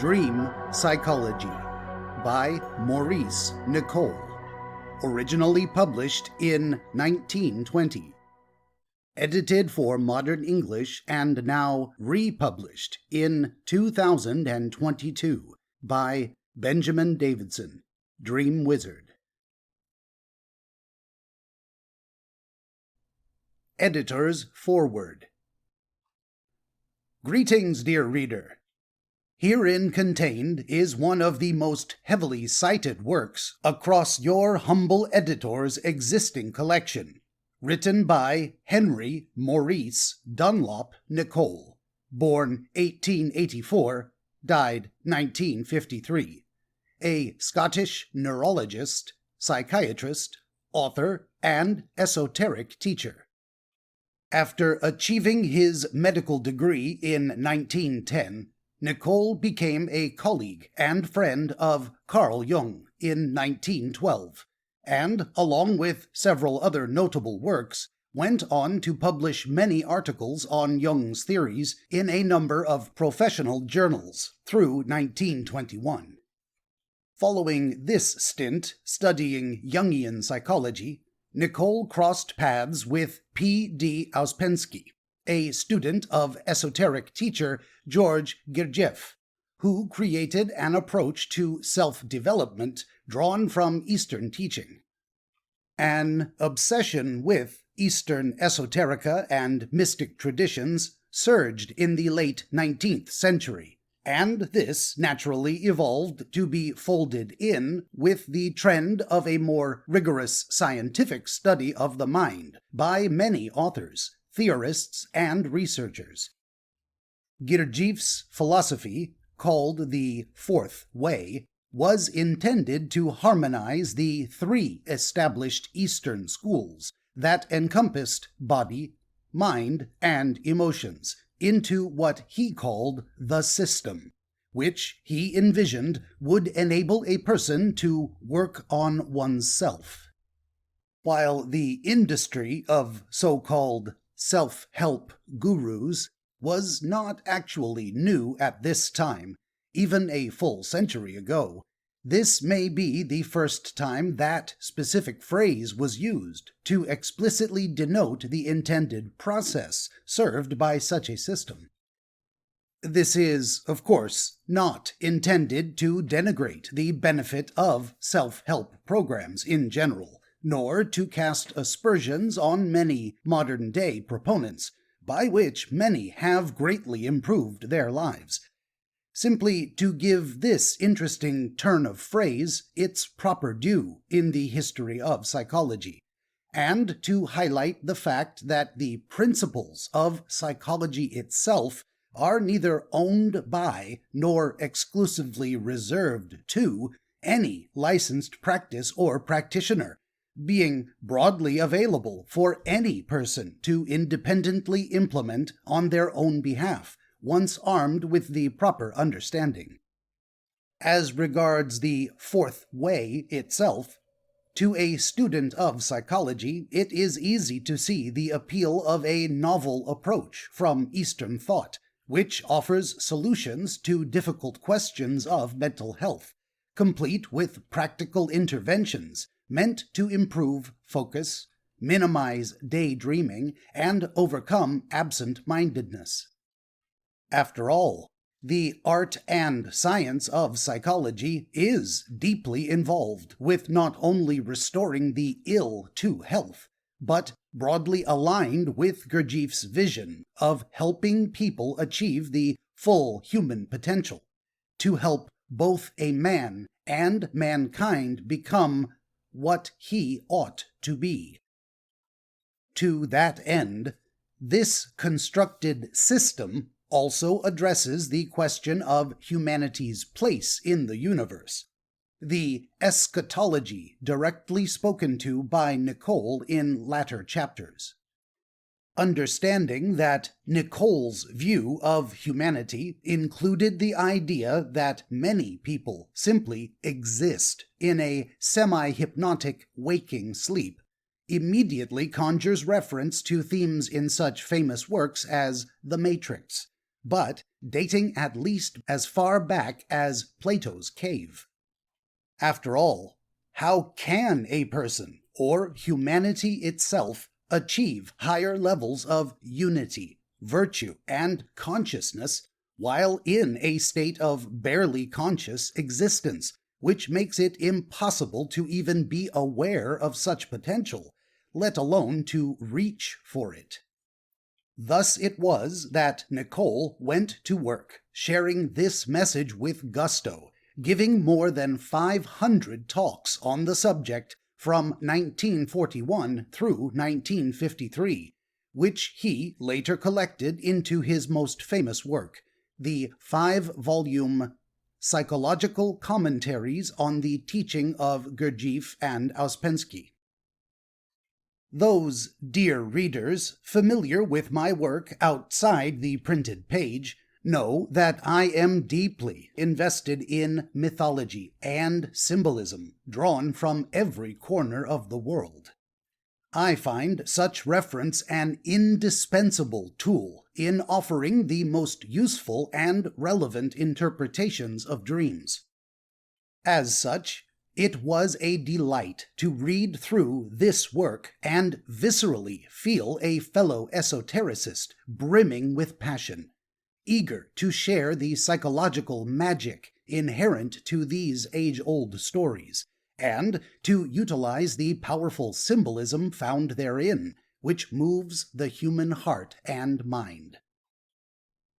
Dream Psychology by Maurice Nicoll, originally published in 1920. Edited for Modern English and now republished in 2022 by Benjamin Davidson, Dream Wizard. Editor's Foreword. Greetings, dear reader. Herein contained is one of the most heavily cited works across your humble editor's existing collection, written by Henry Maurice Dunlop Nicoll, born 1884, died 1953, a Scottish neurologist, psychiatrist, author, and esoteric teacher. After achieving his medical degree in 1910, Nicoll became a colleague and friend of Carl Jung in 1912, and, along with several other notable works, went on to publish many articles on Jung's theories in a number of professional journals through 1921. Following this stint studying Jungian psychology, Nicoll crossed paths with P. D. Ouspensky, a student of esoteric teacher George Gurdjieff, who created an approach to self-development drawn from Eastern teaching. An obsession with Eastern esoterica and mystic traditions surged in the late 19th century, and this naturally evolved to be folded in with the trend of a more rigorous scientific study of the mind by many authors, theorists, and researchers. Gurdjieff's philosophy, called the Fourth Way, was intended to harmonize the three established Eastern schools that encompassed body, mind, and emotions into what he called the system, which he envisioned would enable a person to work on oneself. While the industry of so-called self-help gurus was not actually new at this time, even a full century ago, this may be the first time that specific phrase was used to explicitly denote the intended process served by such a system. This is, of course, not intended to denigrate the benefit of self-help programs in general, nor to cast aspersions on many modern-day proponents, by which many have greatly improved their lives. Simply to give this interesting turn of phrase its proper due in the history of psychology, and to highlight the fact that the principles of psychology itself are neither owned by nor exclusively reserved to any licensed practice or practitioner, being broadly available for any person to independently implement on their own behalf, once armed with the proper understanding. As regards the Fourth Way itself, to a student of psychology, it is easy to see the appeal of a novel approach from Eastern thought, which offers solutions to difficult questions of mental health, complete with practical interventions meant to improve focus, minimize daydreaming, and overcome absent-mindedness. After all, the art and science of psychology is deeply involved with not only restoring the ill to health, but broadly aligned with Gurdjieff's vision of helping people achieve the full human potential, to help both a man and mankind become what he ought to be. To that end, this constructed system also addresses the question of humanity's place in the universe, the eschatology directly spoken to by Nicoll in latter chapters. Understanding that Nicoll's view of humanity included the idea that many people simply exist in a semi-hypnotic waking sleep immediately conjures reference to themes in such famous works as The Matrix, but dating at least as far back as Plato's cave. After all, how can a person, or humanity itself, achieve higher levels of unity, virtue, and consciousness while in a state of barely conscious existence, which makes it impossible to even be aware of such potential, let alone to reach for it? Thus it was that Nicoll went to work, sharing this message with gusto, giving more than 500 talks on the subject from 1941 through 1953, which he later collected into his most famous work, the 5-volume Psychological Commentaries on the Teaching of Gurdjieff and Ouspensky. Those dear readers familiar with my work outside the printed page know that I am deeply invested in mythology and symbolism drawn from every corner of the world. I find such reference an indispensable tool in offering the most useful and relevant interpretations of dreams. As such, it was a delight to read through this work and viscerally feel a fellow esotericist brimming with passion, eager to share the psychological magic inherent to these age-old stories, and to utilize the powerful symbolism found therein, which moves the human heart and mind.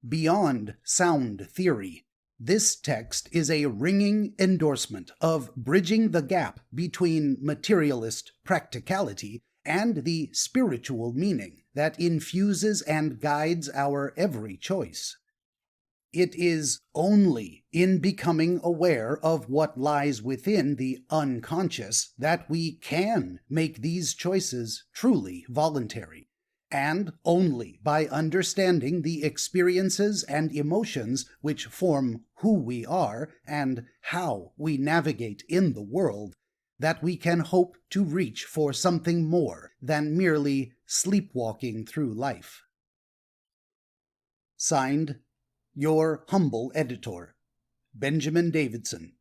Beyond sound theory, this text is a ringing endorsement of bridging the gap between materialist practicality and the spiritual meaning that infuses and guides our every choice. It is only in becoming aware of what lies within the unconscious that we can make these choices truly voluntary, and only by understanding the experiences and emotions which form who we are and how we navigate in the world that we can hope to reach for something more than merely sleepwalking through life. Signed, your humble editor, Benjamin Davidson,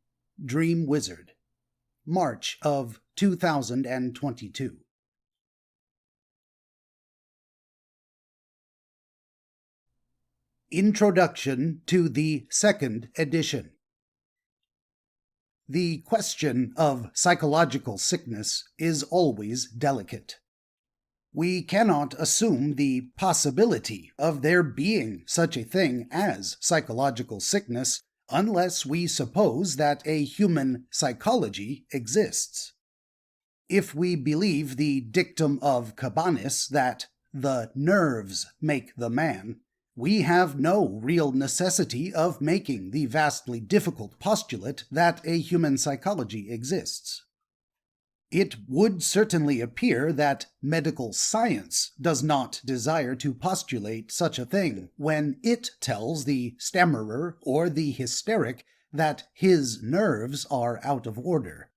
Dream Wizard, March of 2022. Introduction to the second edition. The question of psychological sickness is always delicate. We cannot assume the possibility of there being such a thing as psychological sickness unless we suppose that a human psychology exists. If we believe the dictum of Cabanis that the nerves make the man, we have no real necessity of making the vastly difficult postulate that a human psychology exists. It would certainly appear that medical science does not desire to postulate such a thing when it tells the stammerer or the hysteric that his nerves are out of order.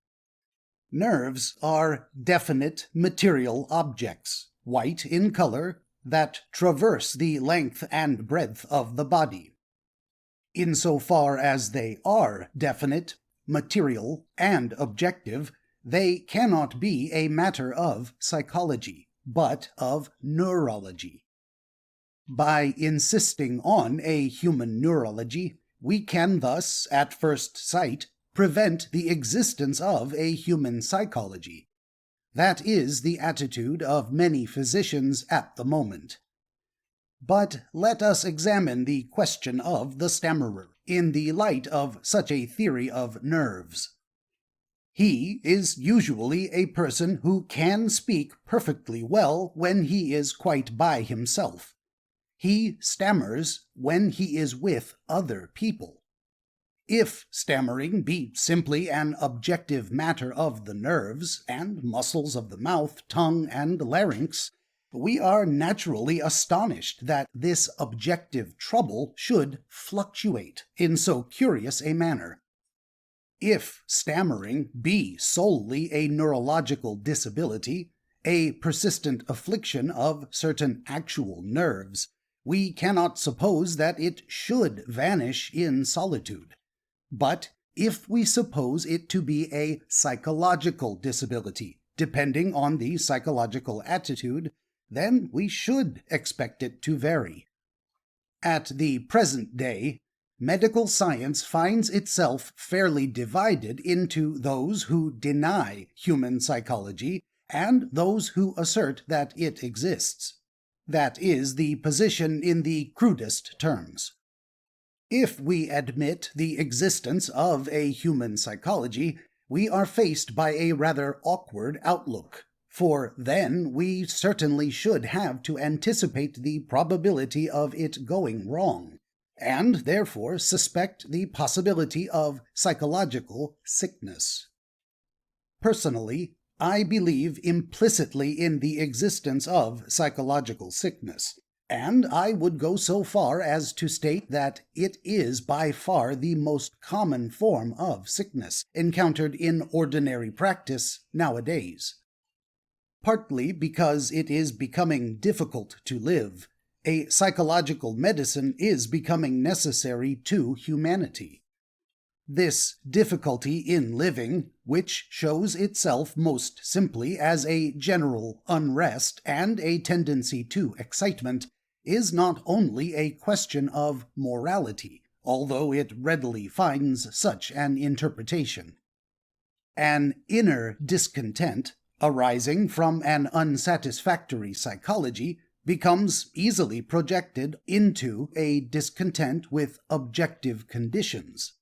Nerves are definite material objects, white in color, that traverse the length and breadth of the body. Insofar as they are definite, material, and objective, they cannot be a matter of psychology, but of neurology. By insisting on a human neurology, we can thus, at first sight, prevent the existence of a human psychology. That is the attitude of many physicians at the moment. But let us examine the question of the stammerer in the light of such a theory of nerves. He is usually a person who can speak perfectly well when he is quite by himself. He stammers when he is with other people. If stammering be simply an objective matter of the nerves and muscles of the mouth, tongue, and larynx, we are naturally astonished that this objective trouble should fluctuate in so curious a manner. If stammering be solely a neurological disability, a persistent affliction of certain actual nerves, we cannot suppose that it should vanish in solitude. But if we suppose it to be a psychological disability, depending on the psychological attitude, then we should expect it to vary. At the present day, medical science finds itself fairly divided into those who deny human psychology and those who assert that it exists. That is the position in the crudest terms. If we admit the existence of a human psychology, we are faced by a rather awkward outlook, for then we certainly should have to anticipate the probability of it going wrong, and therefore suspect the possibility of psychological sickness. Personally, I believe implicitly in the existence of psychological sickness, and I would go so far as to state that it is by far the most common form of sickness encountered in ordinary practice nowadays. Partly because it is becoming difficult to live, a psychological medicine is becoming necessary to humanity. This difficulty in living, which shows itself most simply as a general unrest and a tendency to excitement, is not only a question of morality, although it readily finds such an interpretation. An inner discontent, arising from an unsatisfactory psychology, becomes easily projected into a discontent with objective conditions.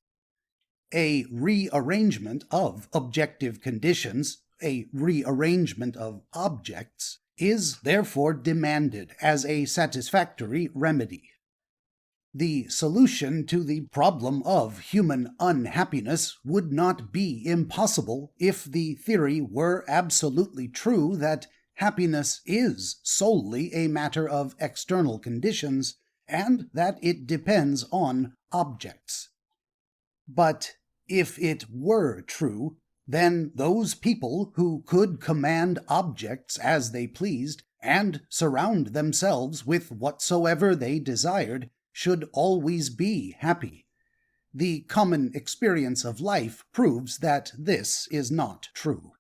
A rearrangement of objective conditions, a rearrangement of objects, is therefore demanded as a satisfactory remedy. The solution to the problem of human unhappiness would not be impossible if the theory were absolutely true that happiness is solely a matter of external conditions and that it depends on objects. But if it were true, then those people who could command objects as they pleased and surround themselves with whatsoever they desired should always be happy. The common experience of life proves that this is not true.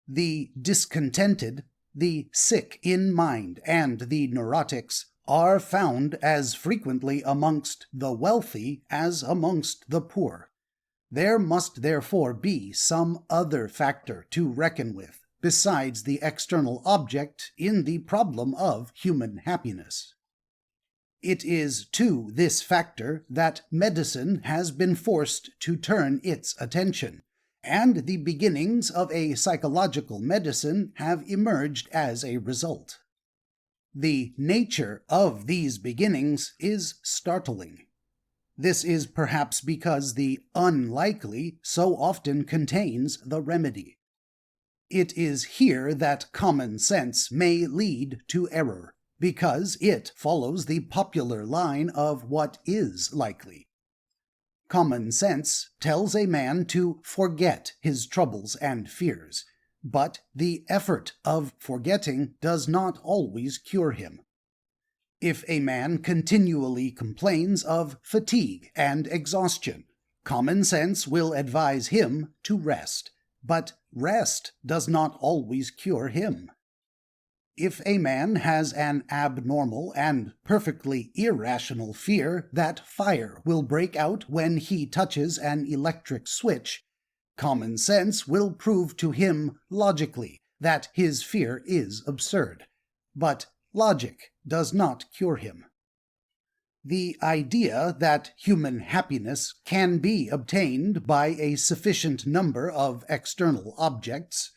The discontented, the sick in mind, and the neurotics are found as frequently amongst the wealthy as amongst the poor. There must therefore be some other factor to reckon with besides the external object in the problem of human happiness. It is to this factor that medicine has been forced to turn its attention, and the beginnings of a psychological medicine have emerged as a result. The nature of these beginnings is startling. This is perhaps because the unlikely so often contains the remedy. It is here that common sense may lead to error, because it follows the popular line of what is likely. Common sense tells a man to forget his troubles and fears, but the effort of forgetting does not always cure him. If a man continually complains of fatigue and exhaustion, common sense will advise him to rest, but rest does not always cure him. If a man has an abnormal and perfectly irrational fear that fire will break out when he touches an electric switch, common sense will prove to him logically that his fear is absurd, but logic does not cure him. The idea that human happiness can be obtained by a sufficient number of external objects,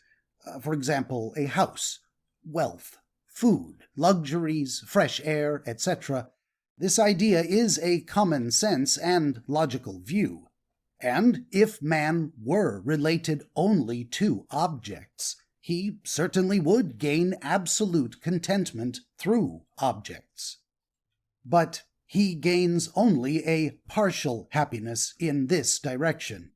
for example, a house, wealth, food, luxuries, fresh air, etc., this idea is a common sense and logical view. And if man were related only to objects, he certainly would gain absolute contentment through objects. But he gains only a partial happiness in this direction.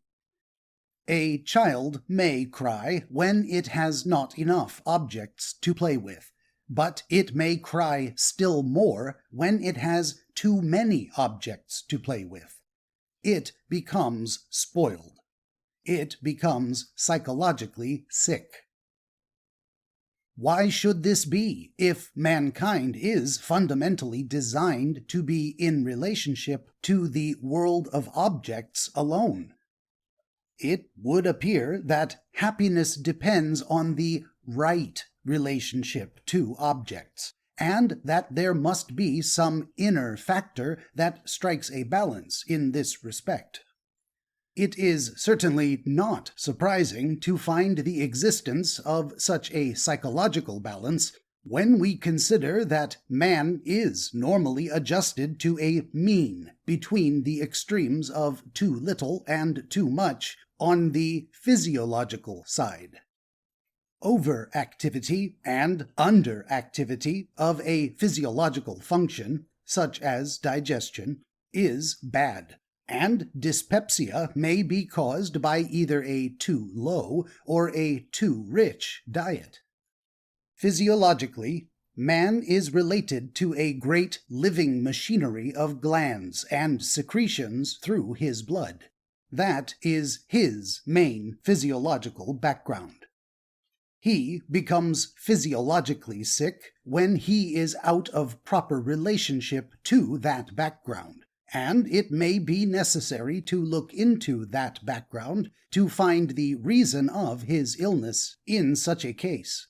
A child may cry when it has not enough objects to play with, but it may cry still more when it has too many objects to play with. It becomes spoiled. It becomes psychologically sick. Why should this be if mankind is fundamentally designed to be in relationship to the world of objects alone? It would appear that happiness depends on the right relationship to objects, and that there must be some inner factor that strikes a balance in this respect. It is certainly not surprising to find the existence of such a psychological balance when we consider that man is normally adjusted to a mean between the extremes of too little and too much on the physiological side. Overactivity and underactivity of a physiological function, such as digestion, is bad, and dyspepsia may be caused by either a too low or a too rich diet. Physiologically, man is related to a great living machinery of glands and secretions through his blood. That is his main physiological background. He becomes physiologically sick when he is out of proper relationship to that background, and it may be necessary to look into that background to find the reason of his illness in such a case.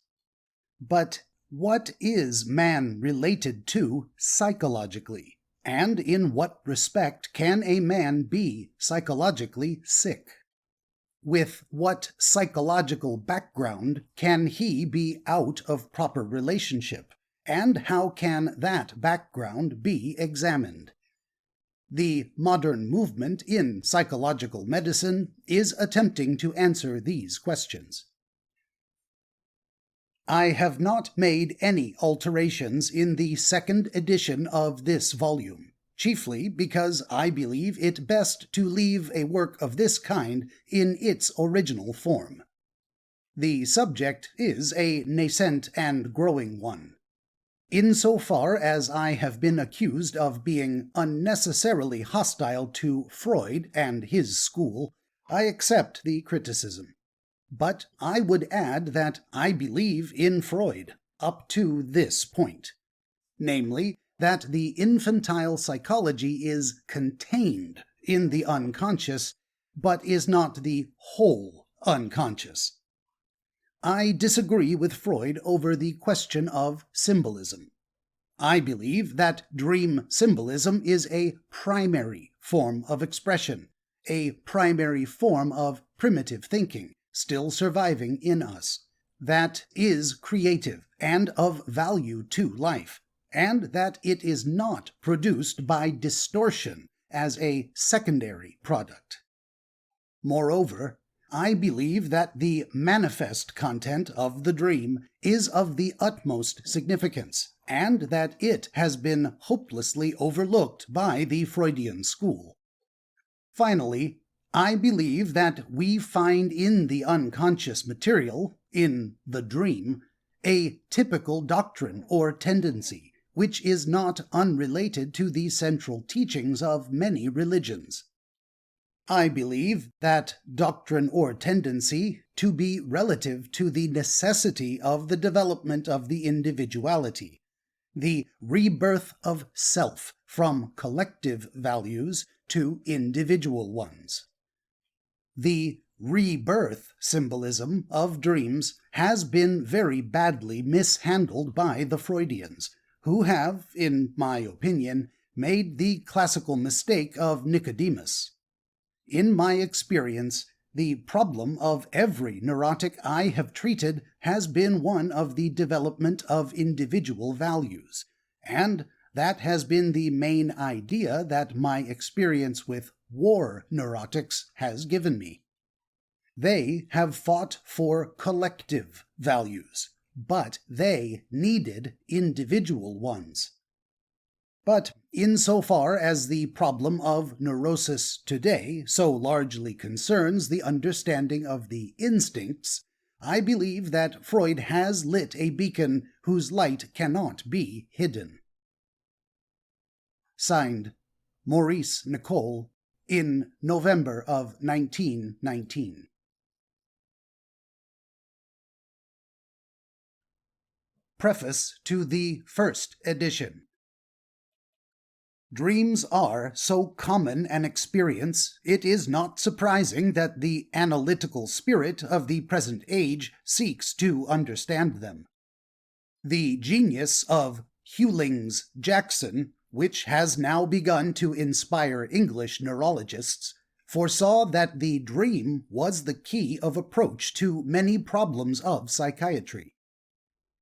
But what is man related to psychologically? And in what respect can a man be psychologically sick? With what psychological background can he be out of proper relationship? And how can that background be examined? The modern movement in psychological medicine is attempting to answer these questions. I have not made any alterations in the second edition of this volume, chiefly because I believe it best to leave a work of this kind in its original form. The subject is a nascent and growing one. Insofar as I have been accused of being unnecessarily hostile to Freud and his school, I accept the criticism. But I would add that I believe in Freud up to this point, namely, that the infantile psychology is contained in the unconscious, but is not the whole unconscious. I disagree with Freud over the question of symbolism. I believe that dream symbolism is a primary form of expression, a primary form of primitive thinking, still surviving in us, that is creative and of value to life, and that it is not produced by distortion as a secondary product. Moreover, I believe that the manifest content of the dream is of the utmost significance, and that it has been hopelessly overlooked by the Freudian school. Finally, I believe that we find in the unconscious material, in the dream, a typical doctrine or tendency, which is not unrelated to the central teachings of many religions. I believe that doctrine or tendency to be relative to the necessity of the development of the individuality, the rebirth of self from collective values to individual ones. The rebirth symbolism of dreams has been very badly mishandled by the Freudians, who have, in my opinion, made the classical mistake of Nicodemus. In my experience, the problem of every neurotic I have treated has been one of the development of individual values, and that has been the main idea that my experience with war neurotics has given me. They have fought for collective values, but they needed individual ones. But insofar as the problem of neurosis today so largely concerns the understanding of the instincts, I believe that Freud has lit a beacon whose light cannot be hidden. Signed, Maurice Nicoll, in November of 1919. Preface to the first edition. Dreams are so common an experience, it is not surprising that the analytical spirit of the present age seeks to understand them. The genius of Hewlings Jackson, which has now begun to inspire English neurologists, foresaw that the dream was the key of approach to many problems of psychiatry.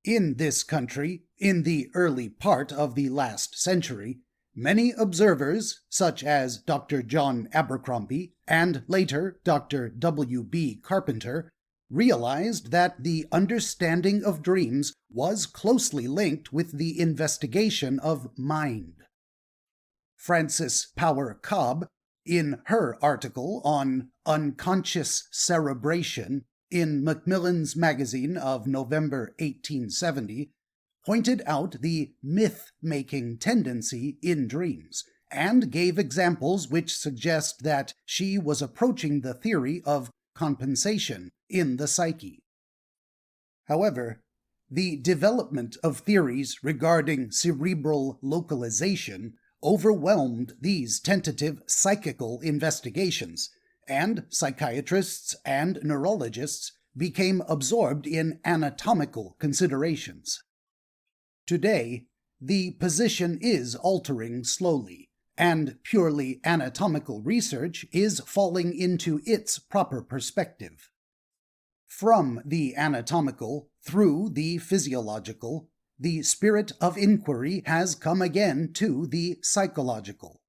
In this country, in the early part of the last century, many observers, such as Dr. John Abercrombie and later Dr. W.B. Carpenter, realized that the understanding of dreams was closely linked with the investigation of mind. Frances Power Cobb, in her article on unconscious cerebration in Macmillan's Magazine of November 1870, pointed out the myth-making tendency in dreams, and gave examples which suggest that she was approaching the theory of compensation in the psyche. However, the development of theories regarding cerebral localization overwhelmed these tentative psychical investigations, and psychiatrists and neurologists became absorbed in anatomical considerations. Today, the position is altering slowly, and purely anatomical research is falling into its proper perspective. From the anatomical through the physiological, the spirit of inquiry has come again to the psychological.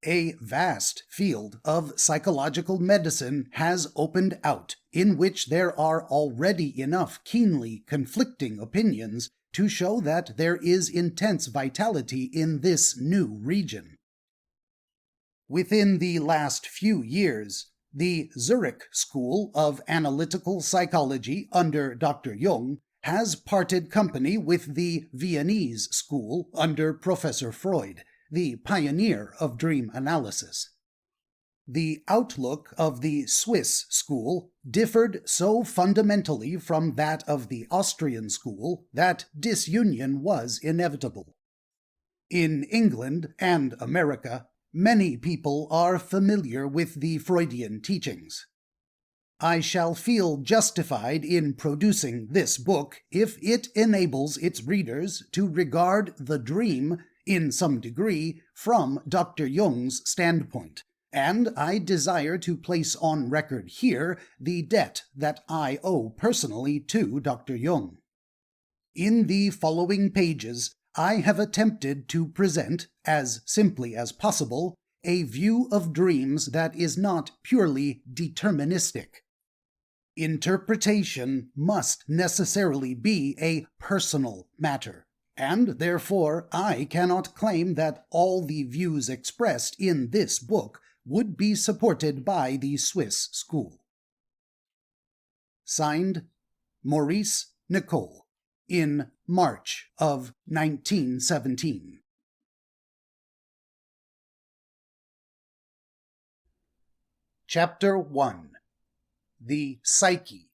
A vast field of psychological medicine has opened out, in which there are already enough keenly conflicting opinions to show that there is intense vitality in this new region. Within the last few years, the Zurich School of Analytical Psychology under Dr. Jung has parted company with the Viennese School under Professor Freud, the pioneer of dream analysis. The outlook of the Swiss school differed so fundamentally from that of the Austrian school that disunion was inevitable. In England and America, many people are familiar with the Freudian teachings. I shall feel justified in producing this book if it enables its readers to regard the dream, in some degree, from Dr. Jung's standpoint, and I desire to place on record here the debt that I owe personally to Dr. Jung. In the following pages, I have attempted to present, as simply as possible, a view of dreams that is not purely deterministic. Interpretation must necessarily be a personal matter, and therefore I cannot claim that all the views expressed in this book would be supported by the Swiss school. Signed, Maurice Nicoll, in March of 1917. Chapter 1. The Psyche.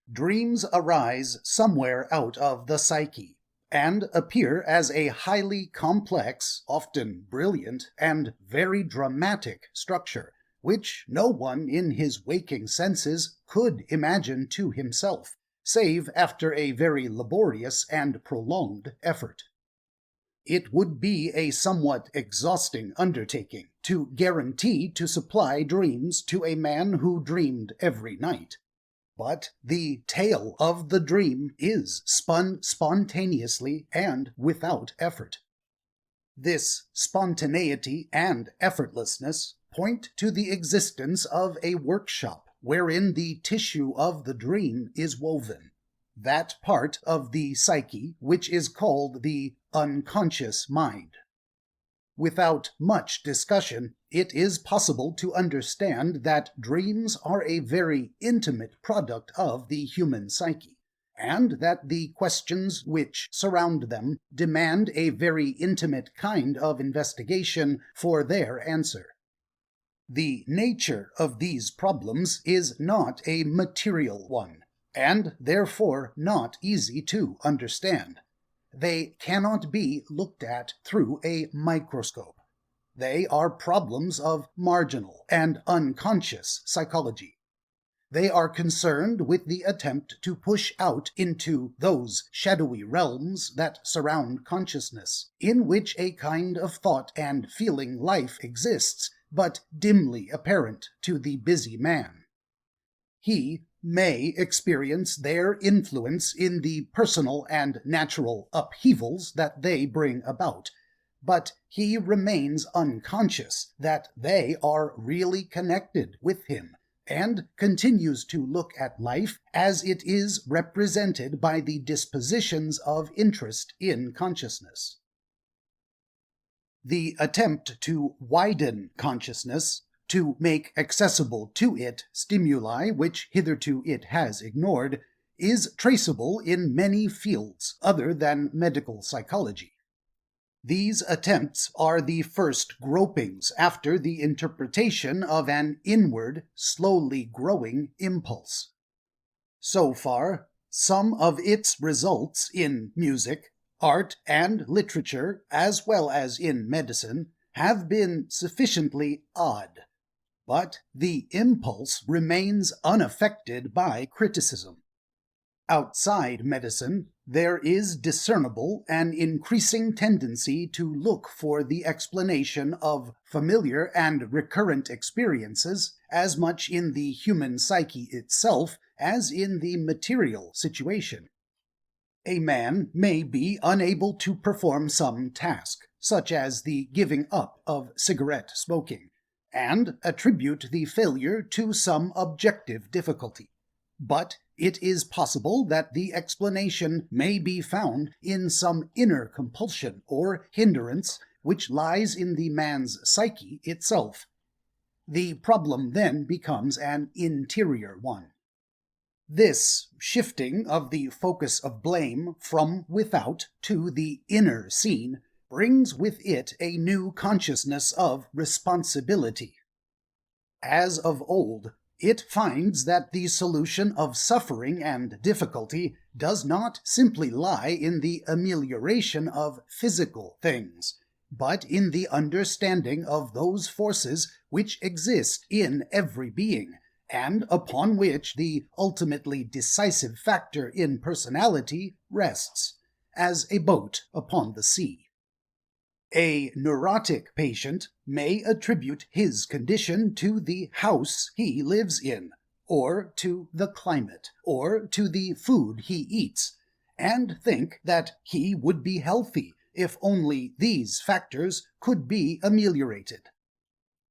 Dreams arise somewhere out of the psyche, and appear as a highly complex, often brilliant, and very dramatic structure, which no one in his waking senses could imagine to himself, save after a very laborious and prolonged effort. It would be a somewhat exhausting undertaking to guarantee to supply dreams to a man who dreamed every night. But the tale of the dream is spun spontaneously and without effort. This spontaneity and effortlessness point to the existence of a workshop wherein the tissue of the dream is woven, that part of the psyche which is called the unconscious mind. Without much discussion, it is possible to understand that dreams are a very intimate product of the human psyche, and that the questions which surround them demand a very intimate kind of investigation for their answer. The nature of these problems is not a material one, and therefore not easy to understand. They cannot be looked at through a microscope. They are problems of marginal and unconscious psychology. They are concerned with the attempt to push out into those shadowy realms that surround consciousness, in which a kind of thought and feeling life exists, but dimly apparent to the busy man. He may experience their influence in the personal and natural upheavals that they bring about, but he remains unconscious that they are really connected with him, and continues to look at life as it is represented by the dispositions of interest in consciousness. The attempt to widen consciousness, to make accessible to it stimuli which hitherto it has ignored, is traceable in many fields other than medical psychology. These attempts are the first gropings after the interpretation of an inward, slowly growing impulse. So far, some of its results in music, art, and literature, as well as in medicine, have been sufficiently odd. But the impulse remains unaffected by criticism. Outside medicine, there is discernible an increasing tendency to look for the explanation of familiar and recurrent experiences as much in the human psyche itself as in the material situation. A man may be unable to perform some task, such as the giving up of cigarette smoking, and attribute the failure to some objective difficulty. But it is possible that the explanation may be found in some inner compulsion or hindrance which lies in the man's psyche itself. The problem then becomes an interior one. This shifting of the focus of blame from without to the inner scene brings with it a new consciousness of responsibility. As of old, it finds that the solution of suffering and difficulty does not simply lie in the amelioration of physical things, but in the understanding of those forces which exist in every being, and upon which the ultimately decisive factor in personality rests, as a boat upon the sea. A neurotic patient may attribute his condition to the house he lives in, or to the climate, or to the food he eats, and think that he would be healthy if only these factors could be ameliorated.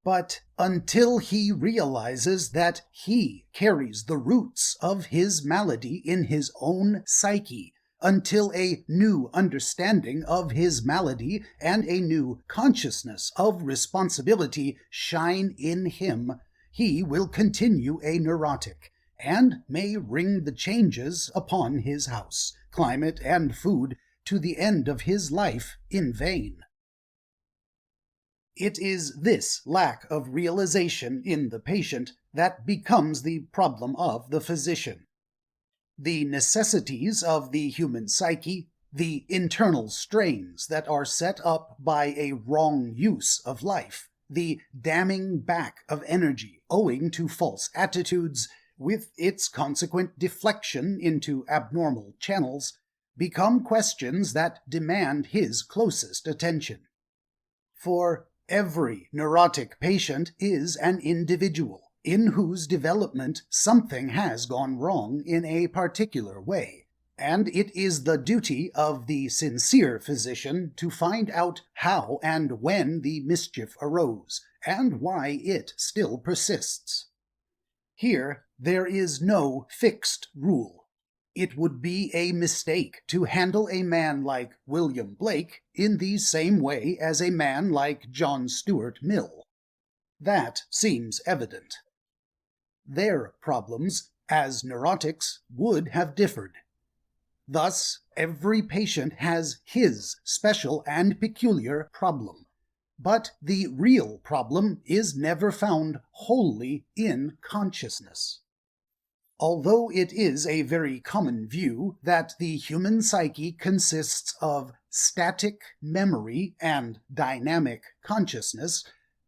But until he realizes that he carries the roots of his malady in his own psyche, until a new understanding of his malady and a new consciousness of responsibility shine in him, he will continue a neurotic, and may wring the changes upon his house, climate, and food to the end of his life in vain. It is this lack of realization in the patient that becomes the problem of the physician. The necessities of the human psyche, the internal strains that are set up by a wrong use of life, the damming back of energy owing to false attitudes, with its consequent deflection into abnormal channels, become questions that demand his closest attention. For every neurotic patient is an individual, in whose development something has gone wrong in a particular way, and it is the duty of the sincere physician to find out how and when the mischief arose, and why it still persists. Here there is no fixed rule. It would be a mistake to handle a man like William Blake in the same way as a man like John Stuart Mill. That seems evident. Their problems, as neurotics, would have differed. Thus, every patient has his special and peculiar problem, but the real problem is never found wholly in consciousness. Although it is a very common view that the human psyche consists of static memory and dynamic consciousness,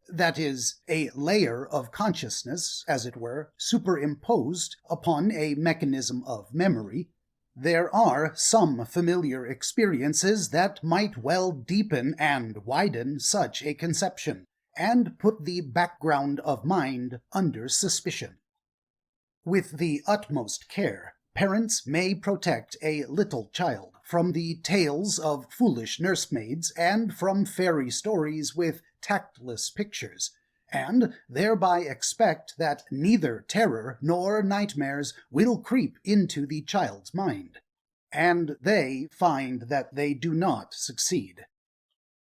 that is, a layer of consciousness, as it were, superimposed upon a mechanism of memory, there are some familiar experiences that might well deepen and widen such a conception, and put the background of mind under suspicion. With the utmost care, parents may protect a little child from the tales of foolish nursemaids and from fairy stories with tactless pictures, and thereby expect that neither terror nor nightmares will creep into the child's mind. And they find that they do not succeed.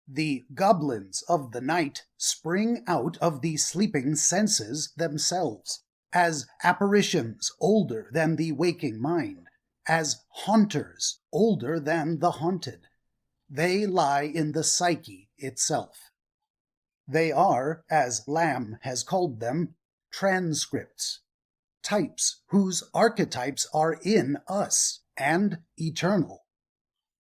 The goblins of the night spring out of the sleeping senses themselves, as apparitions older than the waking mind, as haunters older than the haunted. They lie in the psyche itself. They are, as Lamb has called them, transcripts, types whose archetypes are in us and eternal.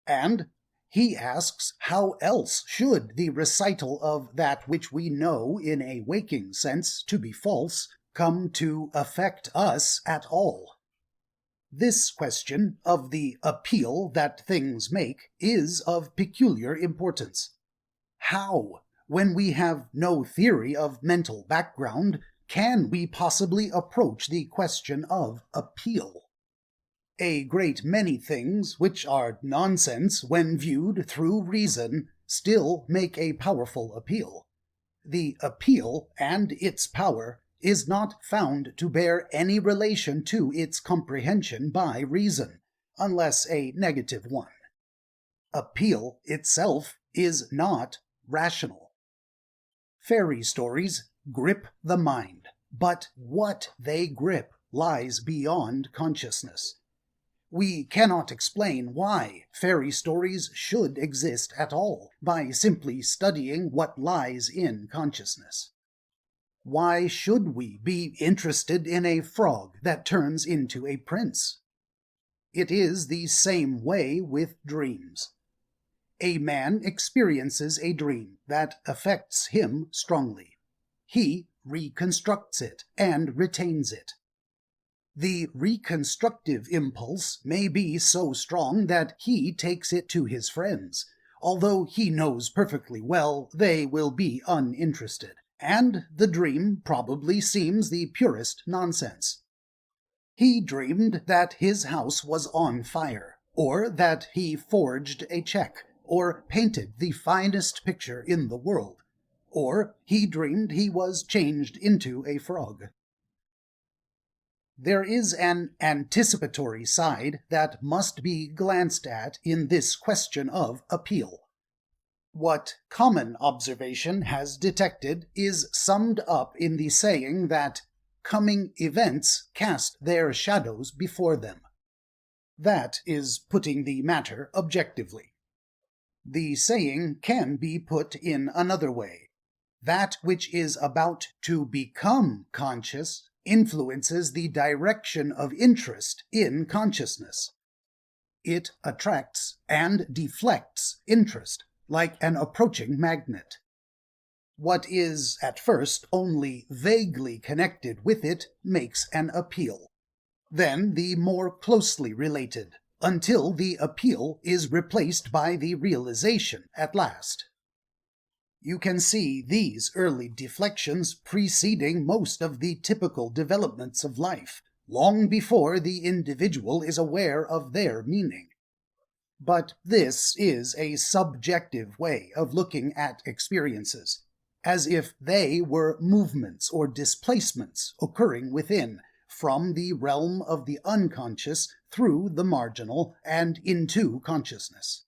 And he asks, how else should the recital of that which we know in a waking sense to be false come to affect us at all? This question of the appeal that things make is of peculiar importance. How, when we have no theory of mental background, can we possibly approach the question of appeal? A great many things which are nonsense when viewed through reason still make a powerful appeal. The appeal and its power is not found to bear any relation to its comprehension by reason, unless a negative one. Appeal itself is not rational. Fairy stories grip the mind, but what they grip lies beyond consciousness. We cannot explain why fairy stories should exist at all by simply studying what lies in consciousness. Why should we be interested in a frog that turns into a prince? It is the same way with dreams. A man experiences a dream that affects him strongly. He reconstructs it and retains it. The reconstructive impulse may be so strong that he takes it to his friends, although he knows perfectly well they will be uninterested, and the dream probably seems the purest nonsense. He dreamed that his house was on fire, or that he forged a check, or painted the finest picture in the world, or he dreamed he was changed into a frog. There is an anticipatory side that must be glanced at in this question of appeal. What common observation has detected is summed up in the saying that coming events cast their shadows before them. That is putting the matter objectively. The saying can be put in another way. That which is about to become conscious influences the direction of interest in consciousness. It attracts and deflects interest like an approaching magnet. What is at first only vaguely connected with it makes an appeal, then the more closely related, until the appeal is replaced by the realization at last. You can see these early deflections preceding most of the typical developments of life, long before the individual is aware of their meaning. But this is a subjective way of looking at experiences, as if they were movements or displacements occurring within, from the realm of the unconscious through the marginal and into consciousness.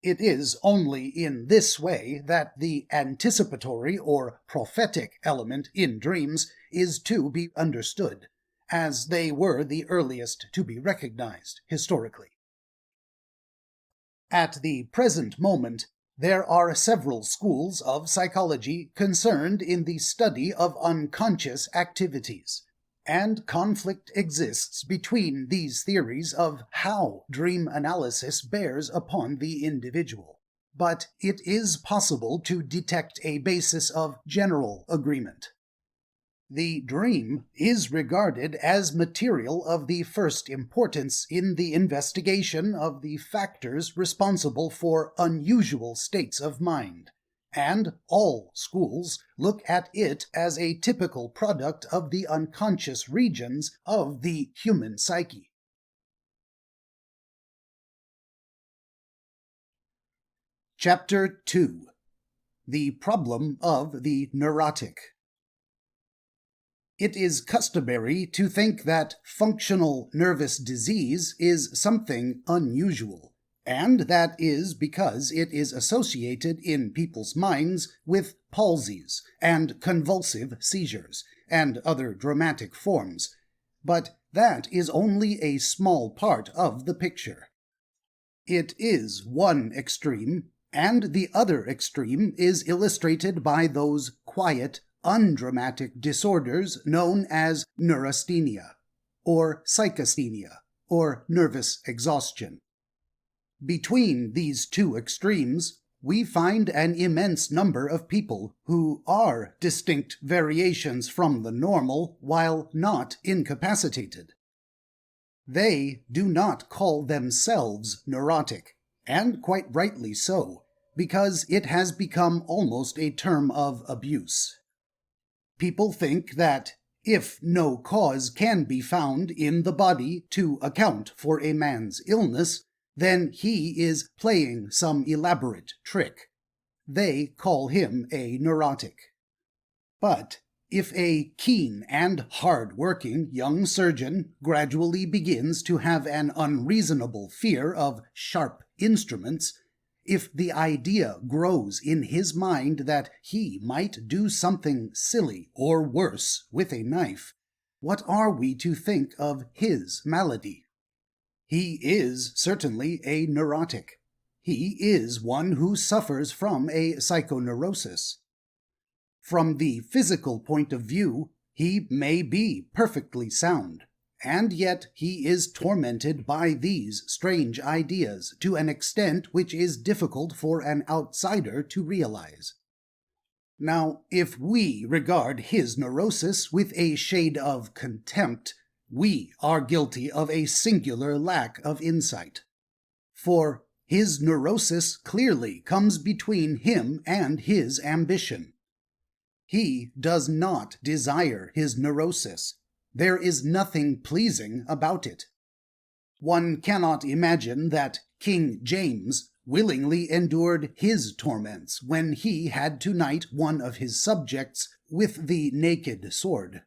It is only in this way that the anticipatory or prophetic element in dreams is to be understood, as they were the earliest to be recognized historically. At the present moment, there are several schools of psychology concerned in the study of unconscious activities, and conflict exists between these theories of how dream analysis bears upon the individual. But it is possible to detect a basis of general agreement. The dream is regarded as material of the first importance in the investigation of the factors responsible for unusual states of mind, and all schools look at it as a typical product of the unconscious regions of the human psyche. Chapter 2. The Problem of the Neurotic. It is customary to think that functional nervous disease is something unusual, and that is because it is associated in people's minds with palsies and convulsive seizures and other dramatic forms. But that is only a small part of the picture. It is one extreme, and the other extreme is illustrated by those quiet, undramatic disorders known as neurasthenia, or psychasthenia, or nervous exhaustion. Between these two extremes, we find an immense number of people who are distinct variations from the normal while not incapacitated. They do not call themselves neurotic, and quite rightly so, because it has become almost a term of abuse. People think that if no cause can be found in the body to account for a man's illness, then he is playing some elaborate trick. They call him a neurotic. But if a keen and hard-working young surgeon gradually begins to have an unreasonable fear of sharp instruments, if the idea grows in his mind that he might do something silly or worse with a knife, what are we to think of his malady? He is certainly a neurotic. He is one who suffers from a psychoneurosis. From the physical point of view, he may be perfectly sound, and yet he is tormented by these strange ideas to an extent which is difficult for an outsider to realize. Now, if we regard his neurosis with a shade of contempt, we are guilty of a singular lack of insight. For his neurosis clearly comes between him and his ambition. He does not desire his neurosis. There is nothing pleasing about it. One cannot imagine that King James willingly endured his torments when he had to knight one of his subjects with the naked sword.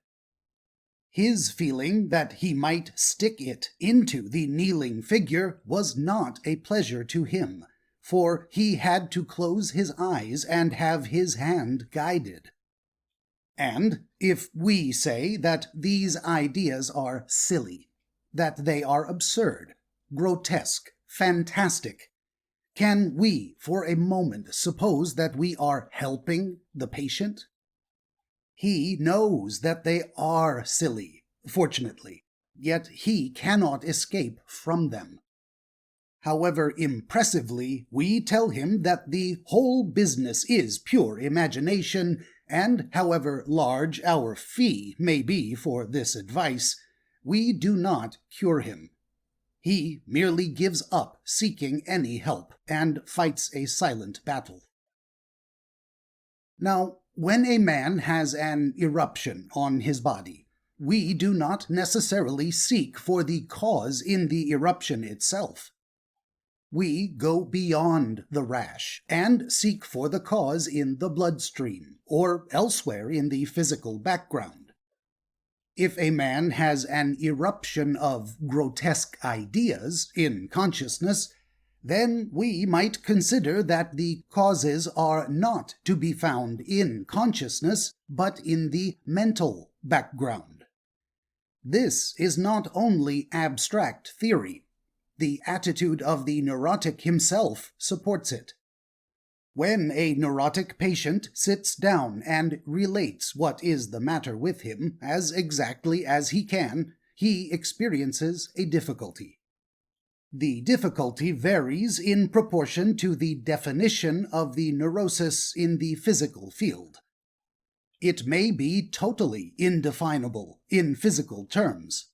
His feeling that he might stick it into the kneeling figure was not a pleasure to him, for he had to close his eyes and have his hand guided. And if we say that these ideas are silly, that they are absurd, grotesque, fantastic, can we for a moment suppose that we are helping the patient? He knows that they are silly, fortunately, yet he cannot escape from them. However impressively we tell him that the whole business is pure imagination, and however large our fee may be for this advice, we do not cure him. He merely gives up seeking any help and fights a silent battle. Now, when a man has an eruption on his body, we do not necessarily seek for the cause in the eruption itself. We go beyond the rash and seek for the cause in the bloodstream or elsewhere in the physical background. If a man has an eruption of grotesque ideas in consciousness, then we might consider that the causes are not to be found in consciousness, but in the mental background. This is not only abstract theory. The attitude of the neurotic himself supports it. When a neurotic patient sits down and relates what is the matter with him as exactly as he can, he experiences a difficulty. The difficulty varies in proportion to the definition of the neurosis in the physical field. It may be totally indefinable in physical terms,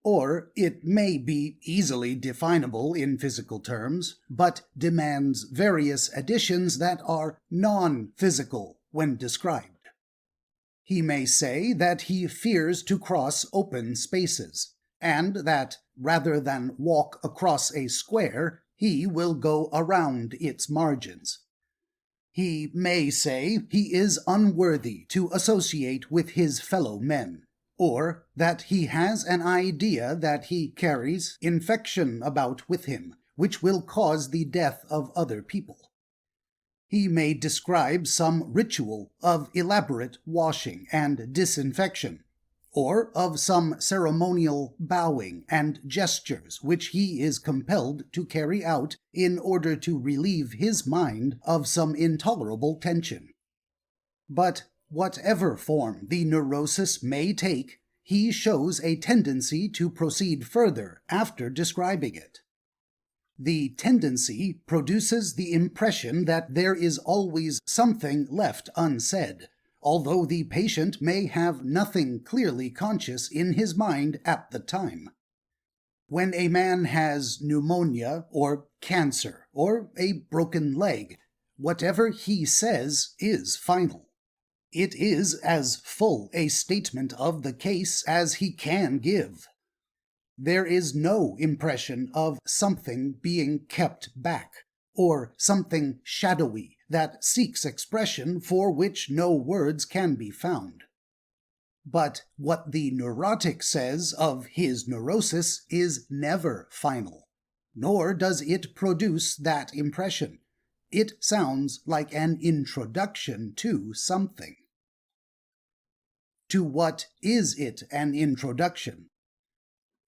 or it may be easily definable in physical terms, but demands various additions that are non-physical when described. He may say that he fears to cross open spaces, and that, rather than walk across a square, he will go around its margins. He may say he is unworthy to associate with his fellow men, or that he has an idea that he carries infection about with him, which will cause the death of other people. He may describe some ritual of elaborate washing and disinfection, or of some ceremonial bowing and gestures which he is compelled to carry out in order to relieve his mind of some intolerable tension. But whatever form the neurosis may take, he shows a tendency to proceed further after describing it. The tendency produces the impression that there is always something left unsaid, although the patient may have nothing clearly conscious in his mind at the time. When a man has pneumonia or cancer or a broken leg, whatever he says is final. It is as full a statement of the case as he can give. There is no impression of something being kept back, or something shadowy that seeks expression for which no words can be found. But what the neurotic says of his neurosis is never final, nor does it produce that impression. It sounds like an introduction to something. To what is it an introduction?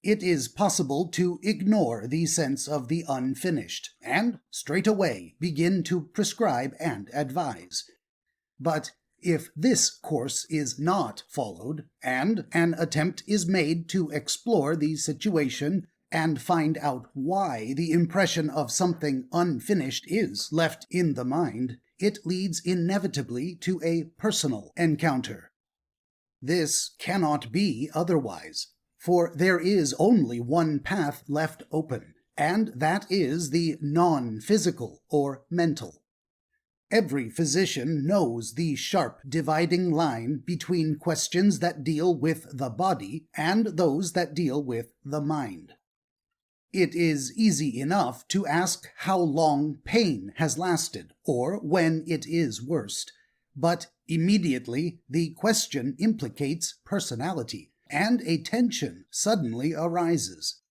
It is possible to ignore the sense of the unfinished, and straightaway begin to prescribe and advise. But if this course is not followed, and an attempt is made to explore the situation and find out why the impression of something unfinished is left in the mind, it leads inevitably to a personal encounter. This cannot be otherwise, for there is only one path left open, and that is the non-physical or mental. Every physician knows the sharp dividing line between questions that deal with the body and those that deal with the mind. It is easy enough to ask how long pain has lasted, or when it is worst, but immediately the question implicates personality, and a tension suddenly arises.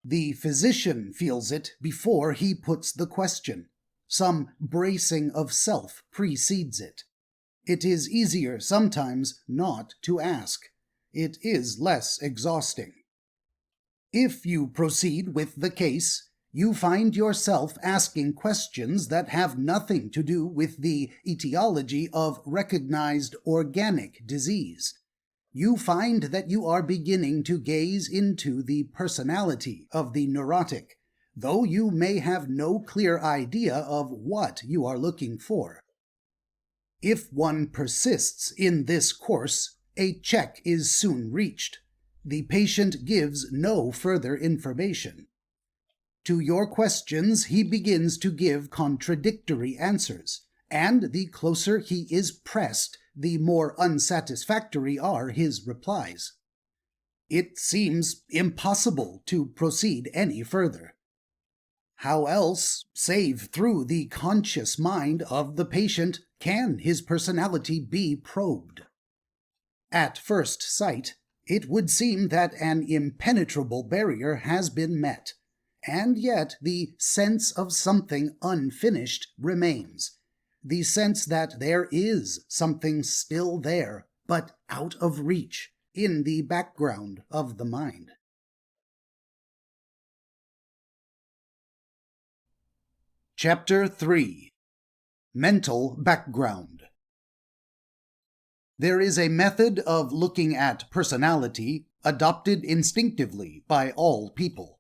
The physician feels it before he puts the question. Some bracing of self precedes it. It is easier sometimes not to ask. It is less exhausting. If you proceed with the case, you find yourself asking questions that have nothing to do with the etiology of recognized organic disease. You find that you are beginning to gaze into the personality of the neurotic, though you may have no clear idea of what you are looking for. If one persists in this course, a check is soon reached. The patient gives no further information. To your questions, he begins to give contradictory answers, and the closer he is pressed, the more unsatisfactory are his replies. It seems impossible to proceed any further. How else, save through the conscious mind of the patient, can his personality be probed? At first sight, It would seem that an impenetrable barrier has been met, and yet the sense of something unfinished remains. The sense that there is something still there, but out of reach, in the background of the mind. Chapter 3. Mental Background. There is a method of looking at personality adopted instinctively by all people.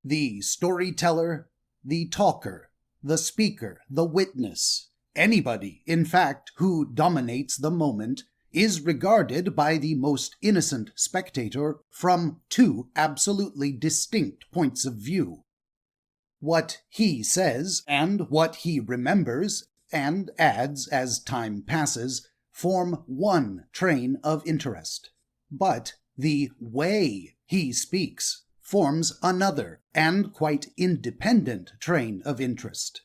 The storyteller, the talker, the speaker, the witness, anybody, in fact, who dominates the moment, is regarded by the most innocent spectator from two absolutely distinct points of view. What he says and what he remembers and adds as time passes form one train of interest. But the way he speaks forms another and quite independent train of interest.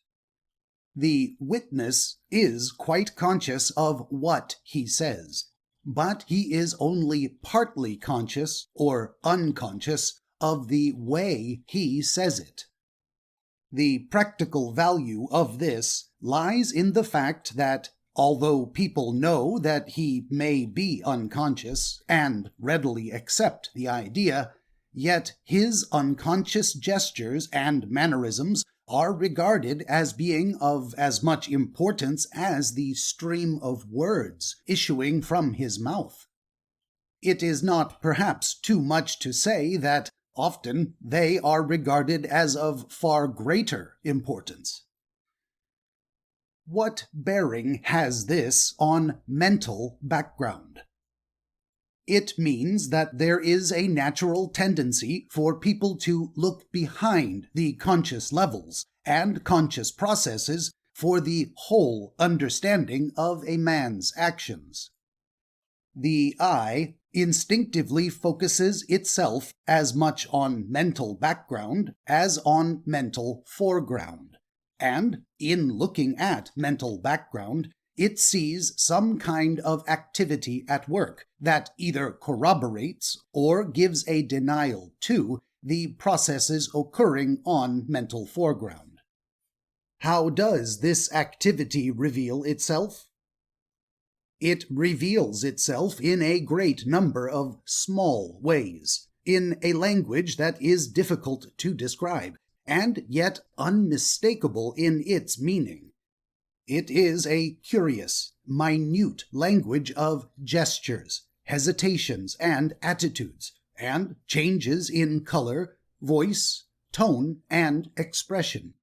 The witness is quite conscious of what he says, but he is only partly conscious or unconscious of the way he says it. The practical value of this lies in the fact that, although people know that he may be unconscious and readily accept the idea, yet his unconscious gestures and mannerisms are regarded as being of as much importance as the stream of words issuing from his mouth. It is not perhaps too much to say that often they are regarded as of far greater importance. What bearing has this on mental background? It means that there is a natural tendency for people to look behind the conscious levels and conscious processes for the whole understanding of a man's actions. The eye instinctively focuses itself as much on mental background as on mental foreground, and in looking at mental background, it sees some kind of activity at work that either corroborates or gives a denial to the processes occurring on mental foreground. How does this activity reveal itself? It reveals itself in a great number of small ways, in a language that is difficult to describe, and yet unmistakable in its meaning. It is a curious, minute language of gestures, hesitations, and attitudes, and changes in color, voice, tone, and expression.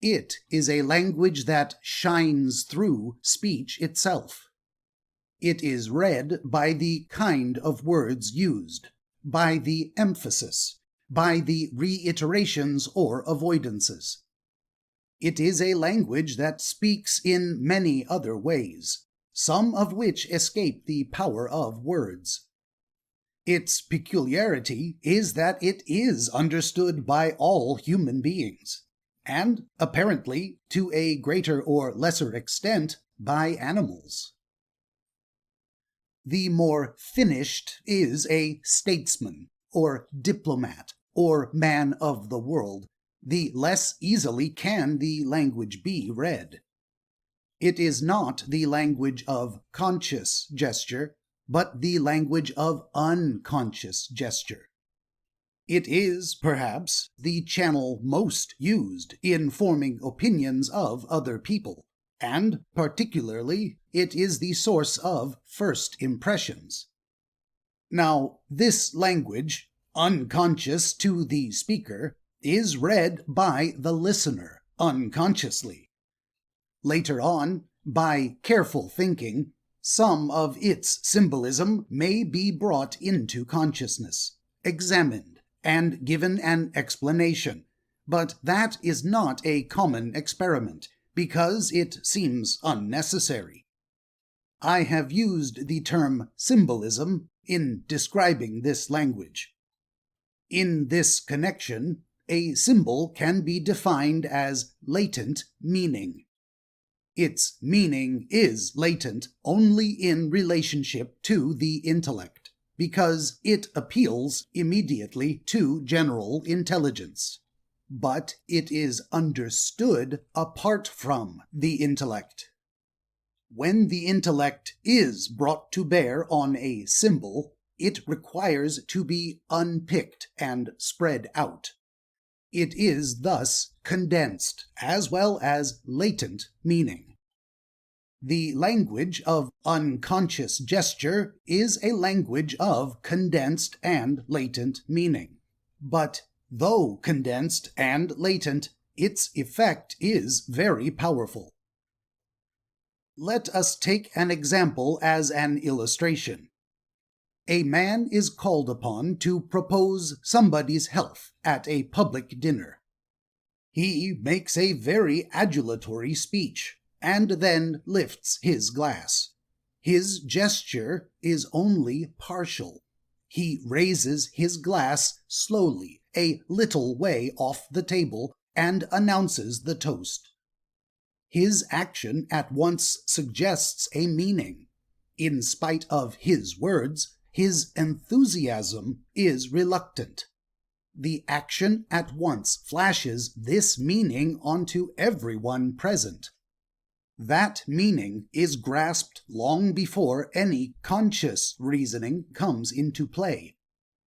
It is a language that shines through speech itself. It is read by the kind of words used, by the emphasis, by the reiterations or avoidances. It is a language that speaks in many other ways, some of which escape the power of words. Its peculiarity is that it is understood by all human beings, and apparently, to a greater or lesser extent, by animals. The more finished is a statesman, or diplomat, or man of the world, the less easily can the language be read. It is not the language of conscious gesture, but the language of unconscious gesture. It is, perhaps, the channel most used in forming opinions of other people, and particularly it is the source of first impressions. Now, this language, unconscious to the speaker, is read by the listener unconsciously. Later on, by careful thinking, some of its symbolism may be brought into consciousness, examined, and given an explanation, but that is not a common experiment, because it seems unnecessary. I have used the term symbolism in describing this language. In this connection, a symbol can be defined as latent meaning. Its meaning is latent only in relationship to the intellect, because it appeals immediately to general intelligence. But it is understood apart from the intellect. When the intellect is brought to bear on a symbol, it requires to be unpicked and spread out. It is thus condensed as well as latent meaning. The language of unconscious gesture is a language of condensed and latent meaning. But though condensed and latent, its effect is very powerful. Let us take an example as an illustration. A man is called upon to propose somebody's health at a public dinner. He makes a very adulatory speech, and then lifts his glass. His gesture is only partial. He raises his glass slowly, a little way off the table, and announces the toast. His action at once suggests a meaning. In spite of his words, his enthusiasm is reluctant. The action at once flashes this meaning onto everyone present. That meaning is grasped long before any conscious reasoning comes into play.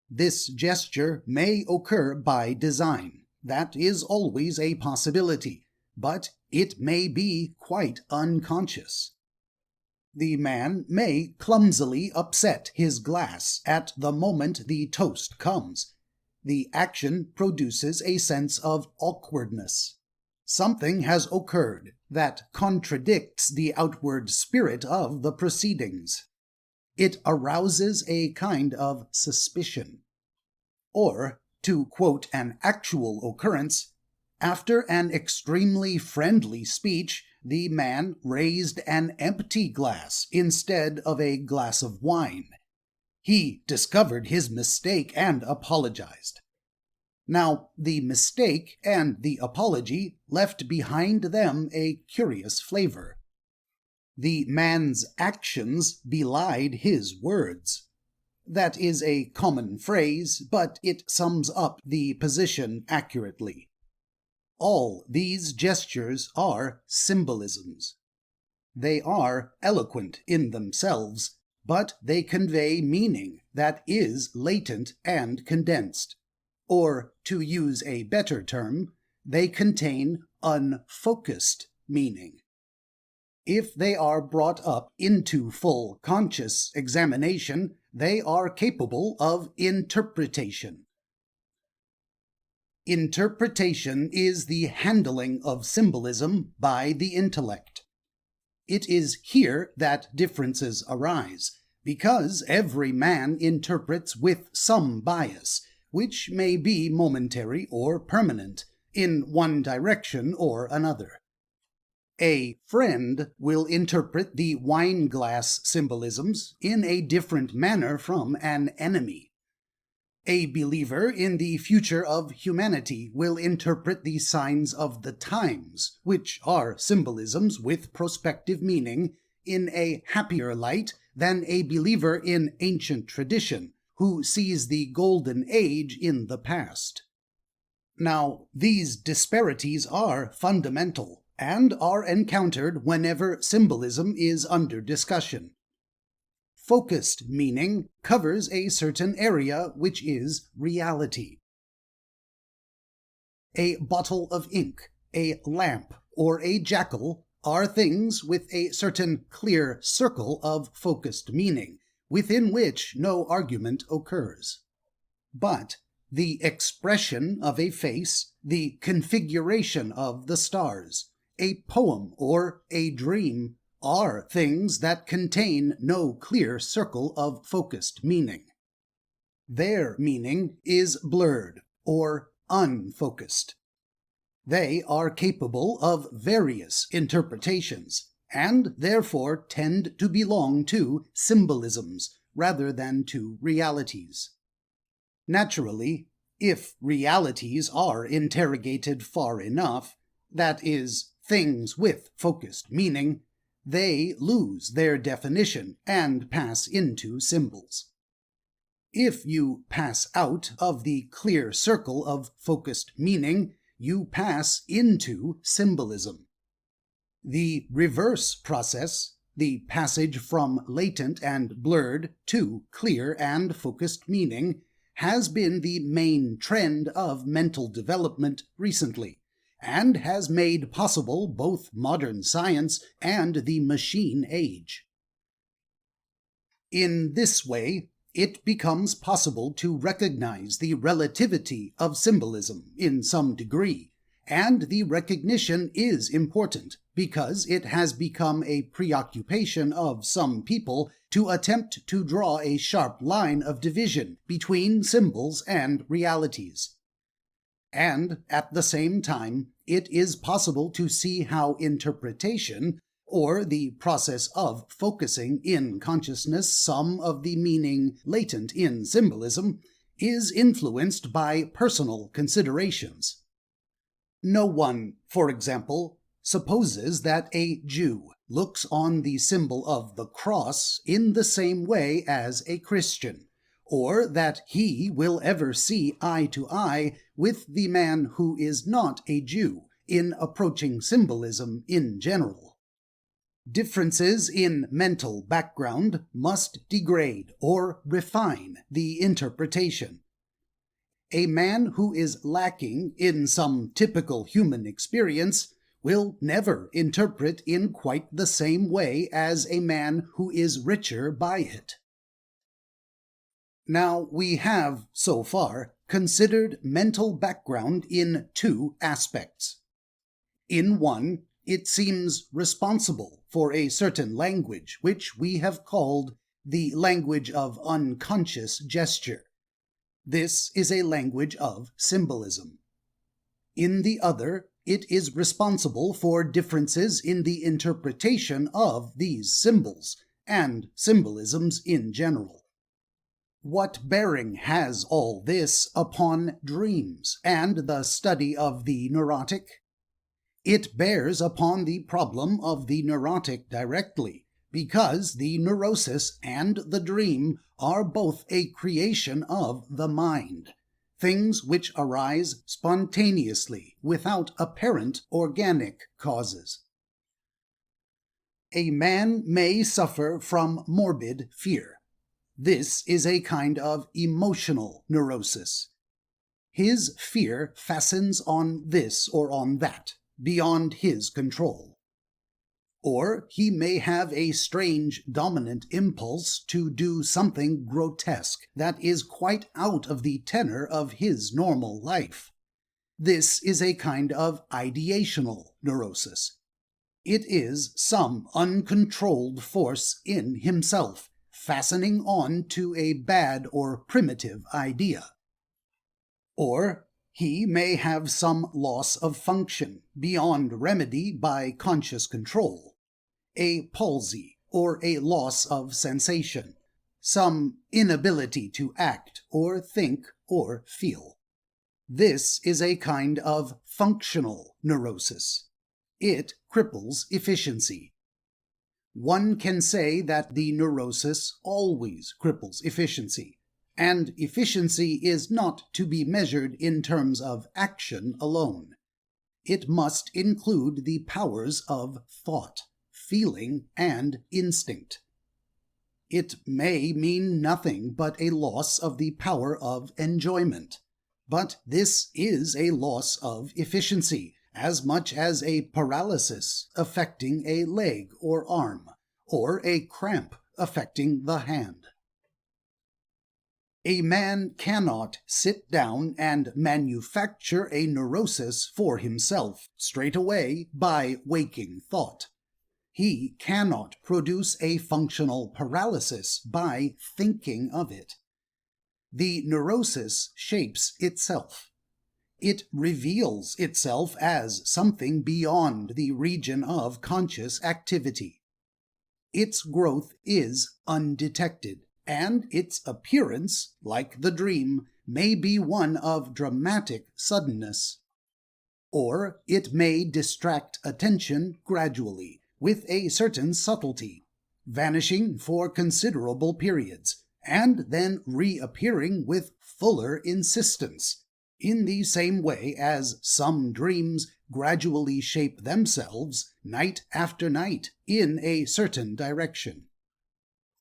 This gesture may occur by design. That is always a possibility, but it may be quite unconscious. The man may clumsily upset his glass at the moment the toast comes. The action produces a sense of awkwardness. Something has occurred that contradicts the outward spirit of the proceedings. It arouses a kind of suspicion. Or, to quote an actual occurrence, after an extremely friendly speech, the man raised an empty glass instead of a glass of wine. He discovered his mistake and apologized. Now, the mistake and the apology left behind them a curious flavor. The man's actions belied his words. That is a common phrase, but it sums up the position accurately. All these gestures are symbolisms. They are eloquent in themselves, but they convey meaning that is latent and condensed. Or, to use a better term, they contain unfocused meaning. If they are brought up into full conscious examination, they are capable of interpretation. Interpretation is the handling of symbolism by the intellect. It is here that differences arise, because every man interprets with some bias, which may be momentary or permanent, in one direction or another. A friend will interpret the wine glass symbolisms in a different manner from an enemy. A believer in the future of humanity will interpret the signs of the times, which are symbolisms with prospective meaning, in a happier light than a believer in ancient tradition, who sees the golden age in the past. Now, these disparities are fundamental, and are encountered whenever symbolism is under discussion. Focused meaning covers a certain area which is reality. A bottle of ink, a lamp, or a jackal are things with a certain clear circle of focused meaning, within which no argument occurs. But the expression of a face, the configuration of the stars, a poem, or a dream are things that contain no clear circle of focused meaning. Their meaning is blurred or unfocused. They are capable of various interpretations, and therefore tend to belong to symbolisms rather than to realities. Naturally, if realities are interrogated far enough, that is, things with focused meaning, they lose their definition and pass into symbols. If you pass out of the clear circle of focused meaning, you pass into symbolism. The reverse process, the passage from latent and blurred to clear and focused meaning, has been the main trend of mental development recently, and has made possible both modern science and the machine age. In this way, it becomes possible to recognize the relativity of symbolism in some degree, and the recognition is important because it has become a preoccupation of some people to attempt to draw a sharp line of division between symbols and realities. And at the same time, it is possible to see how interpretation, or the process of focusing in consciousness some of the meaning latent in symbolism, is influenced by personal considerations. No one, for example, supposes that a Jew looks on the symbol of the cross in the same way as a Christian, or that he will ever see eye to eye with the man who is not a Jew in approaching symbolism in general. Differences in mental background must degrade or refine the interpretation. A man who is lacking in some typical human experience will never interpret in quite the same way as a man who is richer by it. Now, we have, so far, considered mental background in two aspects. In one, it seems responsible for a certain language which we have called the language of unconscious gesture. This is a language of symbolism. In the other, it is responsible for differences in the interpretation of these symbols and symbolisms in general. What bearing has all this upon dreams and the study of the neurotic? It bears upon the problem of the neurotic directly, because the neurosis and the dream are both a creation of the mind, things which arise spontaneously without apparent organic causes. A man may suffer from morbid fear. This is a kind of emotional neurosis. His fear fastens on this or on that, beyond his control. Or he may have a strange dominant impulse to do something grotesque that is quite out of the tenor of his normal life. This is a kind of ideational neurosis. It is some uncontrolled force in himself, fastening on to a bad or primitive idea. Or he may have some loss of function beyond remedy by conscious control, a palsy or a loss of sensation, some inability to act or think or feel. This is a kind of functional neurosis. It cripples efficiency. One can say that the neurosis always cripples efficiency, and efficiency is not to be measured in terms of action alone. It must include the powers of thought, feeling, and instinct. It may mean nothing but a loss of the power of enjoyment, but this is a loss of efficiency, as much as a paralysis affecting a leg or arm, or a cramp affecting the hand. A man cannot sit down and manufacture a neurosis for himself straight away by waking thought. He cannot produce a functional paralysis by thinking of it. The neurosis shapes itself. It reveals itself as something beyond the region of conscious activity. Its growth is undetected, and its appearance, like the dream, may be one of dramatic suddenness. Or it may distract attention gradually, with a certain subtlety, vanishing for considerable periods, and then reappearing with fuller insistence, in the same way as some dreams gradually shape themselves night after night in a certain direction.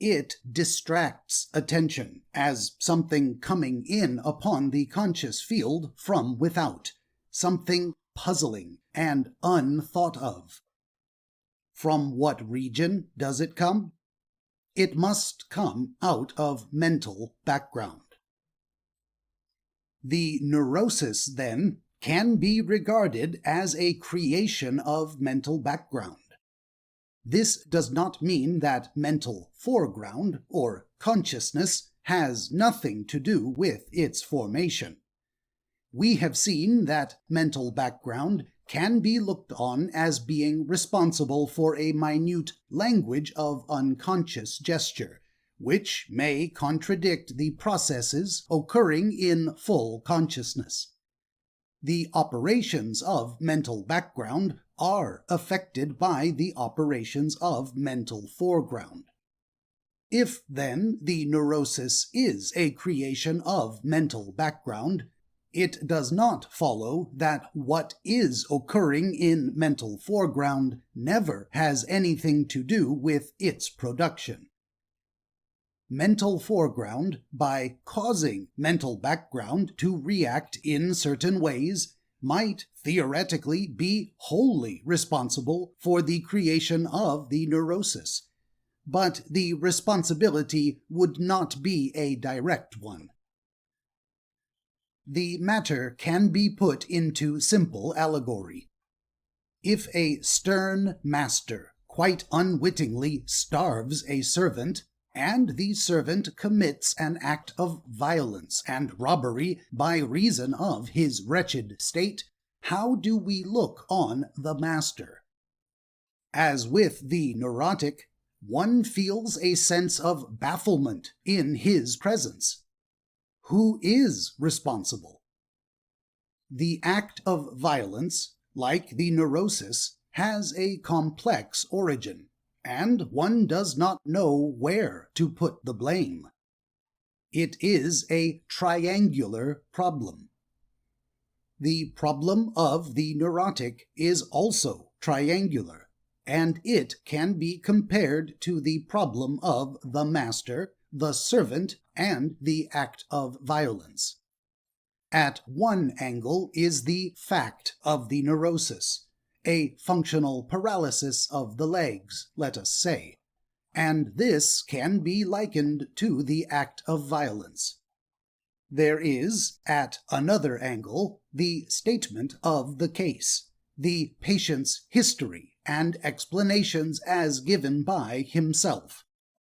It distracts attention as something coming in upon the conscious field from without, something puzzling and unthought of. From what region does it come? It must come out of mental background. The neurosis, then, can be regarded as a creation of mental background. This does not mean that mental foreground, or consciousness, has nothing to do with its formation. We have seen that mental background can be looked on as being responsible for a minute language of unconscious gesture, which may contradict the processes occurring in full consciousness. The operations of mental background are affected by the operations of mental foreground. If, then, the neurosis is a creation of mental background, it does not follow that what is occurring in mental foreground never has anything to do with its production. Mental foreground, by causing mental background to react in certain ways, might theoretically be wholly responsible for the creation of the neurosis, but the responsibility would not be a direct one. The matter can be put into simple allegory. If a stern master quite unwittingly starves a servant, and the servant commits an act of violence and robbery by reason of his wretched state, how do we look on the master? As with the neurotic, one feels a sense of bafflement in his presence. Who is responsible? The act of violence, like the neurosis, has a complex origin, and one does not know where to put the blame. It is a triangular problem. The problem of the neurotic is also triangular, and it can be compared to the problem of the master, the servant, and the act of violence. At one angle is the fact of the neurosis, a functional paralysis of the legs, let us say, and this can be likened to the act of violence. There is, at another angle, the statement of the case, the patient's history and explanations as given by himself,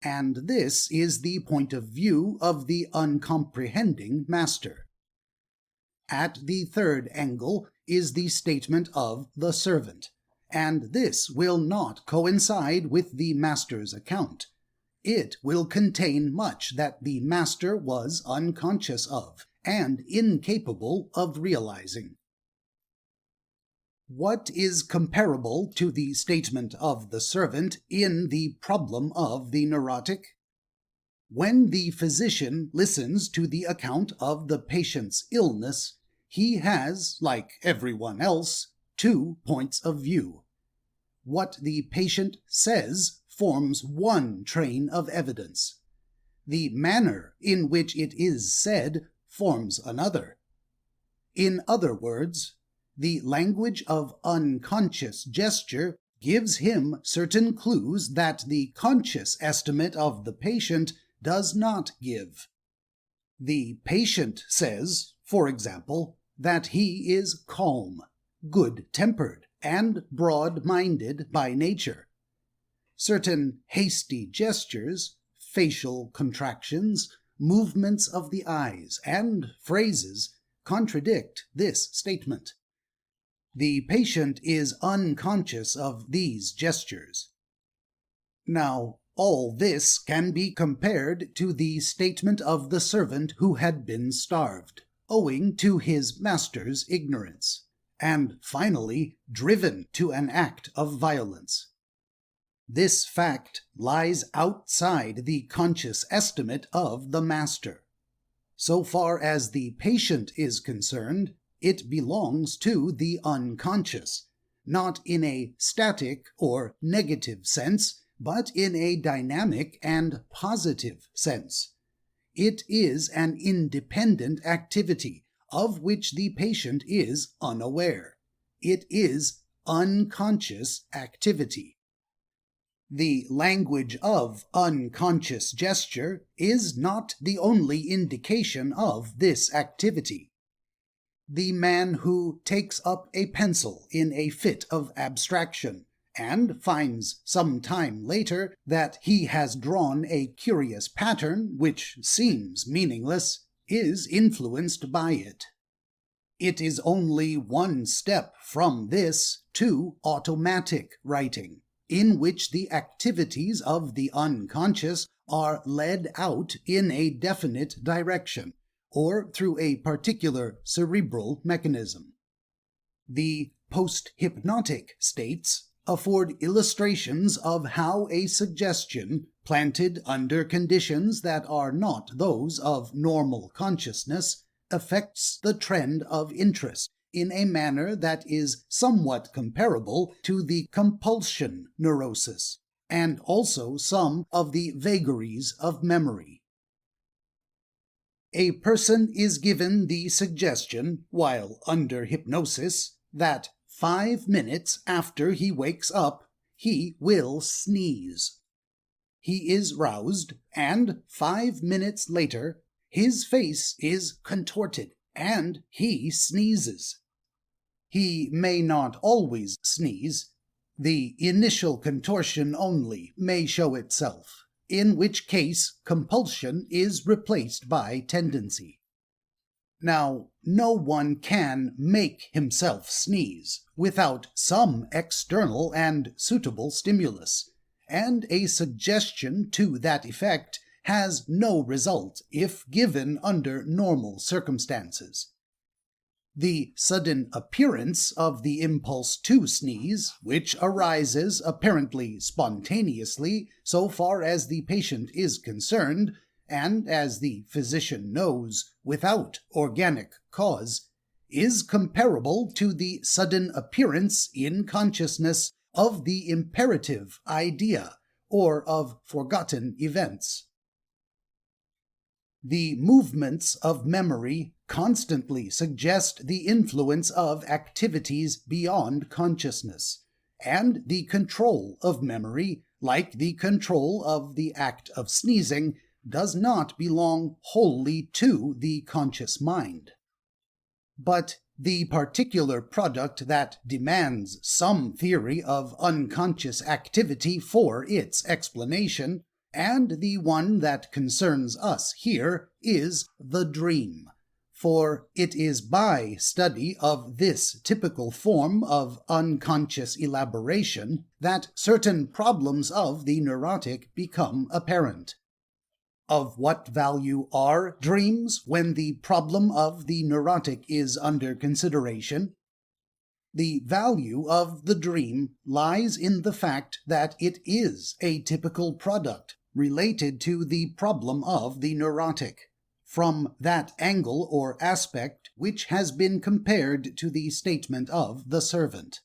and this is the point of view of the uncomprehending master. At the third angle is the statement of the servant, and this will not coincide with the master's account. It will contain much that the master was unconscious of and incapable of realizing. What is comparable to the statement of the servant in the problem of the neurotic? When the physician listens to the account of the patient's illness, he has, like everyone else, 2 points of view. What the patient says forms one train of evidence. The manner in which it is said forms another. In other words, the language of unconscious gesture gives him certain clues that the conscious estimate of the patient does not give. The patient says, for example, that he is calm, good-tempered, and broad-minded by nature. Certain hasty gestures, facial contractions, movements of the eyes, and phrases contradict this statement. The patient is unconscious of these gestures. Now, all this can be compared to the statement of the servant who had been starved, owing to his master's ignorance, and finally driven to an act of violence. This fact lies outside the conscious estimate of the master. So far as the patient is concerned, it belongs to the unconscious, not in a static or negative sense, but in a dynamic and positive sense. It is an independent activity of which the patient is unaware. It is unconscious activity. The language of unconscious gesture is not the only indication of this activity. The man who takes up a pencil in a fit of abstraction and finds some time later that he has drawn a curious pattern which seems meaningless is influenced by it. It is only one step from this to automatic writing, in which the activities of the unconscious are led out in a definite direction, or through a particular cerebral mechanism. The post-hypnotic states afford illustrations of how a suggestion planted under conditions that are not those of normal consciousness affects the trend of interest in a manner that is somewhat comparable to the compulsion neurosis, and also some of the vagaries of memory. A person is given the suggestion, while under hypnosis, that 5 minutes after he wakes up, he will sneeze. He is roused, and 5 minutes later, his face is contorted, and he sneezes. He may not always sneeze. The initial contortion only may show itself, in which case compulsion is replaced by tendency. Now, no one can make himself sneeze without some external and suitable stimulus, and a suggestion to that effect has no result if given under normal circumstances. The sudden appearance of the impulse to sneeze, which arises apparently spontaneously so far as the patient is concerned, and as the physician knows, without organic cause, is comparable to the sudden appearance in consciousness of the imperative idea, or of forgotten events. The movements of memory constantly suggest the influence of activities beyond consciousness, and the control of memory, like the control of the act of sneezing, does not belong wholly to the conscious mind. But the particular product that demands some theory of unconscious activity for its explanation, and the one that concerns us here, is the dream. For it is by study of this typical form of unconscious elaboration that certain problems of the neurotic become apparent. Of what value are dreams when the problem of the neurotic is under consideration? The value of the dream lies in the fact that it is a typical product related to the problem of the neurotic, from that angle or aspect which has been compared to the statement of the servant.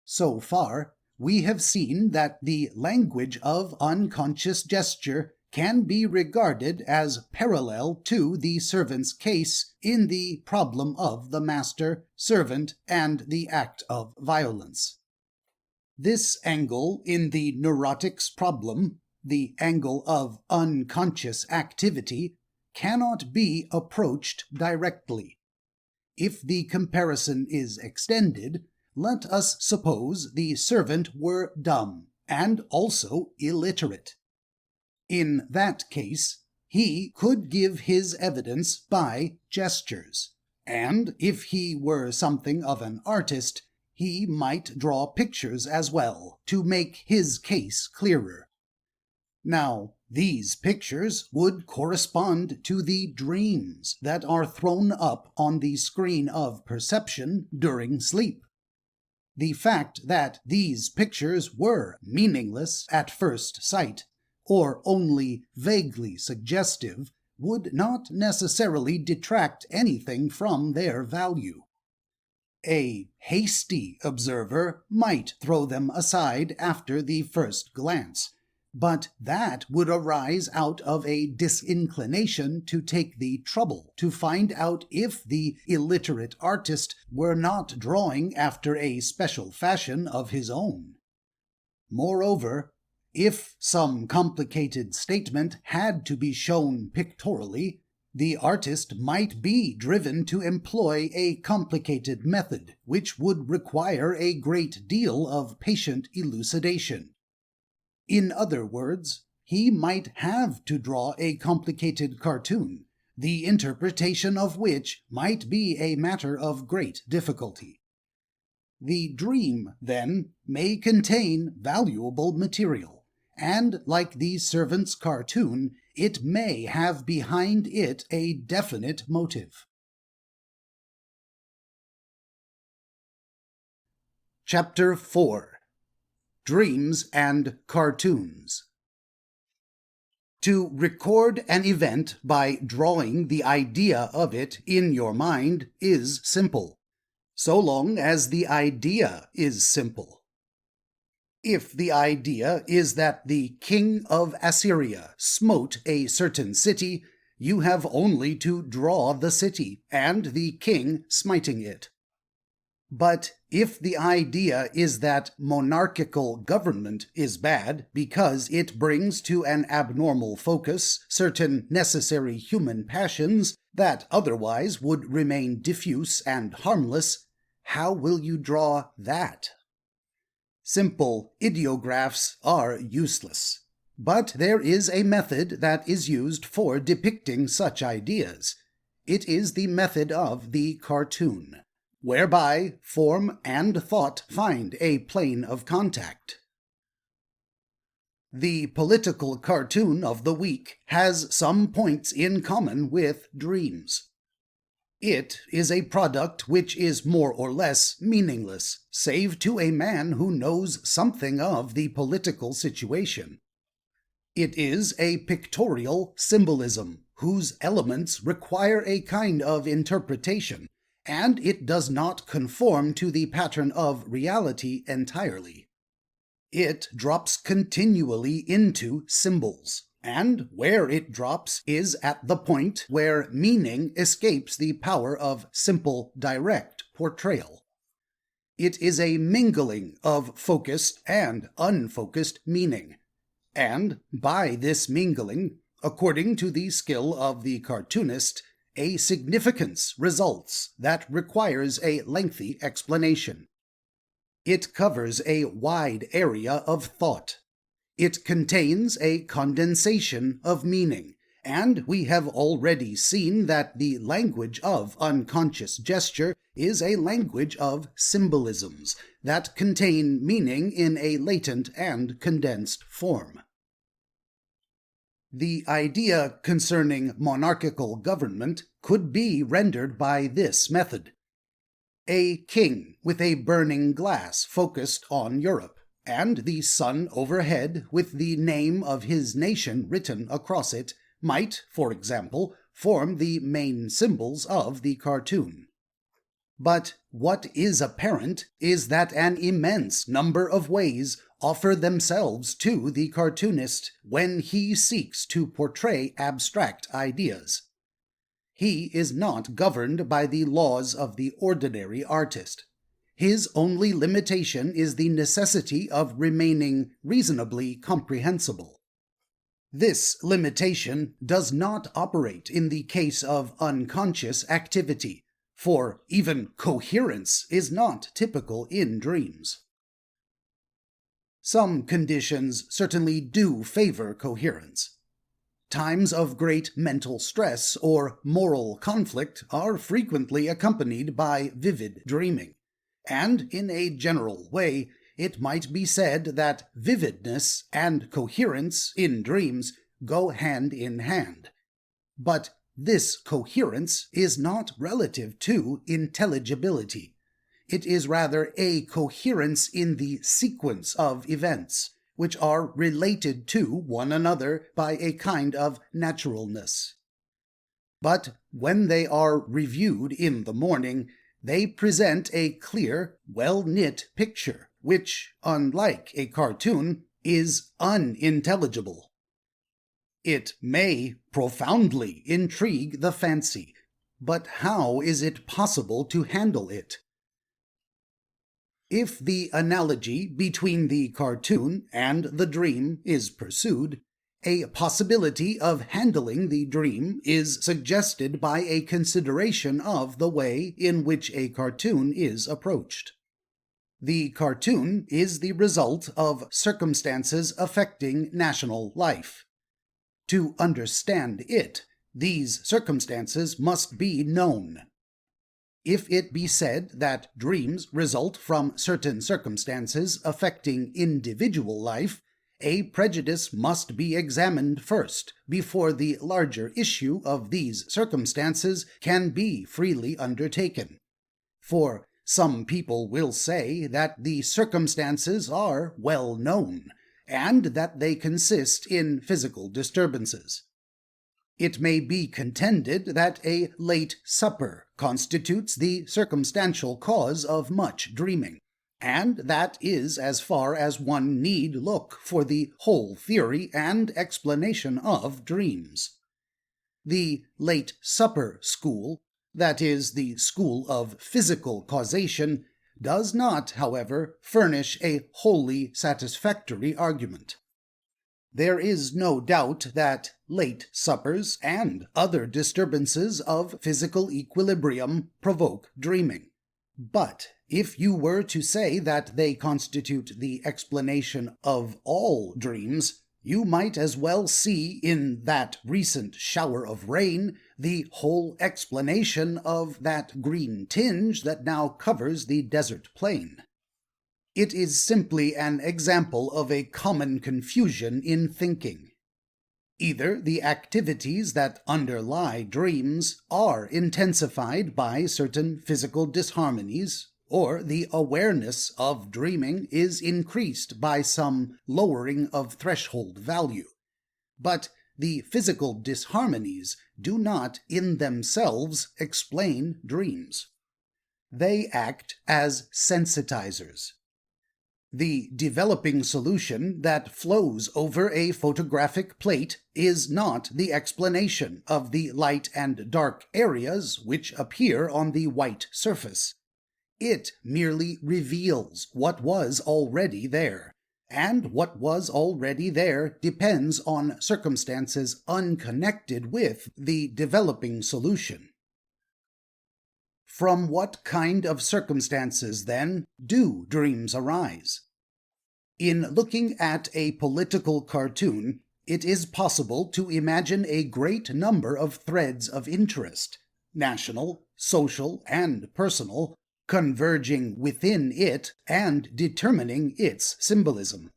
So far, we have seen that the language of unconscious gesture can be regarded as parallel to the servant's case in the problem of the master, servant, and the act of violence. This angle in the neurotic's problem, the angle of unconscious activity, cannot be approached directly. If the comparison is extended, let us suppose the servant were dumb and also illiterate. In that case, he could give his evidence by gestures, and if he were something of an artist, he might draw pictures as well to make his case clearer. Now, these pictures would correspond to the dreams that are thrown up on the screen of perception during sleep. The fact that these pictures were meaningless at first sight, or only vaguely suggestive, would not necessarily detract anything from their value. A hasty observer might throw them aside after the first glance, but that would arise out of a disinclination to take the trouble to find out if the illiterate artist were not drawing after a special fashion of his own. Moreover, if some complicated statement had to be shown pictorially, the artist might be driven to employ a complicated method, which would require a great deal of patient elucidation. In other words, he might have to draw a complicated cartoon, the interpretation of which might be a matter of great difficulty. The dream, then, may contain valuable material, and, like the servant's cartoon, it may have behind it a definite motive. Chapter 4. Dreams and Cartoons. To record an event by drawing the idea of it in your mind is simple, so long as the idea is simple. If the idea is that the king of Assyria smote a certain city, you have only to draw the city and the king smiting it. But if the idea is that monarchical government is bad because it brings to an abnormal focus certain necessary human passions that otherwise would remain diffuse and harmless, how will you draw that? Simple ideographs are useless, but there is a method that is used for depicting such ideas. It is the method of the cartoon, whereby form and thought find a plane of contact. The political cartoon of the week has some points in common with dreams. It is a product which is more or less meaningless, save to a man who knows something of the political situation. It is a pictorial symbolism, whose elements require a kind of interpretation, and it does not conform to the pattern of reality entirely. It drops continually into symbols, and where it drops is at the point where meaning escapes the power of simple, direct portrayal. It is a mingling of focused and unfocused meaning, and by this mingling, according to the skill of the cartoonist, a significance results that requires a lengthy explanation. It covers a wide area of thought. It contains a condensation of meaning, and we have already seen that the language of unconscious gesture is a language of symbolisms that contain meaning in a latent and condensed form. The idea concerning monarchical government could be rendered by this method. A king with a burning glass focused on Europe, and the sun overhead with the name of his nation written across it, might, for example, form the main symbols of the cartoon. But what is apparent is that an immense number of ways offer themselves to the cartoonist when he seeks to portray abstract ideas. He is not governed by the laws of the ordinary artist. His only limitation is the necessity of remaining reasonably comprehensible. This limitation does not operate in the case of unconscious activity, for even coherence is not typical in dreams. Some conditions certainly do favor coherence. Times of great mental stress or moral conflict are frequently accompanied by vivid dreaming, and in a general way, it might be said that vividness and coherence in dreams go hand in hand. But this coherence is not relative to intelligibility. It is rather a coherence in the sequence of events, which are related to one another by a kind of naturalness. But when they are reviewed in the morning, they present a clear, well-knit picture, which, unlike a cartoon, is unintelligible. It may profoundly intrigue the fancy, but how is it possible to handle it? If the analogy between the cartoon and the dream is pursued, a possibility of handling the dream is suggested by a consideration of the way in which a cartoon is approached. The cartoon is the result of circumstances affecting national life. To understand it, these circumstances must be known. If it be said that dreams result from certain circumstances affecting individual life, a prejudice must be examined first before the larger issue of these circumstances can be freely undertaken. For some people will say that the circumstances are well known, and that they consist in physical disturbances. It may be contended that a late supper constitutes the circumstantial cause of much dreaming, and that is as far as one need look for the whole theory and explanation of dreams. The late supper school, that is, the school of physical causation, does not, however, furnish a wholly satisfactory argument. There is no doubt that late suppers and other disturbances of physical equilibrium provoke dreaming. But if you were to say that they constitute the explanation of all dreams, you might as well see in that recent shower of rain the whole explanation of that green tinge that now covers the desert plain. It is simply an example of a common confusion in thinking. Either the activities that underlie dreams are intensified by certain physical disharmonies, or the awareness of dreaming is increased by some lowering of threshold value. But the physical disharmonies do not in themselves explain dreams. They act as sensitizers. The developing solution that flows over a photographic plate is not the explanation of the light and dark areas which appear on the white surface. It merely reveals what was already there, and what was already there depends on circumstances unconnected with the developing solution. From what kind of circumstances, then, do dreams arise? In looking at a political cartoon, it is possible to imagine a great number of threads of interest, national, social, and personal, converging within it and determining its symbolism.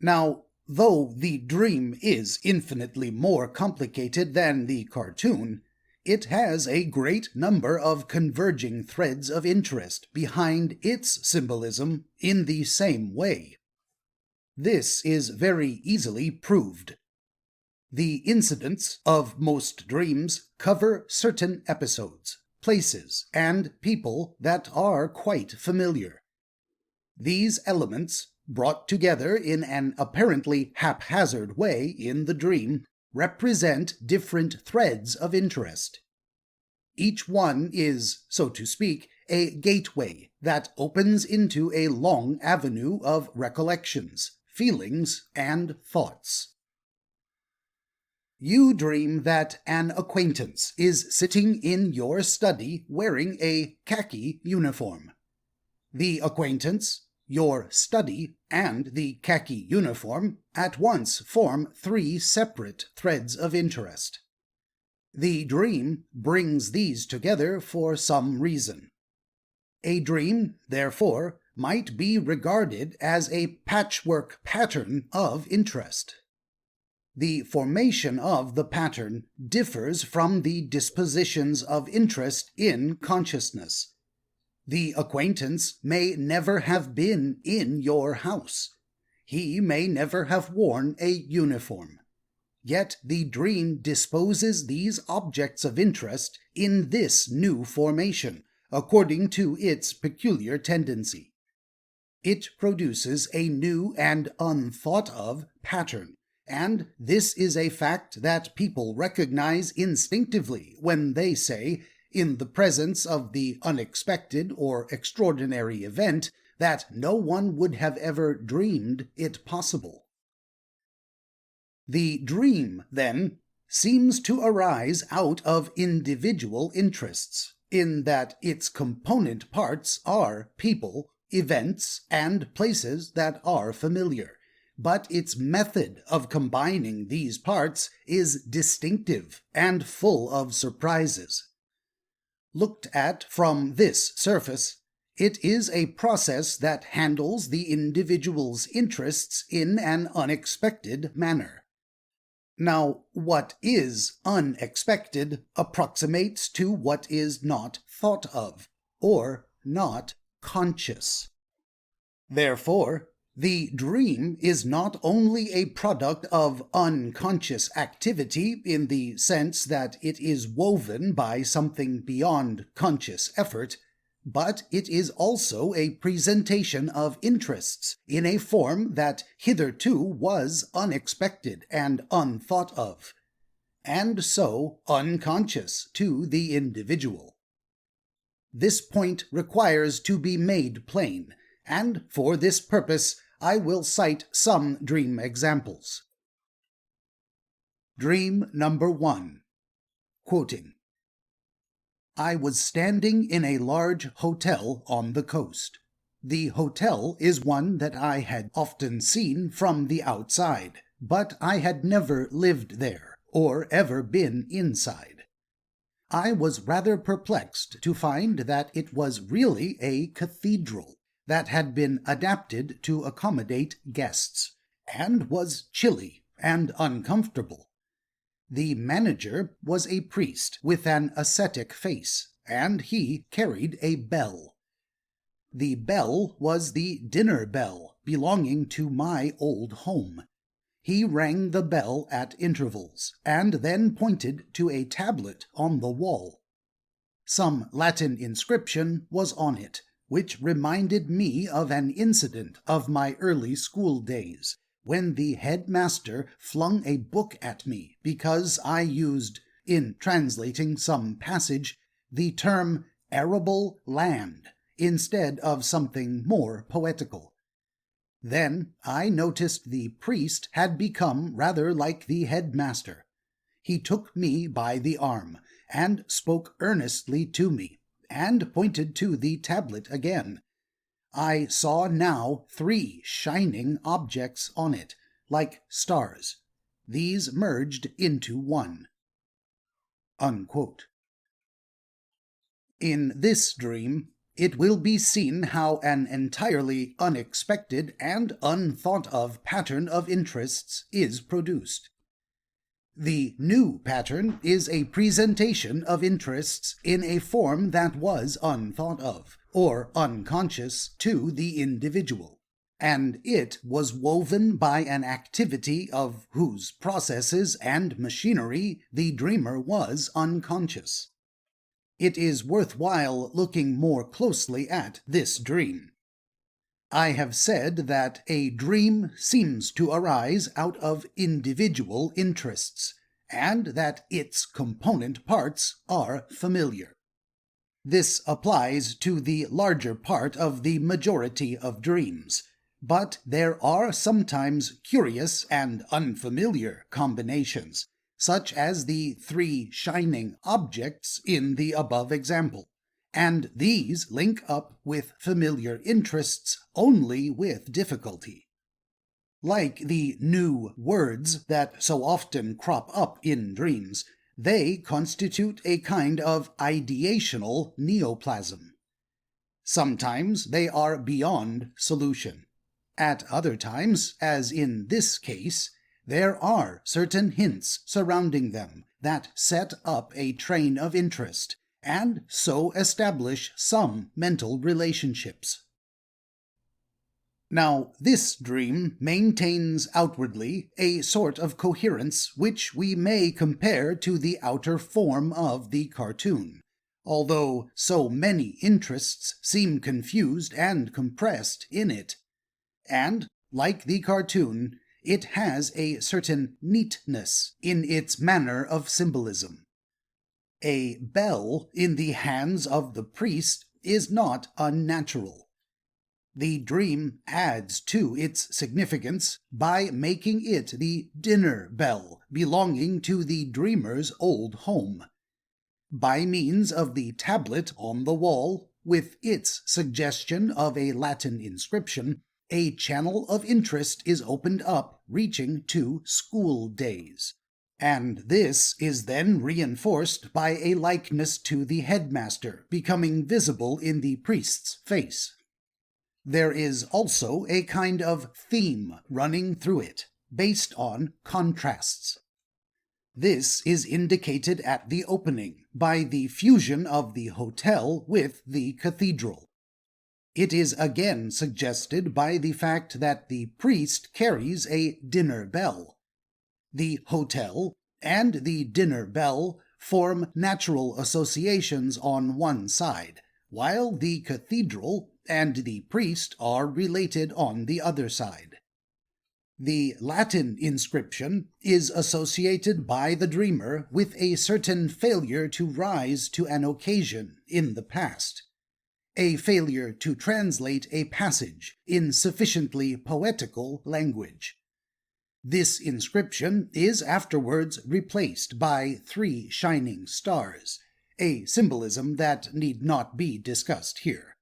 Now, though the dream is infinitely more complicated than the cartoon, it has a great number of converging threads of interest behind its symbolism in the same way. This is very easily proved. The incidents of most dreams cover certain episodes, places, and people that are quite familiar. These elements, brought together in an apparently haphazard way in the dream, represent different threads of interest. Each one is, so to speak, a gateway that opens into a long avenue of recollections, feelings, and thoughts. You dream that an acquaintance is sitting in your study wearing a khaki uniform. The acquaintance, your study, and the khaki uniform at once form three separate threads of interest. The dream brings these together for some reason. A dream, therefore, might be regarded as a patchwork pattern of interest. The formation of the pattern differs from the dispositions of interest in consciousness. The acquaintance may never have been in your house. He may never have worn a uniform. Yet the dream disposes these objects of interest in this new formation, according to its peculiar tendency. It produces a new and unthought of pattern, and this is a fact that people recognize instinctively when they say, in the presence of the unexpected or extraordinary event, that no one would have ever dreamed it possible. The dream, then, seems to arise out of individual interests, in that its component parts are people, events, and places that are familiar, but its method of combining these parts is distinctive and full of surprises. Looked at from this surface, it is a process that handles the individual's interests in an unexpected manner. Now, what is unexpected approximates to what is not thought of, or not conscious. Therefore, the dream is not only a product of unconscious activity in the sense that it is woven by something beyond conscious effort, but it is also a presentation of interests in a form that hitherto was unexpected and unthought of, and so unconscious to the individual. This point requires to be made plain, and for this purpose I will cite some dream examples. Dream number 1. Quoting, I was standing in a large hotel on the coast. The hotel is one that I had often seen from the outside, but I had never lived there, or ever been inside. I was rather perplexed to find that it was really a cathedral that had been adapted to accommodate guests, and was chilly and uncomfortable. The manager was a priest with an ascetic face, and he carried a bell. The bell was the dinner bell belonging to my old home. He rang the bell at intervals, and then pointed to a tablet on the wall. Some Latin inscription was on it, which reminded me of an incident of my early school days, when the headmaster flung a book at me because I used, in translating some passage, the term arable land instead of something more poetical. Then I noticed the priest had become rather like the headmaster. He took me by the arm, and spoke earnestly to me, and pointed to the tablet again. I saw now 3 shining objects on it, like stars. These merged into one. Unquote. In this dream, it will be seen how an entirely unexpected and unthought of pattern of interests is produced. The new pattern is a presentation of interests in a form that was unthought of, or unconscious to the individual, and it was woven by an activity of whose processes and machinery the dreamer was unconscious. It is worthwhile looking more closely at this dream. I have said that a dream seems to arise out of individual interests, and that its component parts are familiar. This applies to the larger part of the majority of dreams, but there are sometimes curious and unfamiliar combinations, such as the 3 shining objects in the above example, and these link up with familiar interests only with difficulty. Like the new words that so often crop up in dreams, they constitute a kind of ideational neoplasm. Sometimes they are beyond solution. At other times, as in this case, there are certain hints surrounding them that set up a train of interest, and so establish some mental relationships. Now, this dream maintains outwardly a sort of coherence which we may compare to the outer form of the cartoon, although so many interests seem confused and compressed in it. And, like the cartoon, it has a certain neatness in its manner of symbolism. A bell in the hands of the priest is not unnatural. The dream adds to its significance by making it the dinner bell belonging to the dreamer's old home. By means of the tablet on the wall, with its suggestion of a Latin inscription, a channel of interest is opened up reaching to school days. And this is then reinforced by a likeness to the headmaster becoming visible in the priest's face. There is also a kind of theme running through it, based on contrasts. This is indicated at the opening by the fusion of the hotel with the cathedral. It is again suggested by the fact that the priest carries a dinner bell. The hotel and the dinner bell form natural associations on one side, while the cathedral and the priest are related on the other side. The Latin inscription is associated by the dreamer with a certain failure to rise to an occasion in the past, a failure to translate a passage in sufficiently poetical language. This inscription is afterwards replaced by 3 shining stars, a symbolism that need not be discussed here,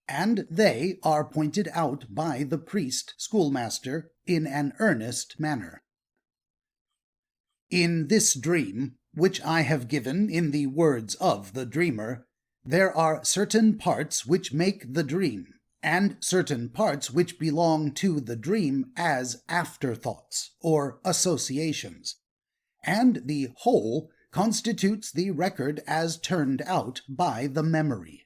and they are pointed out by the priest schoolmaster in an earnest manner. In this dream, which I have given in the words of the dreamer, there are certain parts which make the dream, and certain parts which belong to the dream as afterthoughts or associations, and the whole constitutes the record as turned out by the memory.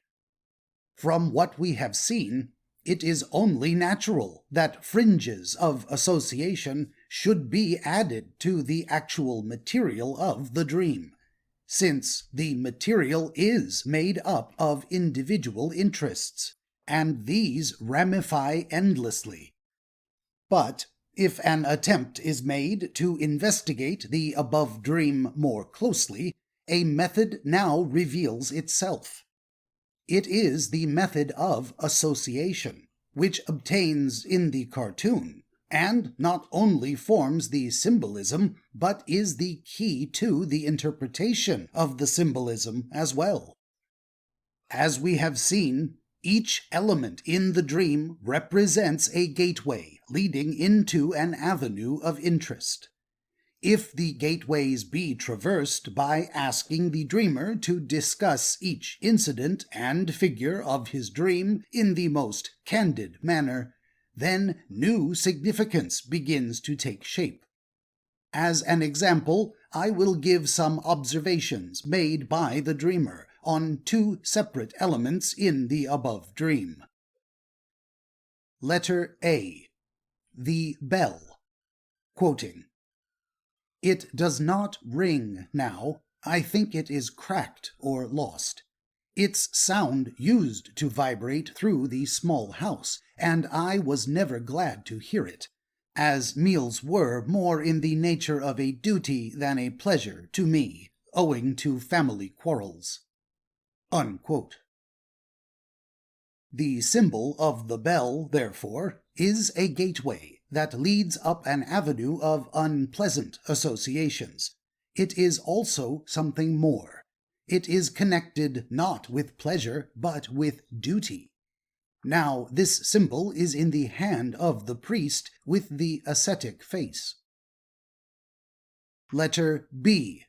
From what we have seen, it is only natural that fringes of association should be added to the actual material of the dream, since the material is made up of individual interests, and these ramify endlessly. But if an attempt is made to investigate the above dream more closely, a method now reveals itself. It is the method of association, which obtains in the cartoon, and not only forms the symbolism, but is the key to the interpretation of the symbolism as well. As we have seen, each element in the dream represents a gateway leading into an avenue of interest. If the gateways be traversed by asking the dreamer to discuss each incident and figure of his dream in the most candid manner, then new significance begins to take shape. As an example, I will give some observations made by the dreamer on 2 separate elements in the above dream. Letter A. The bell. Quoting, "It does not ring now. I think it is cracked or lost. Its sound used to vibrate through the small house, and I was never glad to hear it, as meals were more in the nature of a duty than a pleasure to me, owing to family quarrels." Unquote. The symbol of the bell, therefore, is a gateway that leads up an avenue of unpleasant associations. It is also something more. It is connected not with pleasure, but with duty. Now, this symbol is in the hand of the priest with the ascetic face. Letter B.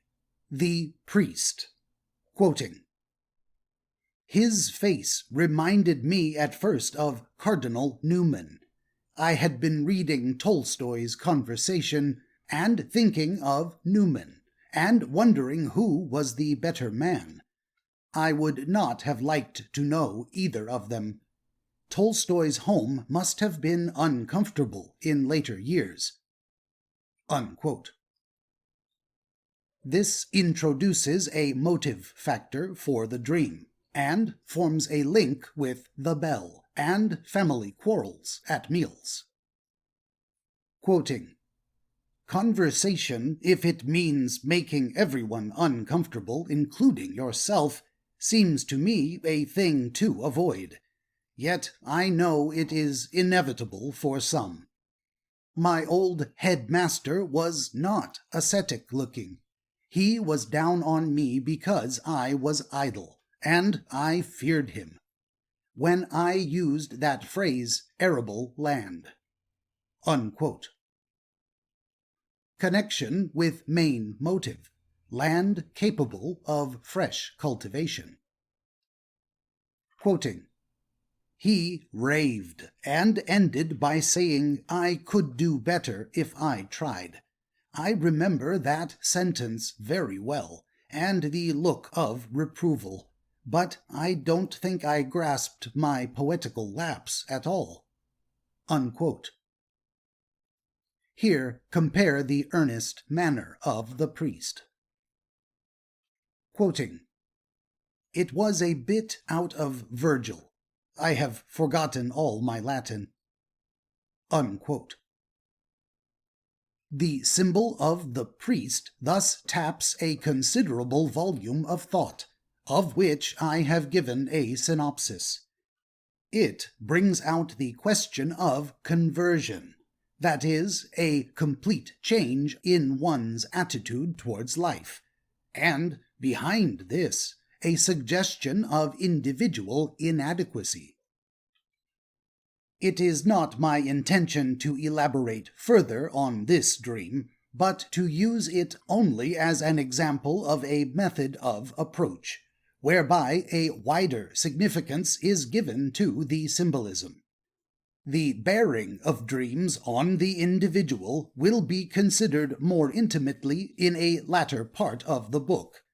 The priest. Quoting, "His face reminded me at first of Cardinal Newman. I had been reading Tolstoy's Conversation and thinking of Newman, and wondering who was the better man. I would not have liked to know either of them. Tolstoy's home must have been uncomfortable in later years." Unquote. This introduces a motive factor for the dream, and forms a link with the bell and family quarrels at meals. Quoting, "Conversation, if it means making everyone uncomfortable, including yourself, seems to me a thing to avoid. Yet I know it is inevitable for some. My old headmaster was not ascetic-looking. He was down on me because I was idle, and I feared him. When I used that phrase, arable land." Unquote. Connection with main motive, land capable of fresh cultivation. Quoting, "He raved, and ended by saying I could do better if I tried. I remember that sentence very well, and the look of reproval, but I don't think I grasped my poetical lapse at all." Unquote. Here compare the earnest manner of the priest. Quoting, "It was a bit out of Virgil. I have forgotten all my Latin." Unquote. The symbol of the priest thus taps a considerable volume of thought, of which I have given a synopsis. It brings out the question of conversion, that is, a complete change in one's attitude towards life, and, behind this, a suggestion of individual inadequacy. It is not my intention to elaborate further on this dream, but to use it only as an example of a method of approach, whereby a wider significance is given to the symbolism. The bearing of dreams on the individual will be considered more intimately in a latter part of the book.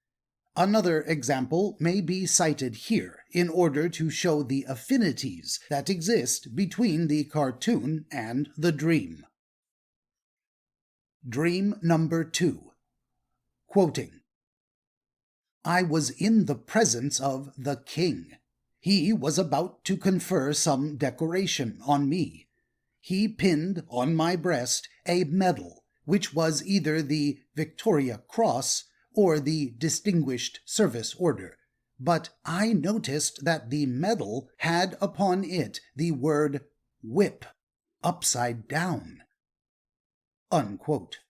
Another example may be cited here in order to show the affinities that exist between the cartoon and the dream. Dream number 2. Quoting, "I was in the presence of the king. He was about to confer some decoration on me. He pinned on my breast a medal, which was either the Victoria Cross or the Distinguished Service Order, but I noticed that the medal had upon it the word whip upside down." Unquote.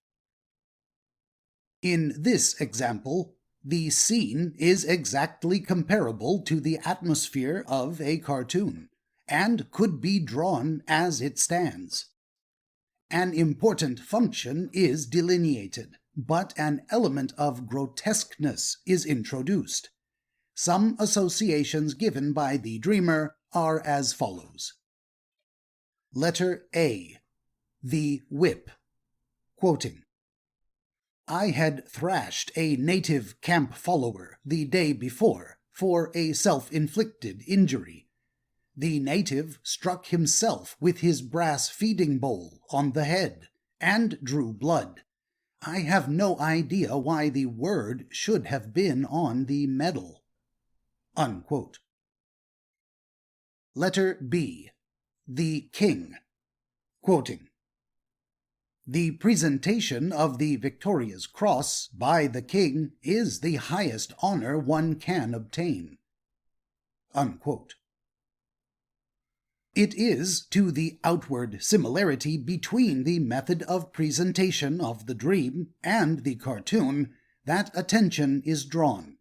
In this example, the scene is exactly comparable to the atmosphere of a cartoon, and could be drawn as it stands. An important function is delineated, but an element of grotesqueness is introduced. Some associations given by the dreamer are as follows. Letter A. The whip. Quoting, "I had thrashed a native camp follower the day before for a self-inflicted injury. The native struck himself with his brass feeding bowl on the head and drew blood. I have no idea why the word should have been on the medal." Unquote. Letter B. The king. Quoting, "The presentation of the Victoria's Cross by the king is the highest honor one can obtain." Unquote. It is to the outward similarity between the method of presentation of the dream and the cartoon that attention is drawn.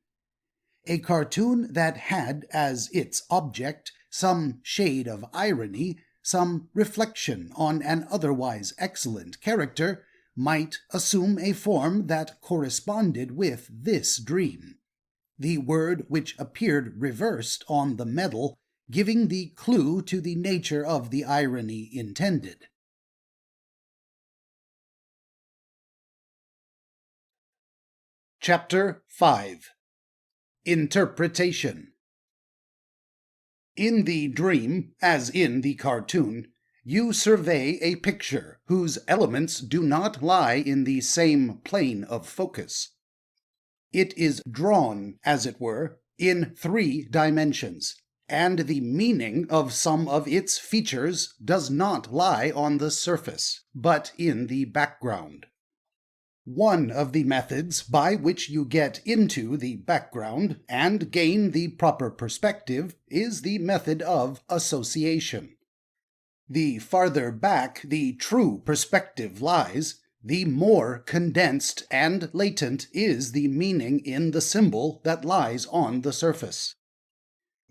A cartoon that had as its object some shade of irony, some reflection on an otherwise excellent character, might assume a form that corresponded with this dream, the word which appeared reversed on the medal giving the clue to the nature of the irony intended. Chapter 5. Interpretation. In the dream, as in the cartoon, you survey a picture whose elements do not lie in the same plane of focus. It is drawn, as it were, in 3 dimensions, and the meaning of some of its features does not lie on the surface, but in the background. One of the methods by which you get into the background and gain the proper perspective is the method of association. The farther back the true perspective lies, the more condensed and latent is the meaning in the symbol that lies on the surface.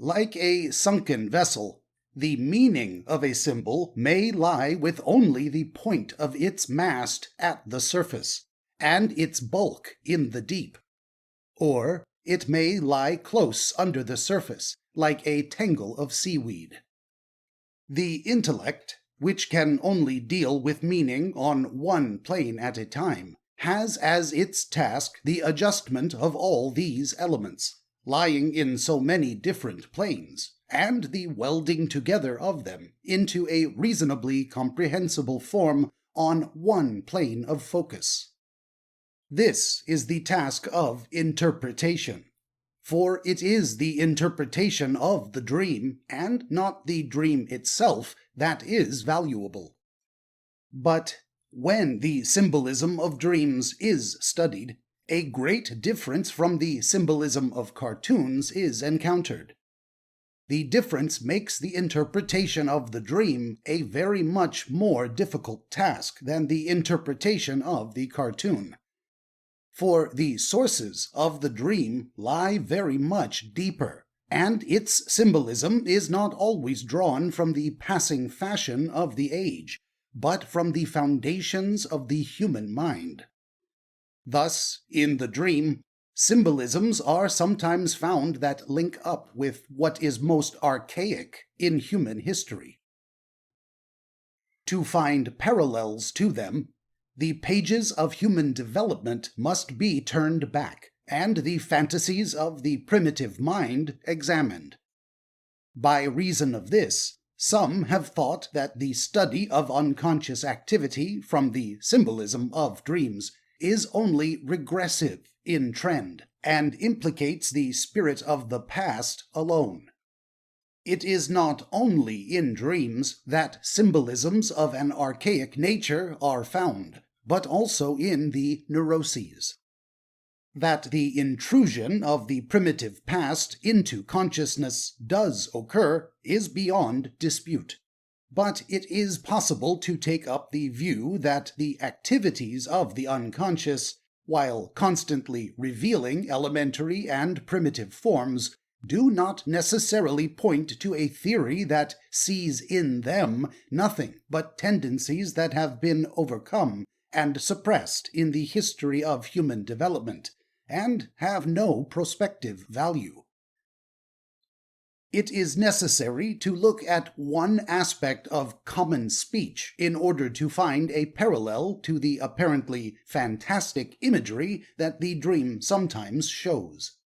Like a sunken vessel, the meaning of a symbol may lie with only the point of its mast at the surface, and its bulk in the deep. Or it may lie close under the surface, like a tangle of seaweed. The intellect, which can only deal with meaning on one plane at a time, has as its task the adjustment of all these elements, lying in so many different planes, and the welding together of them into a reasonably comprehensible form on one plane of focus. This is the task of interpretation, for it is the interpretation of the dream, and not the dream itself, that is valuable. But when the symbolism of dreams is studied, a great difference from the symbolism of cartoons is encountered. The difference makes the interpretation of the dream a very much more difficult task than the interpretation of the cartoon. For the sources of the dream lie very much deeper, and its symbolism is not always drawn from the passing fashion of the age, but from the foundations of the human mind. Thus, in the dream, symbolisms are sometimes found that link up with what is most archaic in human history. To find parallels to them, the pages of human development must be turned back, and the fantasies of the primitive mind examined. By reason of this, some have thought that the study of unconscious activity from the symbolism of dreams is only regressive in trend, and implicates the spirit of the past alone. It is not only in dreams that symbolisms of an archaic nature are found, but also in the neuroses. That the intrusion of the primitive past into consciousness does occur is beyond dispute, but it is possible to take up the view that the activities of the unconscious, while constantly revealing elementary and primitive forms, do not necessarily point to a theory that sees in them nothing but tendencies that have been overcome and suppressed in the history of human development, and have no prospective value. It is necessary to look at one aspect of common speech in order to find a parallel to the apparently fantastic imagery that the dream sometimes shows.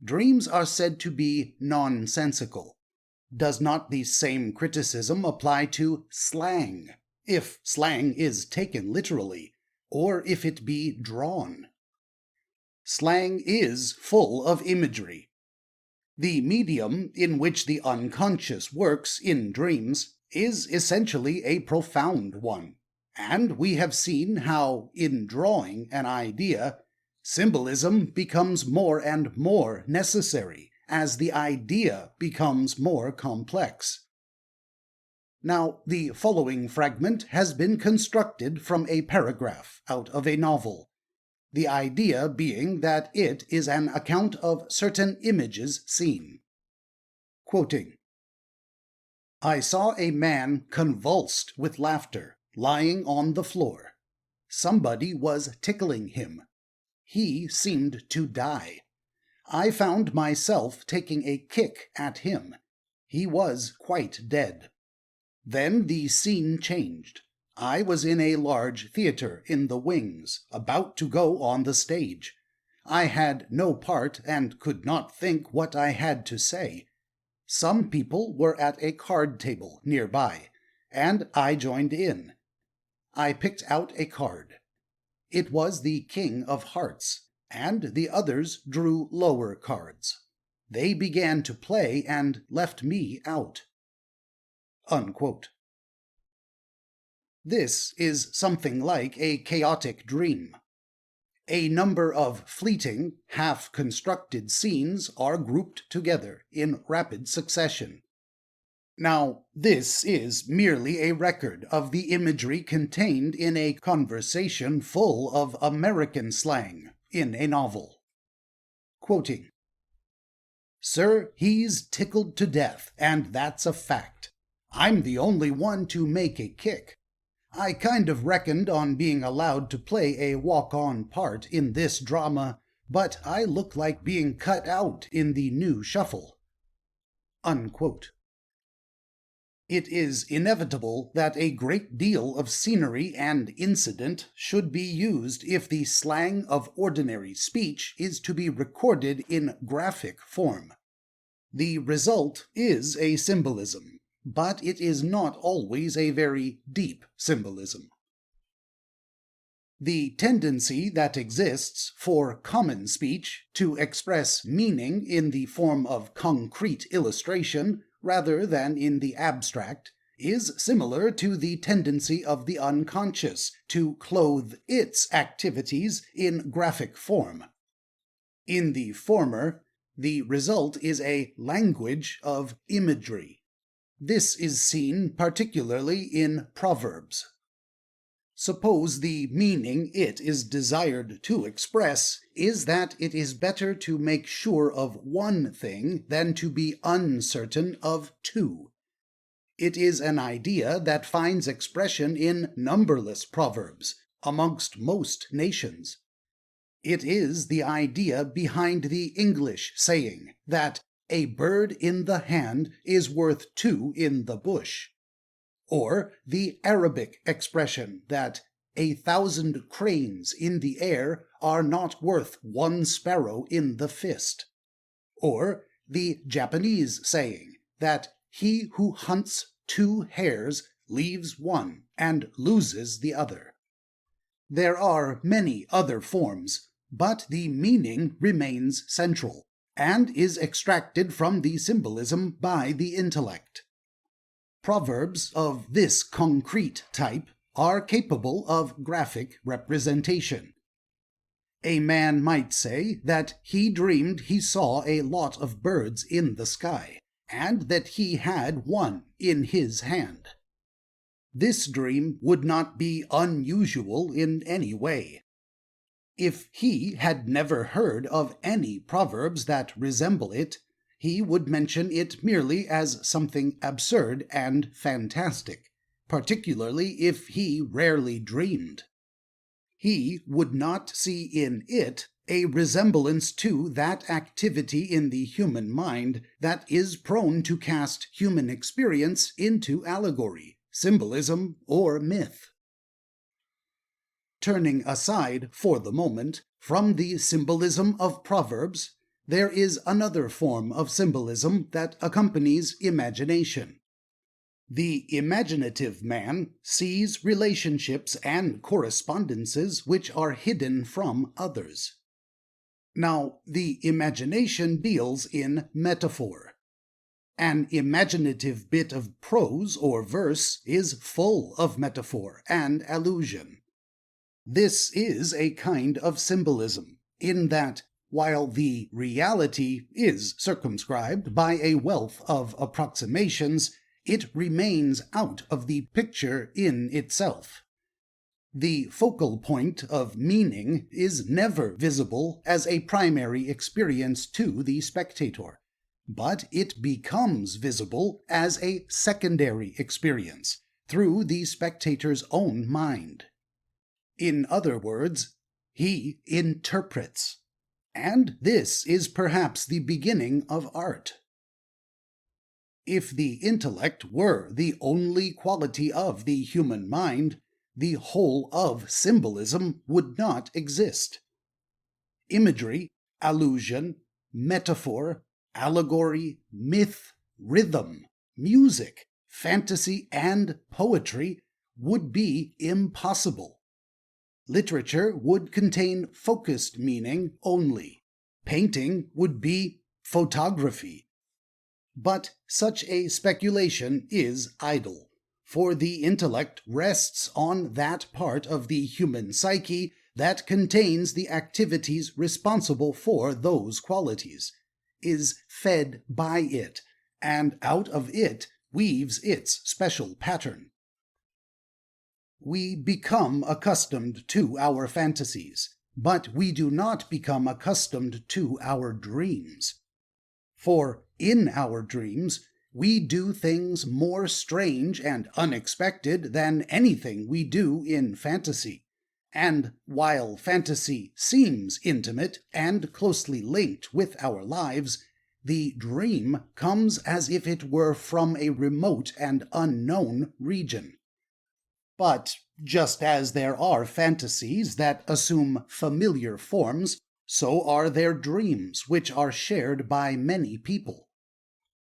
Dreams are said to be nonsensical. Does not the same criticism apply to slang, if slang is taken literally, or if it be drawn? Slang is full of imagery. The medium in which the unconscious works in dreams is essentially a profound one, and we have seen how, in drawing an idea, symbolism becomes more and more necessary as the idea becomes more complex. Now, the following fragment has been constructed from a paragraph out of a novel, the idea being that it is an account of certain images seen. Quoting, "I saw a man convulsed with laughter, lying on the floor. Somebody was tickling him. He seemed to die. I found myself taking a kick at him. He was quite dead. Then the scene changed. I was in a large theater in the wings, about to go on the stage. I had no part and could not think what I had to say. Some people were at a card table nearby, and I joined in. I picked out a card. It was the King of Hearts, and the others drew lower cards. They began to play and left me out." Unquote. This is something like a chaotic dream. A number of fleeting, half-constructed scenes are grouped together in rapid succession. Now, this is merely a record of the imagery contained in a conversation full of American slang in a novel. Quoting, "Sir, he's tickled to death, and that's a fact. I'm the only one to make a kick. I kind of reckoned on being allowed to play a walk-on part in this drama, but I look like being cut out in the new shuffle." Unquote. It is inevitable that a great deal of scenery and incident should be used if the slang of ordinary speech is to be recorded in graphic form. The result is a symbolism, but it is not always a very deep symbolism. The tendency that exists for common speech to express meaning in the form of concrete illustration rather than in the abstract is similar to the tendency of the unconscious to clothe its activities in graphic form. In the former, the result is a language of imagery. This is seen particularly in proverbs. Suppose the meaning it is desired to express is that it is better to make sure of one thing than to be uncertain of two. It is an idea that finds expression in numberless proverbs amongst most nations. It is the idea behind the English saying that a bird in the hand is worth two in the bush, or the Arabic expression that 1,000 cranes in the air are not worth one sparrow in the fist, or the Japanese saying that he who hunts 2 hares leaves one and loses the other. There are many other forms, but the meaning remains central and is extracted from the symbolism by the intellect. Proverbs of this concrete type are capable of graphic representation. A man might say that he dreamed he saw a lot of birds in the sky, and that he had one in his hand. This dream would not be unusual in any way. If he had never heard of any proverbs that resemble it, he would mention it merely as something absurd and fantastic, particularly if he rarely dreamed. He would not see in it a resemblance to that activity in the human mind that is prone to cast human experience into allegory, symbolism, or myth. Turning aside, for the moment, from the symbolism of proverbs, there is another form of symbolism that accompanies imagination. The imaginative man sees relationships and correspondences which are hidden from others. Now, the imagination deals in metaphor. An imaginative bit of prose or verse is full of metaphor and allusion. This is a kind of symbolism, in that while the reality is circumscribed by a wealth of approximations, it remains out of the picture in itself. The focal point of meaning is never visible as a primary experience to the spectator, but it becomes visible as a secondary experience through the spectator's own mind. In other words, he interprets. And this is perhaps the beginning of art. If the intellect were the only quality of the human mind, the whole of symbolism would not exist. imagery, allusion, metaphor, allegory, myth, rhythm, music, fantasy, and poetry would be impossible. Literature would contain focused meaning only. Painting would be photography. But such a speculation is idle, for the intellect rests on that part of the human psyche that contains the activities responsible for those qualities, is fed by it, and out of it weaves its special pattern. We become accustomed to our fantasies, but we do not become accustomed to our dreams. For in our dreams, we do things more strange and unexpected than anything we do in fantasy. And while fantasy seems intimate and closely linked with our lives, the dream comes as if it were from a remote and unknown region. But just as there are fantasies that assume familiar forms, so are there dreams which are shared by many people.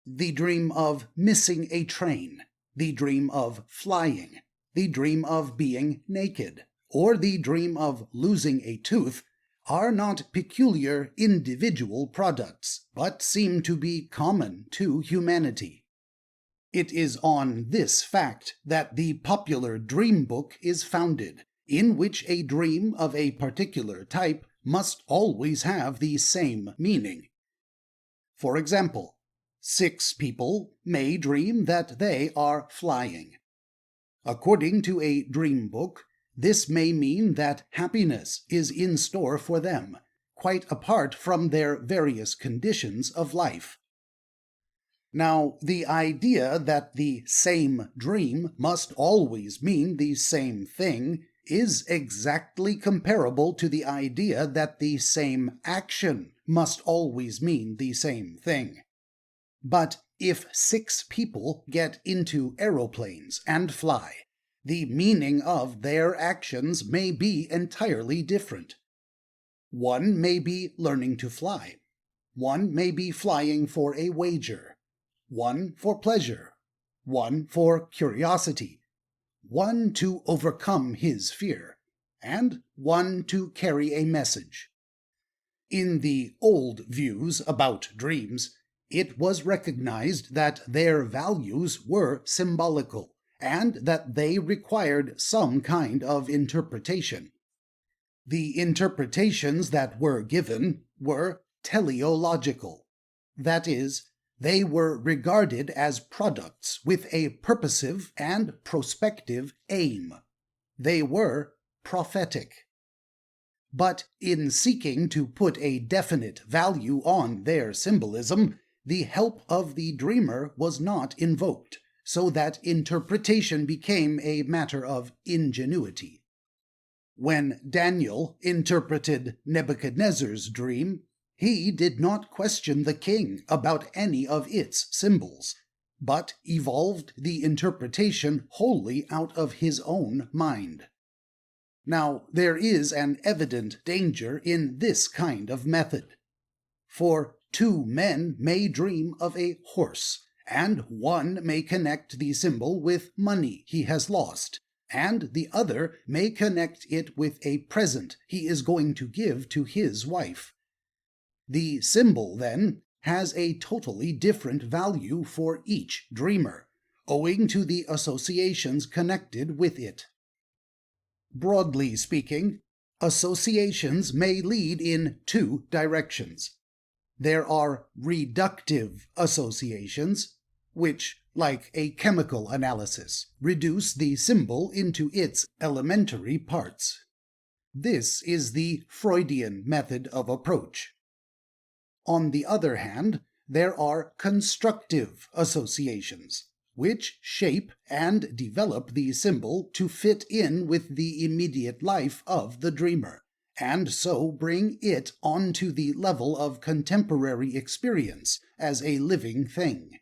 The dream of missing a train, the dream of flying, the dream of being naked, or the dream of losing a tooth are not peculiar individual products, but seem to be common to humanity. It is on this fact that the popular dream book is founded, in which a dream of a particular type must always have the same meaning. For example, 6 people may dream that they are flying. According to a dream book, this may mean that happiness is in store for them, quite apart from their various conditions of life. Now, the idea that the same dream must always mean the same thing is exactly comparable to the idea that the same action must always mean the same thing. But if 6 people get into aeroplanes and fly, the meaning of their actions may be entirely different. One may be learning to fly. One may be flying for a wager. One for pleasure. One for curiosity. One to overcome his fear. And one to carry a message. In the old views about dreams, it was recognized that their values were symbolical, and that they required some kind of interpretation. The interpretations that were given were teleological. That is, they were regarded as products with a purposive and prospective aim. They were prophetic. But in seeking to put a definite value on their symbolism, the help of the dreamer was not invoked, so that interpretation became a matter of ingenuity. When Daniel interpreted Nebuchadnezzar's dream, he did not question the king about any of its symbols, but evolved the interpretation wholly out of his own mind. Now, there is an evident danger in this kind of method. For 2 men may dream of a horse, and one may connect the symbol with money he has lost, and the other may connect it with a present he is going to give to his wife. The symbol, then, has a totally different value for each dreamer, owing to the associations connected with it. Broadly speaking, associations may lead in 2 directions. There are reductive associations, which, like a chemical analysis, reduce the symbol into its elementary parts. This is the Freudian method of approach. On the other hand, there are constructive associations, which shape and develop the symbol to fit in with the immediate life of the dreamer, and so bring it onto the level of contemporary experience as a living thing.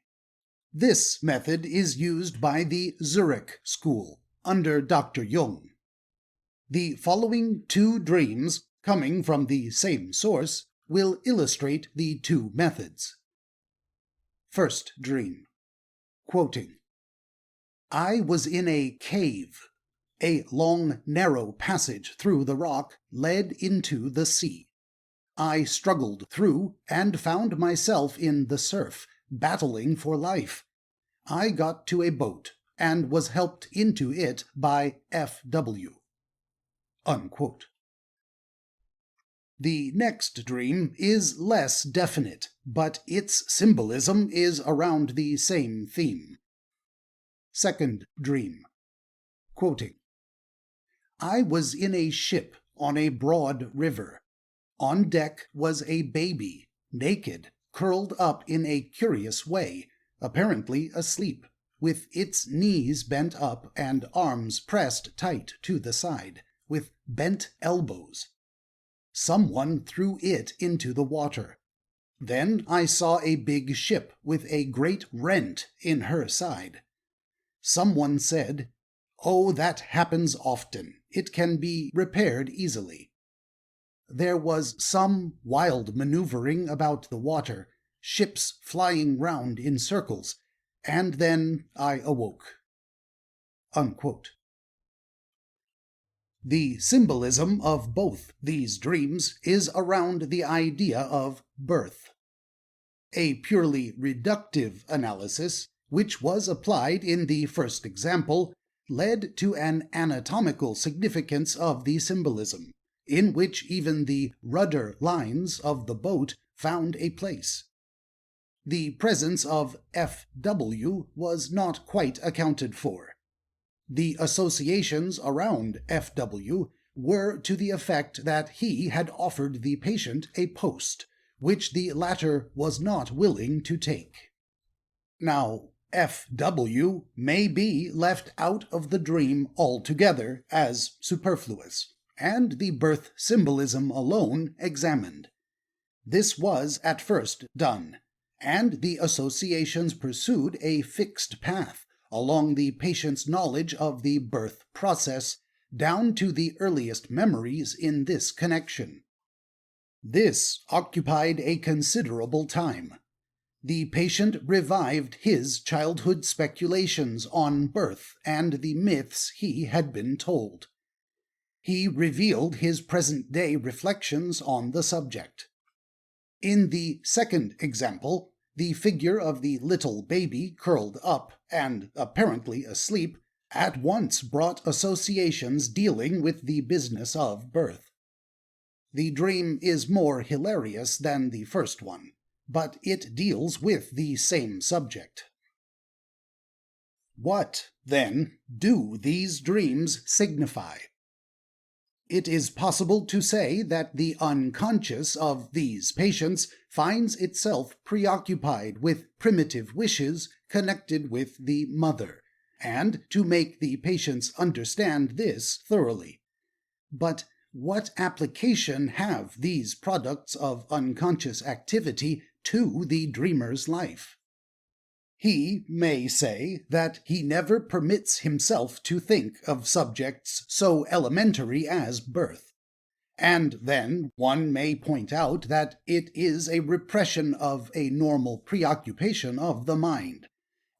This method is used by the Zurich school under Dr. Jung. The following 2 dreams coming from the same source, will illustrate the two methods. First dream. Quoting, I was in a cave. A long, narrow passage through the rock led into the sea. I struggled through and found myself in the surf, battling for life. I got to a boat and was helped into it by F.W. Unquote. The next dream is less definite, but its symbolism is around the same theme. Second dream. Quoting, I was in a ship on a broad river. On deck was a baby, naked, curled up in a curious way, apparently asleep, with its knees bent up and arms pressed tight to the side, with bent elbows. Someone threw it into the water. Then I saw a big ship with a great rent in her side. Someone said, Oh, that happens often. It can be repaired easily. There was some wild maneuvering about the water, ships flying round in circles, and then I awoke. Unquote. The symbolism of both these dreams is around the idea of birth. A purely reductive analysis, which was applied in the first example, led to an anatomical significance of the symbolism, in which even the rudder lines of the boat found a place. The presence of F.W. was not quite accounted for. The associations around F.W. were to the effect that he had offered the patient a post, which the latter was not willing to take. Now, F.W. may be left out of the dream altogether as superfluous, and the birth symbolism alone examined. This was at first done, and the associations pursued a fixed path along the patient's knowledge of the birth process down to the earliest memories in this connection. This occupied a considerable time. The patient revived his childhood speculations on birth and the myths he had been told. He revealed his present-day reflections on the subject. In the second example, the figure of the little baby curled up and apparently asleep at once brought associations dealing with the business of birth. The dream is more hilarious than the first one, but it deals with the same subject. What, then, do these dreams signify? It is possible to say that the unconscious of these patients finds itself preoccupied with primitive wishes connected with the mother, and to make the patients understand this thoroughly. But what application have these products of unconscious activity to the dreamer's life? He may say that he never permits himself to think of subjects so elementary as birth. And then one may point out that it is a repression of a normal preoccupation of the mind,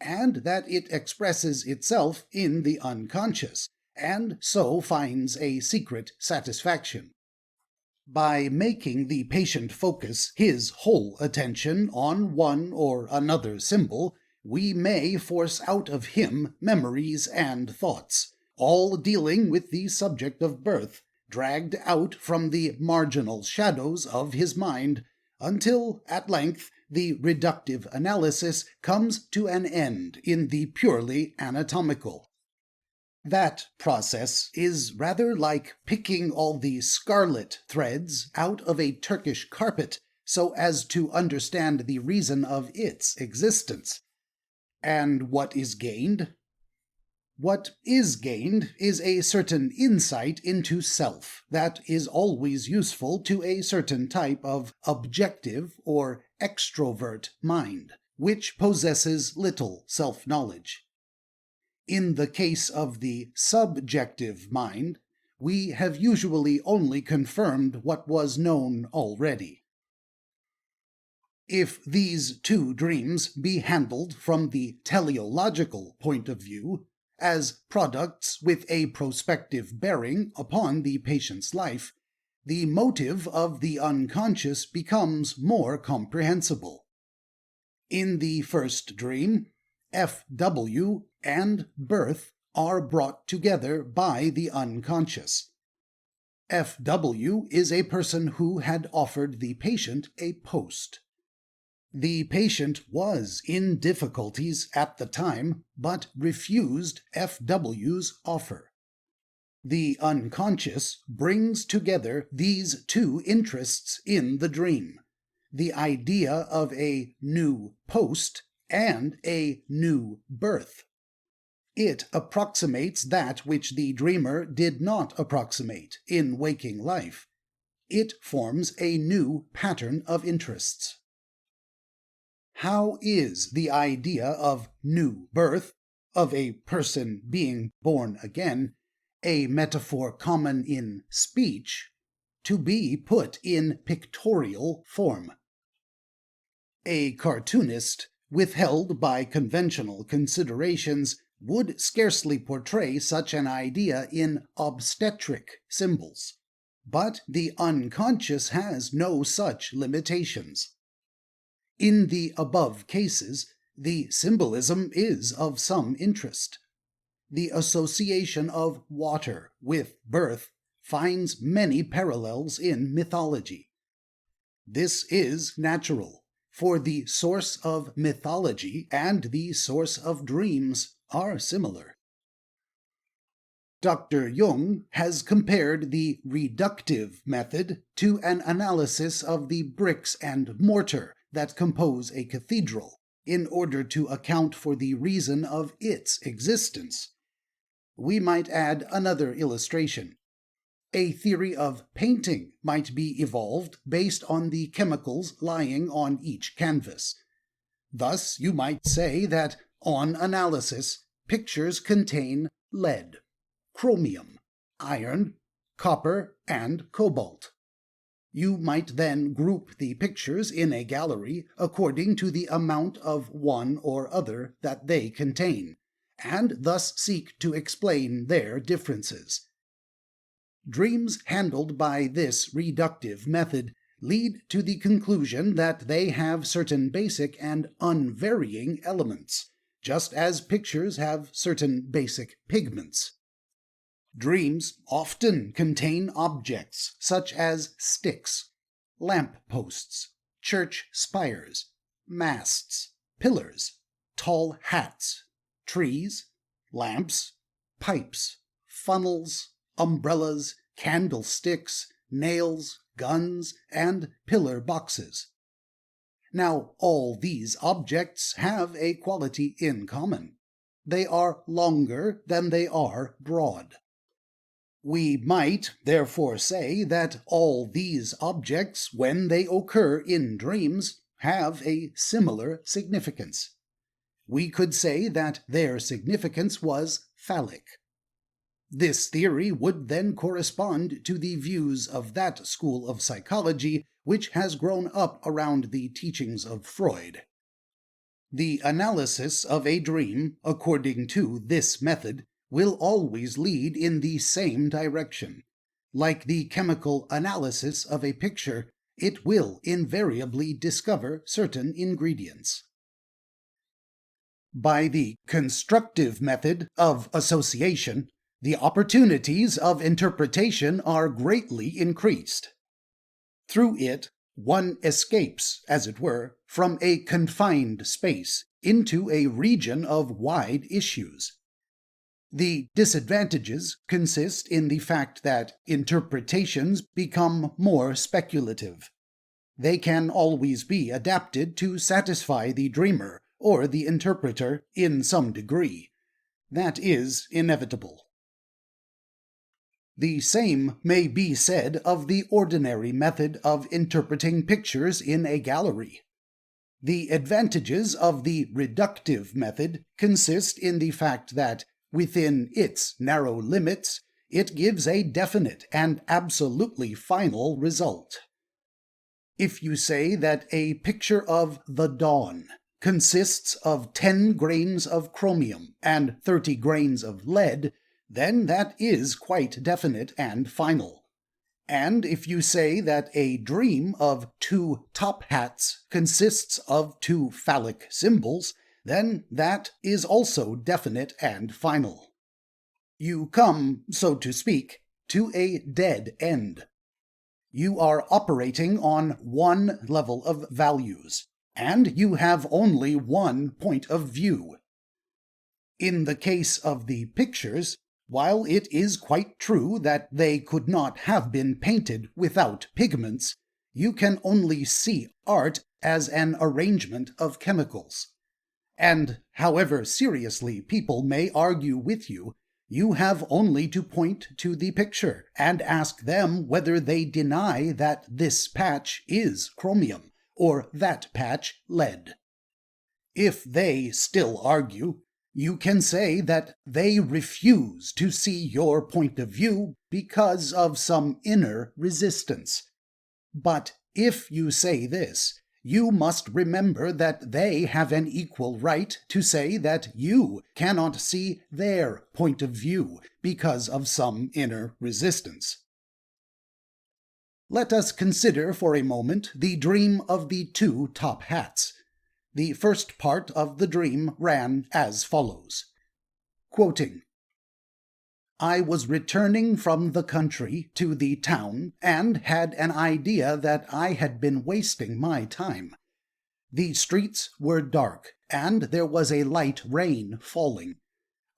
and that it expresses itself in the unconscious, and so finds a secret satisfaction. By making the patient focus his whole attention on one or another symbol, we may force out of him memories and thoughts, all dealing with the subject of birth, dragged out from the marginal shadows of his mind, until at length the reductive analysis comes to an end in the purely anatomical. That process is rather like picking all the scarlet threads out of a Turkish carpet so as to understand the reason of its existence. And what is gained? What is gained is a certain insight into self that is always useful to a certain type of objective or extrovert mind, which possesses little self-knowledge. In the case of the subjective mind, we have usually only confirmed what was known already. If these two dreams be handled from the teleological point of view, as products with a prospective bearing upon the patient's life, the motive of the unconscious becomes more comprehensible. In the first dream, FW and birth are brought together by the unconscious. FW is a person who had offered the patient a post. The patient was in difficulties at the time, but refused FW's offer. The unconscious brings together these two interests in the dream, the idea of a new post and a new birth. It approximates that which the dreamer did not approximate in waking life. It forms a new pattern of interests. How is the idea of new birth, of a person being born again, a metaphor common in speech, to be put in pictorial form? A cartoonist, withheld by conventional considerations, would scarcely portray such an idea in obstetric symbols. But the unconscious has no such limitations. In the above cases, the symbolism is of some interest. The association of water with birth finds many parallels in mythology. This is natural, for the source of mythology and the source of dreams are similar. Dr. Jung has compared the reductive method to an analysis of the bricks and mortar that compose a cathedral, in order to account for the reason of its existence. We might add another illustration. A theory of painting might be evolved based on the chemicals lying on each canvas. Thus, you might say that, on analysis, pictures contain lead, chromium, iron, copper, and cobalt. You might then group the pictures in a gallery according to the amount of one or other that they contain, and thus seek to explain their differences. Dreams handled by this reductive method lead to the conclusion that they have certain basic and unvarying elements, just as pictures have certain basic pigments. Dreams often contain objects such as sticks, lamp posts, church spires, masts, pillars, tall hats, trees, lamps, pipes, funnels, umbrellas, candlesticks, nails, guns, and pillar boxes. Now, all these objects have a quality in common. They are longer than they are broad. We might therefore say that all these objects, when they occur in dreams, have a similar significance. We could say that their significance was phallic. This theory would then correspond to the views of that school of psychology which has grown up around the teachings of Freud. The analysis of a dream, according to this method, will always lead in the same direction. Like the chemical analysis of a picture, it will invariably discover certain ingredients. By the constructive method of association, the opportunities of interpretation are greatly increased. Through it, one escapes, as it were, from a confined space into a region of wide issues. The disadvantages consist in the fact that interpretations become more speculative. They can always be adapted to satisfy the dreamer or the interpreter in some degree. That is inevitable. The same may be said of the ordinary method of interpreting pictures in a gallery. The advantages of the reductive method consist in the fact that, within its narrow limits, it gives a definite and absolutely final result. If you say that a picture of the dawn consists of 10 grains of chromium and 30 grains of lead, then that is quite definite and final. And if you say that a dream of 2 top hats consists of 2 phallic symbols, then that is also definite and final. You come, so to speak, to a dead end. You are operating on one level of values, and you have only one point of view. In the case of the pictures, while it is quite true that they could not have been painted without pigments, you can only see art as an arrangement of chemicals. And however seriously people may argue with you, you have only to point to the picture and ask them whether they deny that this patch is chromium or that patch lead. If they still argue, you can say that they refuse to see your point of view because of some inner resistance. But if you say this, you must remember that they have an equal right to say that you cannot see their point of view because of some inner resistance. Let us consider for a moment the dream of the 2 top hats. The first part of the dream ran as follows, quoting, I was returning from the country to the town and had an idea that I had been wasting my time. The streets were dark, and there was a light rain falling.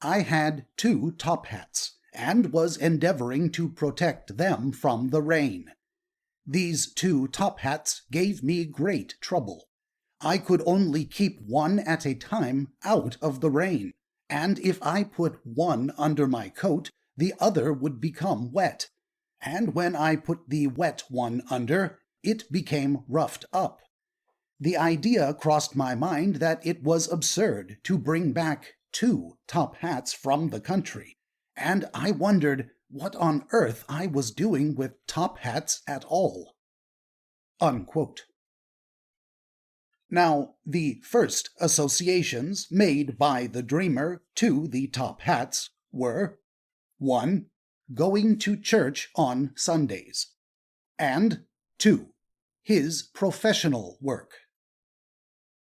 I had 2 top hats, and was endeavoring to protect them from the rain. These 2 top hats gave me great trouble. I could only keep one at a time out of the rain, and if I put one under my coat, the other would become wet, and when I put the wet one under, it became roughed up. The idea crossed my mind that it was absurd to bring back 2 top hats from the country, and I wondered what on earth I was doing with top hats at all. Unquote. Now, the first associations made by the dreamer to the top hats were 1. Going to church on Sundays, and 2. His professional work.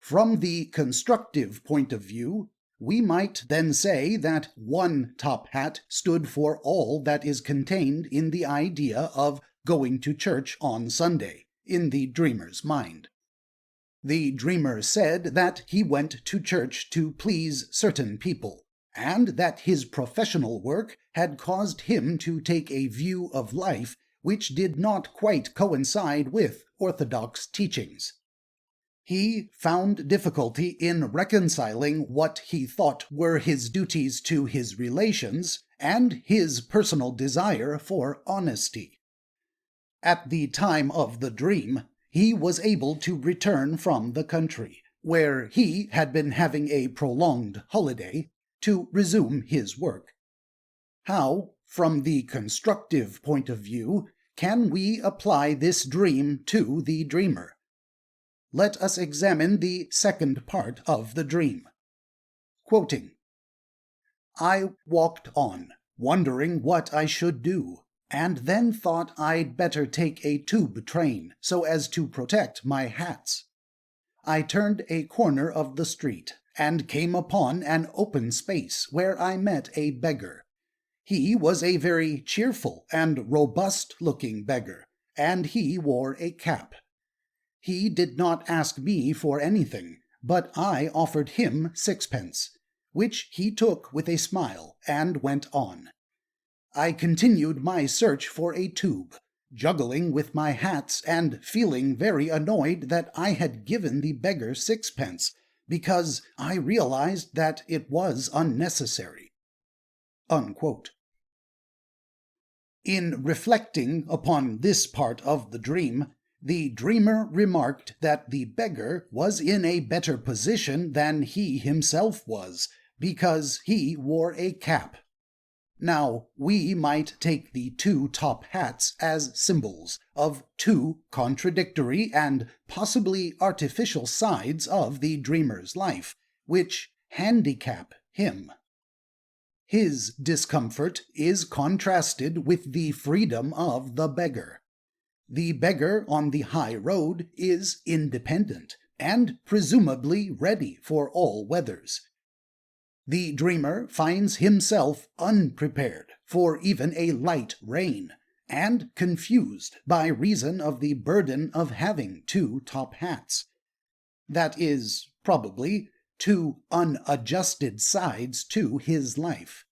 From the constructive point of view, we might then say that 1 top hat stood for all that is contained in the idea of going to church on Sunday, in the dreamer's mind. The dreamer said that he went to church to please certain people, and that his professional work had caused him to take a view of life which did not quite coincide with orthodox teachings. He found difficulty in reconciling what he thought were his duties to his relations and his personal desire for honesty. At the time of the dream, he was able to return from the country, where he had been having a prolonged holiday, to resume his work. How, from the constructive point of view, can we apply this dream to the dreamer? Let us examine the second part of the dream. Quoting, I walked on, wondering what I should do, and then thought I'd better take a tube train so as to protect my hats. I turned a corner of the street and came upon an open space where I met a beggar. He was a very cheerful and robust-looking beggar, and he wore a cap. He did not ask me for anything, but I offered him 6pence, which he took with a smile and went on. I continued my search for a tube, juggling with my hats and feeling very annoyed that I had given the beggar 6pence, because I realized that it was unnecessary. Unquote. In reflecting upon this part of the dream, the dreamer remarked that the beggar was in a better position than he himself was, because he wore a cap. Now, we might take the two top hats as symbols of two contradictory and possibly artificial sides of the dreamer's life, which handicap him. His discomfort is contrasted with the freedom of the beggar. The beggar on the high road is independent and presumably ready for all weathers. The dreamer finds himself unprepared for even a light rain, and confused by reason of the burden of having two top hats. That is, probably, two unadjusted sides to his life.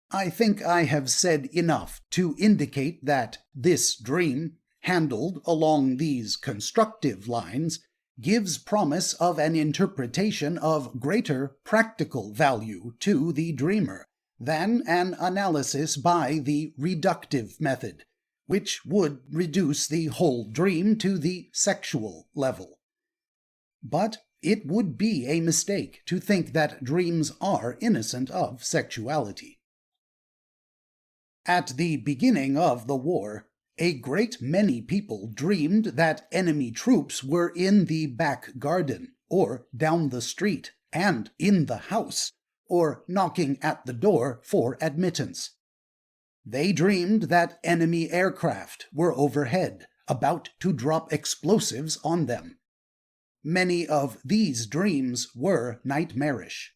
I think I have said enough to indicate that this dream, handled along these constructive lines, gives promise of an interpretation of greater practical value to the dreamer than an analysis by the reductive method, which would reduce the whole dream to the sexual level. But it would be a mistake to think that dreams are innocent of sexuality. At the beginning of the war, a great many people dreamed that enemy troops were in the back garden, or down the street, and in the house, or knocking at the door for admittance. They dreamed that enemy aircraft were overhead, about to drop explosives on them. Many of these dreams were nightmarish.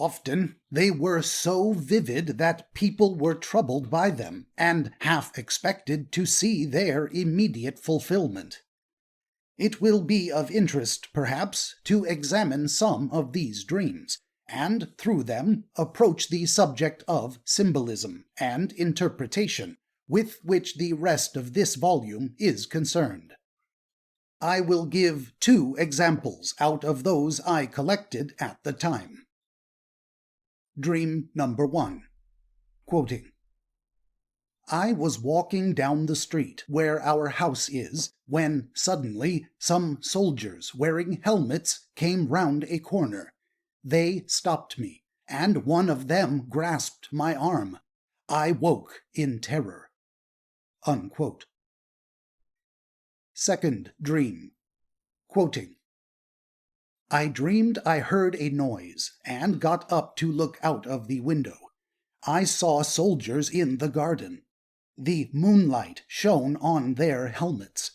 Often they were so vivid that people were troubled by them and half expected to see their immediate fulfillment. It will be of interest, perhaps, to examine some of these dreams, and through them approach the subject of symbolism and interpretation, with which the rest of this volume is concerned. I will give 2 examples out of those I collected at the time. Dream number 1. Quoting, I was walking down the street where our house is, when suddenly some soldiers wearing helmets came round a corner. They stopped me, and one of them grasped my arm. I woke in terror. Unquote. Second dream. Quoting, I dreamed I heard a noise, and got up to look out of the window. I saw soldiers in the garden. The moonlight shone on their helmets.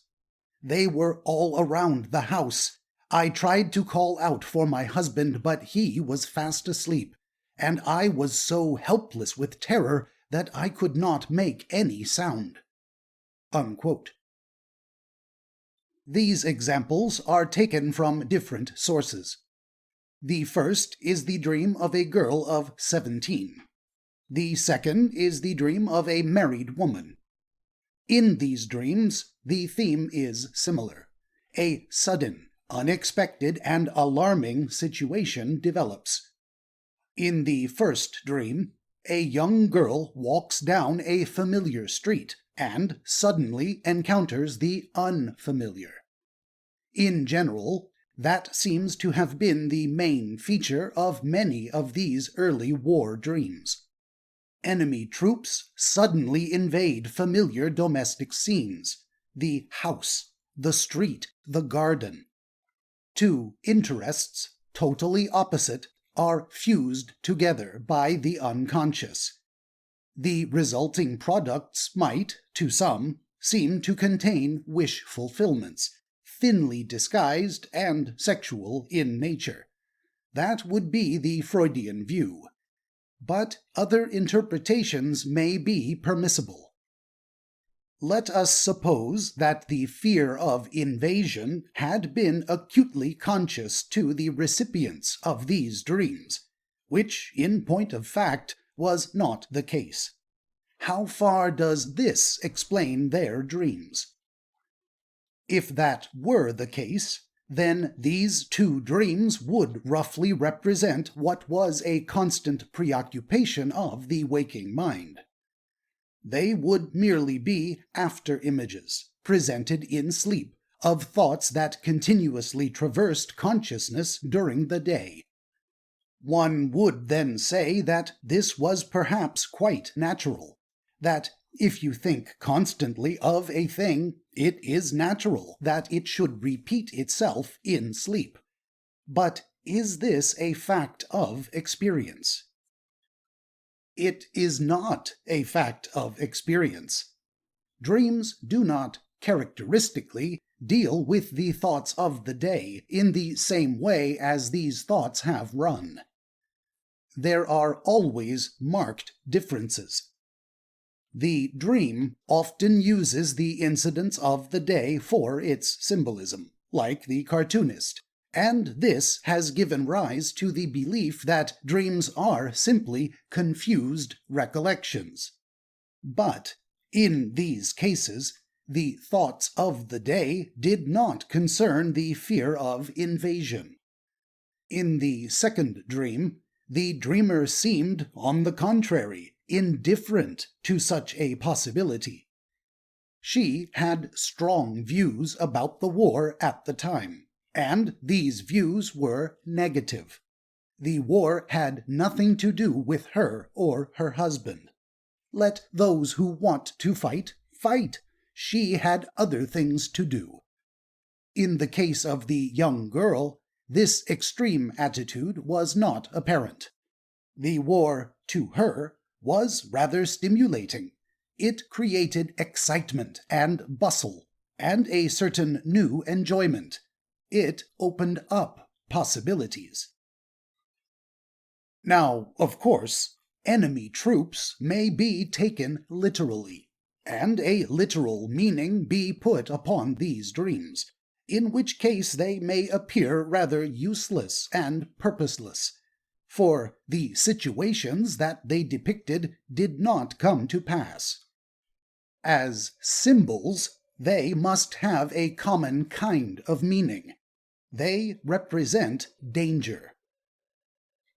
They were all around the house. I tried to call out for my husband, but he was fast asleep, and I was so helpless with terror that I could not make any sound. Unquote. These examples are taken from different sources. The first is the dream of a girl of 17. The second is the dream of a married woman. In these dreams, the theme is similar. A sudden, unexpected, and alarming situation develops. In the first dream, a young girl walks down a familiar street and suddenly encounters the unfamiliar. In general, that seems to have been the main feature of many of these early war dreams. Enemy troops suddenly invade familiar domestic scenes, the house, the street, the garden. 2 interests, totally opposite, are fused together by the unconscious. The resulting products might, to some, seem to contain wish fulfillments, thinly disguised and sexual in nature. That would be the Freudian view. But other interpretations may be permissible. Let us suppose that the fear of invasion had been acutely conscious to the recipients of these dreams, which, in point of fact, was not the case. How far does this explain their dreams? If that were the case, then these 2 dreams would roughly represent what was a constant preoccupation of the waking mind. They would merely be after-images, presented in sleep, of thoughts that continuously traversed consciousness during the day. One would then say that this was perhaps quite natural, that if you think constantly of a thing, it is natural that it should repeat itself in sleep. But is this a fact of experience? It is not a fact of experience. Dreams do not characteristically deal with the thoughts of the day in the same way as these thoughts have run. There are always marked differences. The dream often uses the incidents of the day for its symbolism, like the cartoonist, and this has given rise to the belief that dreams are simply confused recollections. But in these cases, the thoughts of the day did not concern the fear of invasion. In the second dream, the dreamer seemed, on the contrary, indifferent to such a possibility. She had strong views about the war at the time, and these views were negative. The war had nothing to do with her or her husband. Let those who want to fight, fight. She had other things to do. In the case of the young girl, this extreme attitude was not apparent. The war, to her, was rather stimulating. It created excitement and bustle, and a certain new enjoyment. It opened up possibilities. Now, of course, enemy troops may be taken literally, and a literal meaning be put upon these dreams, in which case they may appear rather useless and purposeless, for the situations that they depicted did not come to pass. As symbols, they must have a common kind of meaning. They represent danger.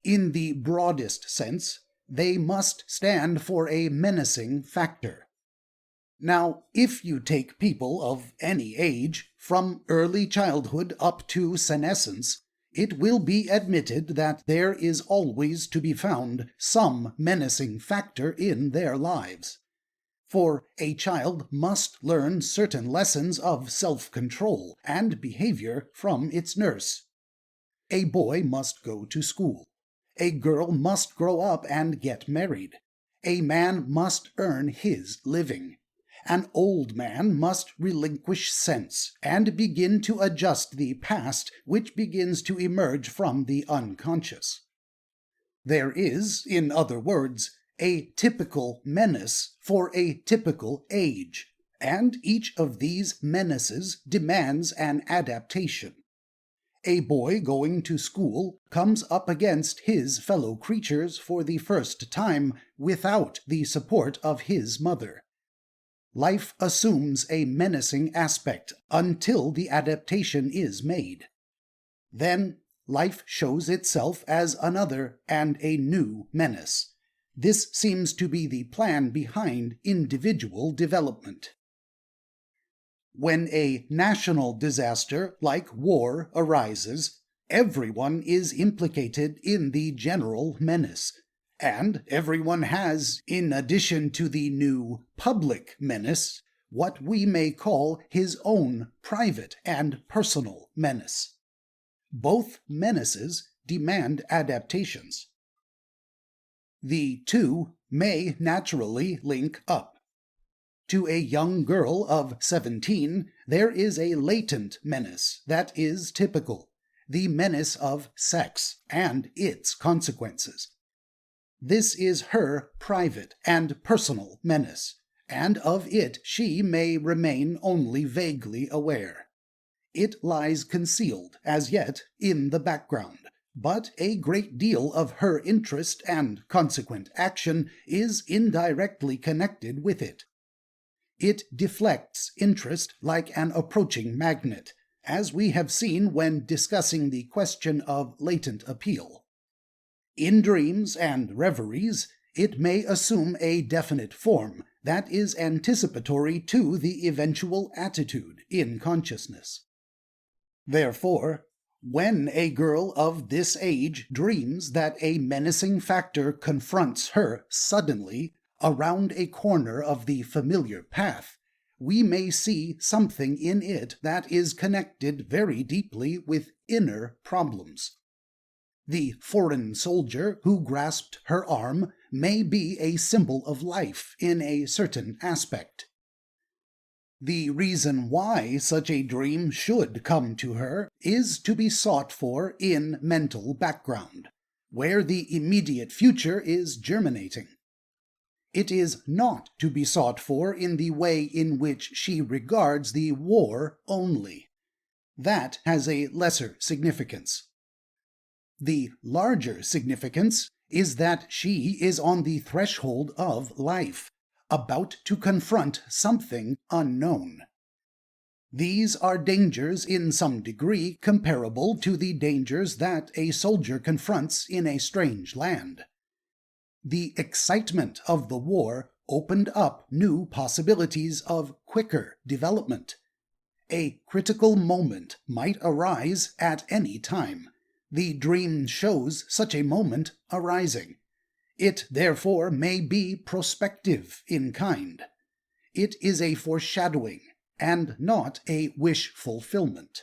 In the broadest sense, they must stand for a menacing factor. Now, if you take people of any age, from early childhood up to senescence, it will be admitted that there is always to be found some menacing factor in their lives. For a child must learn certain lessons of self-control and behavior from its nurse. A boy must go to school. A girl must grow up and get married. A man must earn his living. An old man must relinquish sense and begin to adjust the past which begins to emerge from the unconscious. There is, in other words, a typical menace for a typical age, and each of these menaces demands an adaptation. A boy going to school comes up against his fellow creatures for the first time without the support of his mother. Life assumes a menacing aspect until the adaptation is made. Then life shows itself as another and a new menace. This seems to be the plan behind individual development. When a national disaster like war arises, everyone is implicated in the general menace, and everyone has, in addition to the new public menace, what we may call his own private and personal menace. Both menaces demand adaptations. The two may naturally link up. To a young girl of 17, there is a latent menace that is typical, the menace of sex and its consequences. This is her private and personal menace, and of it she may remain only vaguely aware. It lies concealed, as yet, in the background, but a great deal of her interest and consequent action is indirectly connected with it. It deflects interest like an approaching magnet, as we have seen when discussing the question of latent appeal. In dreams and reveries, it may assume a definite form that is anticipatory to the eventual attitude in consciousness. Therefore, When a girl of this age dreams that a menacing factor confronts her suddenly around a corner of the familiar path, we may see something in it that is connected very deeply with inner problems. The foreign soldier who grasped her arm may be a symbol of life in a certain aspect. The reason why such a dream should come to her is to be sought for in mental background, where the immediate future is germinating. It is not to be sought for in the way in which she regards the war only. That has a lesser significance. The larger significance is that she is on the threshold of life, about to confront something unknown. These are dangers in some degree comparable to the dangers that a soldier confronts in a strange land. The excitement of the war opened up new possibilities of quicker development. A critical moment might arise at any time. The dream shows such a moment arising. It therefore may be prospective in kind. It is a foreshadowing, and not a wish fulfillment.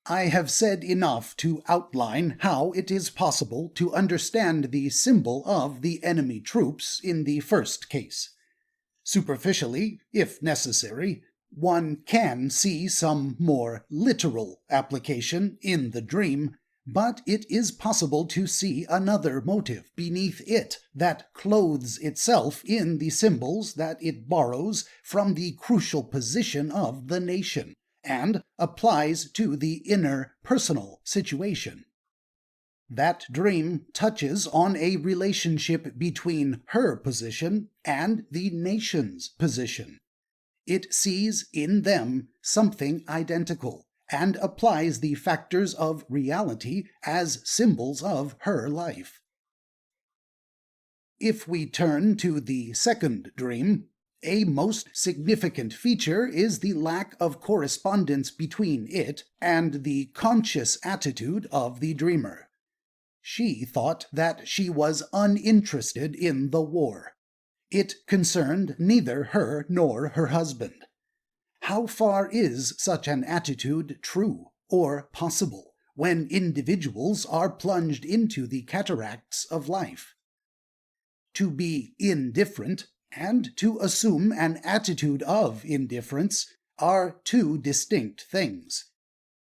I have said enough to outline how it is possible to understand the symbol of the enemy troops in the first case. Superficially, if necessary, one can see some more literal application in the dream, but it is possible to see another motive beneath it that clothes itself in the symbols that it borrows from the crucial position of the nation, and applies to the inner personal situation. That dream touches on a relationship between her position and the nation's position. It sees in them something identical, and applies the factors of reality as symbols of her life. If we turn to the second dream, a most significant feature is the lack of correspondence between it and the conscious attitude of the dreamer. She thought that she was uninterested in the war. It concerned neither her nor her husband. How far is such an attitude true or possible when individuals are plunged into the cataracts of life? To be indifferent and to assume an attitude of indifference are two distinct things.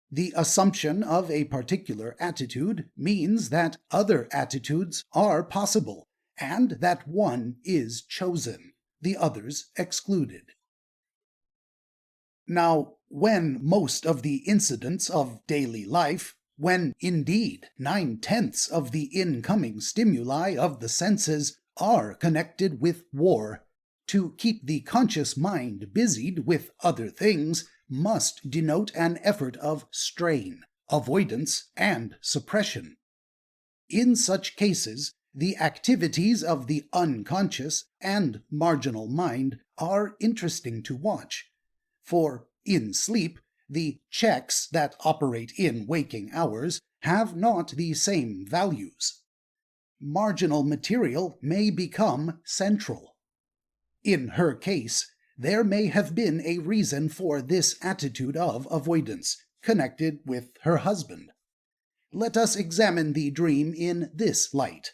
The assumption of a particular attitude means that other attitudes are possible, and that one is chosen, the others excluded. Now, when most of the incidents of daily life, when indeed 9/10 of the incoming stimuli of the senses are connected with war, to keep the conscious mind busied with other things must denote an effort of strain, avoidance, and suppression. In such cases, the activities of the unconscious and marginal mind are interesting to watch, for in sleep, the checks that operate in waking hours have not the same values. Marginal material may become central. In her case, there may have been a reason for this attitude of avoidance, connected with her husband. Let us examine the dream in this light.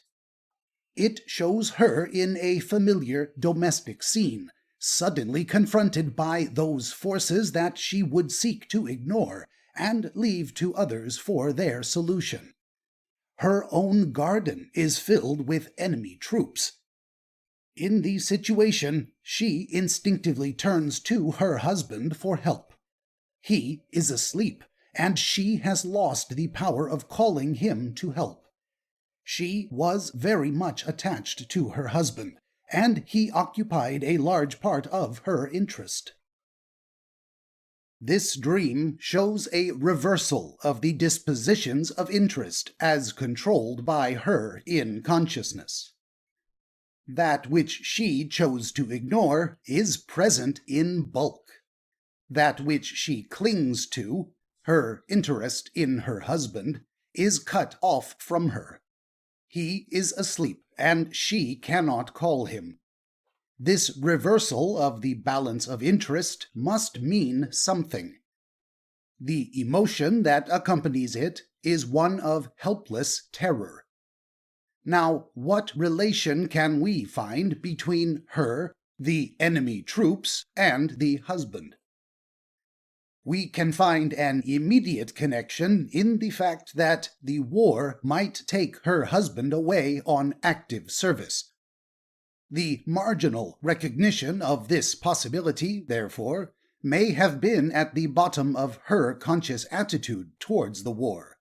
It shows her in a familiar domestic scene, suddenly confronted by those forces that she would seek to ignore and leave to others for their solution. Her own garden is filled with enemy troops. In the situation, she instinctively turns to her husband for help. He is asleep, and she has lost the power of calling him to help. She was very much attached to her husband, and he occupied a large part of her interest. This dream shows a reversal of the dispositions of interest as controlled by her in consciousness. That which she chose to ignore is present in bulk. That which she clings to Her interest in her husband is cut off from her. He is asleep, and she cannot call him. This reversal of the balance of interest must mean something. The emotion that accompanies it is one of helpless terror. Now, what relation can we find between her, the enemy troops, and the husband? We can find an immediate connection in the fact that the war might take her husband away on active service. The marginal recognition of this possibility, therefore, may have been at the bottom of her conscious attitude towards the war.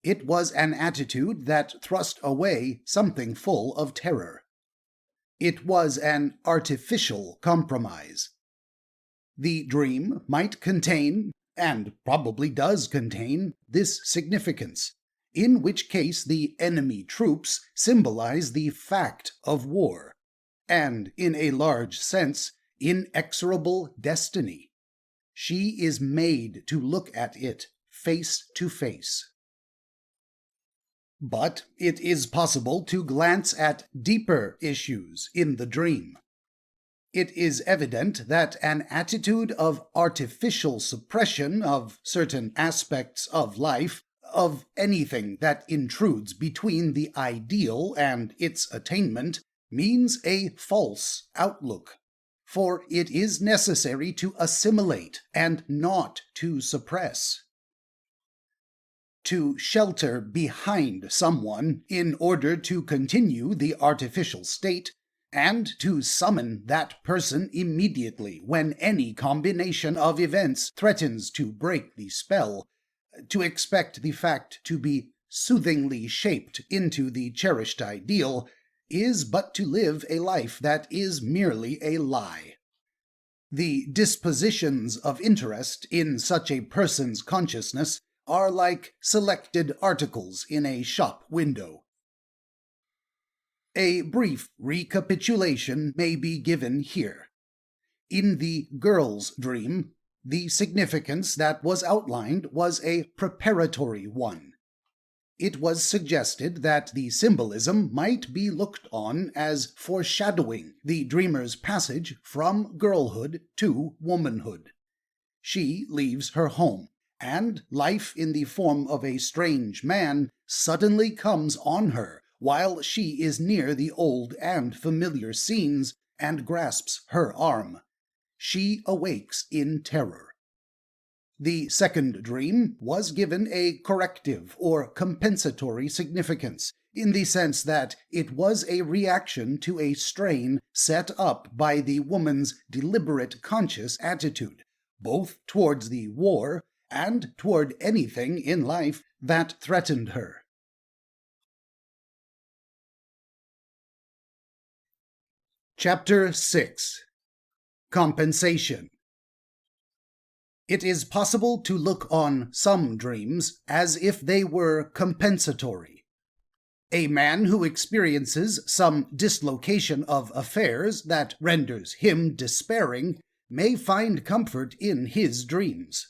It was an attitude that thrust away something full of terror. It was an artificial compromise. The dream might contain, and probably does contain, this significance, in which case the enemy troops symbolize the fact of war, and, in a large sense, inexorable destiny. She is made to look at it face to face. But it is possible to glance at deeper issues in the dream. It is evident that an attitude of artificial suppression of certain aspects of life, of anything that intrudes between the ideal and its attainment, means a false outlook, for it is necessary to assimilate and not to suppress. To shelter behind someone in order to continue the artificial state, and to summon that person immediately when any combination of events threatens to break the spell, to expect the fact to be soothingly shaped into the cherished ideal, is but to live a life that is merely a lie. The dispositions of interest in such a person's consciousness are like selected articles in a shop window. A brief recapitulation may be given here. In the girl's dream, the significance that was outlined was a preparatory one. It was suggested that the symbolism might be looked on as foreshadowing the dreamer's passage from girlhood to womanhood. She leaves her home, and life in the form of a strange man suddenly comes on her while she is near the old and familiar scenes and grasps her arm. She awakes in terror. The second dream was given a corrective or compensatory significance, in the sense that it was a reaction to a strain set up by the woman's deliberate conscious attitude, both towards the war and toward anything in life that threatened her. Chapter 6. Compensation. It is possible to look on some dreams as if they were compensatory. A man who experiences some dislocation of affairs that renders him despairing may find comfort in his dreams.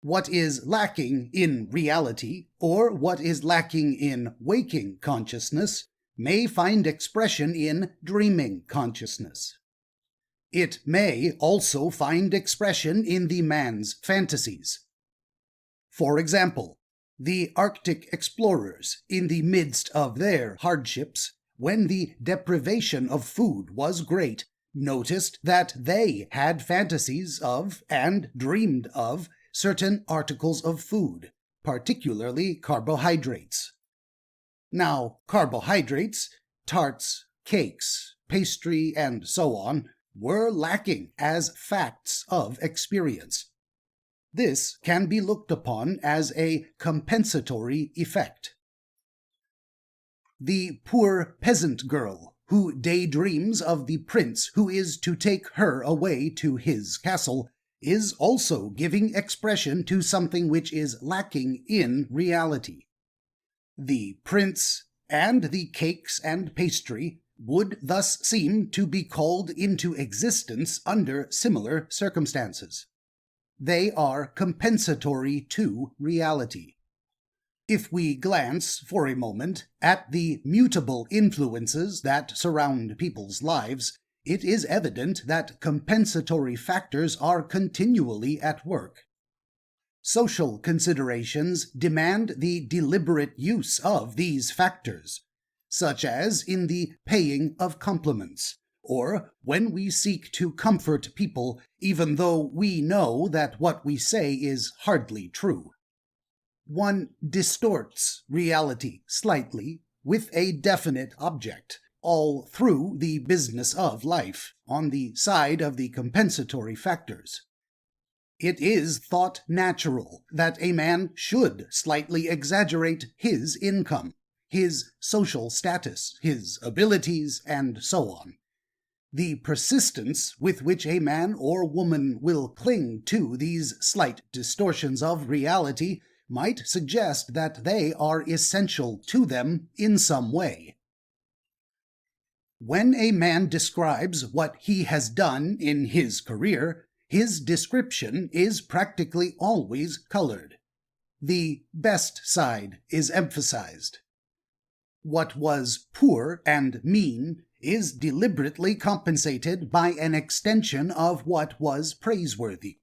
What is lacking in reality, or what is lacking in waking consciousness, may find expression in dreaming consciousness. It may also find expression in the man's fantasies. For example, the Arctic explorers, in the midst of their hardships, when the deprivation of food was great, noticed that they had fantasies of and dreamed of certain articles of food, particularly carbohydrates. Now, carbohydrates, tarts, cakes, pastry, and so on, were lacking as facts of experience. This can be looked upon as a compensatory effect. The poor peasant girl who daydreams of the prince who is to take her away to his castle is also giving expression to something which is lacking in reality. The prince and the cakes and pastry would thus seem to be called into existence under similar circumstances. They are compensatory to reality. If we glance for a moment at the mutable influences that surround people's lives, it is evident that compensatory factors are continually at work. Social considerations demand the deliberate use of these factors, such as in the paying of compliments, or when we seek to comfort people even though we know that what we say is hardly true. One distorts reality slightly with a definite object, all through the business of life, on the side of the compensatory factors. It is thought natural that a man should slightly exaggerate his income, his social status, his abilities, and so on. The persistence with which a man or woman will cling to these slight distortions of reality might suggest that they are essential to them in some way. When a man describes what he has done in his career, his description is practically always colored. The best side is emphasized. What was poor and mean is deliberately compensated by an extension of what was praiseworthy.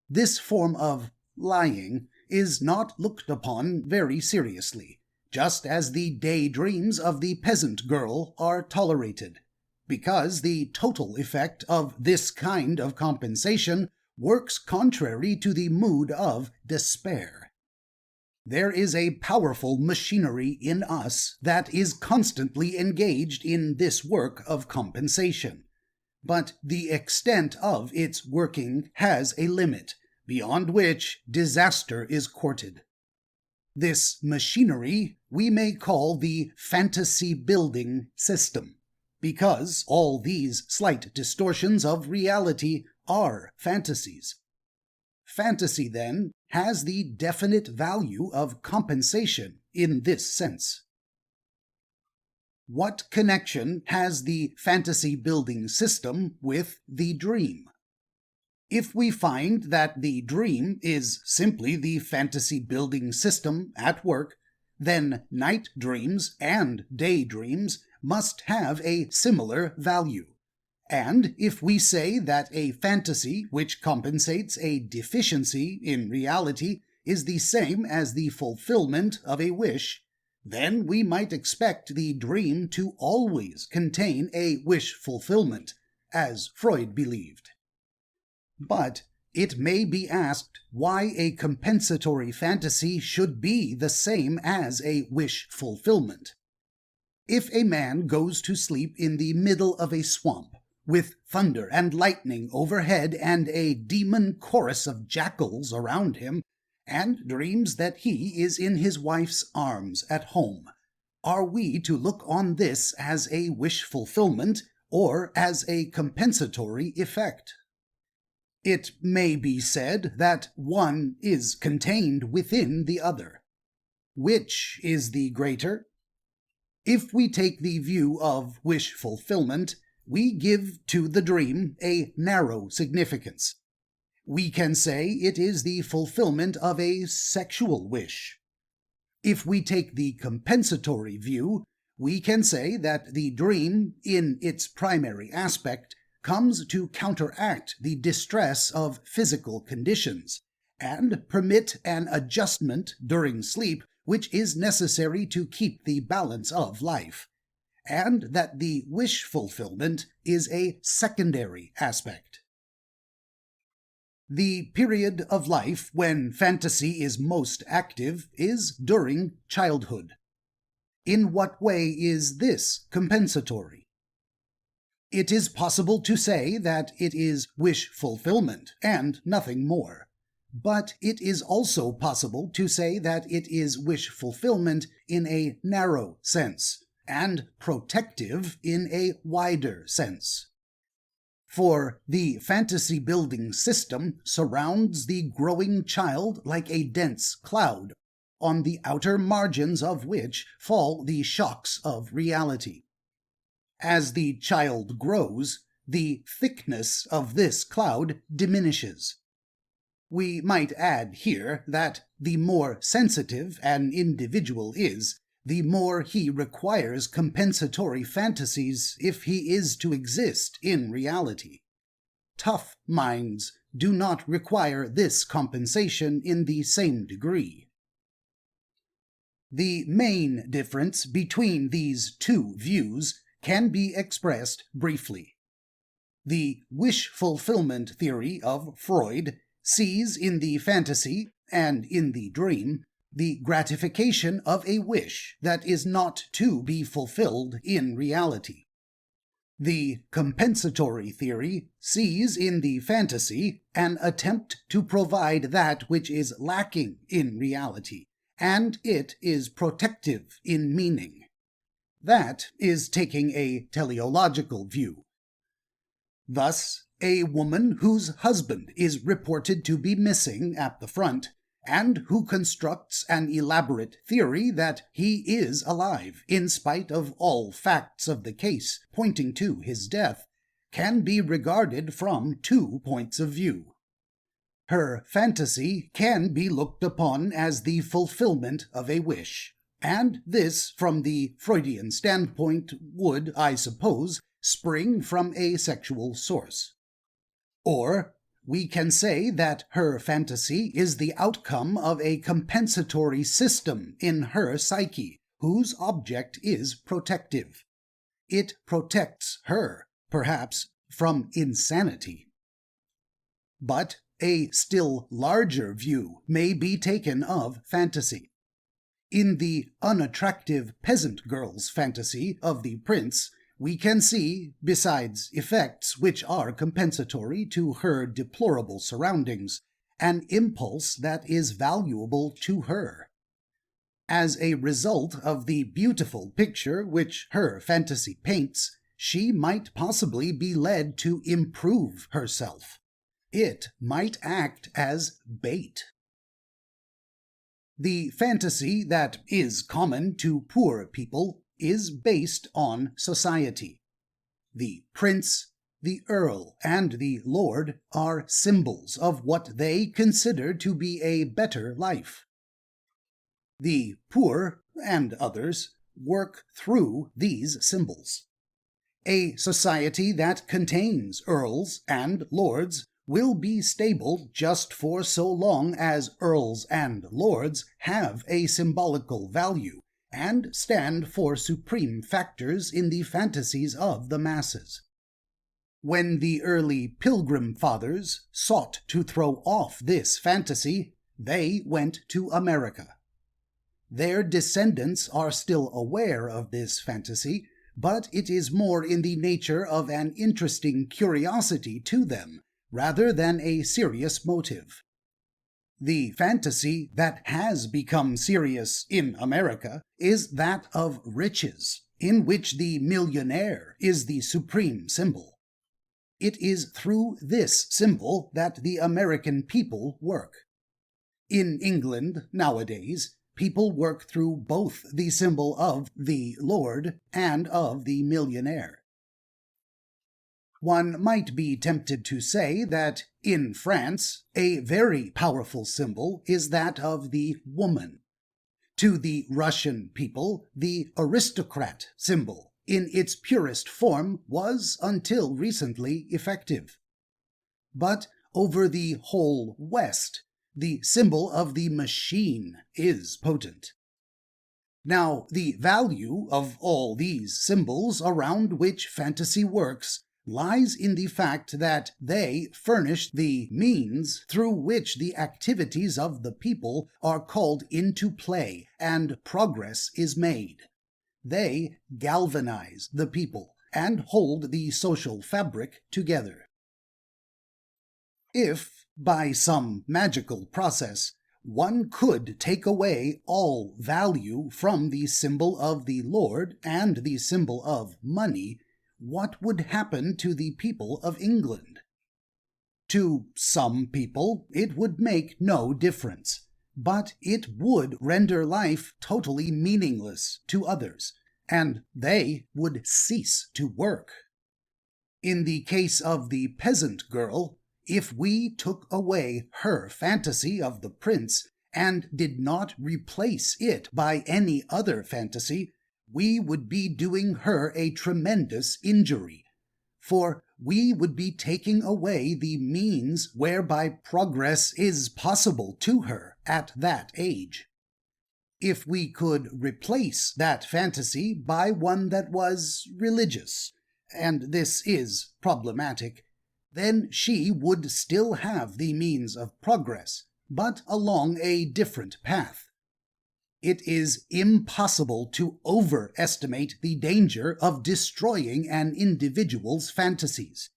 This form of lying is not looked upon very seriously, just as the daydreams of the peasant girl are tolerated, because the total effect of this kind of compensation works contrary to the mood of despair. There is a powerful machinery in us that is constantly engaged in this work of compensation, but the extent of its working has a limit, beyond which disaster is courted. This machinery we may call the fantasy-building system, because all these slight distortions of reality are fantasies. Fantasy, then, has the definite value of compensation in this sense. What connection has the fantasy-building system with the dream? If we find that the dream is simply the fantasy-building system at work, then night dreams and day dreams must have a similar value. And if we say that a fantasy which compensates a deficiency in reality is the same as the fulfillment of a wish, then we might expect the dream to always contain a wish fulfillment, as Freud believed. But it may be asked why a compensatory fantasy should be the same as a wish fulfillment. If a man goes to sleep in the middle of a swamp, with thunder and lightning overhead and a demon chorus of jackals around him, and dreams that he is in his wife's arms at home, are we to look on this as a wish fulfillment or as a compensatory effect? It may be said that one is contained within the other. Which is the greater? If we take the view of wish fulfillment, we give to the dream a narrow significance. We can say it is the fulfillment of a sexual wish. If we take the compensatory view, we can say that the dream, in its primary aspect, comes to counteract the distress of physical conditions, and permit an adjustment during sleep which is necessary to keep the balance of life, and that the wish fulfillment is a secondary aspect. The period of life when fantasy is most active is during childhood. In what way is this compensatory? It is possible to say that it is wish fulfillment and nothing more, but it is also possible to say that it is wish fulfillment in a narrow sense, and protective in a wider sense. For the fantasy-building system surrounds the growing child like a dense cloud, on the outer margins of which fall the shocks of reality. As the child grows, the thickness of this cloud diminishes. We might add here that the more sensitive an individual is, the more he requires compensatory fantasies if he is to exist in reality. Tough minds do not require this compensation in the same degree. The main difference between these two views can be expressed briefly. The wish fulfillment theory of Freud sees in the fantasy and in the dream the gratification of a wish that is not to be fulfilled in reality. The compensatory theory sees in the fantasy an attempt to provide that which is lacking in reality, and it is protective in meaning. That is taking a teleological view. Thus, a woman whose husband is reported to be missing at the front, and who constructs an elaborate theory that he is alive in spite of all facts of the case pointing to his death, can be regarded from two points of view. Her fantasy can be looked upon as the fulfillment of a wish, and this, from the Freudian standpoint, would, I suppose, spring from a sexual source. Or we can say that her fantasy is the outcome of a compensatory system in her psyche, whose object is protective. It protects her, perhaps, from insanity. But a still larger view may be taken of fantasy. In the unattractive peasant girl's fantasy of the prince, we can see, besides effects which are compensatory to her deplorable surroundings, an impulse that is valuable to her. As a result of the beautiful picture which her fantasy paints, she might possibly be led to improve herself. It might act as bait. The fantasy that is common to poor people is based on society. The prince, the earl, and the lord are symbols of what they consider to be a better life. The poor, and others, work through these symbols. A society that contains earls and lords will be stable just for so long as earls and lords have a symbolical value and stand for supreme factors in the fantasies of the masses. When the early Pilgrim Fathers sought to throw off this fantasy, they went to America. Their descendants are still aware of this fantasy, but it is more in the nature of an interesting curiosity to them, rather than a serious motive. The fantasy that has become serious in America is that of riches, in which the millionaire is the supreme symbol. It is through this symbol that the American people work. In England, nowadays, people work through both the symbol of the lord and of the millionaire. One might be tempted to say that in France, a very powerful symbol is that of the woman. To the Russian people, the aristocrat symbol, in its purest form, was until recently effective. But over the whole West, the symbol of the machine is potent. Now, the value of all these symbols around which fantasy works lies in the fact that they furnish the means through which the activities of the people are called into play and progress is made. They galvanize the people and hold the social fabric together. If, by some magical process, one could take away all value from the symbol of the Lord and the symbol of money, what would happen to the people of England? To some people, it would make no difference, but it would render life totally meaningless to others, and they would cease to work. In the case of the peasant girl, If we took away her fantasy of the prince and did not replace it by any other fantasy, we would be doing her a tremendous injury, for we would be taking away the means whereby progress is possible to her at that age. If we could replace that fantasy by one that was religious, and this is problematic, then she would still have the means of progress, but along a different path. It is impossible to overestimate the danger of destroying an individual's fantasies.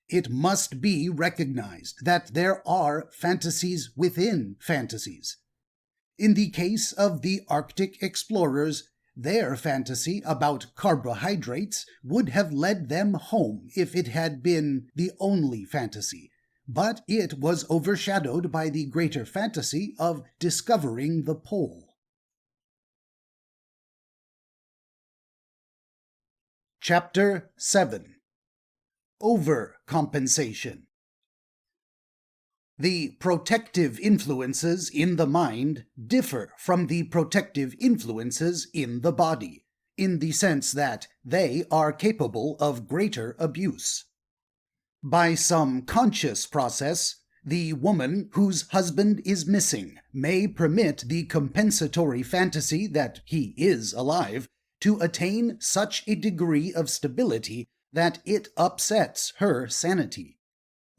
It must be recognized that there are fantasies within fantasies. In the case of the Arctic explorers, their fantasy about carbohydrates would have led them home if it had been the only fantasy, but it was overshadowed by the greater fantasy of discovering the pole. Chapter 7. Overcompensation. The protective influences in the mind differ from the protective influences in the body, in the sense that they are capable of greater abuse. By some conscious process, the woman whose husband is missing may permit the compensatory fantasy that he is alive to attain such a degree of stability that it upsets her sanity.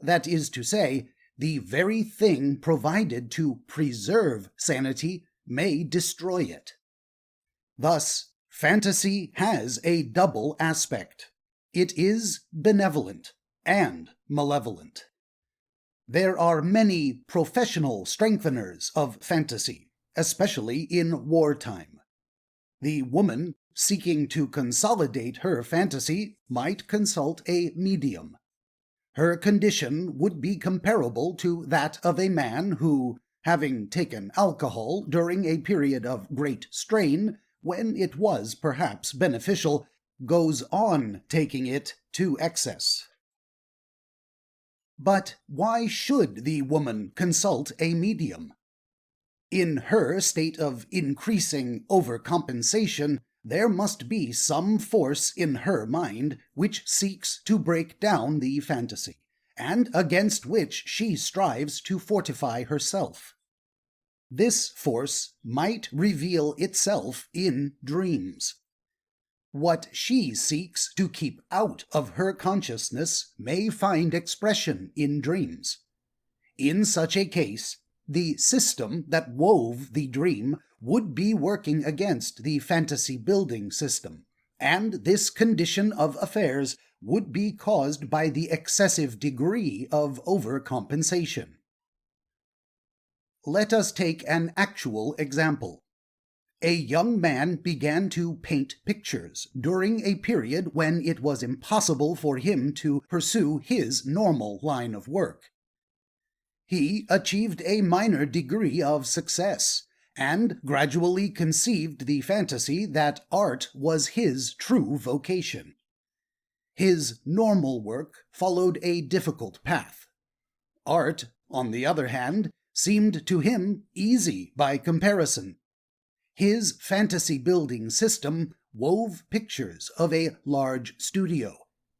That is to say, the very thing provided to preserve sanity may destroy it. Thus, fantasy has a double aspect. It is benevolent and malevolent. There are many professional strengtheners of fantasy, especially in wartime. The woman seeking to consolidate her fantasy might consult a medium. Her condition would be comparable to that of a man who, having taken alcohol during a period of great strain, when it was perhaps beneficial, goes on taking it to excess. But why should the woman consult a medium? In her state of increasing overcompensation, there must be some force in her mind which seeks to break down the fantasy, and against which she strives to fortify herself. This force might reveal itself in dreams. What she seeks to keep out of her consciousness may find expression in dreams. In such a case, the system that wove the dream would be working against the fantasy-building system, and this condition of affairs would be caused by the excessive degree of overcompensation. Let us take an actual example. A young man began to paint pictures during a period when it was impossible for him to pursue his normal line of work. He achieved a minor degree of success, and gradually conceived the fantasy that art was his true vocation. His normal work followed a difficult path. Art, on the other hand, seemed to him easy by comparison. His fantasy-building system wove pictures of a large studio,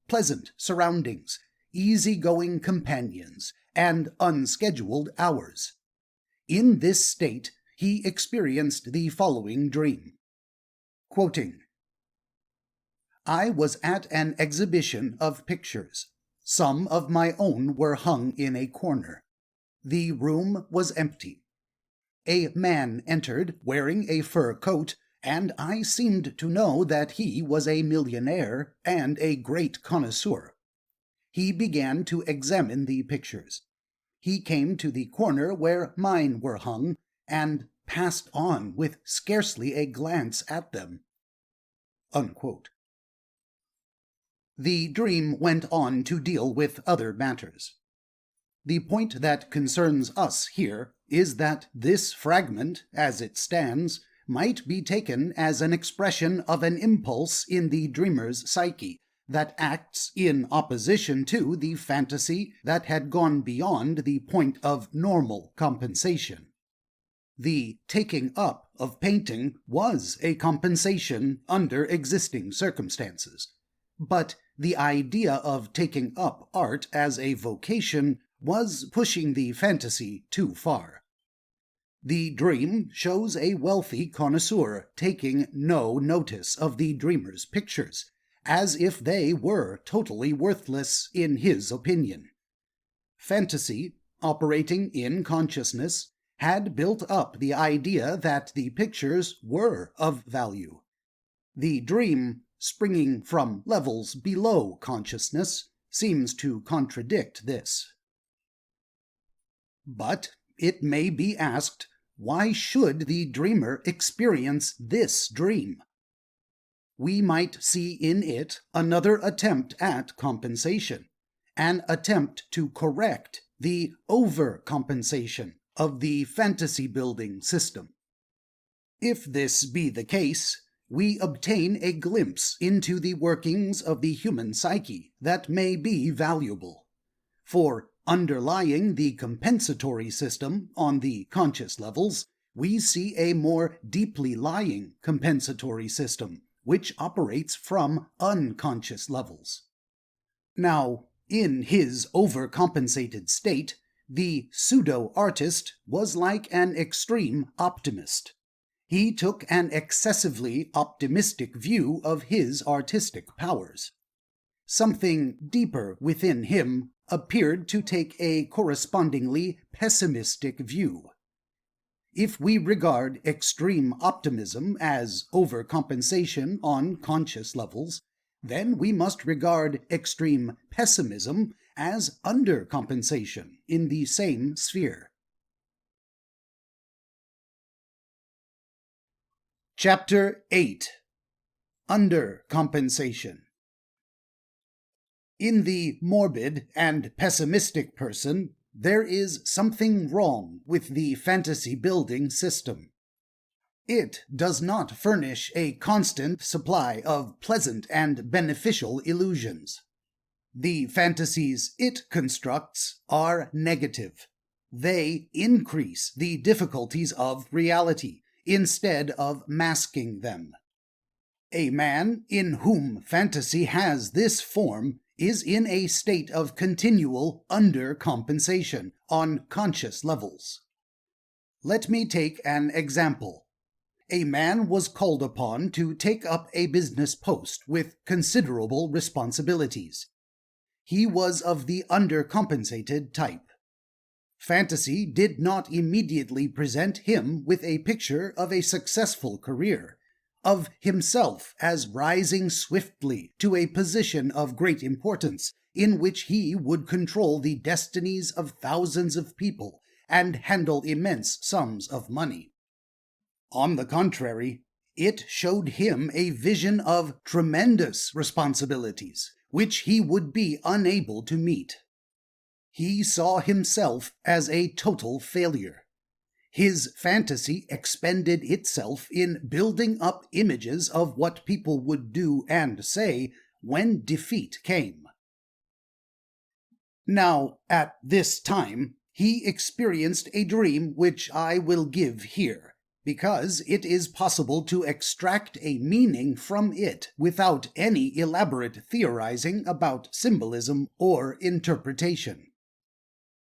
pleasant surroundings, easy-going companions, and unscheduled hours. In this state, he experienced the following dream. Quoting, "I was at an exhibition of pictures. Some of my own were hung in a corner. The room was empty. A man entered wearing a fur coat, and I seemed to know that he was a millionaire and a great connoisseur. He began to examine the pictures. He came to the corner where mine were hung, and passed on with scarcely a glance at them." Unquote. The dream went on to deal with other matters. The point that concerns us here is that this fragment, as it stands, might be taken as an expression of an impulse in the dreamer's psyche that acts in opposition to the fantasy that had gone beyond the point of normal compensation. The taking up of painting was a compensation under existing circumstances, but the idea of taking up art as a vocation was pushing the fantasy too far. The dream shows a wealthy connoisseur taking no notice of the dreamer's pictures, as if they were totally worthless in his opinion. Fantasy, operating in consciousness, had built up the idea that the pictures were of value. The dream, springing from levels below consciousness, seems to contradict this. But it may be asked, why should the dreamer experience this dream? We might see in it another attempt at compensation, an attempt to correct the overcompensation of the fantasy-building system. If this be the case, we obtain a glimpse into the workings of the human psyche that may be valuable. For underlying the compensatory system on the conscious levels, we see a more deeply lying compensatory system, which operates from unconscious levels. Now, in his overcompensated state, the pseudo-artist was like an extreme optimist. He took an excessively optimistic view of his artistic powers. Something deeper within him appeared to take a correspondingly pessimistic view. If we regard extreme optimism as overcompensation on conscious levels, then we must regard extreme pessimism as undercompensation in the same sphere. Chapter 8. Undercompensation. In the morbid and pessimistic person, there is something wrong with the fantasy-building system. It does not furnish a constant supply of pleasant and beneficial illusions. The fantasies it constructs are negative. They increase the difficulties of reality instead of masking them. A man in whom fantasy has this form is in a state of continual undercompensation on conscious levels. Let me take an example. A man was called upon to take up a business post with considerable responsibilities. He was of the undercompensated type. Fantasy did not immediately present him with a picture of a successful career, of himself as rising swiftly to a position of great importance in which he would control the destinies of thousands of people and handle immense sums of money. On the contrary, it showed him a vision of tremendous responsibilities, which he would be unable to meet. He saw himself as a total failure. His fantasy expended itself in building up images of what people would do and say when defeat came. Now, at this time, he experienced a dream which I will give here, because it is possible to extract a meaning from it without any elaborate theorizing about symbolism or interpretation.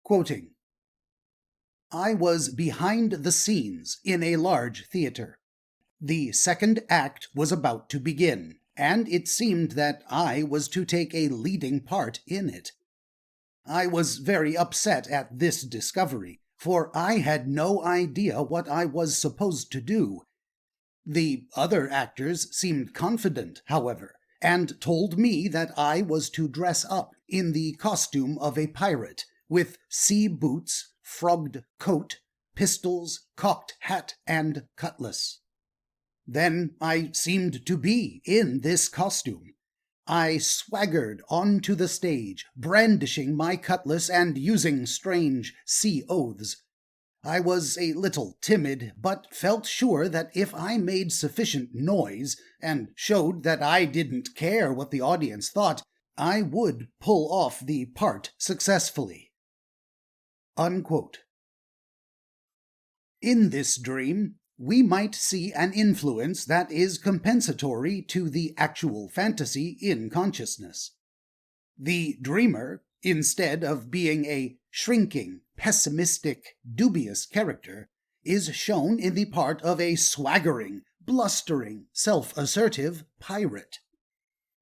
Quoting, I was behind the scenes in a large theater. The second act was about to begin, and it seemed that I was to take a leading part in it. I was very upset at this discovery, for I had no idea what I was supposed to do. The other actors seemed confident, however, and told me that I was to dress up in the costume of a pirate, with sea boots, frogged coat, pistols, cocked hat, and cutlass. Then I seemed to be in this costume. I swaggered onto the stage, brandishing my cutlass and using strange sea oaths. I was a little timid, but felt sure that if I made sufficient noise and showed that I didn't care what the audience thought, I would pull off the part successfully." Unquote. In this dream, we might see an influence that is compensatory to the actual fantasy in consciousness. The dreamer, instead of being a shrinking, pessimistic, dubious character, is shown in the part of a swaggering, blustering, self-assertive pirate.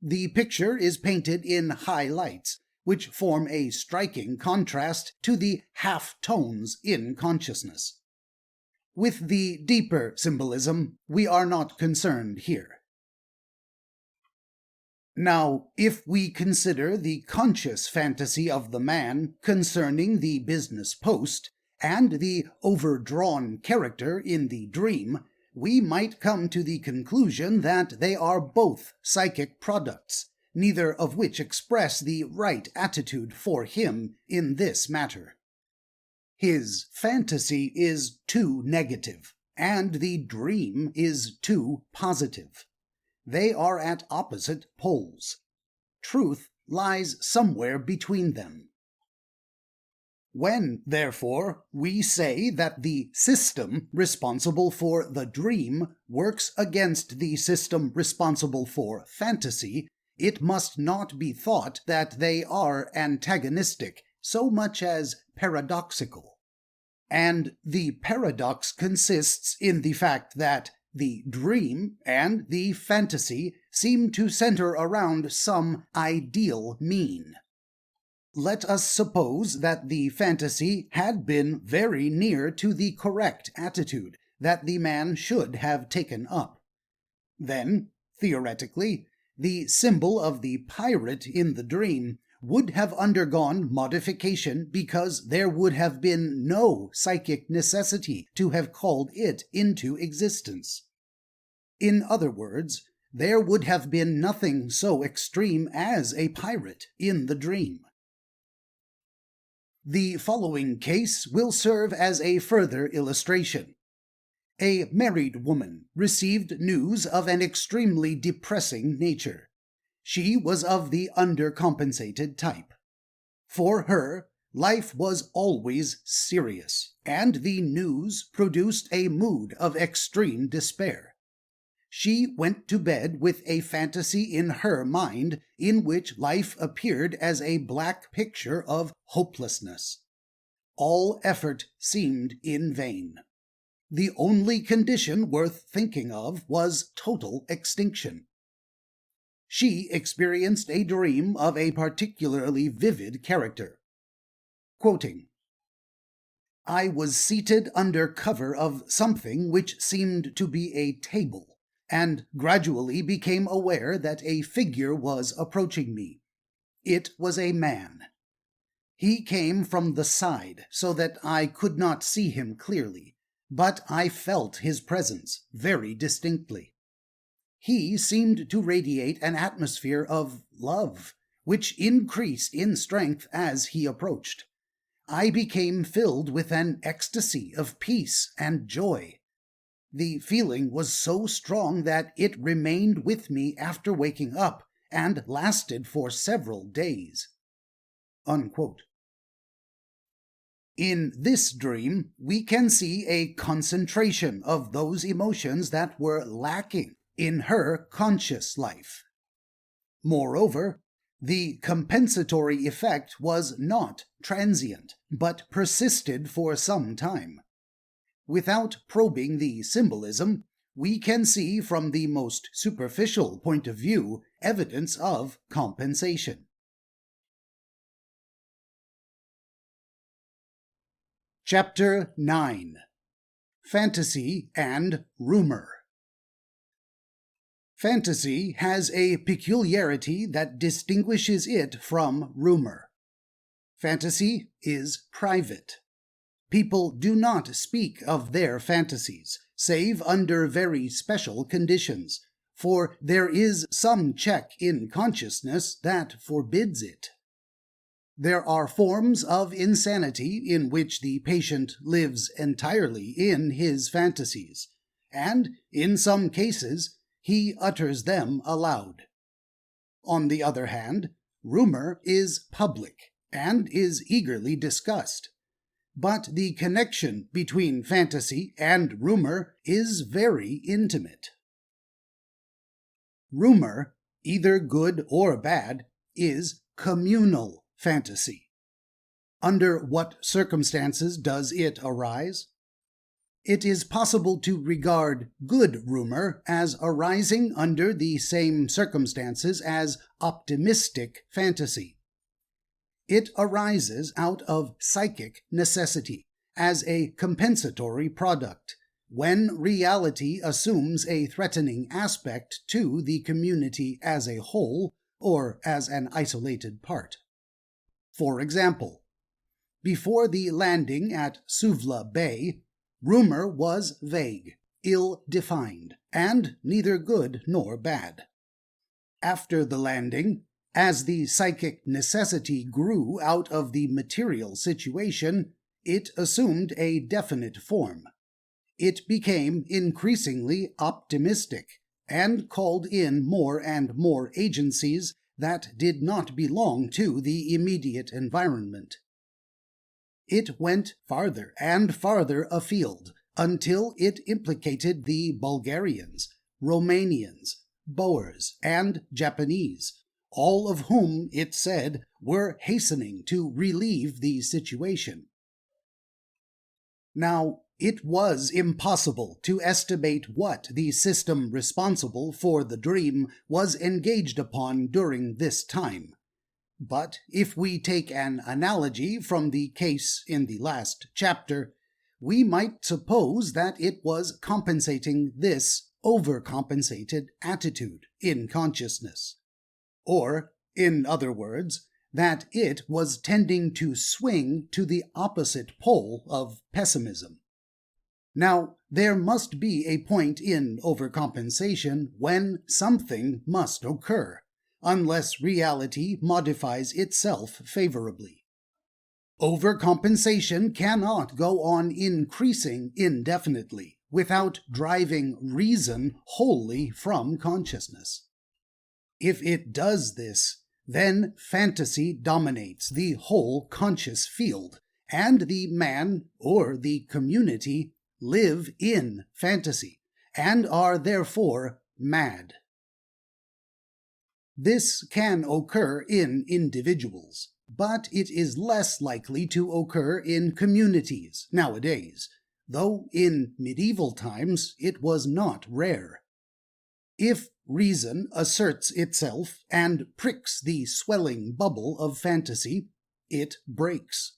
The picture is painted in high lights, which form a striking contrast to the half-tones in consciousness. With the deeper symbolism, we are not concerned here. Now, if we consider the conscious fantasy of the man concerning the business post, and the overdrawn character in the dream, we might come to the conclusion that they are both psychic products, neither of which express the right attitude for him in this matter. His fantasy is too negative, and the dream is too positive. They are at opposite poles. Truth lies somewhere between them. When, therefore, we say that the system responsible for the dream works against the system responsible for fantasy, it must not be thought that they are antagonistic so much as paradoxical. And the paradox consists in the fact that the dream and the fantasy seem to center around some ideal mean. Let us suppose that the fantasy had been very near to the correct attitude that the man should have taken up. Then, theoretically, the symbol of the pirate in the dream would have undergone modification because there would have been no psychic necessity to have called it into existence. In other words, there would have been nothing so extreme as a pirate in the dream. The following case will serve as a further illustration. A married woman received news of an extremely depressing nature. She was of the undercompensated type. For her, life was always serious, and the news produced a mood of extreme despair. She went to bed with a fantasy in her mind in which life appeared as a black picture of hopelessness. All effort seemed in vain. The only condition worth thinking of was total extinction. She experienced a dream of a particularly vivid character. Quoting, "I was seated under cover of something which seemed to be a table, and gradually became aware that a figure was approaching me. It was a man. He came from the side so that I could not see him clearly, but I felt his presence very distinctly. He seemed to radiate an atmosphere of love, which increased in strength as he approached. I became filled with an ecstasy of peace and joy. The feeling was so strong that it remained with me after waking up and lasted for several days." Unquote. In this dream, we can see a concentration of those emotions that were lacking in her conscious life. Moreover, the compensatory effect was not transient, but persisted for some time. Without probing the symbolism, we can see from the most superficial point of view evidence of compensation. Chapter 9. Fantasy and Rumor. Fantasy has a peculiarity that distinguishes it from rumor. Fantasy is private. People do not speak of their fantasies, save under very special conditions, for there is some check in consciousness that forbids it. There are forms of insanity in which the patient lives entirely in his fantasies, and in some cases he utters them aloud. On the other hand, rumor is public and is eagerly discussed. But the connection between fantasy and rumor is very intimate. Rumor, either good or bad, is communal fantasy. Under what circumstances does it arise? It is possible to regard good rumor as arising under the same circumstances as optimistic fantasy. It arises out of psychic necessity, as a compensatory product, when reality assumes a threatening aspect to the community as a whole or as an isolated part. For example, before the landing at Suvla Bay, rumor was vague, ill-defined, and neither good nor bad. After the landing, as the psychic necessity grew out of the material situation, it assumed a definite form. It became increasingly optimistic and called in more and more agencies that did not belong to the immediate environment. It went farther and farther afield until it implicated the Bulgarians, Romanians, Boers, and Japanese, all of whom, it said, were hastening to relieve the situation. Now, it was impossible to estimate what the system responsible for the dream was engaged upon during this time. But if we take an analogy from the case in the last chapter, we might suppose that it was compensating this overcompensated attitude in consciousness. Or, in other words, that it was tending to swing to the opposite pole of pessimism. Now, there must be a point in overcompensation when something must occur, unless reality modifies itself favorably. Overcompensation cannot go on increasing indefinitely without driving reason wholly from consciousness. If it does this, then fantasy dominates the whole conscious field, and the man or the community live in fantasy, and are therefore mad. This can occur in individuals, but it is less likely to occur in communities nowadays, though in medieval times it was not rare. If reason asserts itself and pricks the swelling bubble of fantasy, it breaks.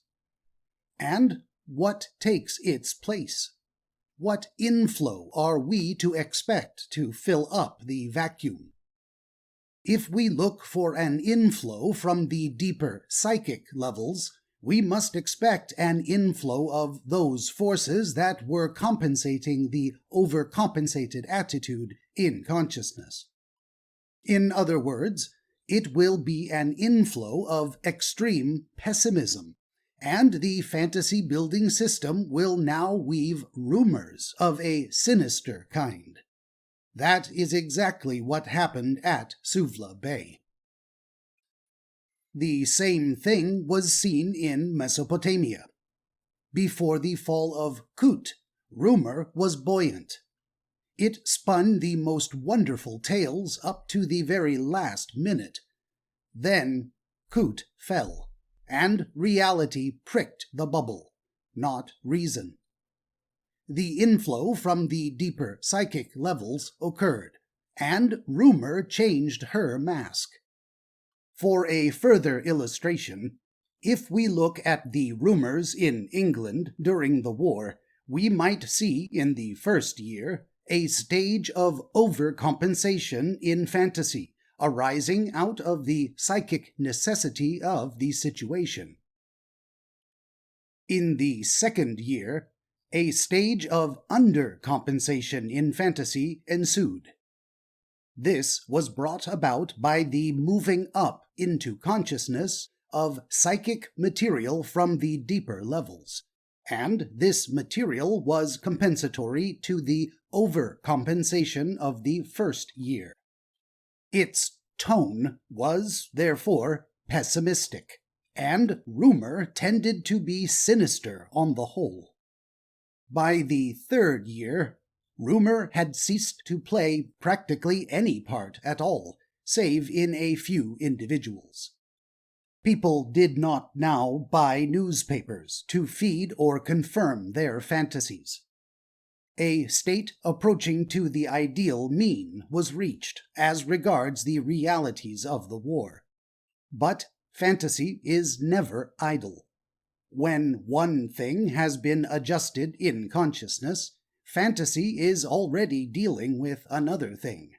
And what takes its place? What inflow are we to expect to fill up the vacuum? If we look for an inflow from the deeper psychic levels, we must expect an inflow of those forces that were compensating the overcompensated attitude in consciousness. In other words, it will be an inflow of extreme pessimism, and the fantasy-building system will now weave rumors of a sinister kind. That is exactly what happened at Suvla Bay. The same thing was seen in Mesopotamia. Before the fall of Kut, rumor was buoyant. It spun the most wonderful tales up to the very last minute. Then Kut fell, and reality pricked the bubble, not reason. The inflow from the deeper psychic levels occurred, and rumor changed her mask. For a further illustration, if we look at the rumors in England during the war, we might see in the first year a stage of overcompensation in fantasy, arising out of the psychic necessity of the situation. In the second year, a stage of undercompensation in fantasy ensued. This was brought about by the moving up into consciousness of psychic material from the deeper levels, and this material was compensatory to the overcompensation of the first year. Its tone was, therefore, pessimistic, and rumor tended to be sinister on the whole. By the third year, rumor had ceased to play practically any part at all, save in a few individuals. People did not now buy newspapers to feed or confirm their fantasies. A state approaching to the ideal mean was reached as regards the realities of the war. But fantasy is never idle. When one thing has been adjusted in consciousness, fantasy is already dealing with another thing.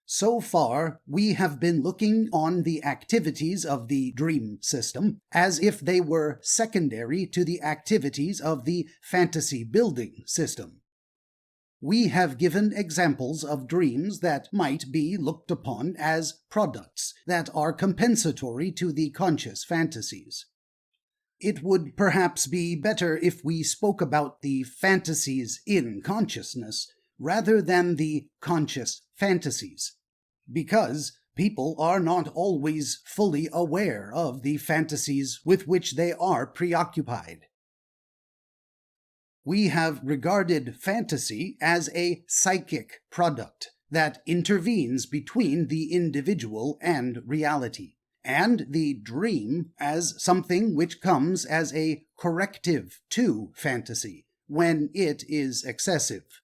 So far, we have been looking on the activities of the dream system as if they were secondary to the activities of the fantasy-building system. We have given examples of dreams that might be looked upon as products that are compensatory to the conscious fantasies. It would perhaps be better if we spoke about the fantasies in consciousness rather than the conscious fantasies, because people are not always fully aware of the fantasies with which they are preoccupied. We have regarded fantasy as a psychic product that intervenes between the individual and reality, and the dream as something which comes as a corrective to fantasy when it is excessive.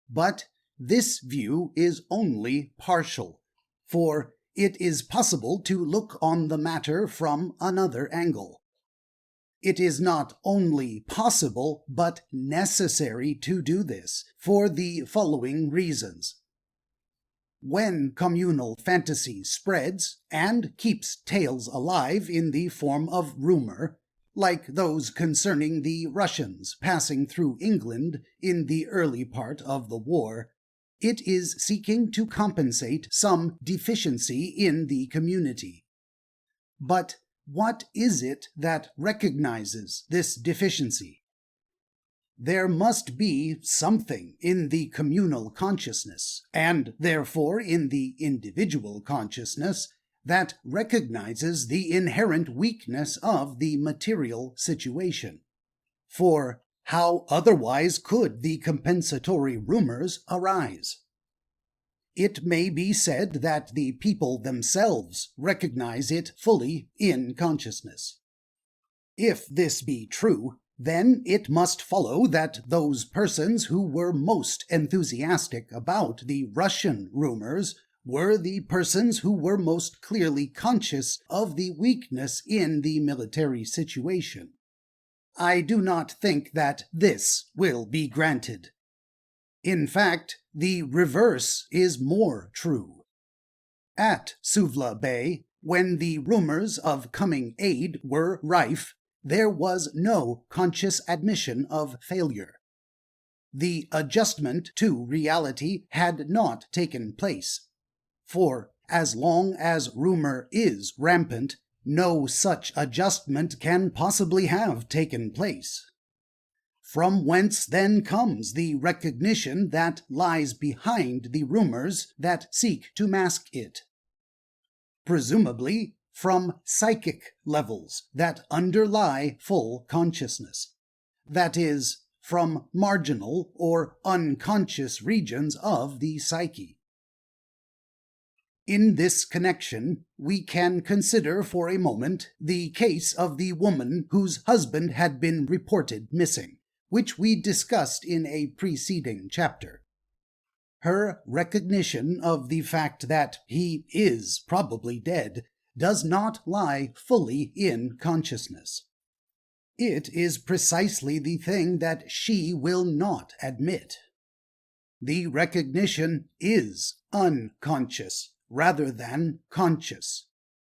But this view is only partial, for it is possible to look on the matter from another angle. It is not only possible, but necessary to do this, for the following reasons. When communal fantasy spreads and keeps tales alive in the form of rumor, like those concerning the Russians passing through England in the early part of the war, it is seeking to compensate some deficiency in the community. But what is it that recognizes this deficiency? There must be something in the communal consciousness, and therefore in the individual consciousness, that recognizes the inherent weakness of the material situation. For how otherwise could the compensatory rumors arise? It may be said that the people themselves recognize it fully in consciousness. If this be true, then it must follow that those persons who were most enthusiastic about the Russian rumors were the persons who were most clearly conscious of the weakness in the military situation. I do not think that this will be granted. In fact, the reverse is more true. At Suvla Bay, when the rumors of coming aid were rife, there was no conscious admission of failure. The adjustment to reality had not taken place, for as long as rumor is rampant, no such adjustment can possibly have taken place. From whence then comes the recognition that lies behind the rumors that seek to mask it? Presumably from psychic levels that underlie full consciousness, that is, from marginal or unconscious regions of the psyche. In this connection, we can consider for a moment the case of the woman whose husband had been reported missing, which we discussed in a preceding chapter. Her recognition of the fact that he is probably dead does not lie fully in consciousness. It is precisely the thing that she will not admit. The recognition is unconscious rather than conscious,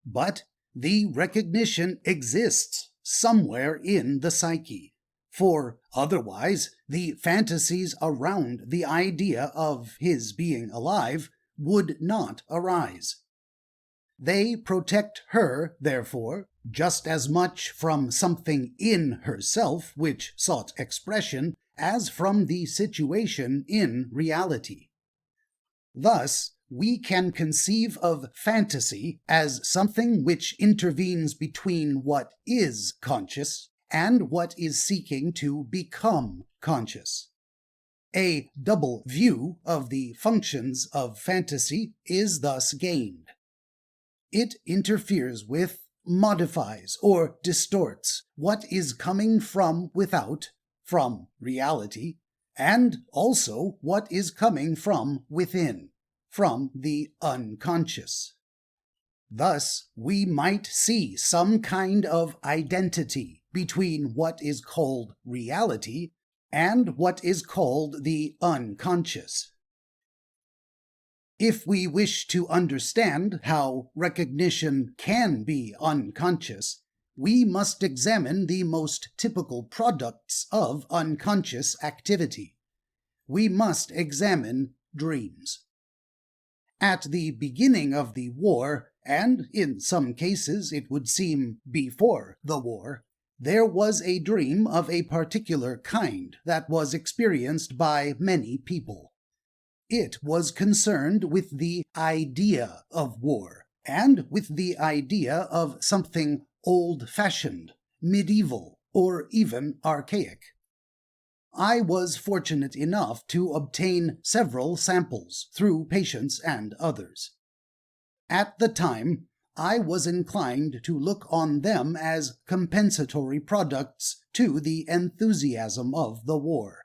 but the recognition exists somewhere in the psyche, for otherwise the fantasies around the idea of his being alive would not arise. They protect her, therefore, just as much from something in herself which sought expression as from the situation in reality. Thus, we can conceive of fantasy as something which intervenes between what is conscious and what is seeking to become conscious. A double view of the functions of fantasy is thus gained. It interferes with, modifies, or distorts what is coming from without, from reality, and also what is coming from within, from the unconscious. Thus, we might see some kind of identity between what is called reality and what is called the unconscious. If we wish to understand how recognition can be unconscious, we must examine the most typical products of unconscious activity. We must examine dreams. At the beginning of the war, and in some cases it would seem before the war, there was a dream of a particular kind that was experienced by many people. It was concerned with the idea of war, and with the idea of something old-fashioned, medieval, or even archaic. I was fortunate enough to obtain several samples through patients and others. At the time, I was inclined to look on them as compensatory products to the enthusiasm of the war.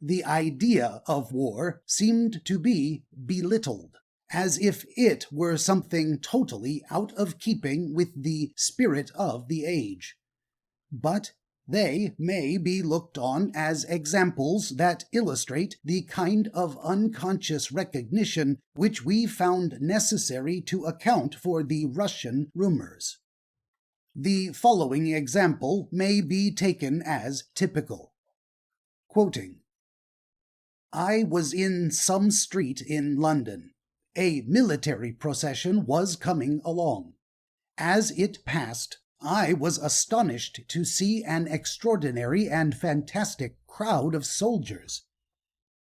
The idea of war seemed to be belittled, as if it were something totally out of keeping with the spirit of the age. But they may be looked on as examples that illustrate the kind of unconscious recognition which we found necessary to account for the Russian rumors. The following example may be taken as typical. Quoting, I was in some street in London. A military procession was coming along. As it passed, I was astonished to see an extraordinary and fantastic crowd of soldiers.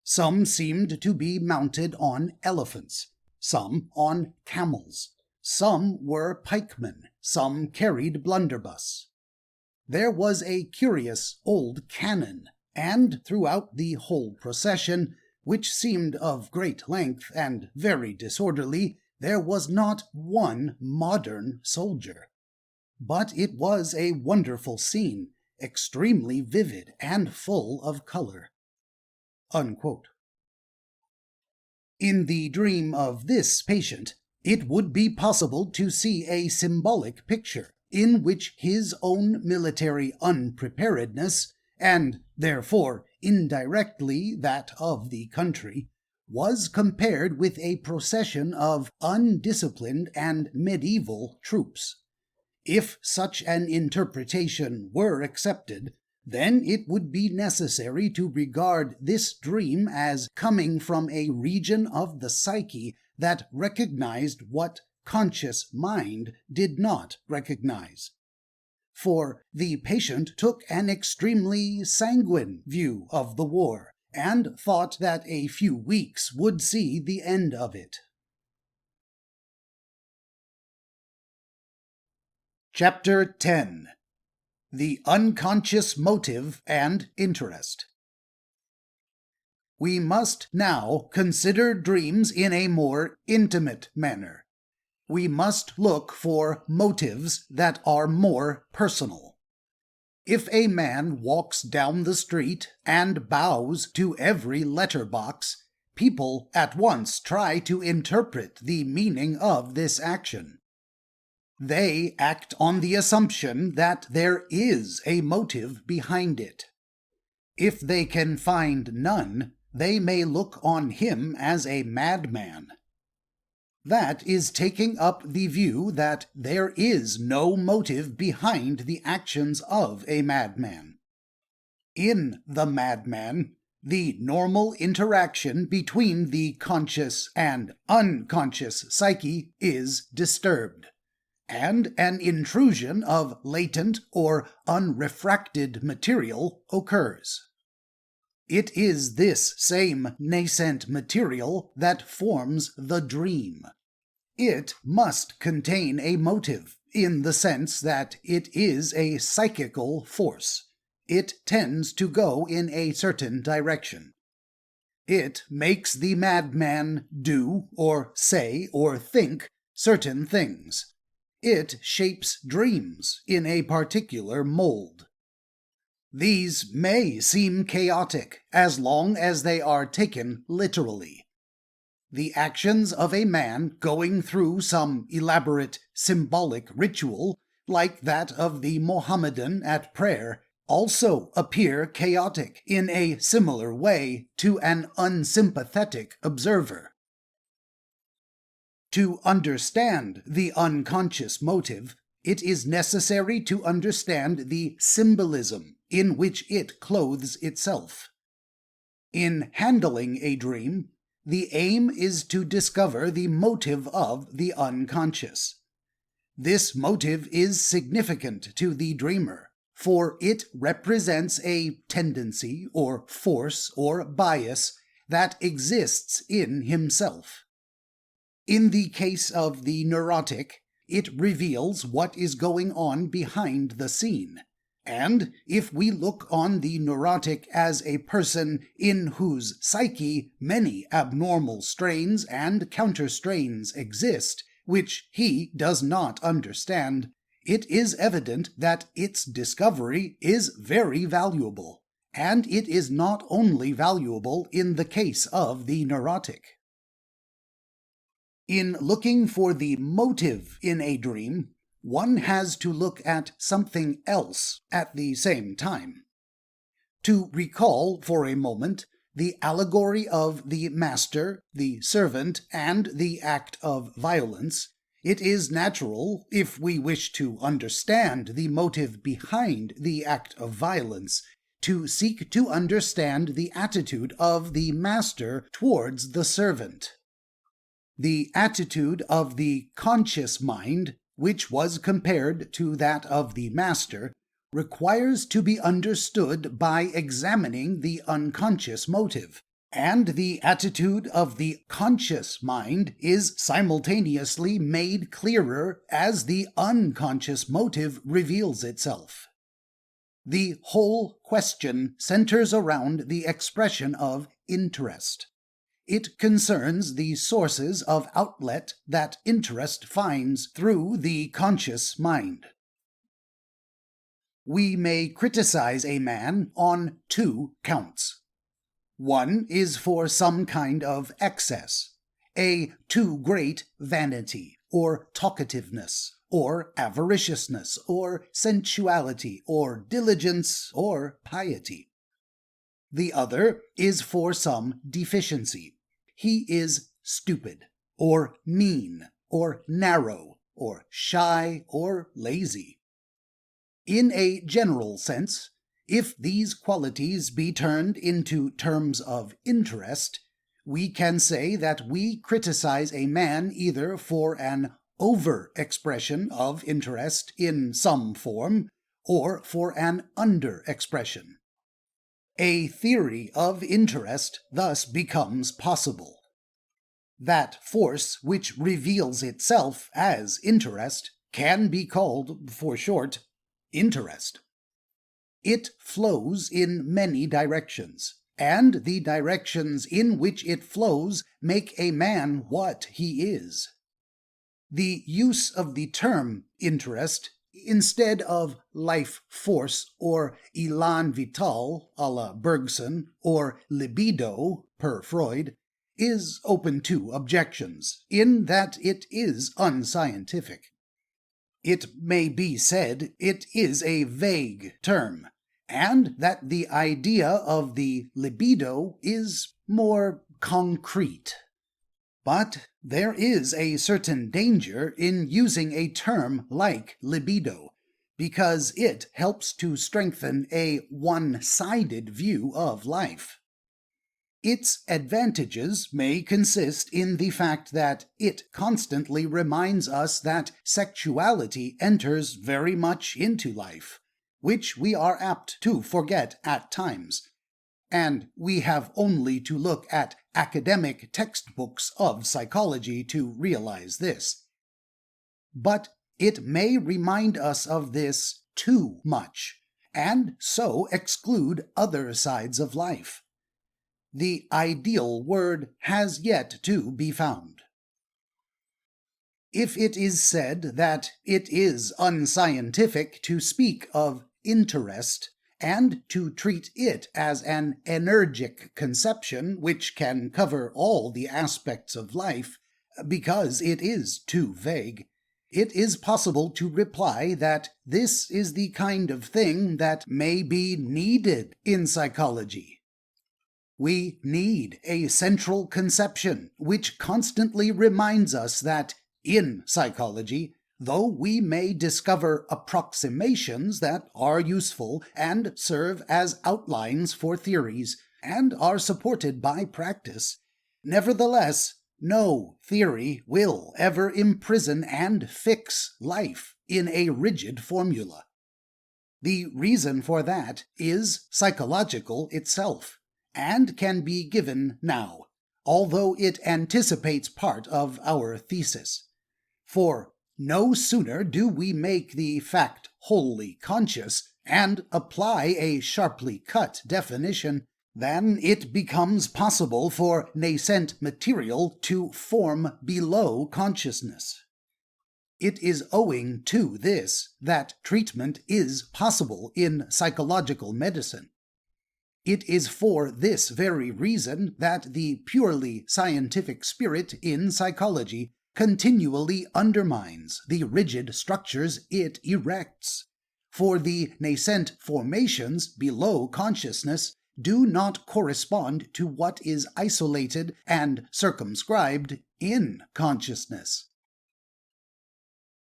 Some seemed to be mounted on elephants, some on camels, some were pikemen, some carried blunderbuss. There was a curious old cannon, and throughout the whole procession, which seemed of great length and very disorderly, there was not one modern soldier. But it was a wonderful scene, extremely vivid and full of color. Unquote. In the dream of this patient, it would be possible to see a symbolic picture in which his own military unpreparedness, and therefore indirectly that of the country, was compared with a procession of undisciplined and medieval troops. If such an interpretation were accepted, then it would be necessary to regard this dream as coming from a region of the psyche that recognized what conscious mind did not recognize. For the patient took an extremely sanguine view of the war, and thought that a few weeks would see the end of it. Chapter 10. The Unconscious Motive and Interest. We must now consider dreams in a more intimate manner. We must look for motives that are more personal. If a man walks down the street and bows to every letterbox, people at once try to interpret the meaning of this action. They act on the assumption that there is a motive behind it. If they can find none, they may look on him as a madman. That is taking up the view that there is no motive behind the actions of a madman. In the madman, the normal interaction between the conscious and unconscious psyche is disturbed, and an intrusion of latent or unrefracted material occurs. It is this same nascent material that forms the dream. It must contain a motive, in the sense that it is a psychical force. It tends to go in a certain direction. It makes the madman do or say or think certain things. It shapes dreams in a particular mold. These may seem chaotic as long as they are taken literally. The actions of a man going through some elaborate symbolic ritual, like that of the Mohammedan at prayer, also appear chaotic in a similar way to an unsympathetic observer. To understand the unconscious motive, it is necessary to understand the symbolism in which it clothes itself. In handling a dream, the aim is to discover the motive of the unconscious. This motive is significant to the dreamer, for it represents a tendency or force or bias that exists in himself. In the case of the neurotic, it reveals what is going on behind the scene, and if we look on the neurotic as a person in whose psyche many abnormal strains and counterstrains exist, which he does not understand, it is evident that its discovery is very valuable, and it is not only valuable in the case of the neurotic. In looking for the motive in a dream, one has to look at something else at the same time. To recall for a moment the allegory of the master, the servant, and the act of violence, it is natural, if we wish to understand the motive behind the act of violence, to seek to understand the attitude of the master towards the servant. The attitude of the conscious mind, which was compared to that of the master, requires to be understood by examining the unconscious motive, and the attitude of the conscious mind is simultaneously made clearer as the unconscious motive reveals itself. The whole question centers around the expression of interest. It concerns the sources of outlet that interest finds through the conscious mind. We may criticize a man on two counts. One is for some kind of excess, a too great vanity, or talkativeness, or avariciousness, or sensuality, or diligence, or piety. The other is for some deficiency. He is stupid, or mean, or narrow, or shy, or lazy. In a general sense, if these qualities be turned into terms of interest, we can say that we criticize a man either for an over-expression of interest in some form, or for an under-expression. A theory of interest thus becomes possible. That force which reveals itself as interest can be called, for short, interest. It flows in many directions, and the directions in which it flows make a man what he is. The use of the term interest instead of life force or élan vital a la Bergson or libido per Freud is open to objections, in that it is unscientific. It may be said it is a vague term, and that the idea of the libido is more concrete. But there is a certain danger in using a term like libido, because it helps to strengthen a one-sided view of life. Its advantages may consist in the fact that it constantly reminds us that sexuality enters very much into life, which we are apt to forget at times, and we have only to look at academic textbooks of psychology to realize this. But it may remind us of this too much, and so exclude other sides of life. The ideal word has yet to be found. If it is said that it is unscientific to speak of interest and to treat it as an energic conception which can cover all the aspects of life, because it is too vague, it is possible to reply that this is the kind of thing that may be needed in psychology. We need a central conception which constantly reminds us that in psychology, though we may discover approximations that are useful and serve as outlines for theories and are supported by practice, nevertheless, no theory will ever imprison and fix life in a rigid formula. The reason for that is psychological itself, and can be given now, although it anticipates part of our thesis. For no sooner do we make the fact wholly conscious and apply a sharply cut definition than it becomes possible for nascent material to form below consciousness. It is owing to this that treatment is possible in psychological medicine. It is for this very reason that the purely scientific spirit in psychology continually undermines the rigid structures it erects. For the nascent formations below consciousness do not correspond to what is isolated and circumscribed in consciousness.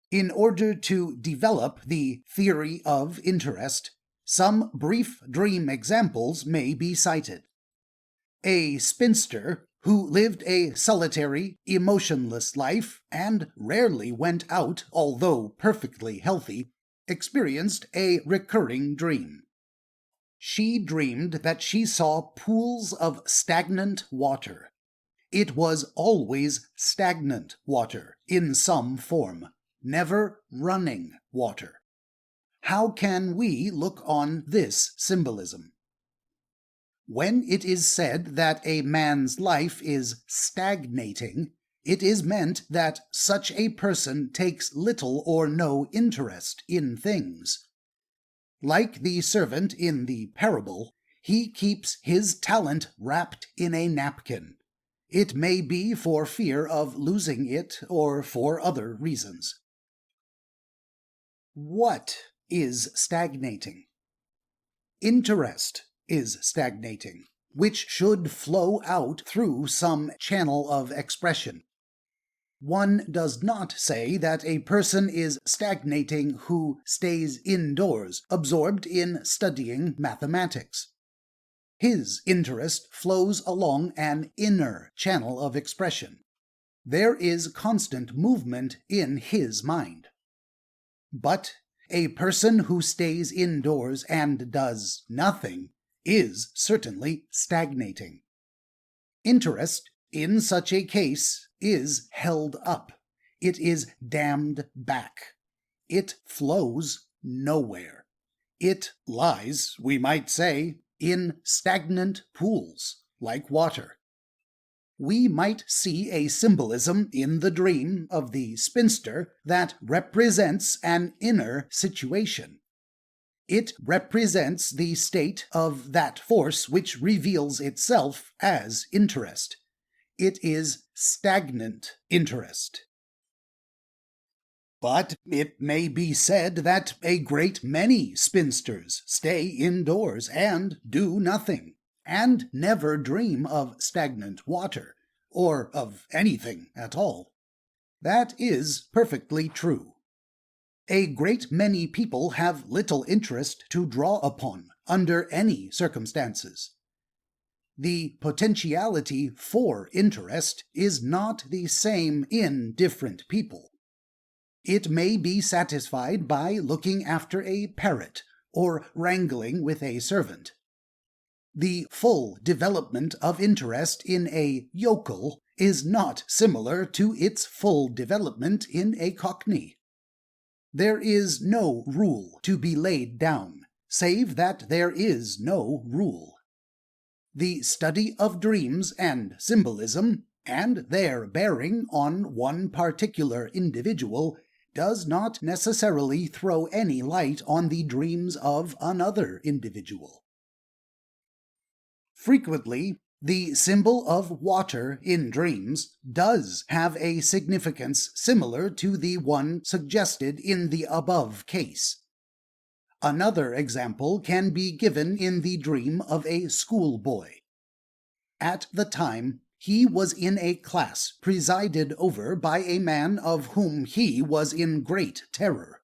In order to develop the theory of interest, some brief dream examples may be cited. A spinster who lived a solitary, emotionless life and rarely went out, although perfectly healthy, experienced a recurring dream. She dreamed that she saw pools of stagnant water. It was always stagnant water in some form, never running water. How can we look on this symbolism? When it is said that a man's life is stagnating, it is meant that such a person takes little or no interest in things. Like the servant in the parable, he keeps his talent wrapped in a napkin. It may be for fear of losing it or for other reasons. What is stagnating? Interest is stagnating, which should flow out through some channel of expression. One does not say that a person is stagnating who stays indoors, absorbed in studying mathematics. His interest flows along an inner channel of expression. There is constant movement in his mind. But a person who stays indoors and does nothing is certainly stagnating. Interest, in such a case, is held up. It is dammed back. It flows nowhere. It lies, we might say, in stagnant pools, like water. We might see a symbolism in the dream of the spinster that represents an inner situation. It represents the state of that force which reveals itself as interest. It is stagnant interest. But it may be said that a great many spinsters stay indoors and do nothing, and never dream of stagnant water, or of anything at all. That is perfectly true. A great many people have little interest to draw upon under any circumstances. The potentiality for interest is not the same in different people. It may be satisfied by looking after a parrot or wrangling with a servant. The full development of interest in a yokel is not similar to its full development in a cockney. There is no rule to be laid down, save that there is no rule. The study of dreams and symbolism, and their bearing on one particular individual, does not necessarily throw any light on the dreams of another individual. Frequently, the symbol of water in dreams does have a significance similar to the one suggested in the above case. Another example can be given in the dream of a schoolboy. At the time, he was in a class presided over by a man of whom he was in great terror.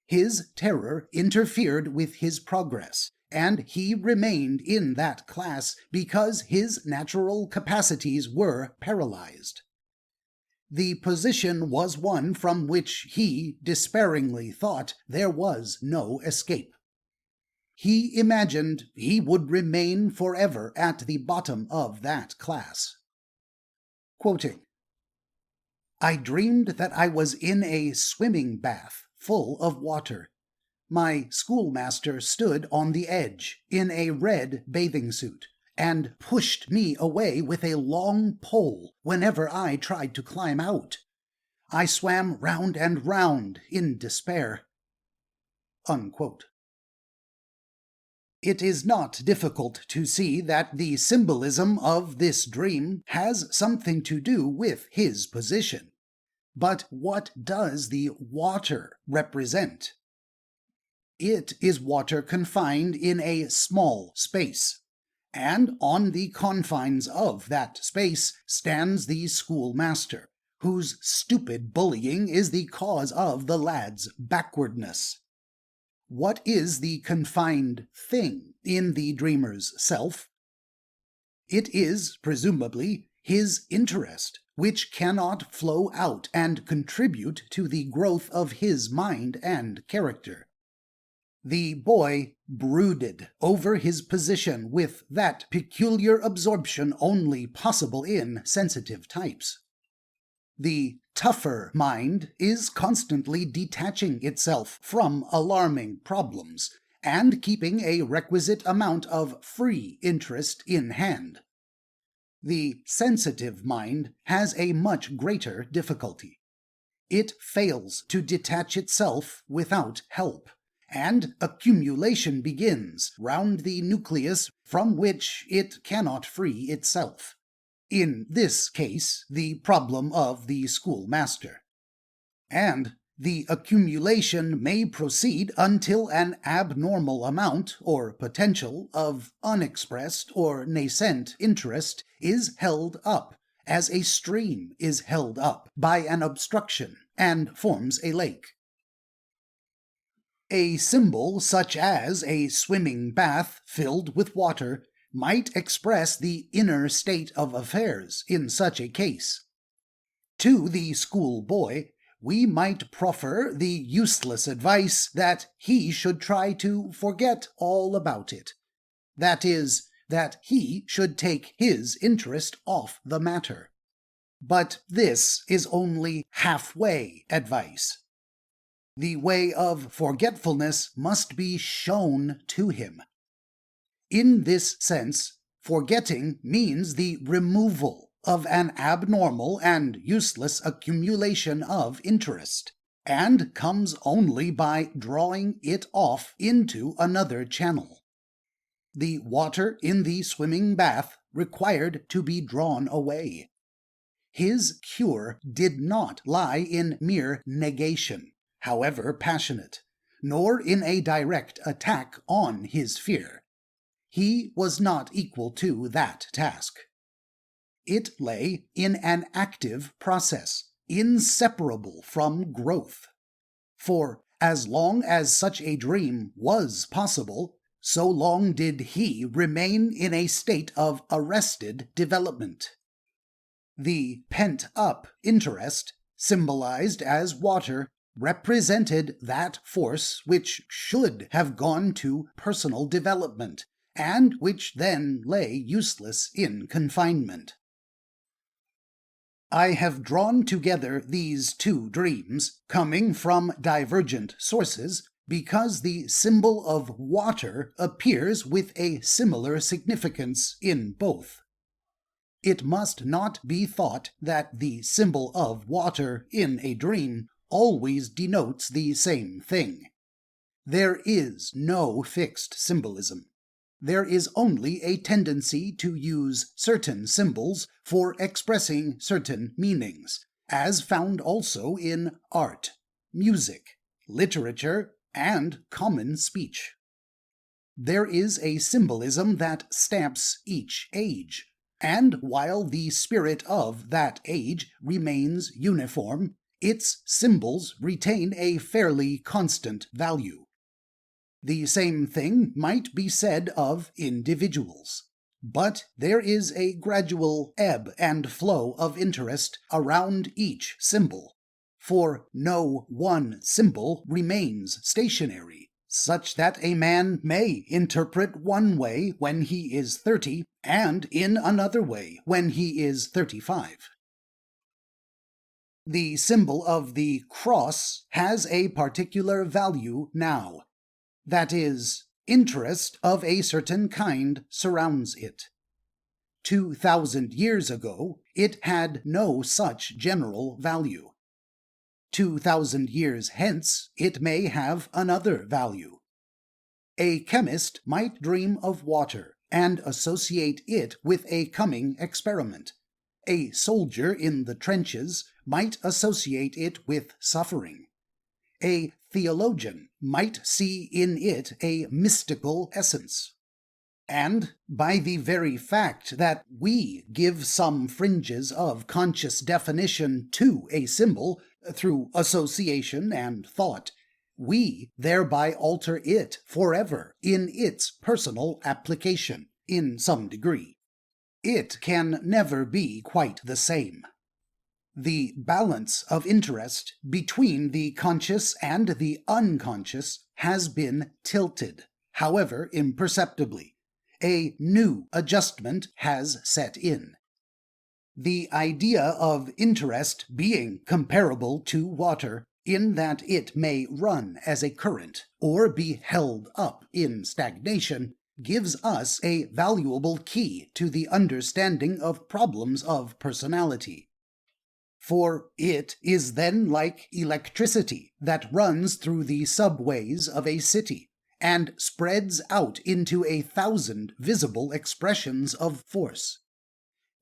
His terror interfered with his progress, and he remained in that class because his natural capacities were paralyzed. The position was one from which he despairingly thought there was no escape. He imagined he would remain forever at the bottom of that class. Quoting, "I dreamed that I was in a swimming bath full of water. My schoolmaster stood on the edge in a red bathing suit and pushed me away with a long pole whenever I tried to climb out. I swam round and round in despair." Unquote. It is not difficult to see that the symbolism of this dream has something to do with his position. But what does the water represent? It is water confined in a small space, and on the confines of that space stands the schoolmaster, whose stupid bullying is the cause of the lad's backwardness. What is the confined thing in the dreamer's self? It is, presumably, his interest, which cannot flow out and contribute to the growth of his mind and character. The boy brooded over his position with that peculiar absorption only possible in sensitive types. The tougher mind is constantly detaching itself from alarming problems and keeping a requisite amount of free interest in hand. The sensitive mind has a much greater difficulty. It fails to detach itself without help, and accumulation begins round the nucleus from which it cannot free itself. In this case, the problem of the schoolmaster. And the accumulation may proceed until an abnormal amount or potential of unexpressed or nascent interest is held up, as a stream is held up by an obstruction and forms a lake. A symbol such as a swimming bath filled with water might express the inner state of affairs in such a case. To the schoolboy, we might proffer the useless advice that he should try to forget all about it. That is, that he should take his interest off the matter. But this is only halfway advice. The way of forgetfulness must be shown to him. In this sense, forgetting means the removal of an abnormal and useless accumulation of interest, and comes only by drawing it off into another channel. The water in the swimming bath required to be drawn away. His cure did not lie in mere negation, however passionate, nor in a direct attack on his fear. He was not equal to that task. It lay in an active process, inseparable from growth. For as long as such a dream was possible, so long did he remain in a state of arrested development. The pent-up interest, symbolized as water, represented that force which should have gone to personal development, and which then lay useless in confinement. I have drawn together these two dreams, coming from divergent sources, because the symbol of water appears with a similar significance in both. It must not be thought that the symbol of water in a dream always denotes the same thing. There is no fixed symbolism. There is only a tendency to use certain symbols for expressing certain meanings, as found also in art, music, literature, and common speech. There is a symbolism that stamps each age, and while the spirit of that age remains uniform, its symbols retain a fairly constant value. The same thing might be said of individuals, but there is a gradual ebb and flow of interest around each symbol, for no one symbol remains stationary, such that a man may interpret one way when he is 30 and in another way when he is 35. The symbol of the cross has a particular value now. That is, interest of a certain kind surrounds it. 2,000 years ago, it had no such general value. 2,000 years hence, it may have another value. A chemist might dream of water and associate it with a coming experiment. A soldier in the trenches might associate it with suffering. A theologian might see in it a mystical essence. And by the very fact that we give some fringes of conscious definition to a symbol through association and thought, we thereby alter it forever in its personal application, in some degree. It can never be quite the same. The balance of interest between the conscious and the unconscious has been tilted, however imperceptibly. A new adjustment has set in. The idea of interest being comparable to water, in that it may run as a current or be held up in stagnation, gives us a valuable key to the understanding of problems of personality. For it is then like electricity that runs through the subways of a city and spreads out into 1,000 visible expressions of force.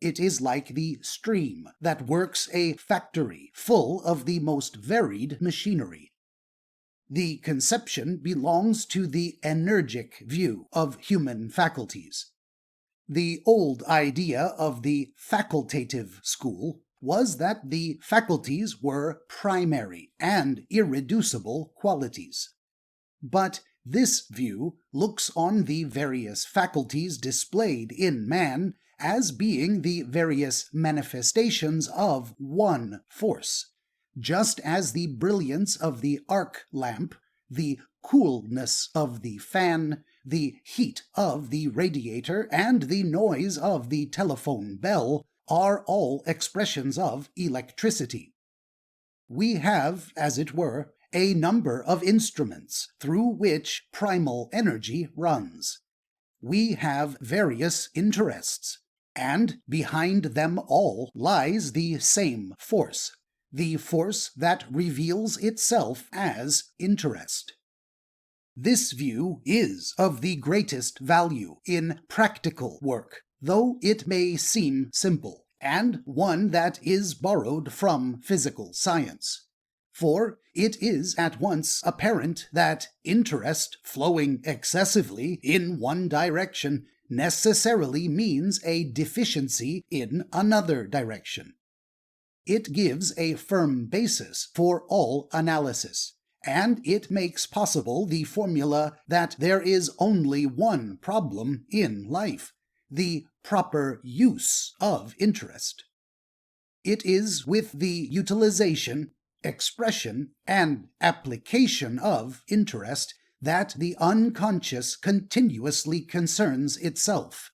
It is like the stream that works a factory full of the most varied machinery. The conception belongs to the energic view of human faculties. The old idea of the facultative school was that the faculties were primary and irreducible qualities. But this view looks on the various faculties displayed in man as being the various manifestations of one force, just as the brilliance of the arc lamp, the coolness of the fan, the heat of the radiator, and the noise of the telephone bell are all expressions of electricity. We have, as it were, a number of instruments through which primal energy runs. We have various interests, and behind them all lies the same force, the force that reveals itself as interest. This view is of the greatest value in practical work, though it may seem simple, and one that is borrowed from physical science. For it is at once apparent that interest flowing excessively in one direction necessarily means a deficiency in another direction. It gives a firm basis for all analysis, and it makes possible the formula that there is only one problem in life: the proper use of interest. It is with the utilization, expression, and application of interest that the unconscious continuously concerns itself.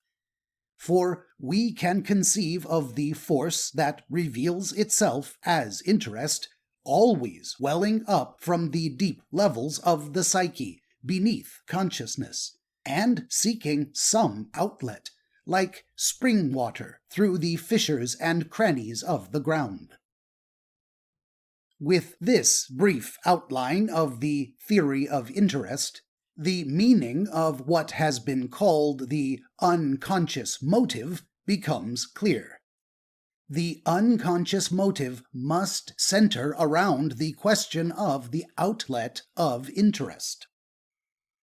For we can conceive of the force that reveals itself as interest always welling up from the deep levels of the psyche beneath consciousness, and seeking some outlet, like spring water through the fissures and crannies of the ground. With this brief outline of the theory of interest, the meaning of what has been called the unconscious motive becomes clear. The unconscious motive must center around the question of the outlet of interest.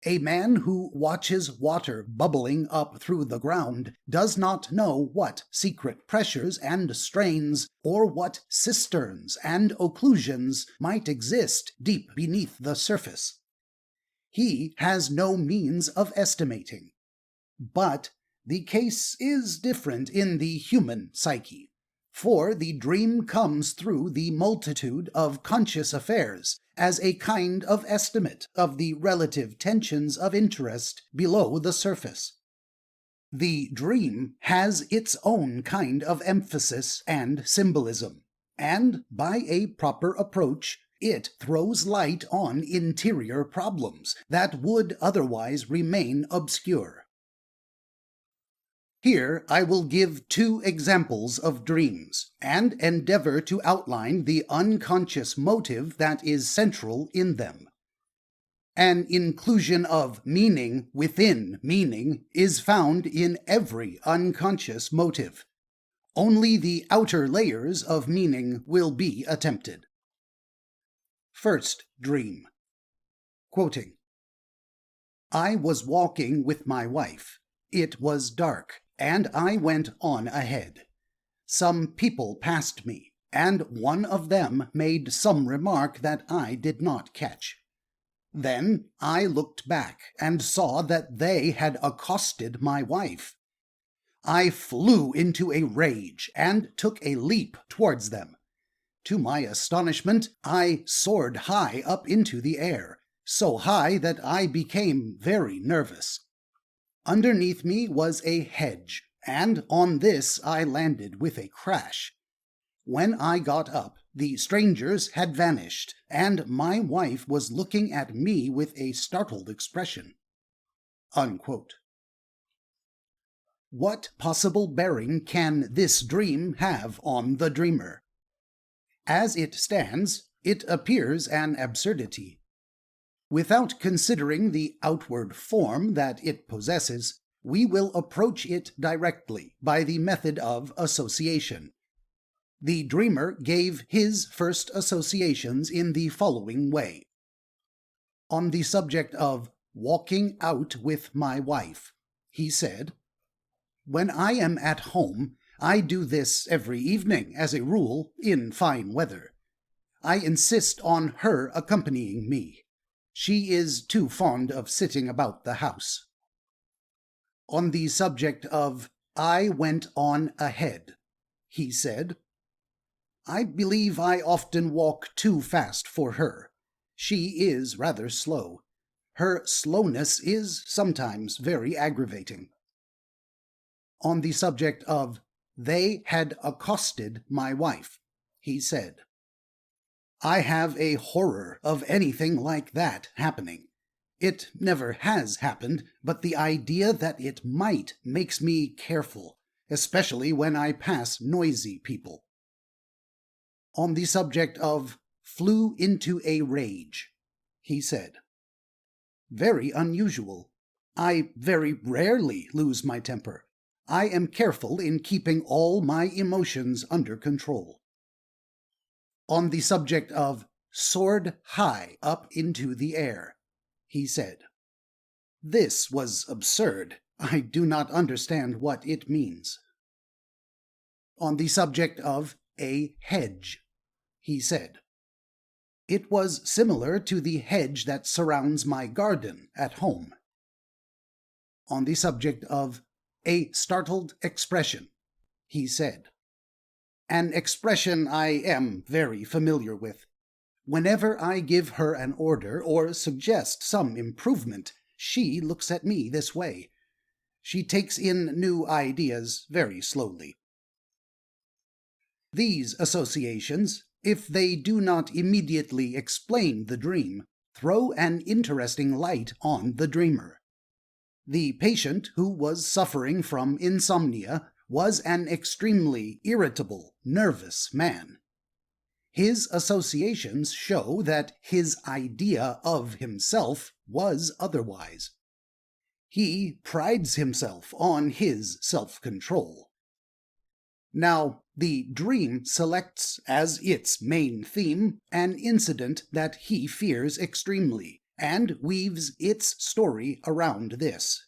A man who watches water bubbling up through the ground does not know what secret pressures and strains, or what cisterns and occlusions might exist deep beneath the surface. He has no means of estimating. But the case is different in the human psyche, for the dream comes through the multitude of conscious affairs as a kind of estimate of the relative tensions of interest below the surface. The dream has its own kind of emphasis and symbolism, and by a proper approach, it throws light on interior problems that would otherwise remain obscure. Here I will give 2 examples of dreams, and endeavor to outline the unconscious motive that is central in them. An inclusion of meaning within meaning is found in every unconscious motive. Only the outer layers of meaning will be attempted. First dream. Quoting, "I was walking with my wife. It was dark, and I went on ahead. Some people passed me, and one of them made some remark that I did not catch. Then I looked back and saw that they had accosted my wife. I flew into a rage and took a leap towards them. To my astonishment, I soared high up into the air, so high that I became very nervous. Underneath me was a hedge, and on this I landed with a crash. When I got up, the strangers had vanished, and my wife was looking at me with a startled expression." Unquote. What possible bearing can this dream have on the dreamer? As it stands, it appears an absurdity. Without considering the outward form that it possesses, we will approach it directly by the method of association. The dreamer gave his first associations in the following way. On the subject of walking out with my wife, he said, "When I am at home, I do this every evening, as a rule, in fine weather. I insist on her accompanying me. She is too fond of sitting about the house." On the subject of I went on ahead, he said, "I believe I often walk too fast for her. She is rather slow. Her slowness is sometimes very aggravating." On the subject of they had accosted my wife, he said, "I have a horror of anything like that happening. It never has happened, but the idea that it might makes me careful, especially when I pass noisy people." On the subject of flew into a rage, he said, "Very unusual. I very rarely lose my temper. I am careful in keeping all my emotions under control." On the subject of soared high up into the air, he said, "This was absurd. I do not understand what it means." On the subject of a hedge, he said, It was similar to the hedge that surrounds my garden at home. On the subject of a startled expression, he said, "An expression I am very familiar with. Whenever I give her an order or suggest some improvement, she looks at me this way. She takes in new ideas very slowly." These associations, if they do not immediately explain the dream, throw an interesting light on the dreamer. The patient who was suffering from insomnia was an extremely irritable, nervous man. His associations show that his idea of himself was otherwise. He prides himself on his self-control. Now, the dream selects as its main theme an incident that he fears extremely, and weaves its story around this.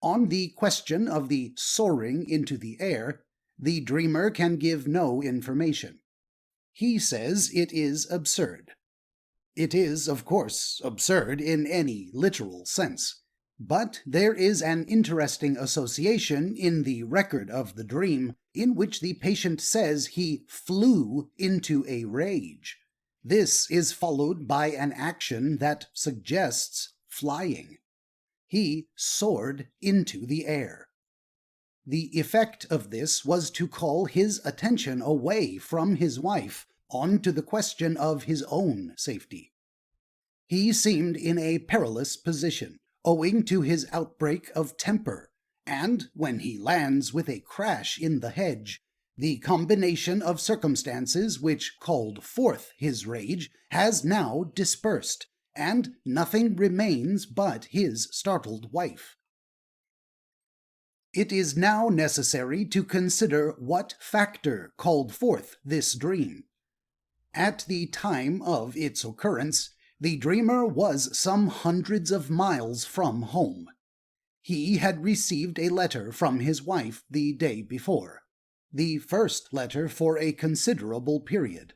On the question of the soaring into the air, the dreamer can give no information. He says it is absurd. It is, of course, absurd in any literal sense. But there is an interesting association in the record of the dream in which the patient says he flew into a rage. This is followed by an action that suggests flying. He soared into the air. The effect of this was to call his attention away from his wife onto the question of his own safety. He seemed in a perilous position, owing to his outbreak of temper, and when he lands with a crash in the hedge, the combination of circumstances which called forth his rage has now dispersed, and nothing remains but his startled wife. It is now necessary to consider what factor called forth this dream. At the time of its occurrence, the dreamer was some hundreds of miles from home. He had received a letter from his wife the day before, the first letter for a considerable period.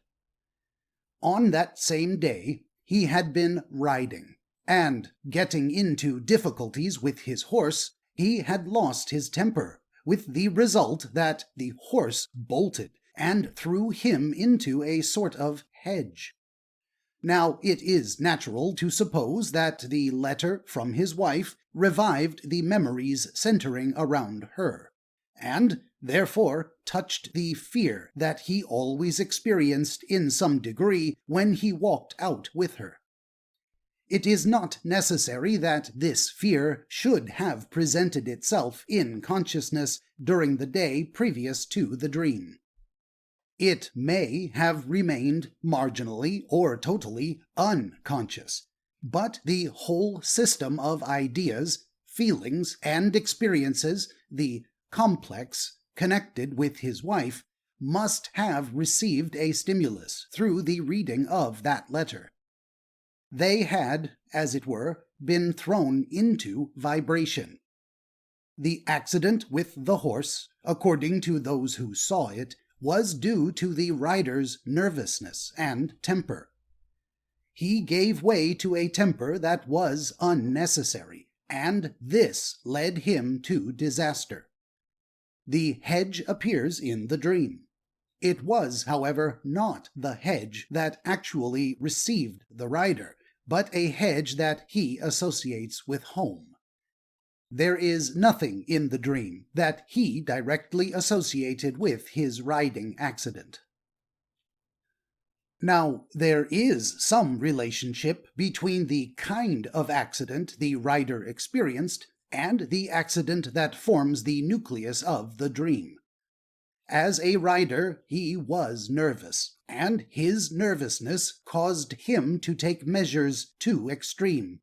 On that same day, he had been riding, and, getting into difficulties with his horse, he had lost his temper, with the result that the horse bolted and threw him into a sort of hedge. Now, it is natural to suppose that the letter from his wife revived the memories centering around her, and therefore touched the fear that he always experienced in some degree when he walked out with her. It is not necessary that this fear should have presented itself in consciousness during the day previous to the dream. It may have remained marginally or totally unconscious, but the whole system of ideas, feelings, and experiences, the complex connected with his wife, must have received a stimulus through the reading of that letter. They had, as it were, been thrown into vibration. The accident with the horse, according to those who saw it, was due to the rider's nervousness and temper. He gave way to a temper that was unnecessary, and this led him to disaster. The hedge appears in the dream. It was, however, not the hedge that actually received the rider, but a hedge that he associates with home. There is nothing in the dream that he directly associated with his riding accident. Now, there is some relationship between the kind of accident the rider experienced and the accident that forms the nucleus of the dream. As a rider, he was nervous, and his nervousness caused him to take measures too extreme.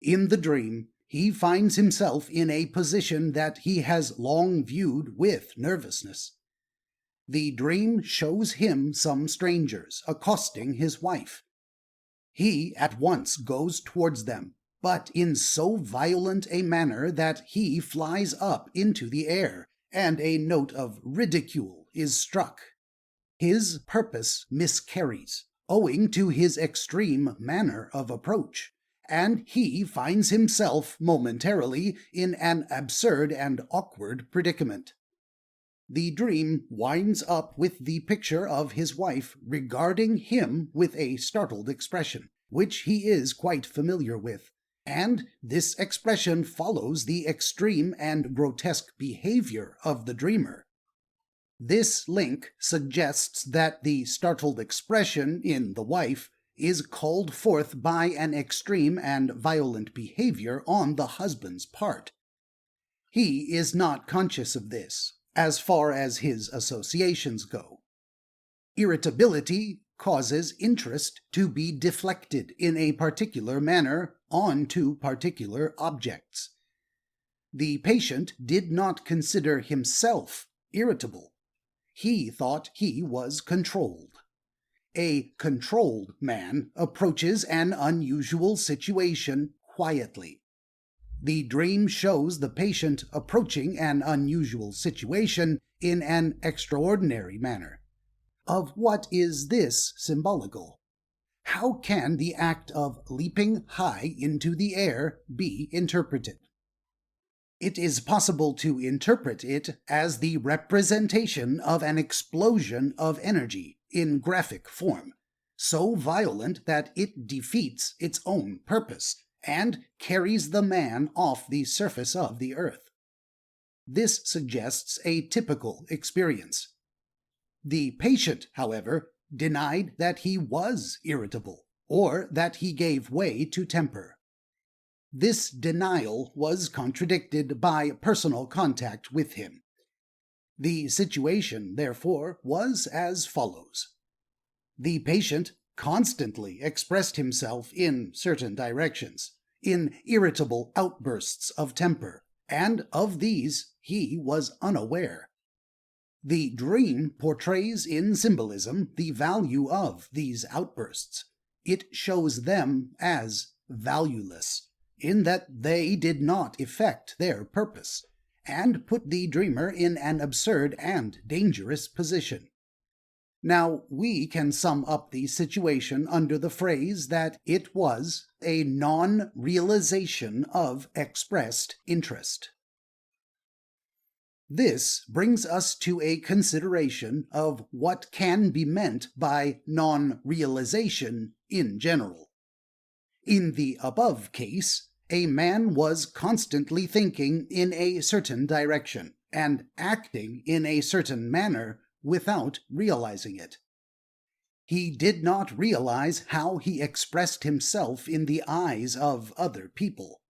In the dream, he finds himself in a position that he has long viewed with nervousness. The dream shows him some strangers accosting his wife. He at once goes towards them, but in so violent a manner that he flies up into the air, and a note of ridicule is struck. His purpose miscarries, owing to his extreme manner of approach, and he finds himself momentarily in an absurd and awkward predicament. The dream winds up with the picture of his wife regarding him with a startled expression, which he is quite familiar with, and this expression follows the extreme and grotesque behavior of the dreamer. This link suggests that the startled expression in the wife is called forth by an extreme and violent behavior on the husband's part. He is not conscious of this, as far as his associations go. Irritability causes interest to be deflected in a particular manner onto particular objects. The patient did not consider himself irritable. He thought he was controlled. A controlled man approaches an unusual situation quietly. The dream shows the patient approaching an unusual situation in an extraordinary manner. Of what is this symbolical? How can the act of leaping high into the air be interpreted? It is possible to interpret it as the representation of an explosion of energy in graphic form, so violent that it defeats its own purpose and carries the man off the surface of the earth. This suggests a typical experience. The patient, however, denied that he was irritable, or that he gave way to temper. This denial was contradicted by personal contact with him. The situation, therefore, was as follows. The patient constantly expressed himself in certain directions, in irritable outbursts of temper, and of these he was unaware. The dream portrays in symbolism the value of these outbursts. It shows them as valueless, in that they did not effect their purpose, and put the dreamer in an absurd and dangerous position. Now, we can sum up the situation under the phrase that it was a non-realization of expressed interest. This brings us to a consideration of what can be meant by non-realization in general. In the above case, a man was constantly thinking in a certain direction and acting in a certain manner without realizing it. He did not realize how he expressed himself in the eyes of other people.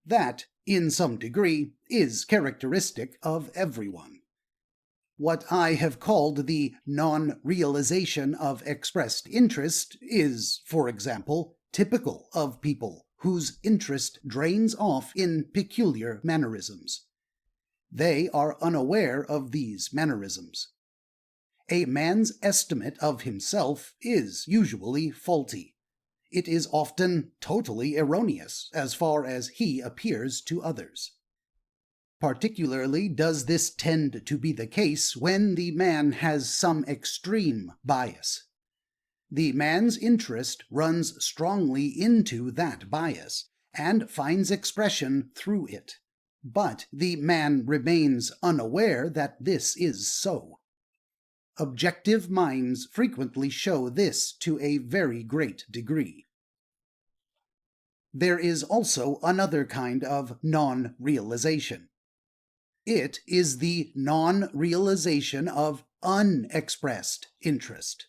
That, in some degree, is characteristic of everyone. What I have called the non-realization of expressed interest is, for example, typical of people whose interest drains off in peculiar mannerisms. They are unaware of these mannerisms. A man's estimate of himself is usually faulty. It is often totally erroneous as far as he appears to others. Particularly does this tend to be the case when the man has some extreme bias. The man's interest runs strongly into that bias and finds expression through it, but the man remains unaware that this is so. Objective minds frequently show this to a very great degree. There is also another kind of non-realization. It is the non-realization of unexpressed interest.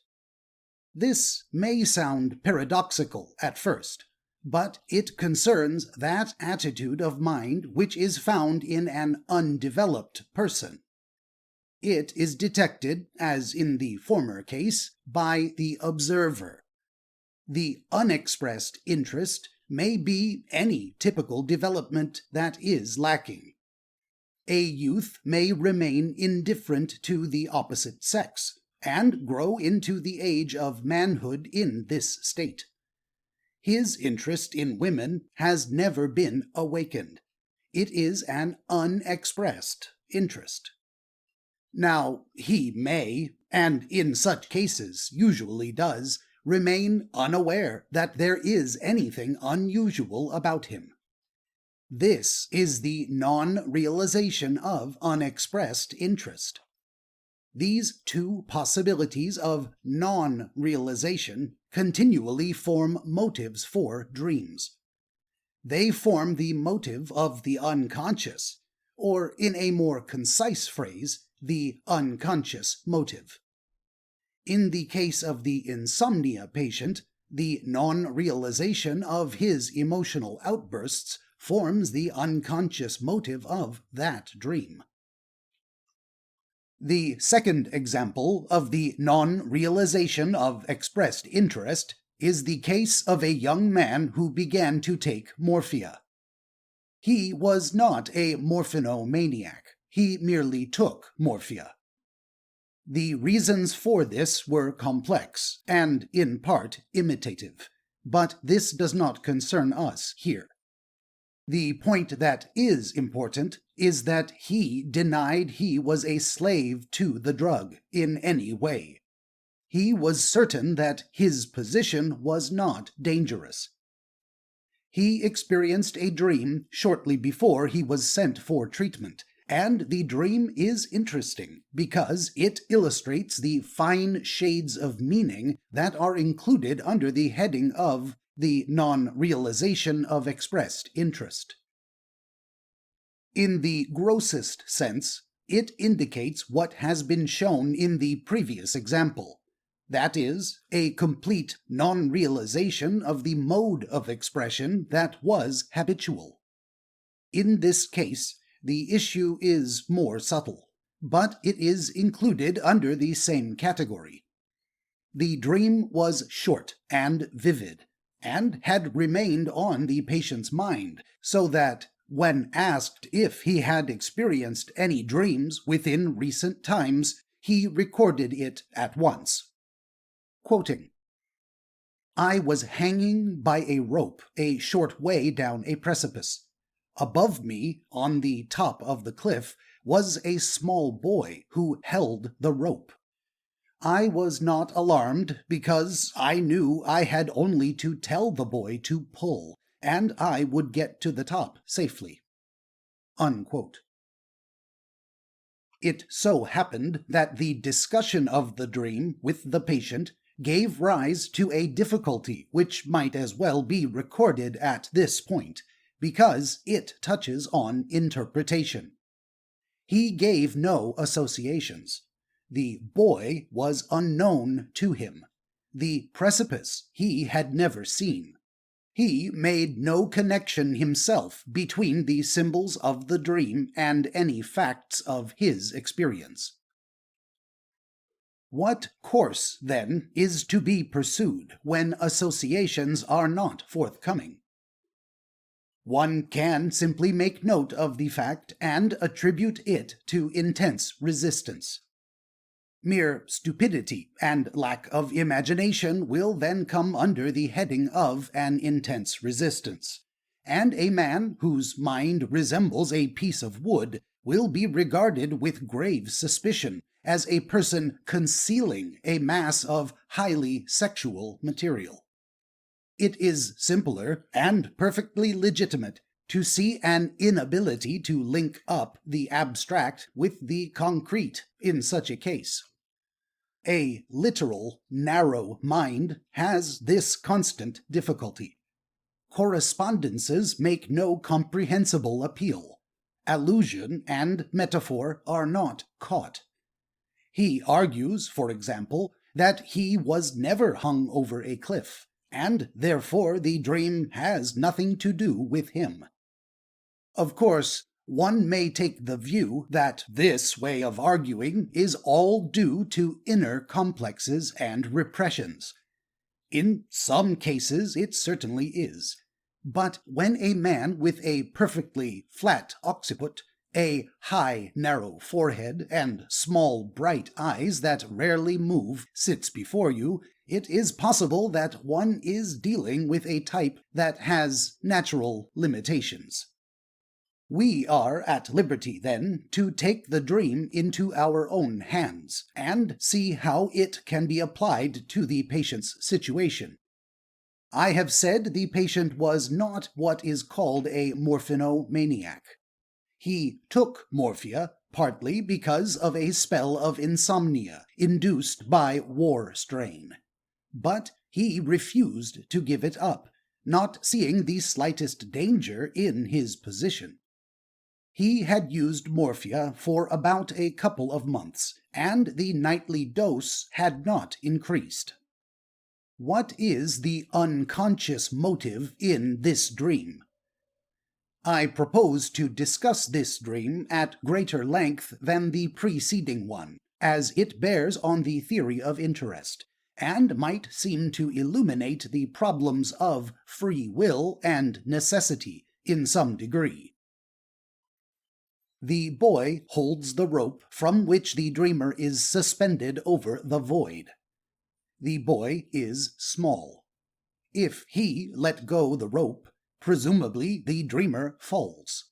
This may sound paradoxical at first, but it concerns that attitude of mind which is found in an undeveloped person. It is detected, as in the former case, by the observer. The unexpressed interest may be any typical development that is lacking. A youth may remain indifferent to the opposite sex, and grow into the age of manhood in this state. His interest in women has never been awakened. It is an unexpressed interest. Now, he may, and in such cases usually does, remain unaware that there is anything unusual about him. This is the non-realization of unexpressed interest. These two possibilities of non-realization continually form motives for dreams. They form the motive of the unconscious, or in a more concise phrase, the unconscious motive. In the case of the insomnia patient, the non-realization of his emotional outbursts forms the unconscious motive of that dream. The second example of the non-realization of expressed interest is the case of a young man who began to take morphia. He was not a morphinomaniac. He merely took morphia. The reasons for this were complex and, in part, imitative, but this does not concern us here. The point that is important is that he denied he was a slave to the drug in any way. He was certain that his position was not dangerous. He experienced a dream shortly before he was sent for treatment, and the dream is interesting because it illustrates the fine shades of meaning that are included under the heading of the non-realization of expressed interest. In the grossest sense, it indicates what has been shown in the previous example. That is, a complete non-realization of the mode of expression that was habitual. In this case, the issue is more subtle, but it is included under the same category. The dream was short and vivid, and had remained on the patient's mind, so that, when asked if he had experienced any dreams within recent times, he recorded it at once. Quoting, "I was hanging by a rope a short way down a precipice. Above me, on the top of the cliff, was a small boy who held the rope. I was not alarmed because I knew I had only to tell the boy to pull, and I would get to the top safely." Unquote. It so happened that the discussion of the dream with the patient gave rise to a difficulty which might as well be recorded at this point, because it touches on interpretation. He gave no associations. The boy was unknown to him. The precipice he had never seen. He made no connection himself between the symbols of the dream and any facts of his experience. What course, then, is to be pursued when associations are not forthcoming? One can simply make note of the fact and attribute it to intense resistance. Mere stupidity and lack of imagination will then come under the heading of an intense resistance, and a man whose mind resembles a piece of wood will be regarded with grave suspicion as a person concealing a mass of highly sexual material. It is simpler and perfectly legitimate to see an inability to link up the abstract with the concrete in such a case. A literal, narrow mind has this constant difficulty. Correspondences make no comprehensible appeal. Allusion and metaphor are not caught. He argues, for example, that he was never hung over a cliff, and therefore the dream has nothing to do with him. Of course, one may take the view that this way of arguing is all due to inner complexes and repressions. In some cases it certainly is. But when a man with a perfectly flat occiput, a high, narrow forehead, and small, bright eyes that rarely move sits before you, it is possible that one is dealing with a type that has natural limitations. We are at liberty, then, to take the dream into our own hands, and see how it can be applied to the patient's situation. I have said the patient was not what is called a morphinomaniac. He took morphia partly because of a spell of insomnia induced by war strain. But he refused to give it up, not seeing the slightest danger in his position. He had used morphia for about a couple of months, and the nightly dose had not increased. What is the unconscious motive in this dream? I propose to discuss this dream at greater length than the preceding one, as it bears on the theory of interest, and might seem to illuminate the problems of free will and necessity in some degree. The boy holds the rope from which the dreamer is suspended over the void. The boy is small. If he let go the rope, presumably the dreamer falls.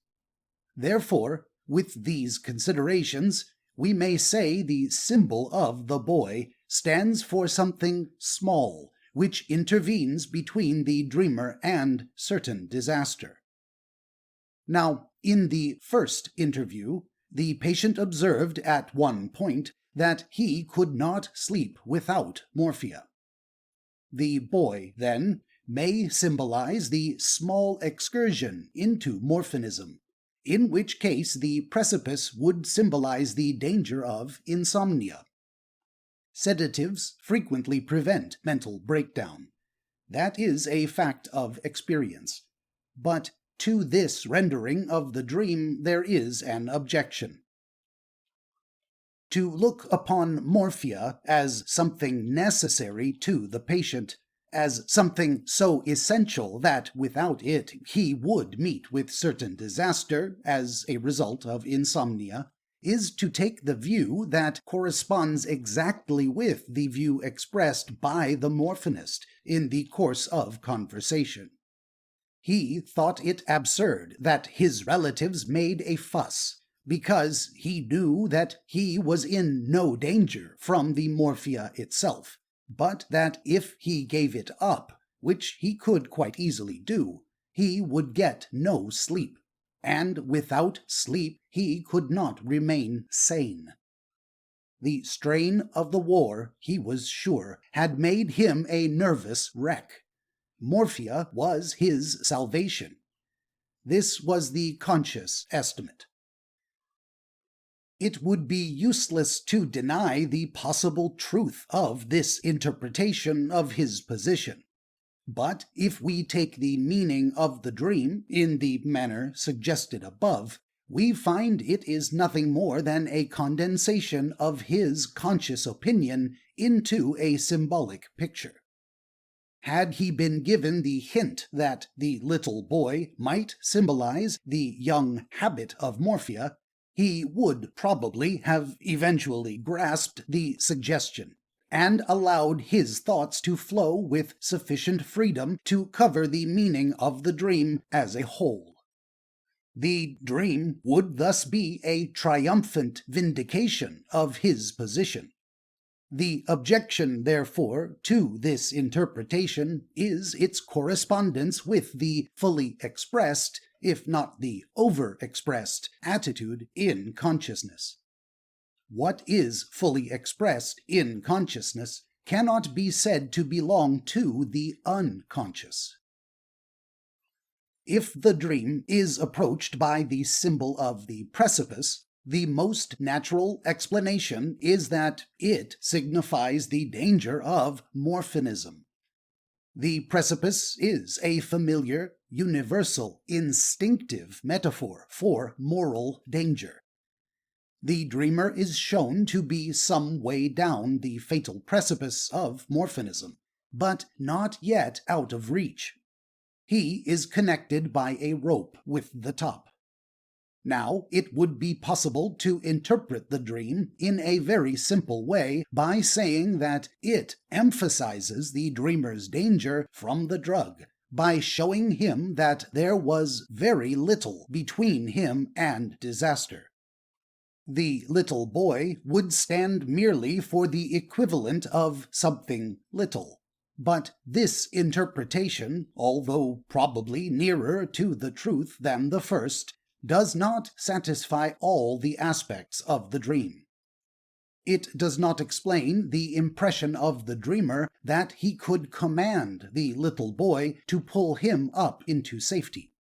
Therefore, with these considerations, we may say the symbol of the boy stands for something small, which intervenes between the dreamer and certain disaster. Now, in the first interview, the patient observed at one point that he could not sleep without morphia. The boy, then, may symbolize the small excursion into morphinism, in which case the precipice would symbolize the danger of insomnia. Sedatives frequently prevent mental breakdown. That is a fact of experience. But to this rendering of the dream there is an objection. To look upon morphia as something necessary to the patient, as something so essential that without it he would meet with certain disaster as a result of insomnia, is to take the view that corresponds exactly with the view expressed by the morphinist in the course of conversation. He thought it absurd that his relatives made a fuss, because he knew that he was in no danger from the morphia itself, but that if he gave it up, which he could quite easily do, he would get no sleep, and without sleep he could not remain sane. The strain of the war, he was sure, had made him a nervous wreck. Morphia was his salvation. This was the conscious estimate. It would be useless to deny the possible truth of this interpretation of his position. But if we take the meaning of the dream in the manner suggested above, we find it is nothing more than a condensation of his conscious opinion into a symbolic picture. Had he been given the hint that the little boy might symbolize the young habit of morphia, he would probably have eventually grasped the suggestion, and allowed his thoughts to flow with sufficient freedom to cover the meaning of the dream as a whole. The dream would thus be a triumphant vindication of his position. The objection, therefore, to this interpretation is its correspondence with the fully expressed, if not the over-expressed, attitude in consciousness. What is fully expressed in consciousness cannot be said to belong to the unconscious. If the dream is approached by the symbol of the precipice, the most natural explanation is that it signifies the danger of morphinism. The precipice is a familiar, universal, instinctive metaphor for moral danger. The dreamer is shown to be some way down the fatal precipice of morphinism, but not yet out of reach. He is connected by a rope with the top. Now, it would be possible to interpret the dream in a very simple way by saying that it emphasizes the dreamer's danger from the drug, by showing him that there was very little between him and disaster. The little boy would stand merely for the equivalent of something little. But this interpretation, although probably nearer to the truth than the first, does not satisfy all the aspects of the dream. It does not explain the impression of the dreamer that he could command the little boy to pull him up into safety.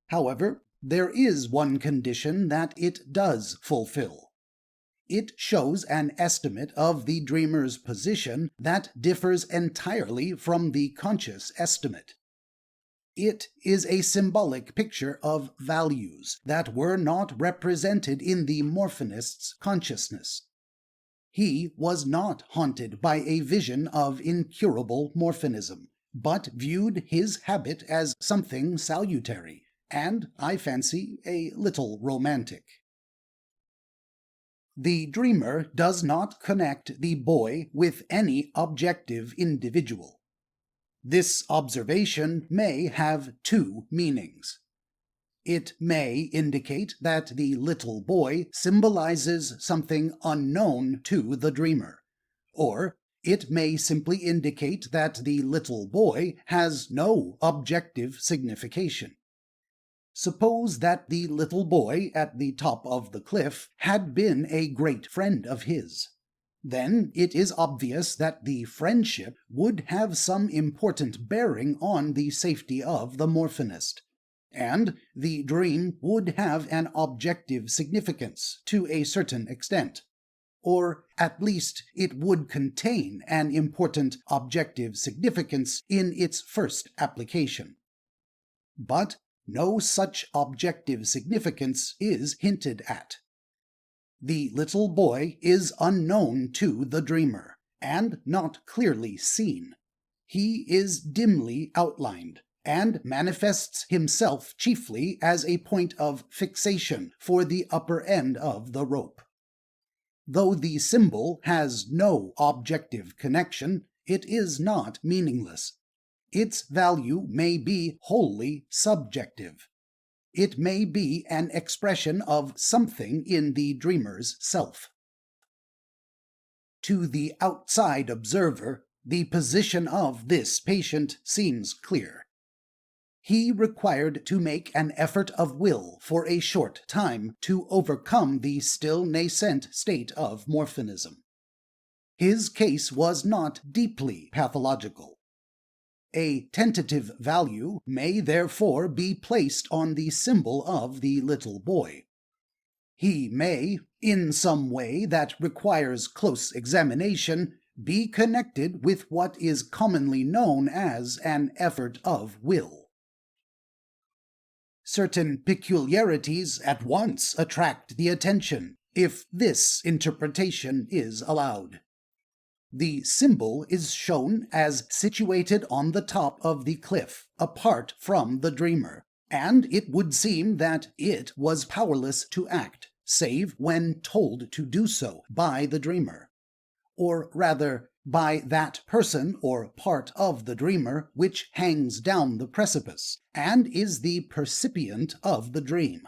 However, there is one condition that it does fulfill. It shows an estimate of the dreamer's position that differs entirely from the conscious estimate. It is a symbolic picture of values that were not represented in the morphinist's consciousness. He was not haunted by a vision of incurable morphinism, but viewed his habit as something salutary, and, I fancy, a little romantic. The dreamer does not connect the boy with any objective individual. This observation may have two meanings. It may indicate that the little boy symbolizes something unknown to the dreamer, or it may simply indicate that the little boy has no objective signification. Suppose that the little boy at the top of the cliff had been a great friend of his. Then it is obvious that the friendship would have some important bearing on the safety of the morphinist, and the dream would have an objective significance to a certain extent, or at least it would contain an important objective significance in its first application. But no such objective significance is hinted at. The little boy is unknown to the dreamer, and not clearly seen. He is dimly outlined, and manifests himself chiefly as a point of fixation for the upper end of the rope. Though the symbol has no objective connection, it is not meaningless. Its value may be wholly subjective. It may be an expression of something in the dreamer's self. To the outside observer, the position of this patient seems clear. He required to make an effort of will for a short time to overcome the still nascent state of morphinism. His case was not deeply pathological. A tentative value may therefore be placed on the symbol of the little boy. He may, in some way that requires close examination, be connected with what is commonly known as an effort of will. Certain peculiarities at once attract the attention, if this interpretation is allowed. The symbol is shown as situated on the top of the cliff, apart from the dreamer, and it would seem that it was powerless to act, save when told to do so by the dreamer, or rather, by that person or part of the dreamer which hangs down the precipice, and is the percipient of the dream.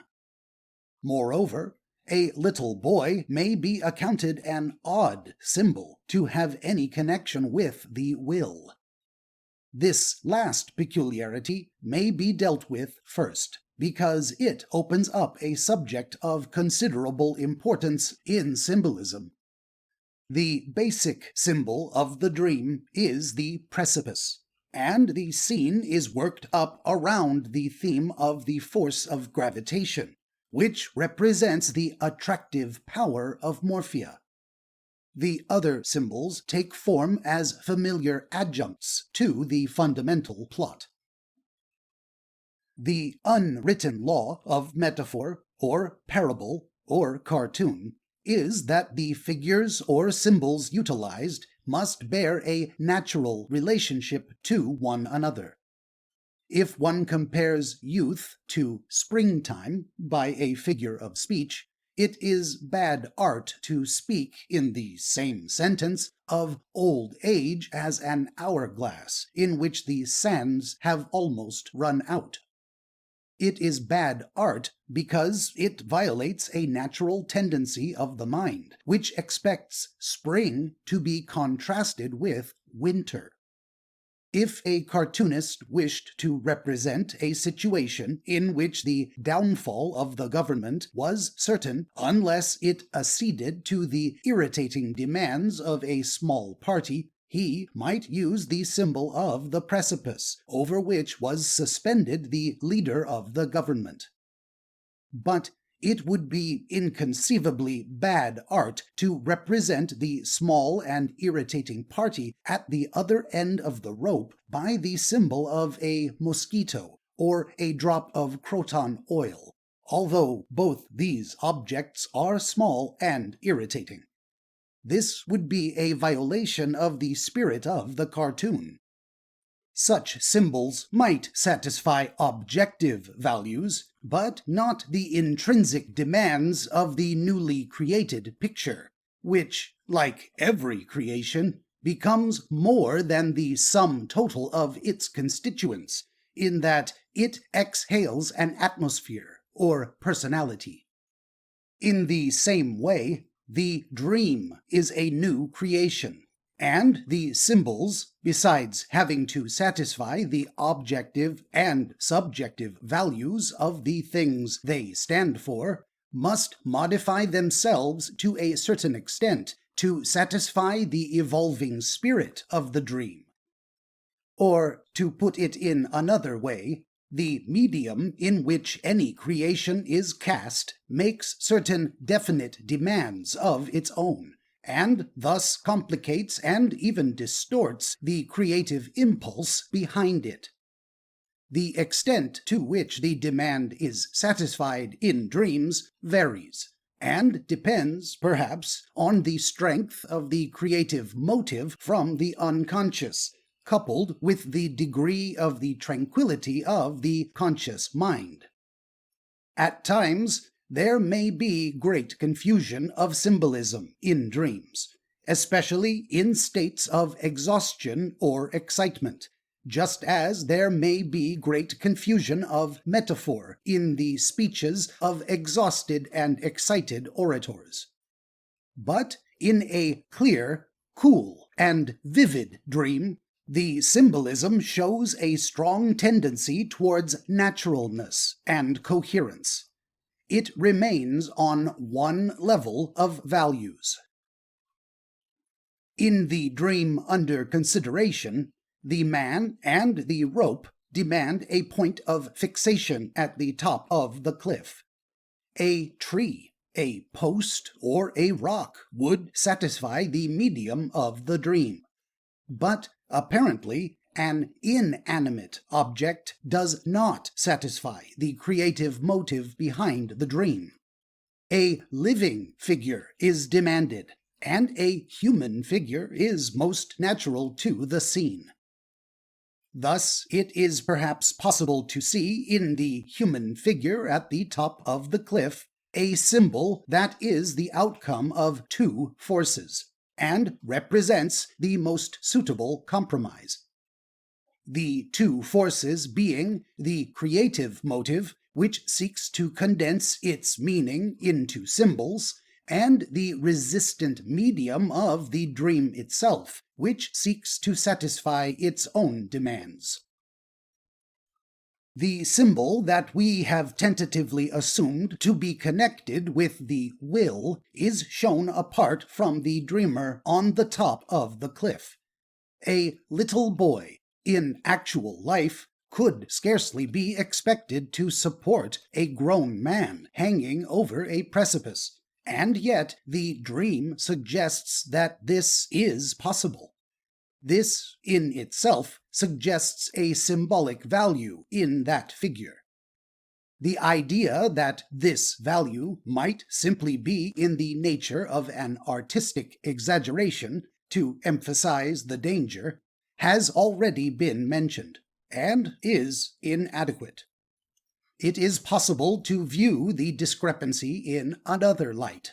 Moreover, a little boy may be accounted an odd symbol to have any connection with the will. This last peculiarity may be dealt with first, because it opens up a subject of considerable importance in symbolism. The basic symbol of the dream is the precipice, and the scene is worked up around the theme of the force of gravitation, which represents the attractive power of morphia. The other symbols take form as familiar adjuncts to the fundamental plot. The unwritten law of metaphor, or parable, or cartoon, is that the figures or symbols utilized must bear a natural relationship to one another. If one compares youth to springtime by a figure of speech, it is bad art to speak in the same sentence of old age as an hourglass in which the sands have almost run out. It is bad art because it violates a natural tendency of the mind, which expects spring to be contrasted with winter. If a cartoonist wished to represent a situation in which the downfall of the government was certain unless it acceded to the irritating demands of a small party, he might use the symbol of the precipice, over which was suspended the leader of the government. But it would be inconceivably bad art to represent the small and irritating party at the other end of the rope by the symbol of a mosquito or a drop of croton oil, although both these objects are small and irritating. This would be a violation of the spirit of the cartoon. Such symbols might satisfy objective values, but not the intrinsic demands of the newly created picture, which, like every creation, becomes more than the sum total of its constituents, in that it exhales an atmosphere or personality. In the same way, the dream is a new creation, and the symbols, besides having to satisfy the objective and subjective values of the things they stand for, must modify themselves to a certain extent to satisfy the evolving spirit of the dream. Or, to put it in another way, the medium in which any creation is cast makes certain definite demands of its own, and thus complicates and even distorts the creative impulse behind it. The extent to which the demand is satisfied in dreams varies, and depends, perhaps, on the strength of the creative motive from the unconscious, coupled with the degree of the tranquility of the conscious mind. At times, there may be great confusion of symbolism in dreams, especially in states of exhaustion or excitement, just as there may be great confusion of metaphor in the speeches of exhausted and excited orators. But in a clear, cool, and vivid dream, the symbolism shows a strong tendency towards naturalness and coherence. It remains on one level of values. In the dream under consideration, the man and the rope demand a point of fixation at the top of the cliff. A tree, a post, or a rock would satisfy the medium of the dream. But apparently, an inanimate object does not satisfy the creative motive behind the dream. A living figure is demanded, and a human figure is most natural to the scene. Thus, it is perhaps possible to see in the human figure at the top of the cliff a symbol that is the outcome of two forces, and represents the most suitable compromise. The two forces being the creative motive, which seeks to condense its meaning into symbols, and the resistant medium of the dream itself, which seeks to satisfy its own demands. The symbol that we have tentatively assumed to be connected with the will is shown apart from the dreamer on the top of the cliff. A little boy, in actual life, could scarcely be expected to support a grown man hanging over a precipice, and yet the dream suggests that this is possible. This, in itself, suggests a symbolic value in that figure. The idea that this value might simply be in the nature of an artistic exaggeration to emphasize the danger has already been mentioned, and is inadequate. It is possible to view the discrepancy in another light.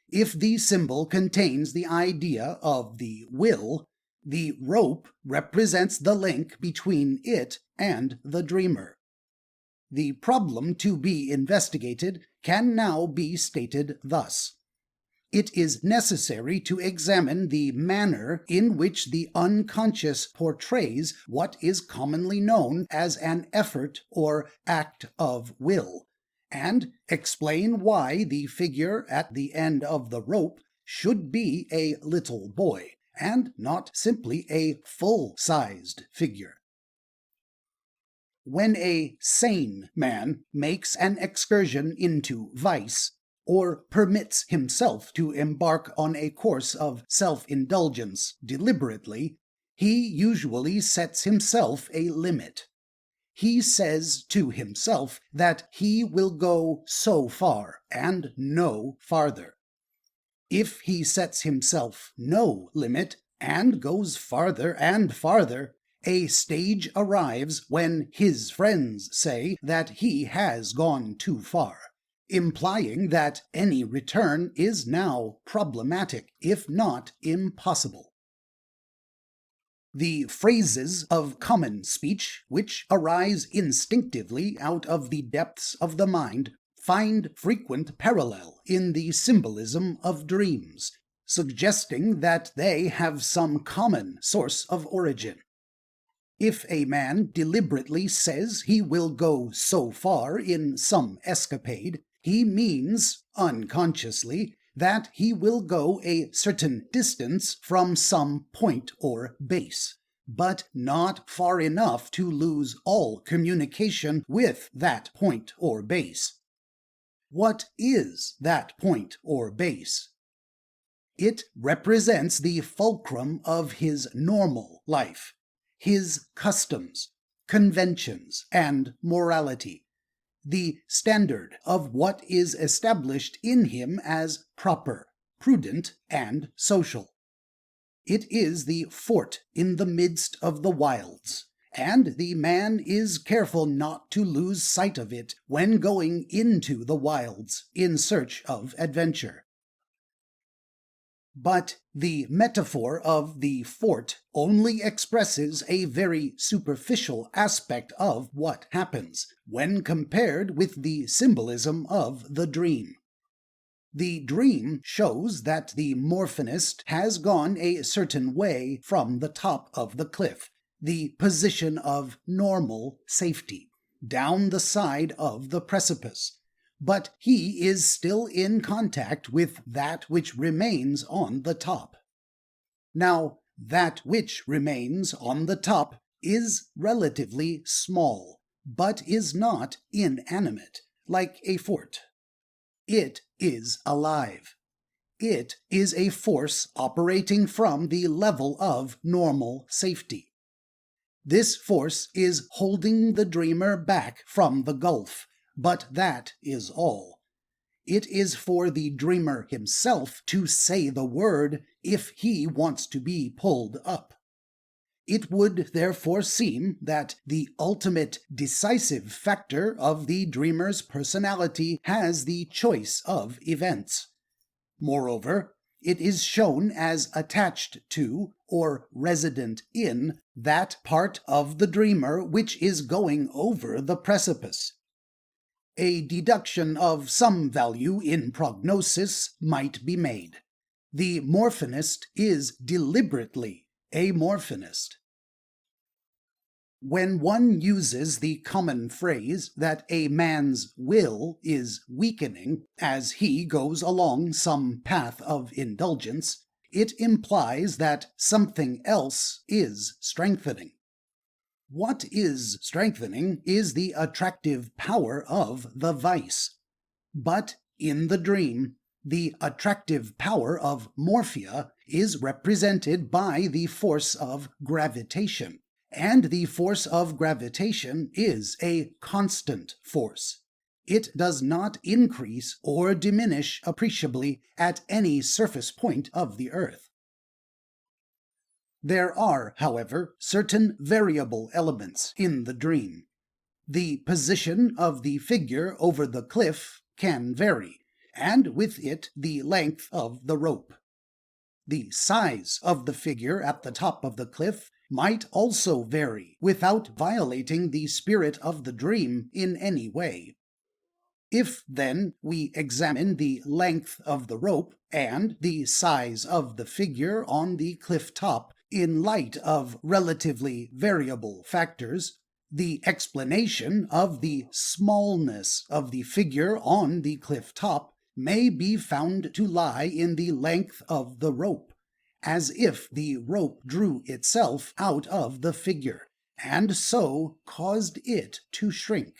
If the symbol contains the idea of the will, the rope represents the link between it and the dreamer. The problem to be investigated can now be stated thus. It is necessary to examine the manner in which the unconscious portrays what is commonly known as an effort or act of will, and explain why the figure at the end of the rope should be a little boy, and not simply a full-sized figure. When a sane man makes an excursion into vice, or permits himself to embark on a course of self-indulgence deliberately, he usually sets himself a limit. He says to himself that he will go so far and no farther. If he sets himself no limit and goes farther and farther, a stage arrives when his friends say that he has gone too far, implying that any return is now problematic, if not impossible. The phrases of common speech, which arise instinctively out of the depths of the mind, find frequent parallel in the symbolism of dreams, suggesting that they have some common source of origin. If a man deliberately says he will go so far in some escapade, he means, unconsciously, that he will go a certain distance from some point or base, but not far enough to lose all communication with that point or base. What is that point or base? It represents the fulcrum of his normal life, his customs, conventions, and morality, the standard of what is established in him as proper, prudent, and social. It is the fort in the midst of the wilds, and the man is careful not to lose sight of it when going into the wilds in search of adventure. But the metaphor of the fort only expresses a very superficial aspect of what happens when compared with the symbolism of the dream. The dream shows that the morphinist has gone a certain way from the top of the cliff, the position of normal safety, down the side of the precipice, but he is still in contact with that which remains on the top. Now, that which remains on the top is relatively small, but is not inanimate, like a fort. It is alive. It is a force operating from the level of normal safety. This force is holding the dreamer back from the gulf, but that is all. It is for the dreamer himself to say the word if he wants to be pulled up. It would therefore seem that the ultimate decisive factor of the dreamer's personality has the choice of events. Moreover, it is shown as attached to, or resident in, that part of the dreamer which is going over the precipice. A deduction of some value in prognosis might be made. The morphinist is deliberately a morphinist. When one uses the common phrase that a man's will is weakening as he goes along some path of indulgence, it implies that something else is strengthening. What is strengthening is the attractive power of the vice. But in the dream, the attractive power of morphia is represented by the force of gravitation, and the force of gravitation is a constant force. It does not increase or diminish appreciably at any surface point of the earth. There are, however, certain variable elements in the dream. The position of the figure over the cliff can vary, and with it the length of the rope. The size of the figure at the top of the cliff might also vary without violating the spirit of the dream in any way. If, then, we examine the length of the rope and the size of the figure on the cliff top in light of relatively variable factors, the explanation of the smallness of the figure on the cliff top may be found to lie in the length of the rope, as if the rope drew itself out of the figure, and so caused it to shrink.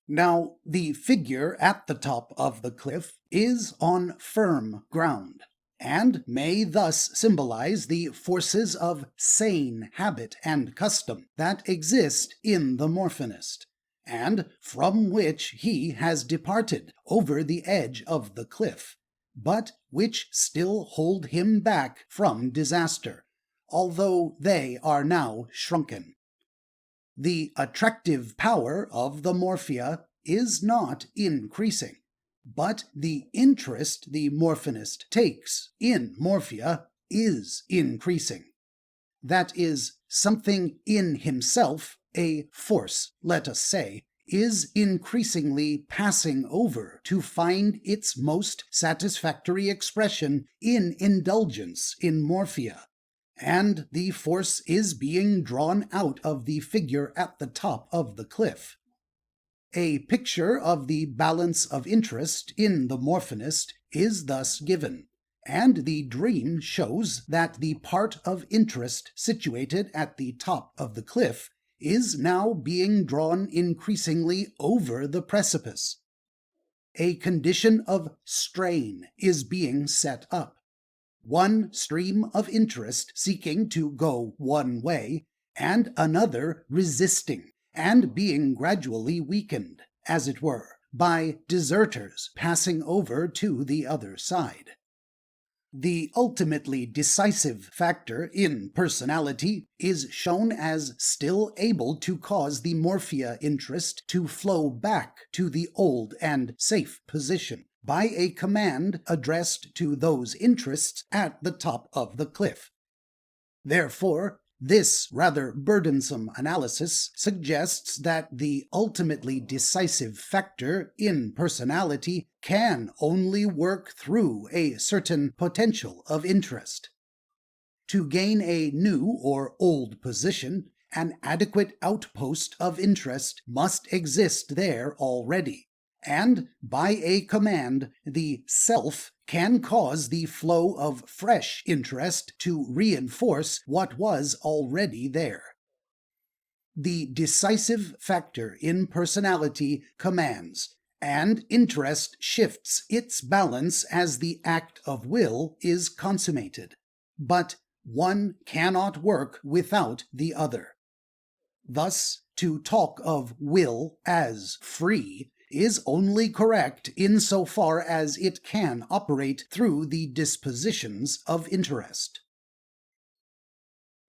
Now, the figure at the top of the cliff is on firm ground, and may thus symbolize the forces of sane habit and custom that exist in the morphinist, and from which he has departed over the edge of the cliff, but which still hold him back from disaster, although they are now shrunken. The attractive power of the morphia is not increasing, but the interest the morphinist takes in morphia is increasing. That is, something in himself, a force, let us say, is increasingly passing over to find its most satisfactory expression in indulgence in morphia, and the force is being drawn out of the figure at the top of the cliff. A picture of the balance of interest in the morphinist is thus given, and the dream shows that the part of interest situated at the top of the cliff is now being drawn increasingly over the precipice. A condition of strain is being set up. One stream of interest seeking to go one way, and another resisting and being gradually weakened, as it were, by deserters passing over to the other side. The ultimately decisive factor in personality is shown as still able to cause the morphia interest to flow back to the old and safe position by a command addressed to those interests at the top of the cliff. Therefore, this rather burdensome analysis suggests that the ultimately decisive factor in personality can only work through a certain potential of interest. To gain a new or old position, an adequate outpost of interest must exist there already, and by a command, the self can cause the flow of fresh interest to reinforce what was already there. The decisive factor in personality commands, and interest shifts its balance as the act of will is consummated. But one cannot work without the other. Thus, to talk of will as free is only correct insofar as it can operate through the dispositions of interest.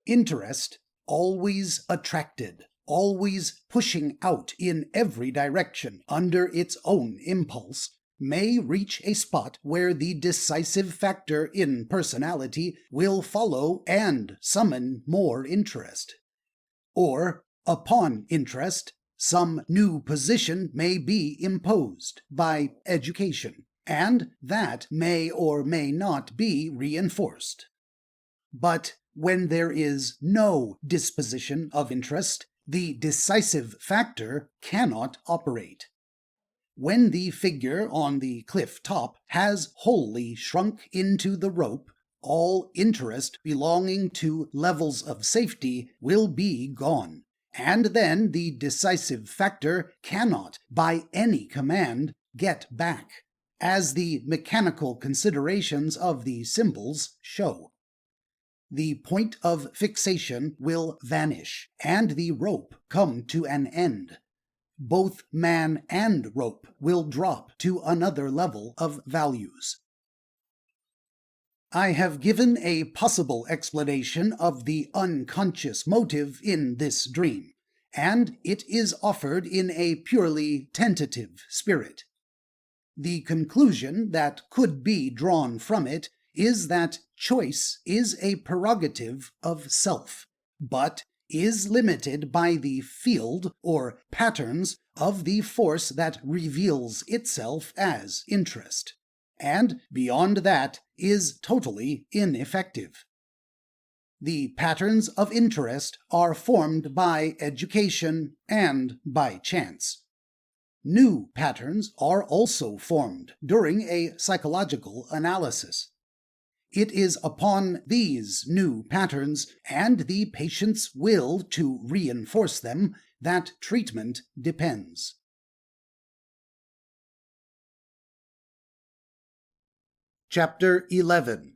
Interest, always attracted, always pushing out in every direction under its own impulse, may reach a spot where the decisive factor in personality will follow and summon more interest. Or, upon interest, some new position may be imposed by education, and that may or may not be reinforced. But when there is no disposition of interest, the decisive factor cannot operate. When the figure on the cliff top has wholly shrunk into the rope, all interest belonging to levels of safety will be gone, and then the decisive factor cannot, by any command, get back, as the mechanical considerations of the symbols show. The point of fixation will vanish, and the rope come to an end. Both man and rope will drop to another level of values. I have given a possible explanation of the unconscious motive in this dream, and it is offered in a purely tentative spirit. The conclusion that could be drawn from it is that choice is a prerogative of self, but is limited by the field or patterns of the force that reveals itself as interest, and beyond that is totally ineffective. The patterns of interest are formed by education and by chance. New patterns are also formed during a psychological analysis. It is upon these new patterns and the patient's will to reinforce them that treatment depends. Chapter 11.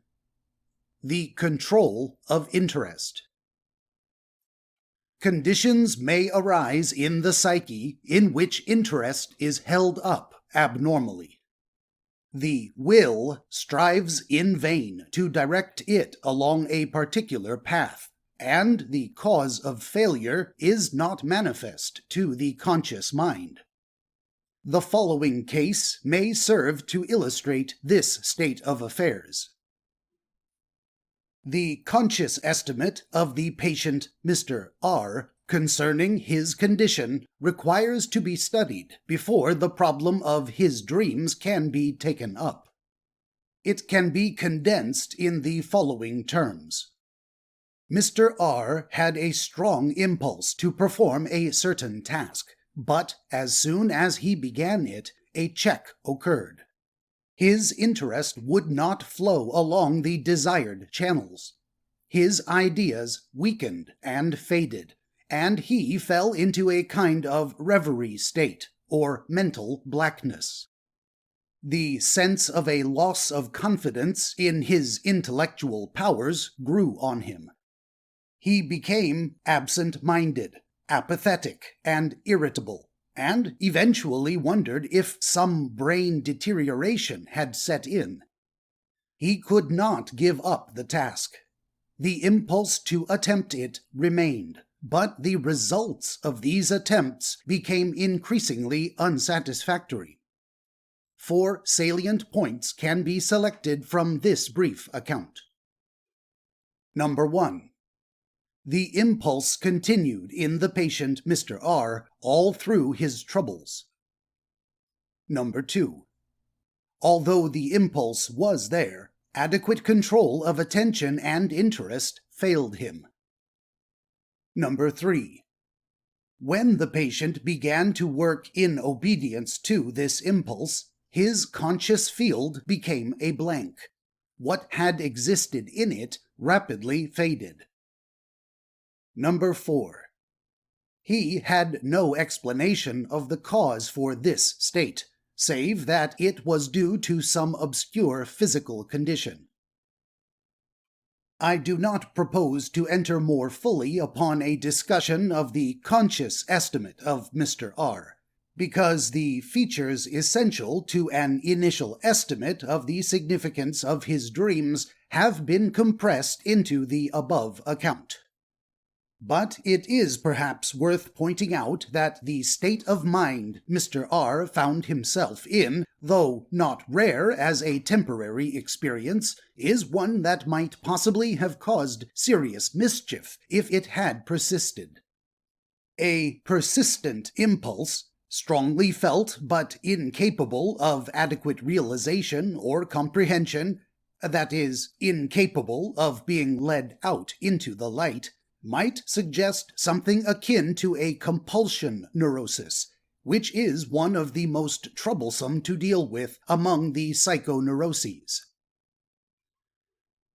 The Control of Interest. Conditions may arise in the psyche in which interest is held up abnormally. The will strives in vain to direct it along a particular path, and the cause of failure is not manifest to the conscious mind. The following case may serve to illustrate this state of affairs. The conscious estimate of the patient Mr. R concerning his condition requires to be studied before the problem of his dreams can be taken up. It can be condensed in the following terms. Mr. R had a strong impulse to perform a certain task, but as soon as he began it, a check occurred. His interest would not flow along the desired channels. His ideas weakened and faded, and he fell into a kind of reverie state, or mental blackness. The sense of a loss of confidence in his intellectual powers grew on him. He became absent-minded, apathetic, and irritable, and eventually wondered if some brain deterioration had set in. He could not give up the task. The impulse to attempt it remained, but the results of these attempts became increasingly unsatisfactory. 4 salient points can be selected from this brief account. Number 1. The impulse continued in the patient Mr. R all through his troubles. Number 2. Although the impulse was there, adequate control of attention and interest failed him. Number 3. When the patient began to work in obedience to this impulse, his conscious field became a blank. What had existed in it rapidly faded. Number 4. He had no explanation of the cause for this state, save that it was due to some obscure physical condition. I do not propose to enter more fully upon a discussion of the conscious estimate of Mr. R, because the features essential to an initial estimate of the significance of his dreams have been compressed into the above account. But it is perhaps worth pointing out that the state of mind Mr. R found himself in, though not rare as a temporary experience, is one that might possibly have caused serious mischief if it had persisted. A persistent impulse, strongly felt but incapable of adequate realization or comprehension, that is, incapable of being led out into the light, might suggest something akin to a compulsion neurosis, which is one of the most troublesome to deal with among the psychoneuroses.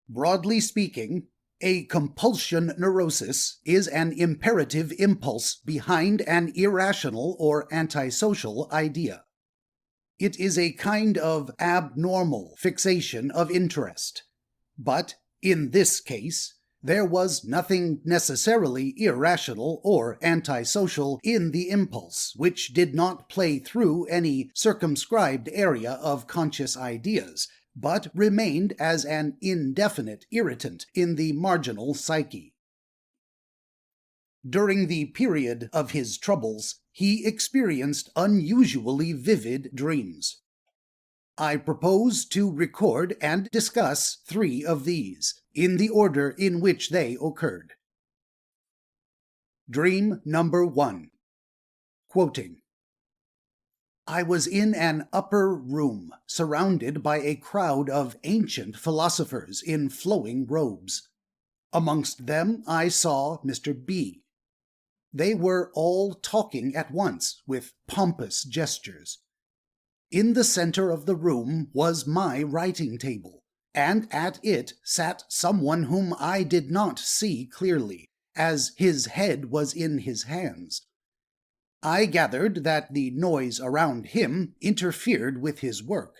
Broadly speaking, a compulsion neurosis is an imperative impulse behind an irrational or antisocial idea. It is a kind of abnormal fixation of interest, but in this case, there was nothing necessarily irrational or antisocial in the impulse, which did not play through any circumscribed area of conscious ideas, but remained as an indefinite irritant in the marginal psyche. During the period of his troubles, he experienced unusually vivid dreams. I propose to record and discuss 3 of these, in the order in which they occurred. Dream number 1. Quoting, I was in an upper room, surrounded by a crowd of ancient philosophers in flowing robes. Amongst them I saw Mr. B. They were all talking at once, with pompous gestures. In the center of the room was my writing table, and at it sat someone whom I did not see clearly, as his head was in his hands. I gathered that the noise around him interfered with his work.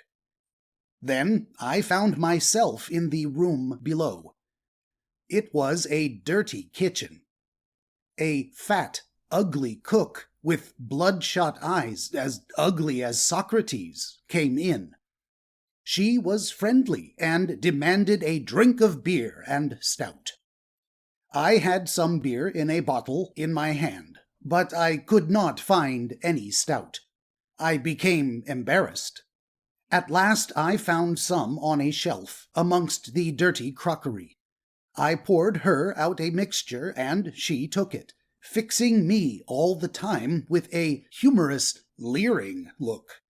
Then I found myself in the room below. It was a dirty kitchen. A fat, ugly cook with bloodshot eyes as ugly as Socrates came in. She was friendly and demanded a drink of beer and stout. I had some beer in a bottle in my hand, but I could not find any stout. I became embarrassed. At last I found some on a shelf amongst the dirty crockery. I poured her out a mixture, and she took it, fixing me all the time with a humorous, leering look.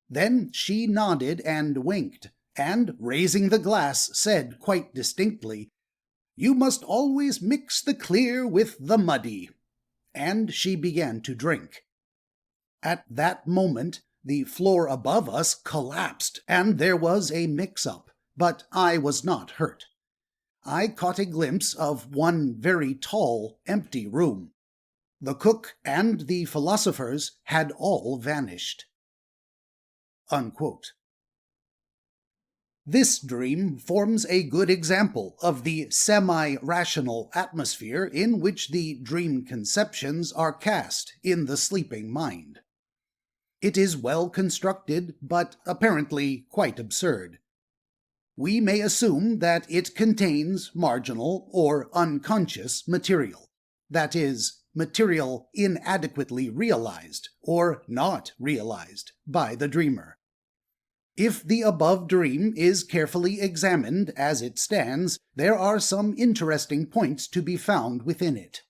Then she nodded and winked, and raising the glass said quite distinctly, "You must always mix the clear with the muddy." And she began to drink. At that moment, the floor above us collapsed, and there was a mix-up, but I was not hurt. I caught a glimpse of one very tall, empty room. The cook and the philosophers had all vanished. Unquote. This dream forms a good example of the semi-rational atmosphere in which the dream conceptions are cast in the sleeping mind. It is well constructed, but apparently quite absurd. We may assume that it contains marginal or unconscious material, that is, material inadequately realized or not realized by the dreamer. If the above dream is carefully examined as it stands, there are some interesting points to be found within it.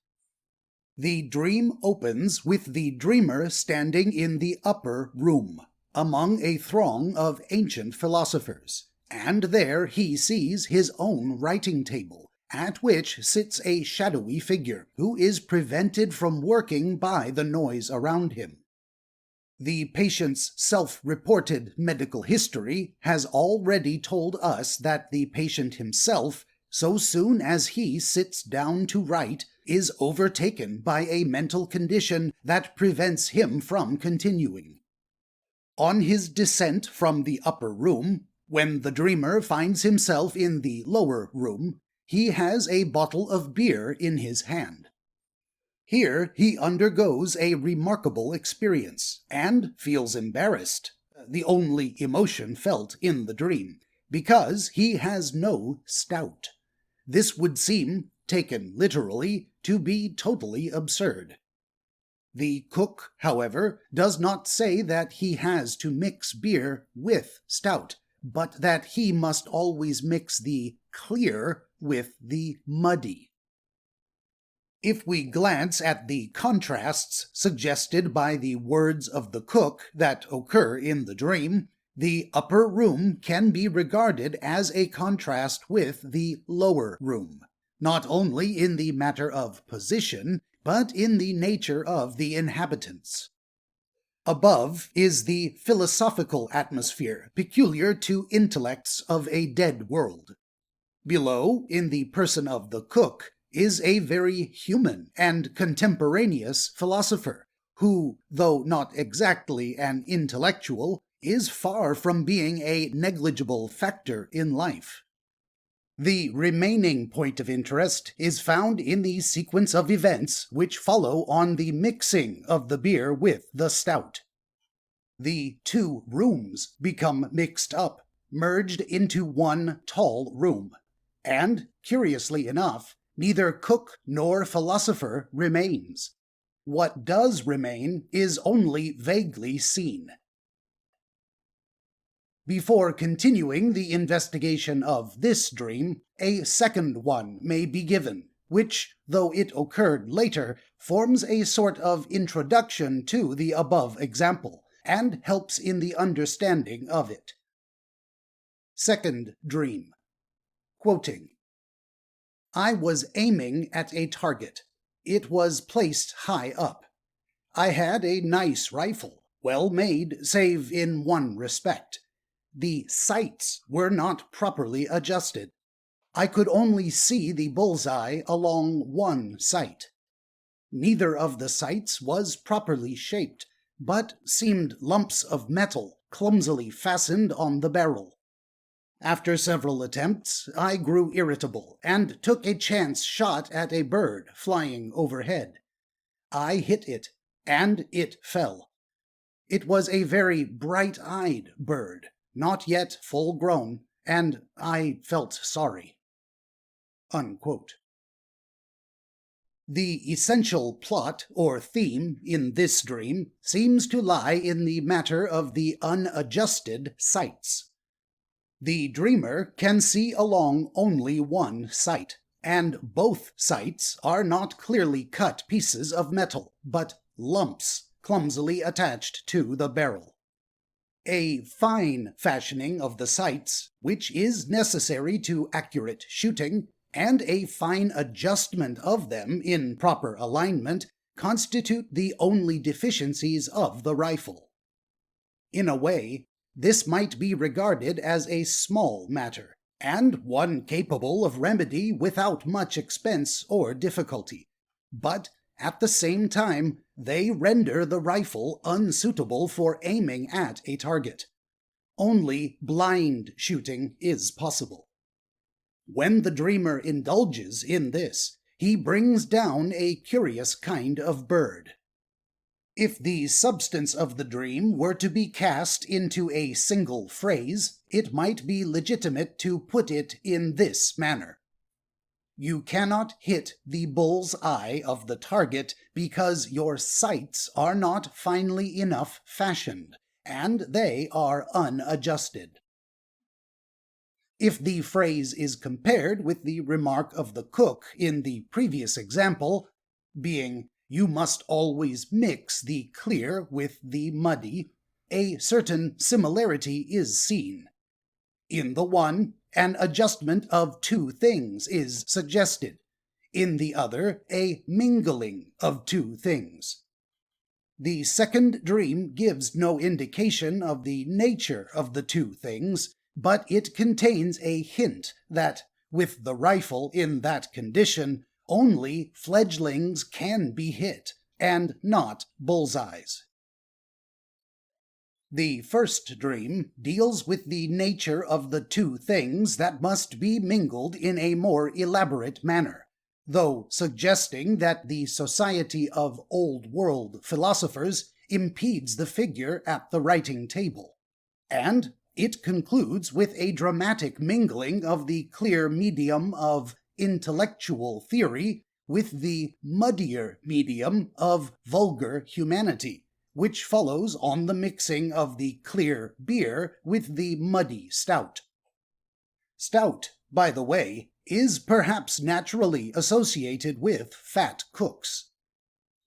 The dream opens with the dreamer standing in the upper room, among a throng of ancient philosophers, and there he sees his own writing table, at which sits a shadowy figure, who is prevented from working by the noise around him. The patient's self-reported medical history has already told us that the patient himself, so soon as he sits down to write, is overtaken by a mental condition that prevents him from continuing. On his descent from the upper room, when the dreamer finds himself in the lower room, he has a bottle of beer in his hand. Here he undergoes a remarkable experience, and feels embarrassed, the only emotion felt in the dream, because he has no stout. This would seem, taken literally, to be totally absurd. The cook, however, does not say that he has to mix beer with stout, but that he must always mix the clear with the muddy. If we glance at the contrasts suggested by the words of the cook that occur in the dream, the upper room can be regarded as a contrast with the lower room, not only in the matter of position, but in the nature of the inhabitants. Above is the philosophical atmosphere peculiar to intellects of a dead world. Below, in the person of the cook, is a very human and contemporaneous philosopher, who, though not exactly an intellectual, is far from being a negligible factor in life. The remaining point of interest is found in the sequence of events which follow on the mixing of the beer with the stout. The 2 rooms become mixed up, merged into one tall room, and, curiously enough, neither cook nor philosopher remains. What does remain is only vaguely seen. Before continuing the investigation of this dream, a second one may be given, which, though it occurred later, forms a sort of introduction to the above example, and helps in the understanding of it. Second dream. Quoting, I was aiming at a target. It was placed high up. I had a nice rifle, well made save in one respect. The sights were not properly adjusted. I could only see the bullseye along one sight. Neither of the sights was properly shaped, but seemed lumps of metal clumsily fastened on the barrel. After several attempts, I grew irritable and took a chance shot at a bird flying overhead. I hit it, and it fell. It was a very bright-eyed bird, not yet full grown, and I felt sorry. Unquote. The essential plot or theme in this dream seems to lie in the matter of the unadjusted sights. The dreamer can see along only one sight, and both sights are not clearly cut pieces of metal, but lumps clumsily attached to the barrel. A fine fashioning of the sights, which is necessary to accurate shooting, and a fine adjustment of them in proper alignment constitute the only deficiencies of the rifle. In a way, this might be regarded as a small matter, and one capable of remedy without much expense or difficulty, but at the same time they render the rifle unsuitable for aiming at a target. Only blind shooting is possible. When the dreamer indulges in this, he brings down a curious kind of bird. If the substance of the dream were to be cast into a single phrase, it might be legitimate to put it in this manner. You cannot hit the bull's eye of the target because your sights are not finely enough fashioned, and they are unadjusted. If the phrase is compared with the remark of the cook in the previous example, being, you must always mix the clear with the muddy, a certain similarity is seen. In the one, an adjustment of two things is suggested. In the other, a mingling of two things. The second dream gives no indication of the nature of the two things, but it contains a hint that, with the rifle in that condition, only fledglings can be hit, and not bullseyes. The first dream deals with the nature of the two things that must be mingled in a more elaborate manner, though suggesting that the society of old-world philosophers impedes the figure at the writing table, and it concludes with a dramatic mingling of the clear medium of intellectual theory with the muddier medium of vulgar humanity, which follows on the mixing of the clear beer with the muddy stout. Stout, by the way, is perhaps naturally associated with fat cooks.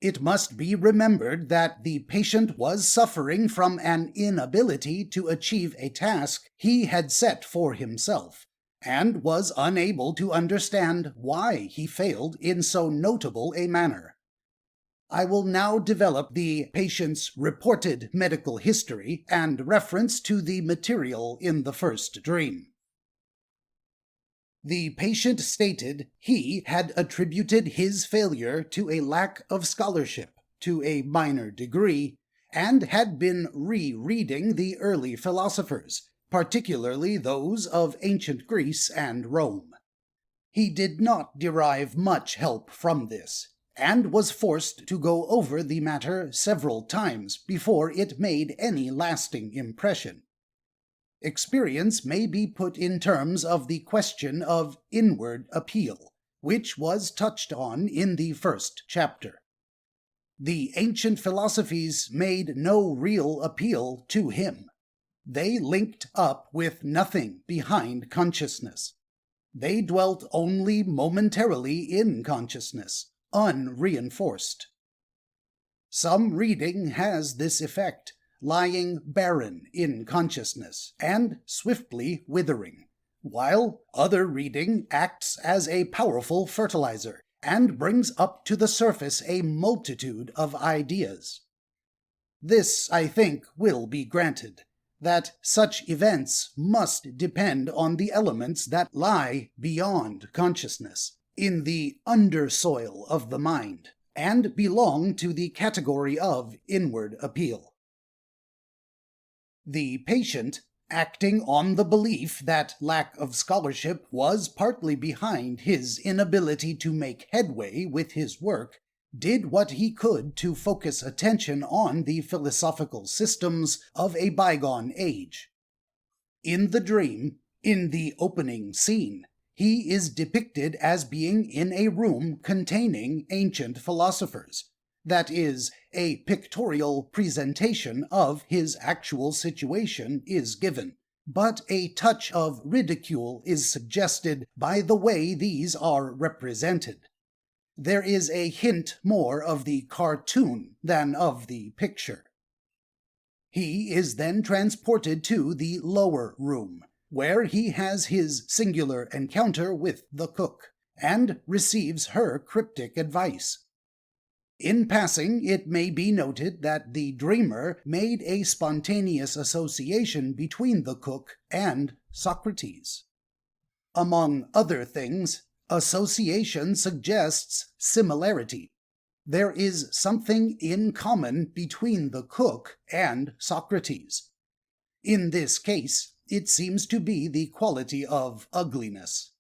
It must be remembered that the patient was suffering from an inability to achieve a task he had set for himself, and was unable to understand why he failed in so notable a manner. I will now develop the patient's reported medical history and reference to the material in the first dream. The patient stated he had attributed his failure to a lack of scholarship, to a minor degree, and had been re-reading the early philosophers, particularly those of ancient Greece and Rome. He did not derive much help from this, and was forced to go over the matter several times before it made any lasting impression. Experience may be put in terms of the question of inward appeal, which was touched on in the first chapter. The ancient philosophies made no real appeal to him. They linked up with nothing behind consciousness. They dwelt only momentarily in consciousness, unreinforced. Some reading has this effect, lying barren in consciousness and swiftly withering, while other reading acts as a powerful fertilizer and brings up to the surface a multitude of ideas. This, I think, will be granted, that such events must depend on the elements that lie beyond consciousness, in the undersoil of the mind, and belong to the category of inward appeal. The patient, acting on the belief that lack of scholarship was partly behind his inability to make headway with his work, did what he could to focus attention on the philosophical systems of a bygone age. In the dream, in the opening scene, he is depicted as being in a room containing ancient philosophers. That is, a pictorial presentation of his actual situation is given, but a touch of ridicule is suggested by the way these are represented. There is a hint more of the cartoon than of the picture. He is then transported to the lower room, where he has his singular encounter with the cook, and receives her cryptic advice. In passing, it may be noted that the dreamer made a spontaneous association between the cook and Socrates. Among other things, association suggests similarity. There is something in common between the cook and Socrates. In this case, it seems to be the quality of ugliness.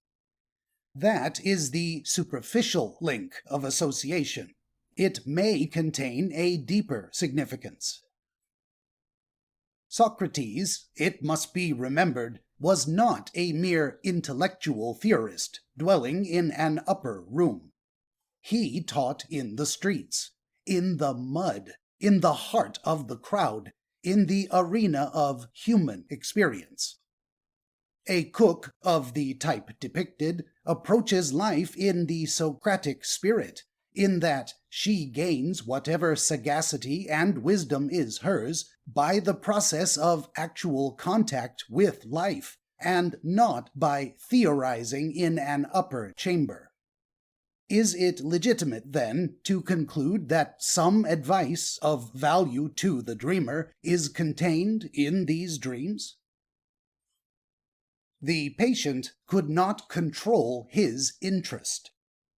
That is the superficial link of association. It may contain a deeper significance. Socrates, it must be remembered, was not a mere intellectual theorist dwelling in an upper room. He taught in the streets, in the mud, in the heart of the crowd, in the arena of human experience. A cook of the type depicted approaches life in the Socratic spirit, in that she gains whatever sagacity and wisdom is hers by the process of actual contact with life, and not by theorizing in an upper chamber. Is it legitimate, then, to conclude that some advice of value to the dreamer is contained in these dreams? The patient could not control his interest.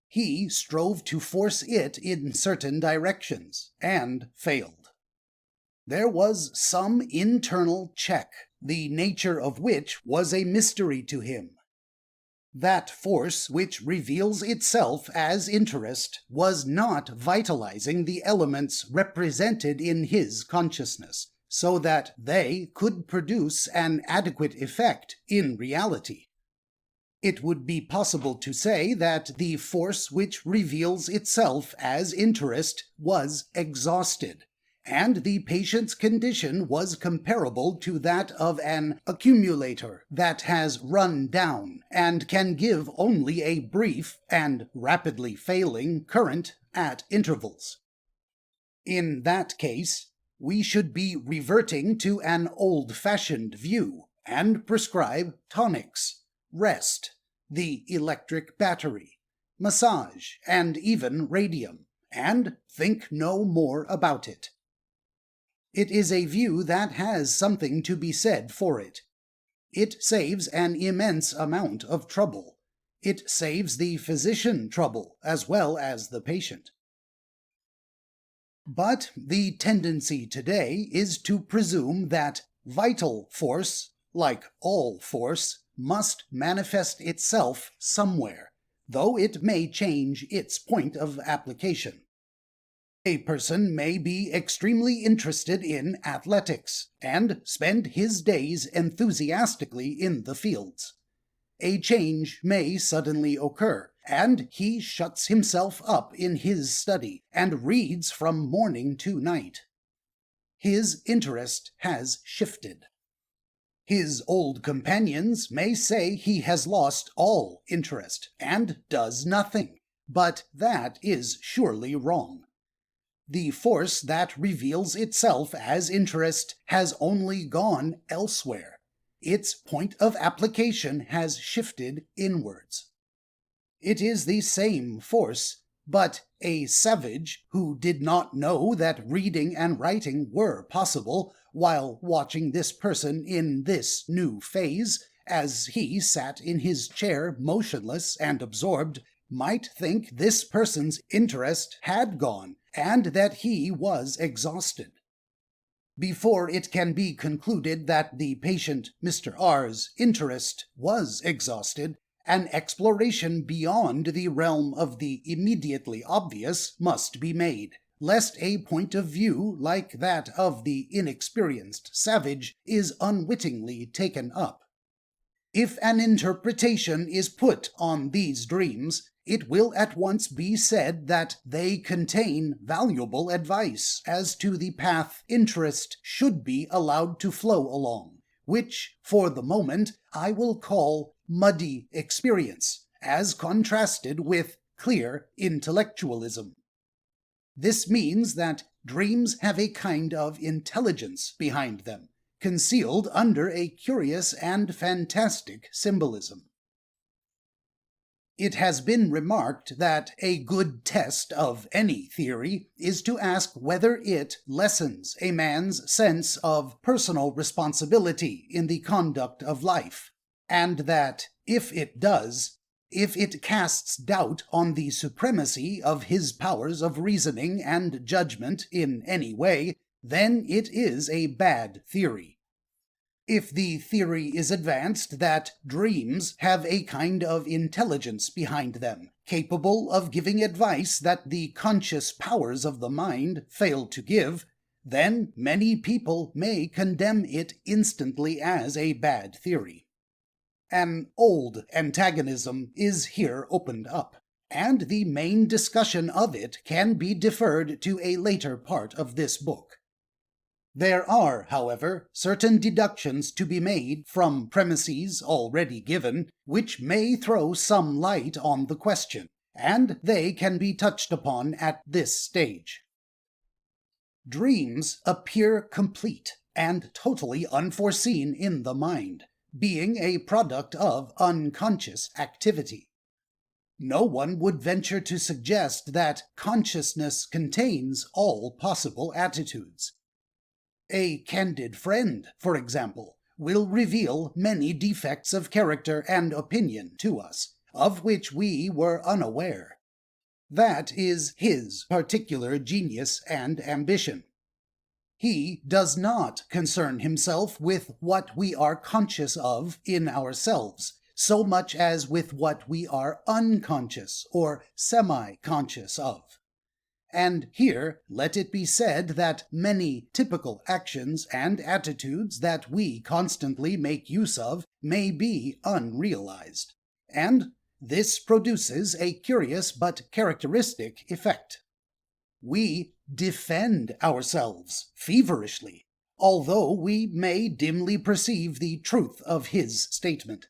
He strove to force it in certain directions, and failed. There was some internal check, the nature of which was a mystery to him. That force which reveals itself as interest was not vitalizing the elements represented in his consciousness, so that they could produce an adequate effect in reality. It would be possible to say that the force which reveals itself as interest was exhausted, and the patient's condition was comparable to that of an accumulator that has run down and can give only a brief and rapidly failing current at intervals. In that case, we should be reverting to an old-fashioned view and prescribe tonics, rest, the electric battery, massage, and even radium, and think no more about it. It is a view that has something to be said for it. It saves an immense amount of trouble. It saves the physician trouble as well as the patient. But the tendency today is to presume that vital force, like all force, must manifest itself somewhere, though it may change its point of application. A person may be extremely interested in athletics and spend his days enthusiastically in the fields. A change may suddenly occur, and he shuts himself up in his study and reads from morning to night. His interest has shifted. His old companions may say he has lost all interest and does nothing, but that is surely wrong. The force that reveals itself as interest has only gone elsewhere. Its point of application has shifted inwards. It is the same force, but a savage who did not know that reading and writing were possible while watching this person in this new phase, as he sat in his chair motionless and absorbed, might think this person's interest had gone and that he was exhausted. Before it can be concluded that the patient Mr. R's interest was exhausted, an exploration beyond the realm of the immediately obvious must be made, lest a point of view like that of the inexperienced savage is unwittingly taken up. If an interpretation is put on these dreams, it will at once be said that they contain valuable advice as to the path interest should be allowed to flow along, which, for the moment, I will call muddy experience, as contrasted with clear intellectualism. This means that dreams have a kind of intelligence behind them, concealed under a curious and fantastic symbolism. It has been remarked that a good test of any theory is to ask whether it lessens a man's sense of personal responsibility in the conduct of life, and that, if it does, if it casts doubt on the supremacy of his powers of reasoning and judgment in any way, then it is a bad theory. If the theory is advanced that dreams have a kind of intelligence behind them, capable of giving advice that the conscious powers of the mind fail to give, then many people may condemn it instantly as a bad theory. An old antagonism is here opened up, and the main discussion of it can be deferred to a later part of this book. There are, however, certain deductions to be made from premises already given, which may throw some light on the question, and they can be touched upon at this stage. Dreams appear complete and totally unforeseen in the mind, being a product of unconscious activity. No one would venture to suggest that consciousness contains all possible attitudes. A candid friend, for example, will reveal many defects of character and opinion to us, of which we were unaware. That is his particular genius and ambition. He does not concern himself with what we are conscious of in ourselves, so much as with what we are unconscious or semi-conscious of. And here let it be said that many typical actions and attitudes that we constantly make use of may be unrealized, and this produces a curious but characteristic effect. We defend ourselves feverishly, although we may dimly perceive the truth of his statement.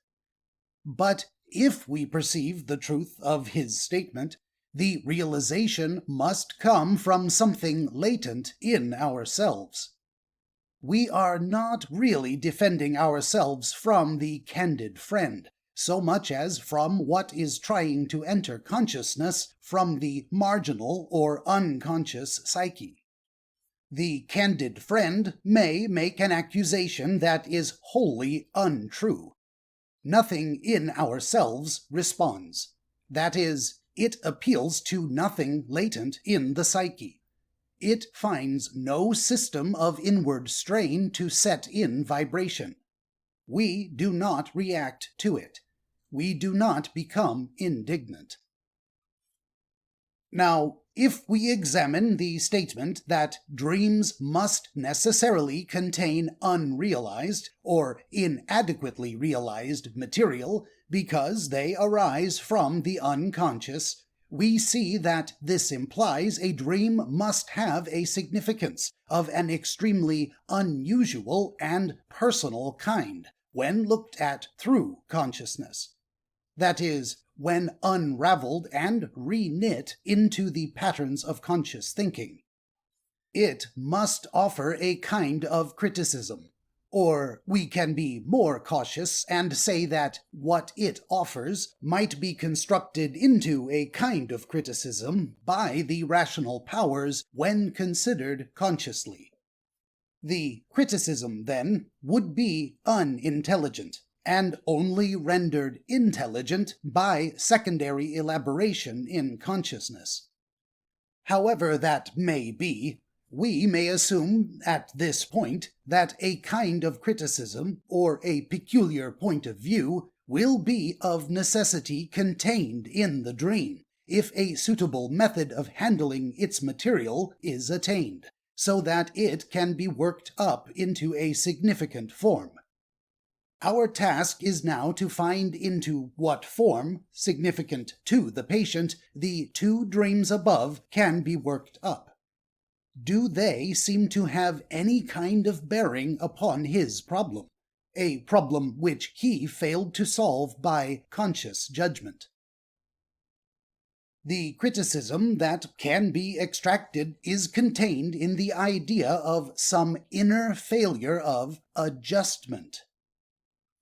But if we perceive the truth of his statement, the realization must come from something latent in ourselves. We are not really defending ourselves from the candid friend, so much as from what is trying to enter consciousness from the marginal or unconscious psyche. The candid friend may make an accusation that is wholly untrue. Nothing in ourselves responds. That is, it appeals to nothing latent in the psyche. It finds no system of inward strain to set in vibration. We do not react to it. We do not become indignant. Now, if we examine the statement that dreams must necessarily contain unrealized or inadequately realized material, because they arise from the unconscious, we see that this implies a dream must have a significance of an extremely unusual and personal kind when looked at through consciousness. That is, when unraveled and re-knit into the patterns of conscious thinking. It must offer a kind of criticism, or we can be more cautious and say that what it offers might be constructed into a kind of criticism by the rational powers when considered consciously. The criticism, then, would be unintelligent, and only rendered intelligent by secondary elaboration in consciousness. However that may be, we may assume at this point that a kind of criticism or a peculiar point of view will be of necessity contained in the dream, if a suitable method of handling its material is attained, so that it can be worked up into a significant form. Our task is now to find into what form, significant to the patient, the two dreams above can be worked up. Do they seem to have any kind of bearing upon his problem, a problem which he failed to solve by conscious judgment? The criticism that can be extracted is contained in the idea of some inner failure of adjustment.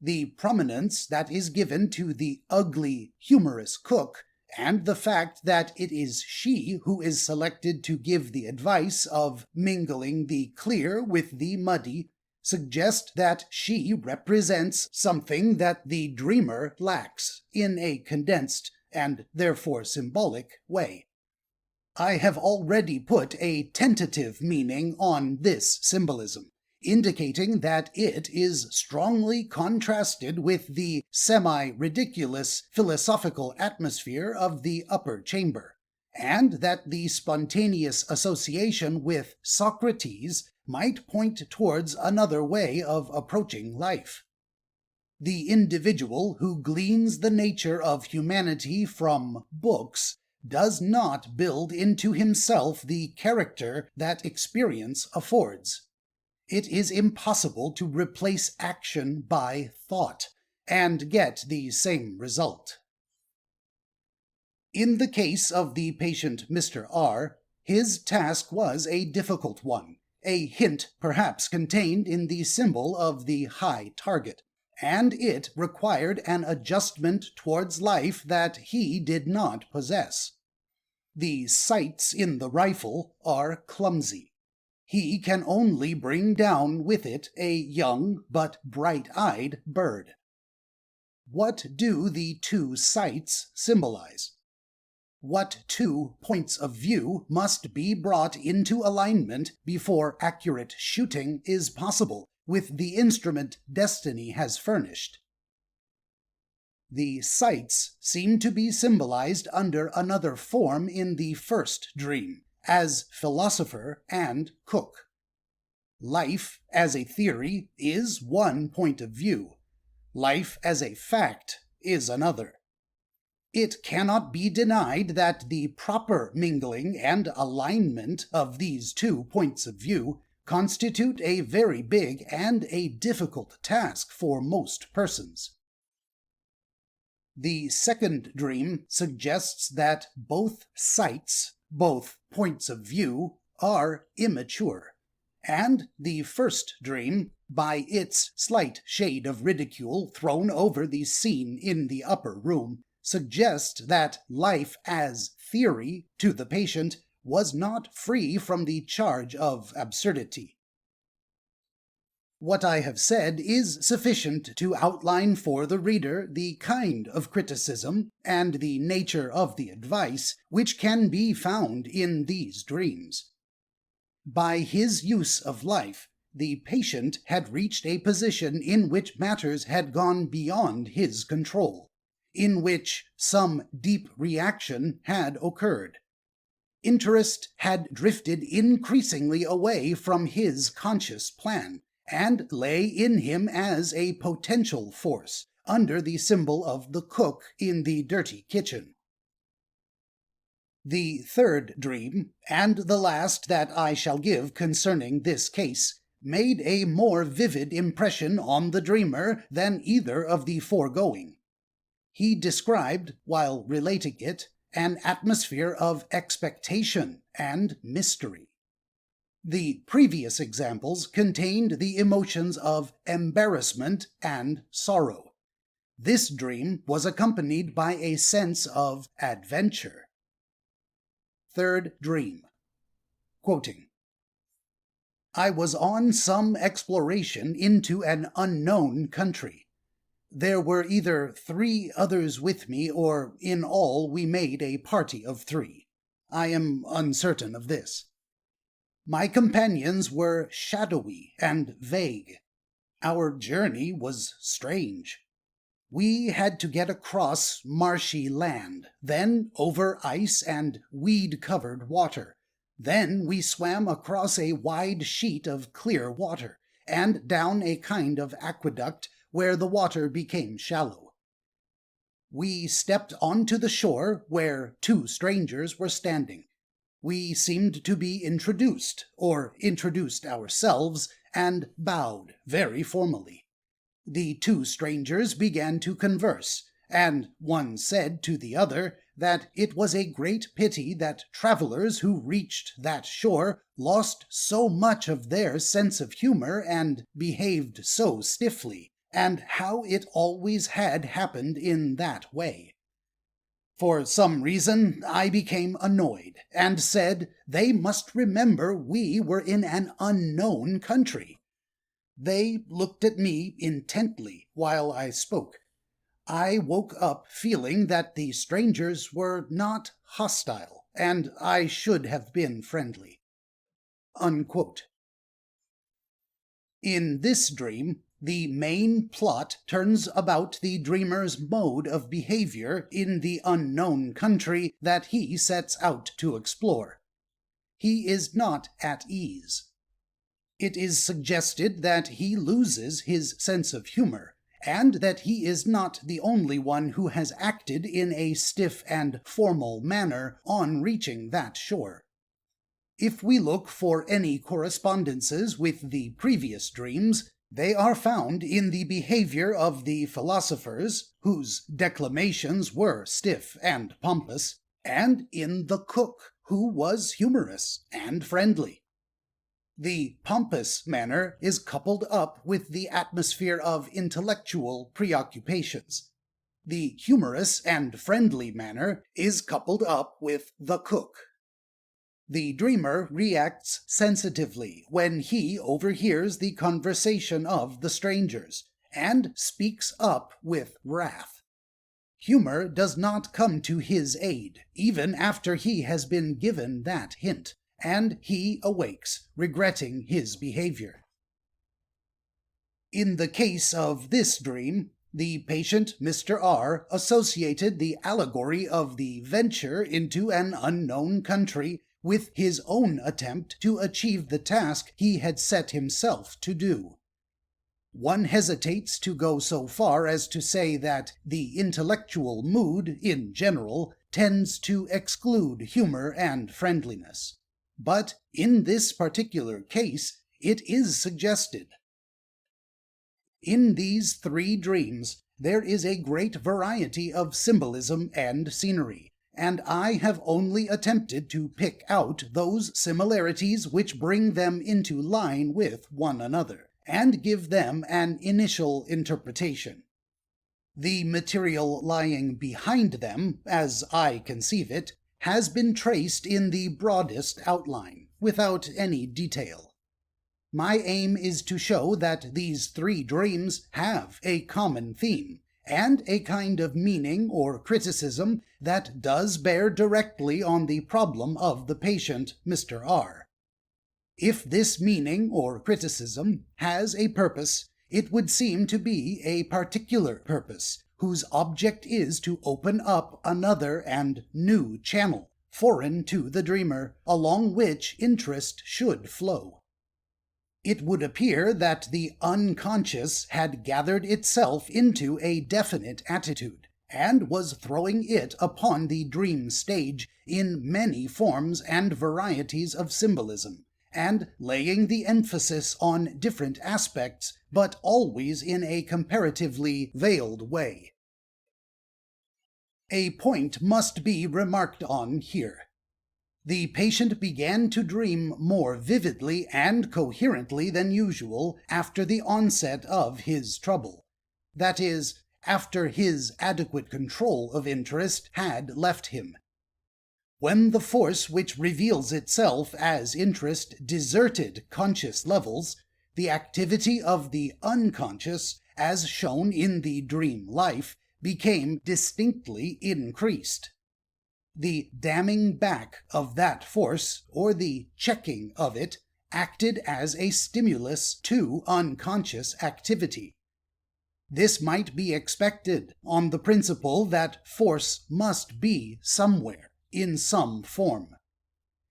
The prominence that is given to the ugly, humorous cook, and the fact that it is she who is selected to give the advice of mingling the clear with the muddy, suggest that she represents something that the dreamer lacks in a condensed and therefore symbolic way. I have already put a tentative meaning on this symbolism, indicating that it is strongly contrasted with the semi-ridiculous philosophical atmosphere of the upper chamber, and that the spontaneous association with Socrates might point towards another way of approaching life. The individual who gleans the nature of humanity from books does not build into himself the character that experience affords. It is impossible to replace action by thought and get the same result. In the case of the patient Mr. R, his task was a difficult one, a hint perhaps contained in the symbol of the high target, and it required an adjustment towards life that he did not possess. The sights in the rifle are clumsy. He can only bring down with it a young but bright-eyed bird. What do the two sights symbolize? What two points of view must be brought into alignment before accurate shooting is possible with the instrument destiny has furnished? The sights seem to be symbolized under another form in the first dream, as philosopher and cook. Life as a theory is one point of view. Life as a fact is another. It cannot be denied that the proper mingling and alignment of these two points of view constitute a very big and a difficult task for most persons. The second dream suggests that both sights, both points of view, are immature, and the first dream, by its slight shade of ridicule thrown over the scene in the upper room, suggests that life as theory to the patient was not free from the charge of absurdity. What I have said is sufficient to outline for the reader the kind of criticism and the nature of the advice which can be found in these dreams. By his use of life, the patient had reached a position in which matters had gone beyond his control, in which some deep reaction had occurred. Interest had drifted increasingly away from his conscious plan, and lay in him as a potential force, under the symbol of the cook in the dirty kitchen. The third dream, and the last that I shall give concerning this case, made a more vivid impression on the dreamer than either of the foregoing. He described, while relating it, an atmosphere of expectation and mystery. The previous examples contained the emotions of embarrassment and sorrow. This dream was accompanied by a sense of adventure. Third dream. Quoting, I was on some exploration into an unknown country. There were either 3 others with me, or in all we made a party of 3. I am uncertain of this. My companions were shadowy and vague. Our journey was strange. We had to get across marshy land, then over ice and weed-covered water. Then we swam across a wide sheet of clear water, and down a kind of aqueduct where the water became shallow. We stepped onto the shore where 2 strangers were standing. We seemed to be introduced, or introduced ourselves, and bowed very formally. The 2 strangers began to converse, and one said to the other that it was a great pity that travelers who reached that shore lost so much of their sense of humor and behaved so stiffly, and how it always had happened in that way. For some reason I became annoyed, and said they must remember we were in an unknown country. They looked at me intently while I spoke. I woke up feeling that the strangers were not hostile, and I should have been friendly. Unquote. In this dream, the main plot turns about the dreamer's mode of behavior in the unknown country that he sets out to explore. He is not at ease. It is suggested that he loses his sense of humor, and that he is not the only one who has acted in a stiff and formal manner on reaching that shore. If we look for any correspondences with the previous dreams, they are found in the behavior of the philosophers, whose declamations were stiff and pompous, and in the cook, who was humorous and friendly. The pompous manner is coupled up with the atmosphere of intellectual preoccupations. The humorous and friendly manner is coupled up with the cook. The dreamer reacts sensitively when he overhears the conversation of the strangers, and speaks up with wrath. Humor does not come to his aid, even after he has been given that hint, and he awakes, regretting his behavior. In the case of this dream, the patient, Mr. R, associated the allegory of the venture into an unknown country with his own attempt to achieve the task he had set himself to do. One hesitates to go so far as to say that the intellectual mood, in general, tends to exclude humor and friendliness. But in this particular case, it is suggested. In these 3 dreams, there is a great variety of symbolism and scenery, and I have only attempted to pick out those similarities which bring them into line with one another, and give them an initial interpretation. The material lying behind them, as I conceive it, has been traced in the broadest outline, without any detail. My aim is to show that these 3 dreams have a common theme, and a kind of meaning or criticism that does bear directly on the problem of the patient, Mr. R. If this meaning or criticism has a purpose, it would seem to be a particular purpose, whose object is to open up another and new channel, foreign to the dreamer, along which interest should flow. It would appear that the unconscious had gathered itself into a definite attitude, and was throwing it upon the dream stage in many forms and varieties of symbolism, and laying the emphasis on different aspects, but always in a comparatively veiled way. A point must be remarked on here. The patient began to dream more vividly and coherently than usual after the onset of his trouble. That is, after his adequate control of interest had left him. When the force which reveals itself as interest deserted conscious levels, the activity of the unconscious, as shown in the dream life, became distinctly increased. The damming back of that force, or the checking of it, acted as a stimulus to unconscious activity. This might be expected on the principle that force must be somewhere, in some form.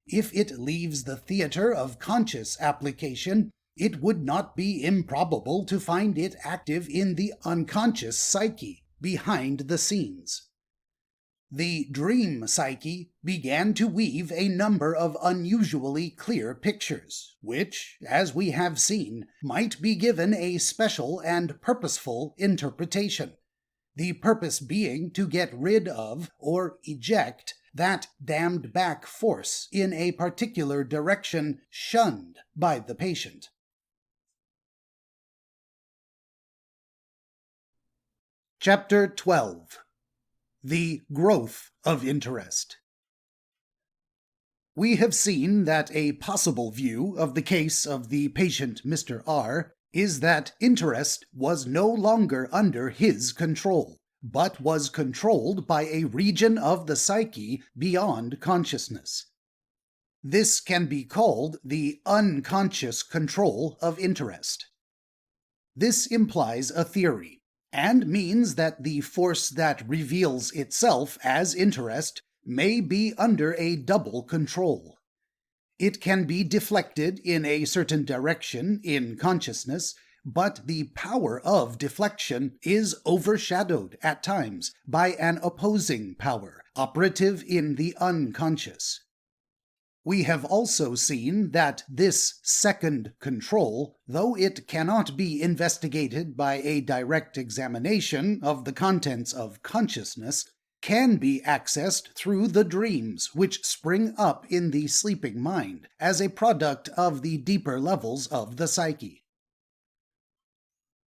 If it leaves the theater of conscious application, it would not be improbable to find it active in the unconscious psyche, behind the scenes. The dream psyche began to weave a number of unusually clear pictures, which, as we have seen, might be given a special and purposeful interpretation, the purpose being to get rid of or eject that dammed back force in a particular direction shunned by the patient. Chapter 12. The growth of interest. We have seen that a possible view of the case of the patient Mr. R is that interest was no longer under his control, but was controlled by a region of the psyche beyond consciousness. This can be called the unconscious control of interest. This implies a theory, and means that the force that reveals itself as interest may be under a double control. It can be deflected in a certain direction in consciousness, but the power of deflection is overshadowed at times by an opposing power, operative in the unconscious. We have also seen that this second control, though it cannot be investigated by a direct examination of the contents of consciousness, can be accessed through the dreams which spring up in the sleeping mind as a product of the deeper levels of the psyche.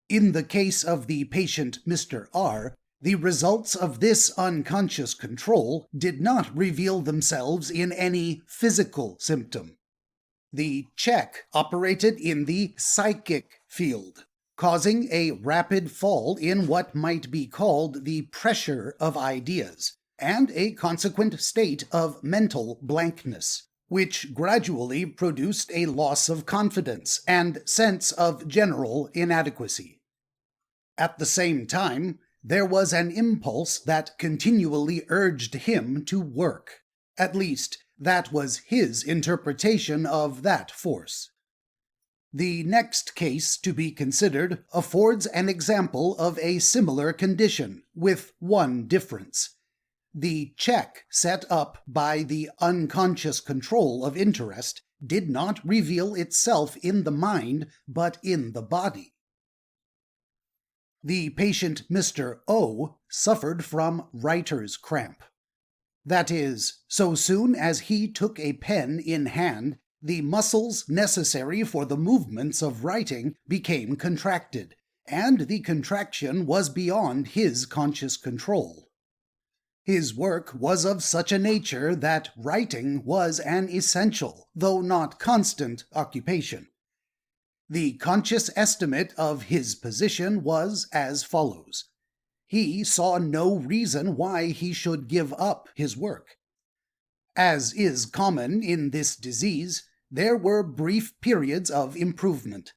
In the case of the patient Mr. R, the results of this unconscious control did not reveal themselves in any physical symptom. The check operated in the psychic field, causing a rapid fall in what might be called the pressure of ideas, and a consequent state of mental blankness, which gradually produced a loss of confidence and sense of general inadequacy. At the same time, there was an impulse that continually urged him to work. At least, that was his interpretation of that force. The next case to be considered affords an example of a similar condition, with one difference. The check set up by the unconscious control of interest did not reveal itself in the mind, but in the body. The patient Mr. O suffered from writer's cramp. That is, so soon as he took a pen in hand, the muscles necessary for the movements of writing became contracted, and the contraction was beyond his conscious control. His work was of such a nature that writing was an essential, though not constant, occupation. The conscious estimate of his position was as follows. He saw no reason why he should give up his work. As is common in this disease, there were brief periods of improvement.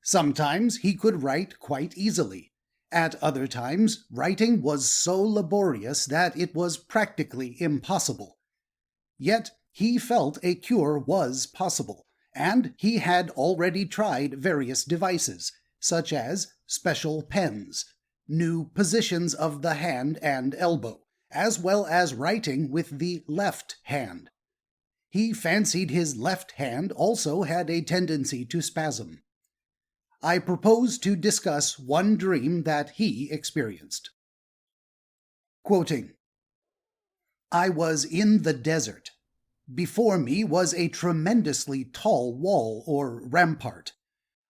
Sometimes he could write quite easily. At other times, writing was so laborious that it was practically impossible. Yet he felt a cure was possible, and he had already tried various devices, such as special pens, new positions of the hand and elbow, as well as writing with the left hand. He fancied his left hand also had a tendency to spasm. I propose to discuss one dream that he experienced. Quoting, "I was in the desert. Before me was a tremendously tall wall or rampart.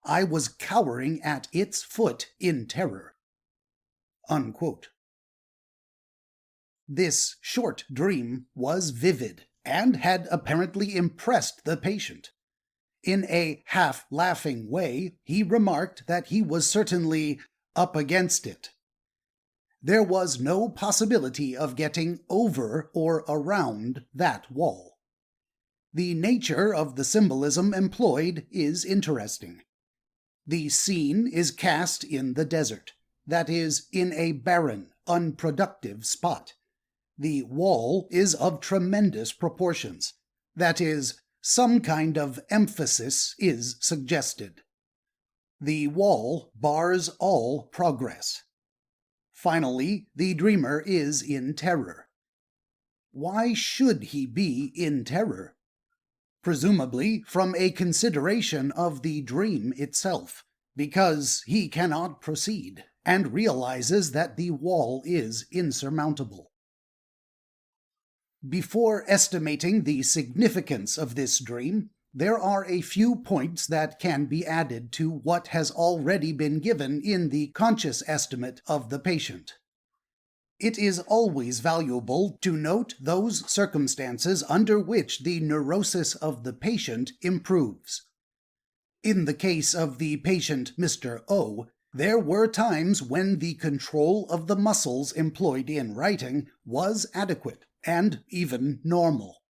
I was cowering at its foot in terror." Unquote. This short dream was vivid and had apparently impressed the patient. In a half-laughing way, he remarked that he was certainly up against it. There was no possibility of getting over or around that wall. The nature of the symbolism employed is interesting. The scene is cast in the desert, that is, in a barren, unproductive spot. The wall is of tremendous proportions, that is, some kind of emphasis is suggested. The wall bars all progress. Finally, the dreamer is in terror. Why should he be in terror? Presumably from a consideration of the dream itself, because he cannot proceed, and realizes that the wall is insurmountable. Before estimating the significance of this dream, there are a few points that can be added to what has already been given in the conscious estimate of the patient. It is always valuable to note those circumstances under which the neurosis of the patient improves. In the case of the patient Mr. O, there were times when the control of the muscles employed in writing was adequate and even normal.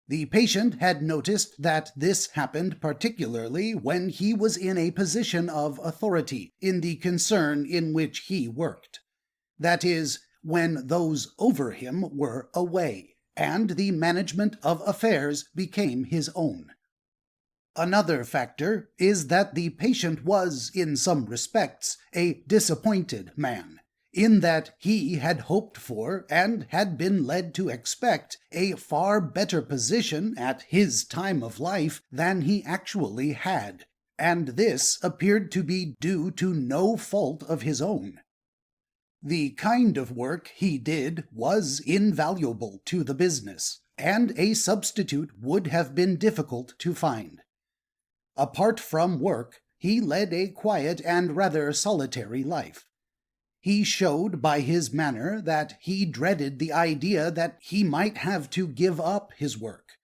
The patient had noticed that this happened particularly when he was in a position of authority in the concern in which he worked. That is, when those over him were away, and the management of affairs became his own. Another factor is that the patient was, in some respects, a disappointed man, in that he had hoped for, and had been led to expect, a far better position at his time of life than he actually had, and this appeared to be due to no fault of his own. The kind of work he did was invaluable to the business, and a substitute would have been difficult to find. Apart from work, he led a quiet and rather solitary life. He showed by his manner that he dreaded the idea that he might have to give up his work.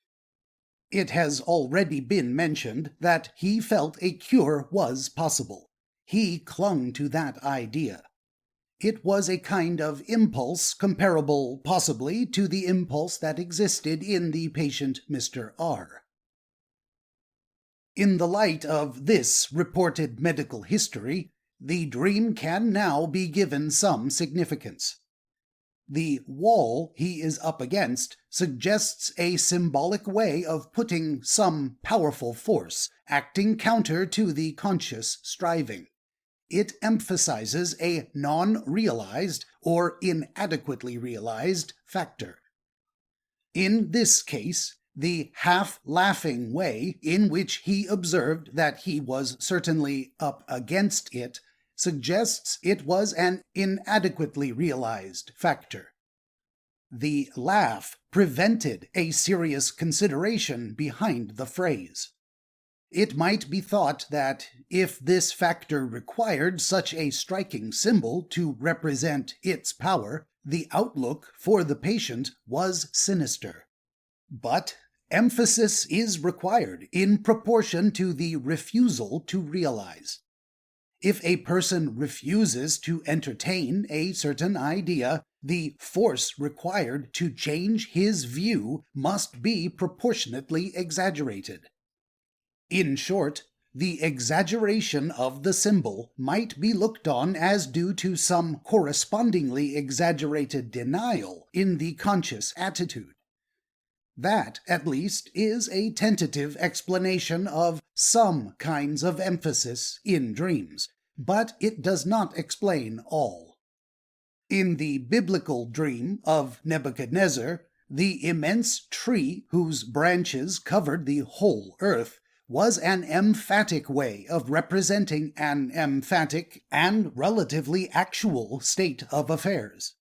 It has already been mentioned that he felt a cure was possible. He clung to that idea. It was a kind of impulse comparable, possibly, to the impulse that existed in the patient Mr. R. In the light of this reported medical history, the dream can now be given some significance. The wall he is up against suggests a symbolic way of putting some powerful force, acting counter to the conscious striving. It emphasizes a non-realized or inadequately realized factor. In this case, the half-laughing way in which he observed that he was certainly up against it suggests it was an inadequately realized factor. The laugh prevented a serious consideration behind the phrase. It might be thought that if this factor required such a striking symbol to represent its power, the outlook for the patient was sinister. But emphasis is required in proportion to the refusal to realize. If a person refuses to entertain a certain idea, the force required to change his view must be proportionately exaggerated. In short, the exaggeration of the symbol might be looked on as due to some correspondingly exaggerated denial in the conscious attitude. That, at least, is a tentative explanation of some kinds of emphasis in dreams, but it does not explain all. In the biblical dream of Nebuchadnezzar, the immense tree whose branches covered the whole earth was an emphatic way of representing an emphatic and relatively actual state of affairs.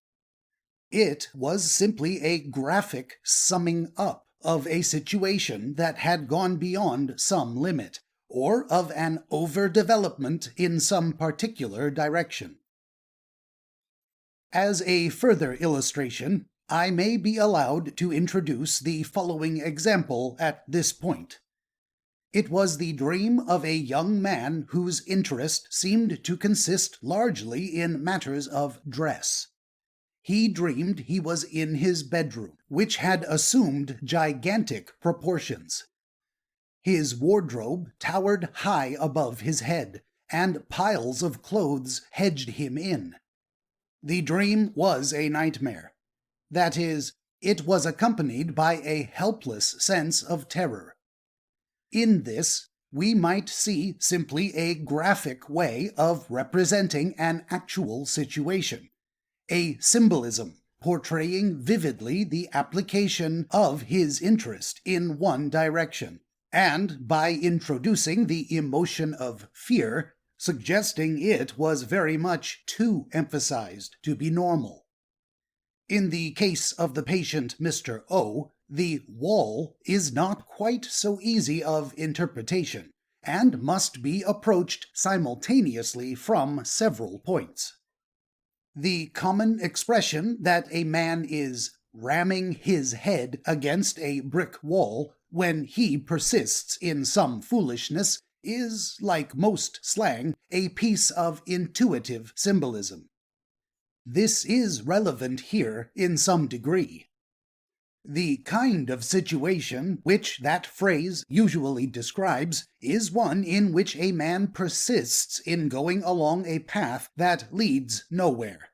It was simply a graphic summing up of a situation that had gone beyond some limit, or of an overdevelopment in some particular direction. As a further illustration, I may be allowed to introduce the following example at this point. It was the dream of a young man whose interest seemed to consist largely in matters of dress. He dreamed he was in his bedroom, which had assumed gigantic proportions. His wardrobe towered high above his head, and piles of clothes hedged him in. The dream was a nightmare. That is, it was accompanied by a helpless sense of terror. In this, we might see simply a graphic way of representing an actual situation, a symbolism portraying vividly the application of his interest in one direction, and by introducing the emotion of fear, suggesting it was very much too emphasized to be normal. In the case of the patient Mr. O, the wall is not quite so easy of interpretation, and must be approached simultaneously from several points. The common expression that a man is ramming his head against a brick wall when he persists in some foolishness is, like most slang, a piece of intuitive symbolism. This is relevant here in some degree. The kind of situation which that phrase usually describes is one in which a man persists in going along a path that leads nowhere.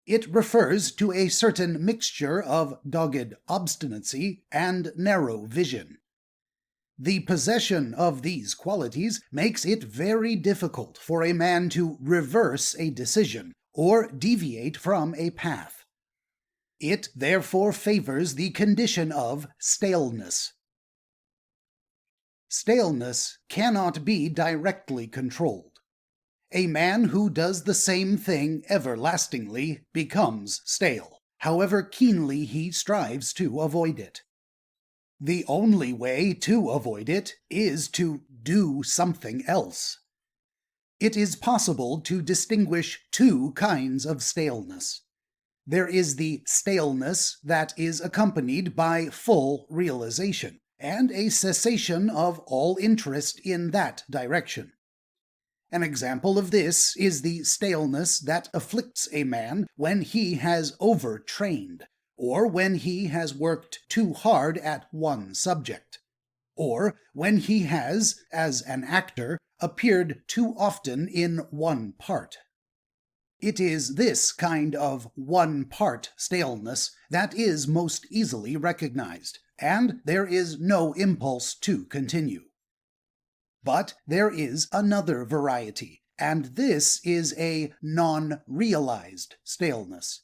It refers to a certain mixture of dogged obstinacy and narrow vision. The possession of these qualities makes it very difficult for a man to reverse a decision or deviate from a path. It therefore favors the condition of staleness. Staleness cannot be directly controlled. A man who does the same thing everlastingly becomes stale, however keenly he strives to avoid it. The only way to avoid it is to do something else. It is possible to distinguish two kinds of staleness. There is the staleness that is accompanied by full realization, and a cessation of all interest in that direction. An example of this is the staleness that afflicts a man when he has overtrained, or when he has worked too hard at one subject, or when he has, as an actor, appeared too often in one part. It is this kind of one-part staleness that is most easily recognized, and there is no impulse to continue. But there is another variety, and this is a non-realized staleness.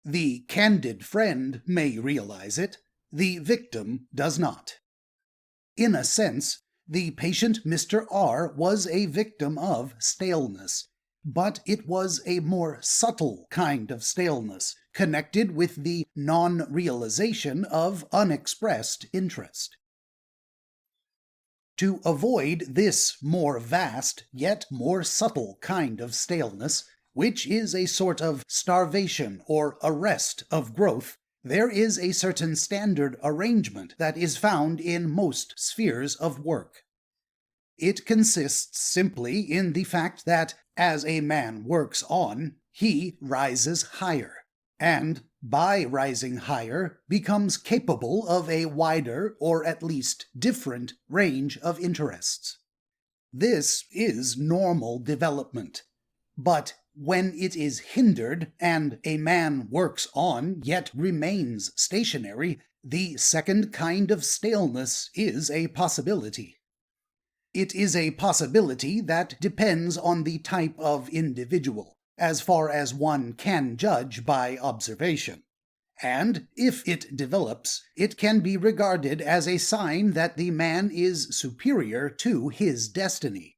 The candid friend may realize it, the victim does not. In a sense, the patient Mr. R was a victim of staleness, but it was a more subtle kind of staleness, connected with the non-realization of unexpressed interest. To avoid this more vast, yet more subtle kind of staleness, which is a sort of starvation or arrest of growth, there is a certain standard arrangement that is found in most spheres of work. It consists simply in the fact that, as a man works on, he rises higher, and by rising higher becomes capable of a wider, or at least different, range of interests. This is normal development. But when it is hindered, and a man works on yet remains stationary, The second kind of staleness is a possibility. It is a possibility that depends on the type of individual, as far as one can judge by observation. And if it develops, it can be regarded as a sign that the man is superior to his destiny.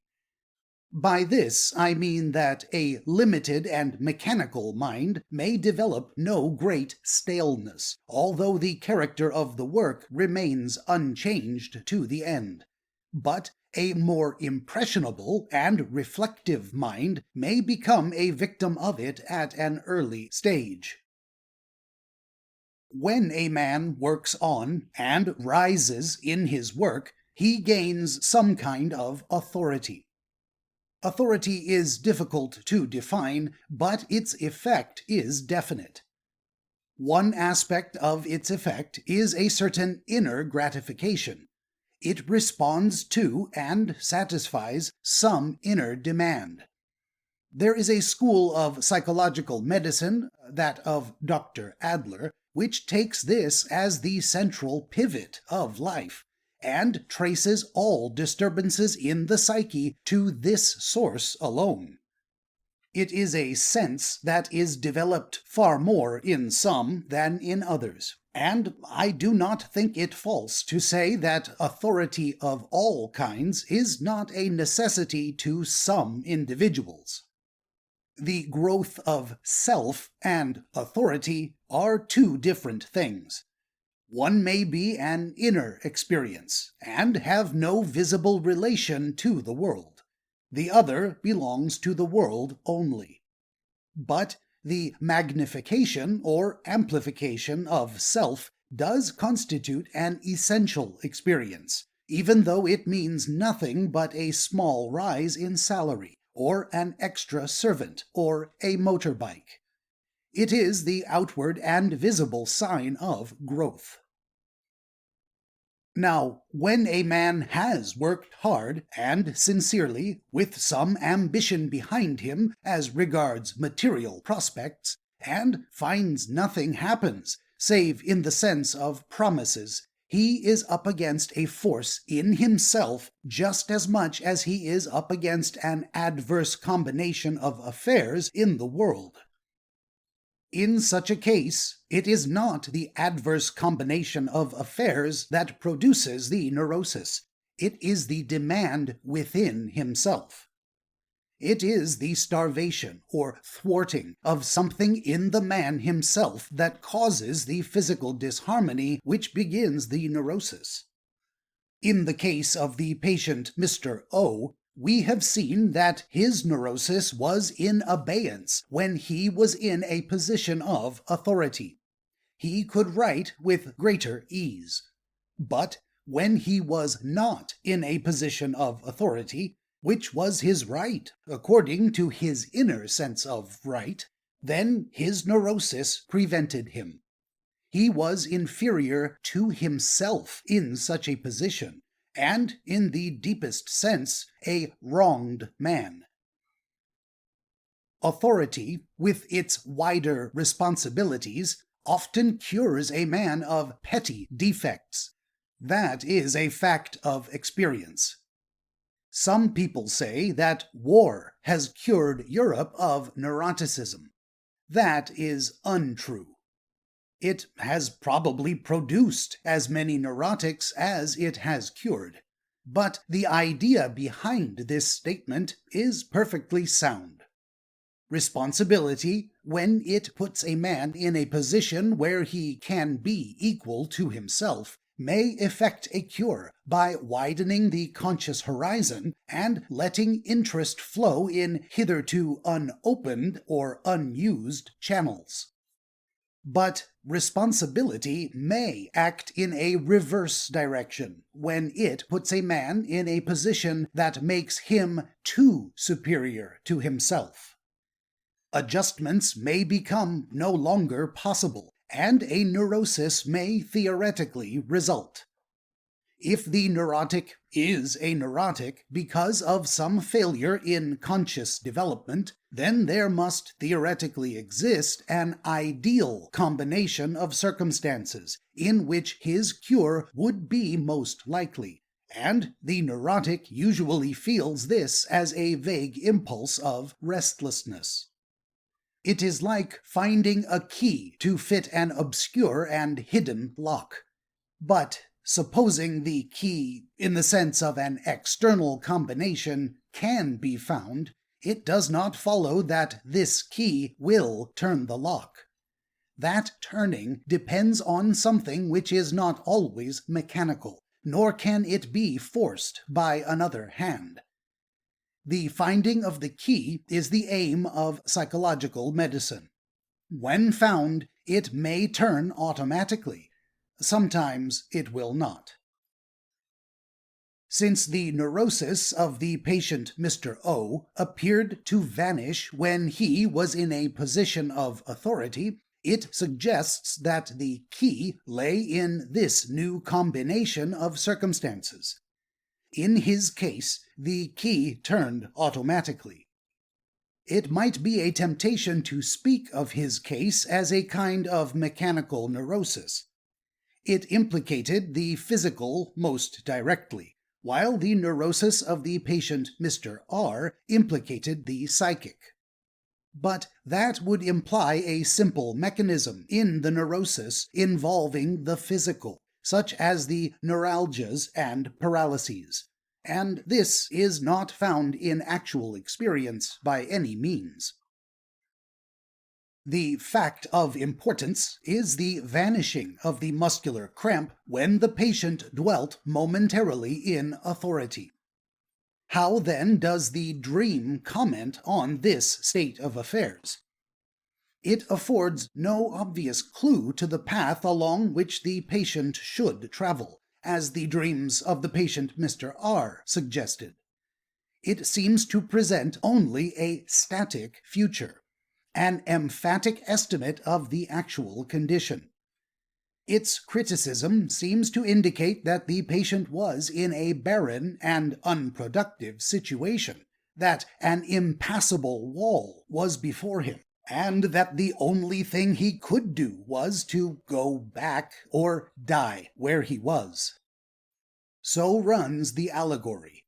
By this I mean that a limited and mechanical mind may develop no great staleness, although the character of the work remains unchanged to the end. But a more impressionable and reflective mind may become a victim of it at an early stage. When a man works on and rises in his work, he gains some kind of authority. Authority is difficult to define, but its effect is definite. One aspect of its effect is a certain inner gratification. It responds to and satisfies some inner demand. There is a school of psychological medicine, that of Dr. Adler, which takes this as the central pivot of life, and traces all disturbances in the psyche to this source alone. It is a sense that is developed far more in some than in others, and I do not think it false to say that authority of all kinds is not a necessity to some individuals. The growth of self and authority are two different things. One may be an inner experience and have no visible relation to the world. The other belongs to the world only. But the magnification or amplification of self does constitute an essential experience, even though it means nothing but a small rise in salary, or an extra servant, or a motorbike. It is the outward and visible sign of growth. Now, when a man has worked hard and sincerely, with some ambition behind him as regards material prospects, and finds nothing happens, save in the sense of promises, he is up against a force in himself just as much as he is up against an adverse combination of affairs in the world. In such a case, it is not the adverse combination of affairs that produces the neurosis. It is the demand within himself. It is the starvation or thwarting of something in the man himself that causes the physical disharmony which begins the neurosis. In the case of the patient Mr. O, we have seen that his neurosis was in abeyance when he was in a position of authority. He could write with greater ease. But when he was not in a position of authority, which was his right, according to his inner sense of right, then his neurosis prevented him. He was inferior to himself in such a position, and, in the deepest sense, a wronged man. Authority, with its wider responsibilities, often cures a man of petty defects. That is a fact of experience. Some people say that war has cured Europe of neuroticism. That is untrue. It has probably produced as many neurotics as it has cured. But the idea behind this statement is perfectly sound. Responsibility, when it puts a man in a position where he can be equal to himself, may effect a cure by widening the conscious horizon and letting interest flow in hitherto unopened or unused channels. But responsibility may act in a reverse direction when it puts a man in a position that makes him too superior to himself. Adjustments may become no longer possible, and a neurosis may theoretically result. If the neurotic is a neurotic because of some failure in conscious development, then there must theoretically exist an ideal combination of circumstances in which his cure would be most likely, and the neurotic usually feels this as a vague impulse of restlessness. It is like finding a key to fit an obscure and hidden lock. But supposing the key, in the sense of an external combination, can be found, it does not follow that this key will turn the lock. That turning depends on something which is not always mechanical, nor can it be forced by another hand. The finding of the key is the aim of psychological medicine. When found, it may turn automatically. Sometimes it will not. Since the neurosis of the patient Mr. O appeared to vanish when he was in a position of authority, it suggests that the key lay in this new combination of circumstances. In his case, the key turned automatically. It might be a temptation to speak of his case as a kind of mechanical neurosis. It implicated the physical most directly, while the neurosis of the patient Mr. R implicated the psychic. But that would imply a simple mechanism in the neurosis involving the physical, such as the neuralgias and paralyses, and this is not found in actual experience by any means. The fact of importance is the vanishing of the muscular cramp when the patient dwelt momentarily in authority. How then does the dream comment on this state of affairs? It affords no obvious clue to the path along which the patient should travel, as the dreams of the patient Mr. R suggested. It seems to present only a static future, an emphatic estimate of the actual condition. Its criticism seems to indicate that the patient was in a barren and unproductive situation, that an impassable wall was before him, and that the only thing he could do was to go back or die where he was. So runs the allegory.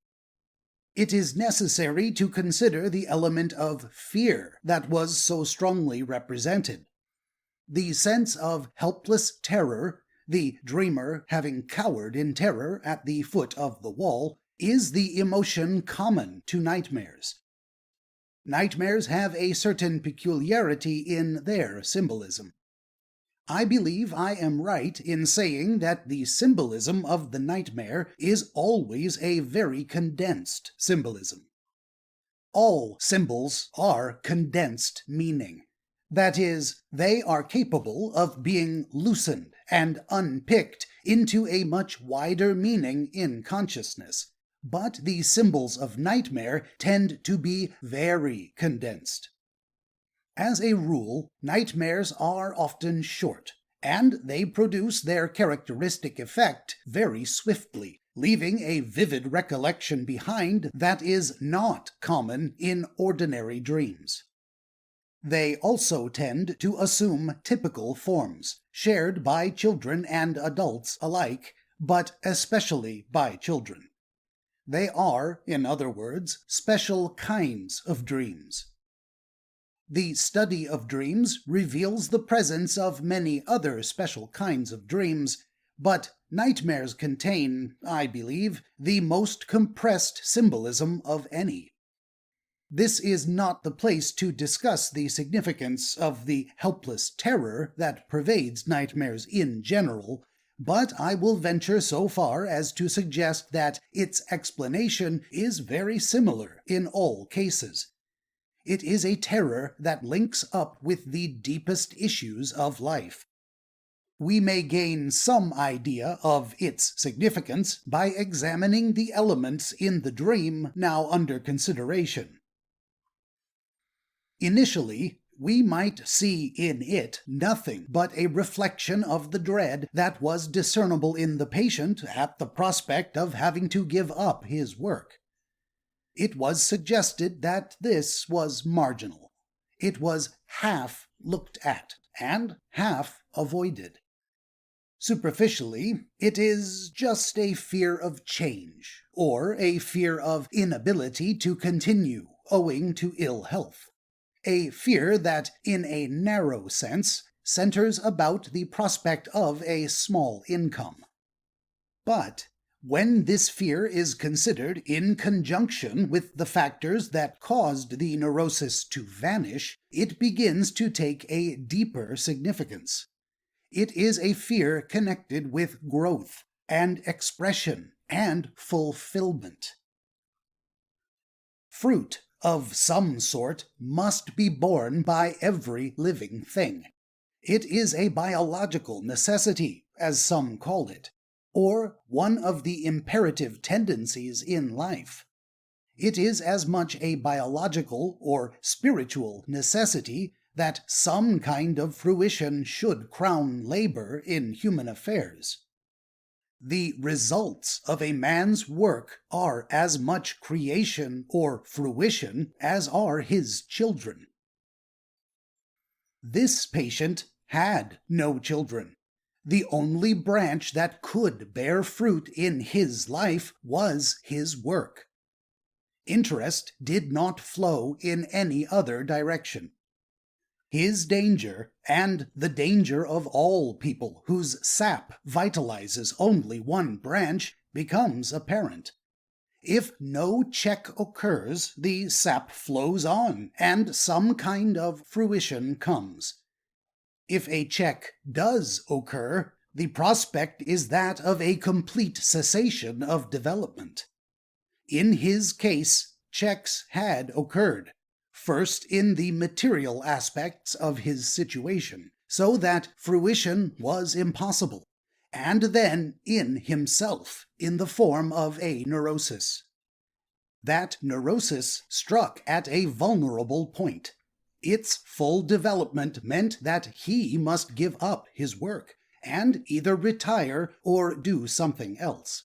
It is necessary to consider the element of fear that was so strongly represented. The sense of helpless terror, the dreamer having cowered in terror at the foot of the wall, is the emotion common to nightmares. Nightmares have a certain peculiarity in their symbolism. I believe I am right in saying that the symbolism of the nightmare is always a very condensed symbolism. All symbols are condensed meaning. That is, they are capable of being loosened and unpicked into a much wider meaning in consciousness. But the symbols of nightmare tend to be very condensed. As a rule, nightmares are often short, and they produce their characteristic effect very swiftly, leaving a vivid recollection behind that is not common in ordinary dreams. They also tend to assume typical forms, shared by children and adults alike, but especially by children. They are, in other words, special kinds of dreams. The study of dreams reveals the presence of many other special kinds of dreams, but nightmares contain, I believe, the most compressed symbolism of any. This is not the place to discuss the significance of the helpless terror that pervades nightmares in general, but I will venture so far as to suggest that its explanation is very similar in all cases. It is a terror that links up with the deepest issues of life. We may gain some idea of its significance by examining the elements in the dream now under consideration. Initially, we might see in it nothing but a reflection of the dread that was discernible in the patient at the prospect of having to give up his work. It was suggested that this was marginal. It was half looked at and half avoided. Superficially, it is just a fear of change, or a fear of inability to continue owing to ill health. A fear that, in a narrow sense, centers about the prospect of a small income. But when this fear is considered in conjunction with the factors that caused the neurosis to vanish, it begins to take a deeper significance. It is a fear connected with growth and expression and fulfillment. Fruit of some sort must be borne by every living thing. It is a biological necessity, as some call it, or one of the imperative tendencies in life. It is as much a biological or spiritual necessity that some kind of fruition should crown labor in human affairs. The results of a man's work are as much creation or fruition as are his children. This patient had no children. The only branch that could bear fruit in his life was his work. Interest did not flow in any other direction. His danger, and the danger of all people whose sap vitalizes only one branch, becomes apparent. If no check occurs, the sap flows on, and some kind of fruition comes. If a check does occur, the prospect is that of a complete cessation of development. In his case, checks had occurred. First in the material aspects of his situation, so that fruition was impossible, and then in himself, in the form of a neurosis. That neurosis struck at a vulnerable point. Its full development meant that he must give up his work, and either retire or do something else.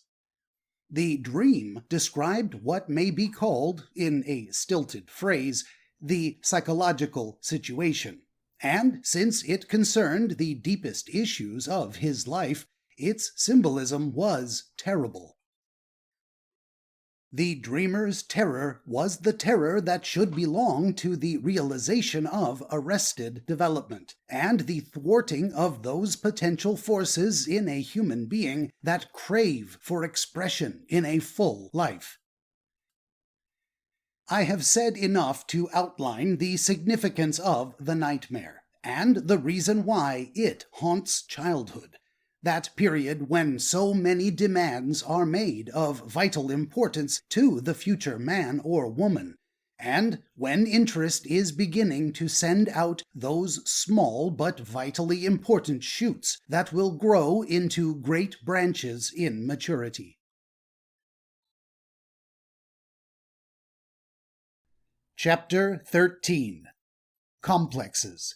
The dream described what may be called, in a stilted phrase, the psychological situation, and since it concerned the deepest issues of his life, its symbolism was terrible. The dreamer's terror was the terror that should belong to the realization of arrested development, and the thwarting of those potential forces in a human being that crave for expression in a full life. I have said enough to outline the significance of the nightmare, and the reason why it haunts childhood, that period when so many demands are made of vital importance to the future man or woman, and when interest is beginning to send out those small but vitally important shoots that will grow into great branches in maturity. Chapter 13. Complexes.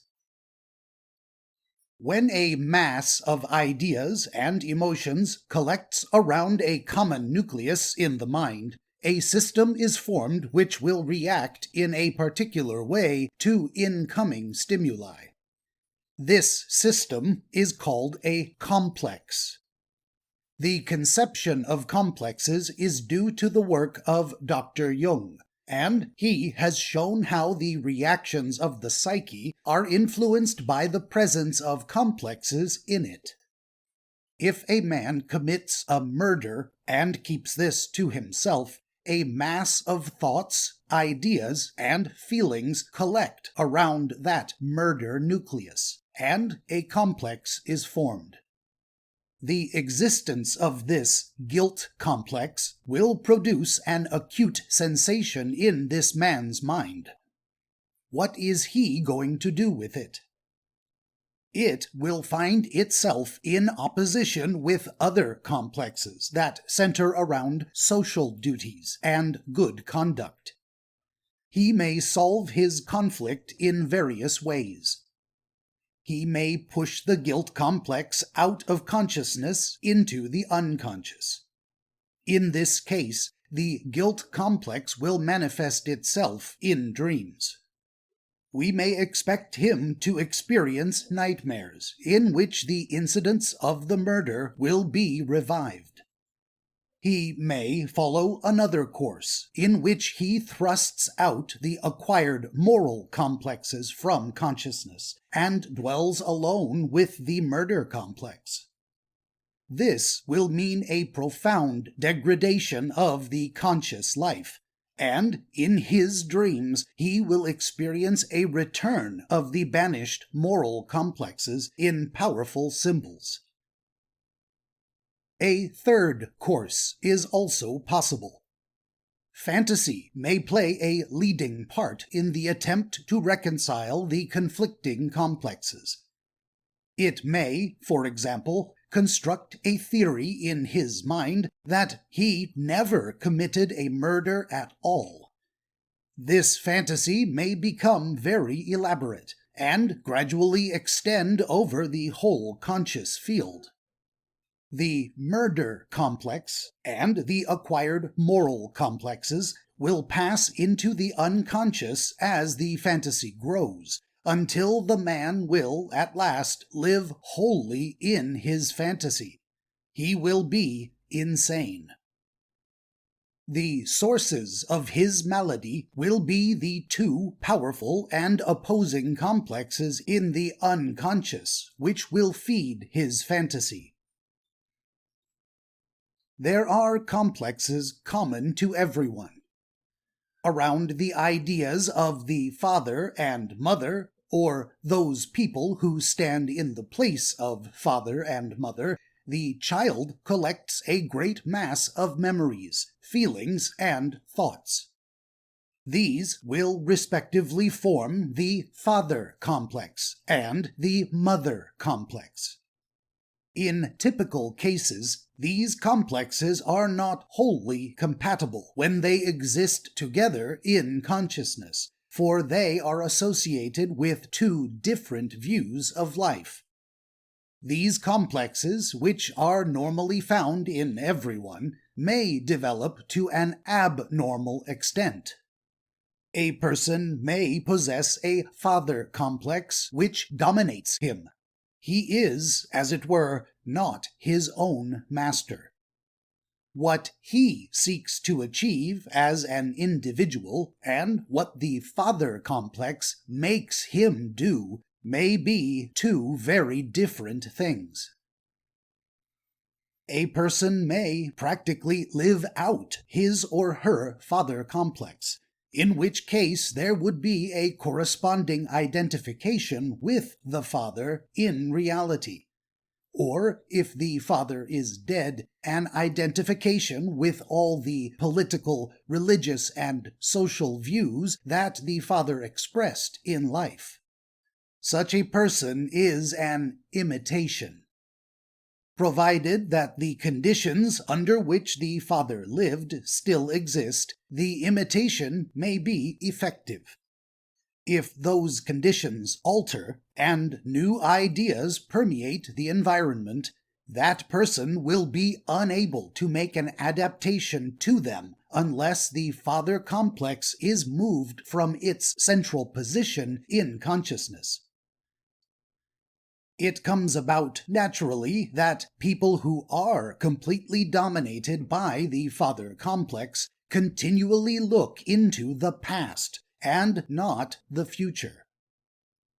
When a mass of ideas and emotions collects around a common nucleus in the mind, a system is formed which will react in a particular way to incoming stimuli. This system is called a complex. The conception of complexes is due to the work of Dr. Jung, and he has shown how the reactions of the psyche are influenced by the presence of complexes in it. If a man commits a murder and keeps this to himself, a mass of thoughts, ideas, and feelings collect around that murder nucleus, and a complex is formed. The existence of this guilt complex will produce an acute sensation in this man's mind. What is he going to do with it? It will find itself in opposition with other complexes that center around social duties and good conduct. He may solve his conflict in various ways. He may push the guilt complex out of consciousness into the unconscious. In this case, the guilt complex will manifest itself in dreams. We may expect him to experience nightmares in which the incidents of the murder will be revived. He may follow another course in which he thrusts out the acquired moral complexes from consciousness and dwells alone with the murder complex. This will mean a profound degradation of the conscious life, and in his dreams he will experience a return of the banished moral complexes in powerful symbols. A third course is also possible. Fantasy may play a leading part in the attempt to reconcile the conflicting complexes. It may, for example, construct a theory in his mind that he never committed a murder at all. This fantasy may become very elaborate and gradually extend over the whole conscious field. The murder complex and the acquired moral complexes will pass into the unconscious as the fantasy grows, until the man will at last live wholly in his fantasy. He will be insane. The sources of his malady will be the two powerful and opposing complexes in the unconscious, which will feed his fantasy. There are complexes common to everyone. Around the ideas of the father and mother, or those people who stand in the place of father and mother, the child collects a great mass of memories, feelings, and thoughts. These will respectively form the father complex and the mother complex. In typical cases, these complexes are not wholly compatible when they exist together in consciousness, for they are associated with two different views of life. These complexes, which are normally found in everyone, may develop to an abnormal extent. A person may possess a father complex which dominates him. He is, as it were, not his own master. What he seeks to achieve as an individual, and what the father complex makes him do, may be two very different things. A person may practically live out his or her father complex, in which case there would be a corresponding identification with the father in reality. Or, if the father is dead, an identification with all the political, religious, and social views that the father expressed in life. Such a person is an imitation. Provided that the conditions under which the father lived still exist, the imitation may be effective. If those conditions alter and new ideas permeate the environment, that person will be unable to make an adaptation to them unless the father complex is moved from its central position in consciousness. It comes about naturally that people who are completely dominated by the father complex continually look into the past and not the future.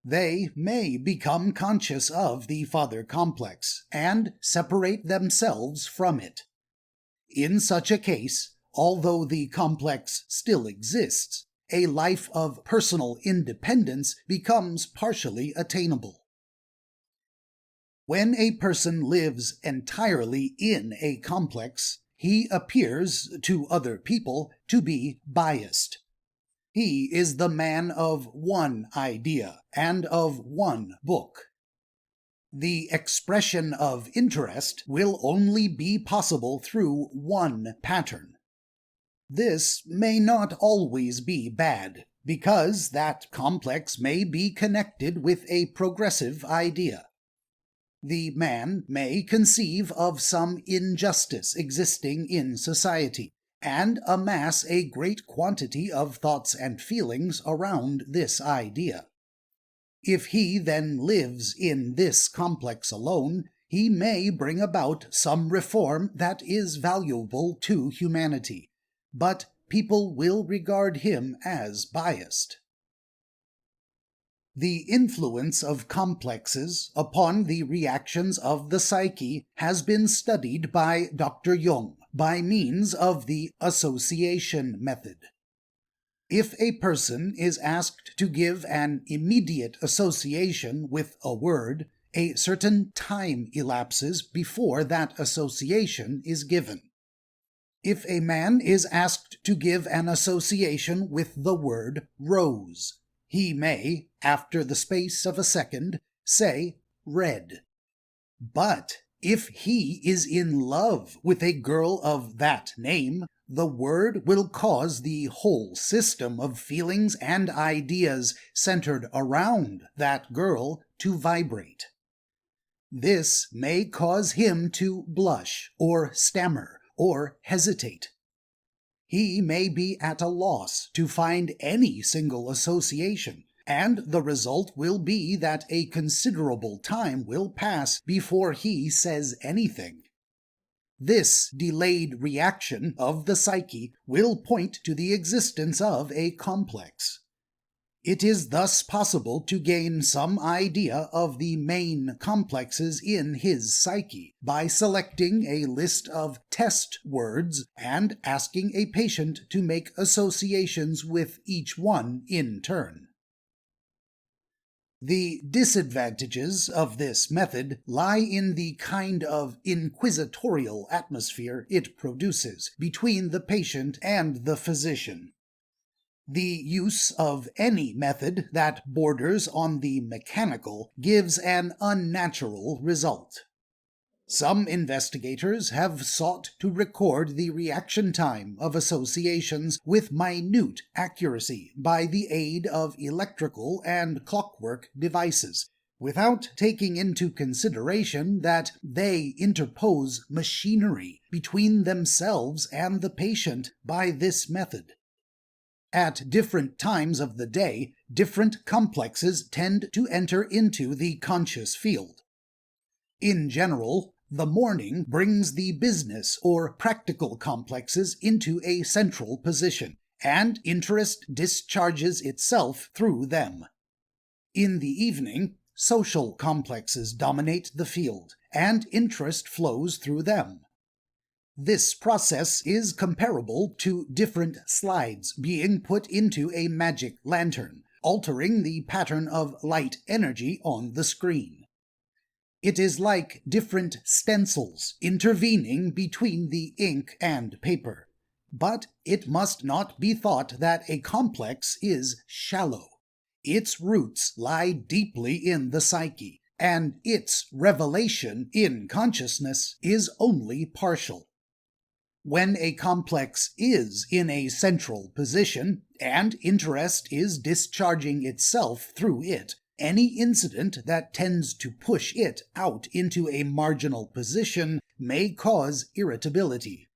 They may become conscious of the father complex and separate themselves from it. In such a case, although the complex still exists, a life of personal independence becomes partially attainable. When a person lives entirely in a complex, he appears to other people to be biased. He is the man of one idea and of one book. The expression of interest will only be possible through one pattern. This may not always be bad, because that complex may be connected with a progressive idea. The man may conceive of some injustice existing in society, and amass a great quantity of thoughts and feelings around this idea. If he then lives in this complex alone, he may bring about some reform that is valuable to humanity, but people will regard him as biased. The influence of complexes upon the reactions of the psyche has been studied by Dr. Jung by means of the association method. If a person is asked to give an immediate association with a word, a certain time elapses before that association is given. If a man is asked to give an association with the word rose, he may, after the space of a second, say red. But if he is in love with a girl of that name, the word will cause the whole system of feelings and ideas centered around that girl to vibrate. This may cause him to blush or stammer or hesitate. He may be at a loss to find any single association, and the result will be that a considerable time will pass before he says anything. This delayed reaction of the psyche will point to the existence of a complex. It is thus possible to gain some idea of the main complexes in his psyche by selecting a list of test words and asking a patient to make associations with each one in turn. The disadvantages of this method lie in the kind of inquisitorial atmosphere it produces between the patient and the physician. The use of any method that borders on the mechanical gives an unnatural result. Some investigators have sought to record the reaction time of associations with minute accuracy by the aid of electrical and clockwork devices, without taking into consideration that they interpose machinery between themselves and the patient by this method. At different times of the day, different complexes tend to enter into the conscious field. In general, the morning brings the business or practical complexes into a central position, and interest discharges itself through them. In the evening, social complexes dominate the field, and interest flows through them. This process is comparable to different slides being put into a magic lantern, altering the pattern of light energy on the screen. It is like different stencils intervening between the ink and paper, but it must not be thought that a complex is shallow. Its roots lie deeply in the psyche, and its revelation in consciousness is only partial. When a complex is in a central position, and interest is discharging itself through it, any incident that tends to push it out into a marginal position may cause irritability.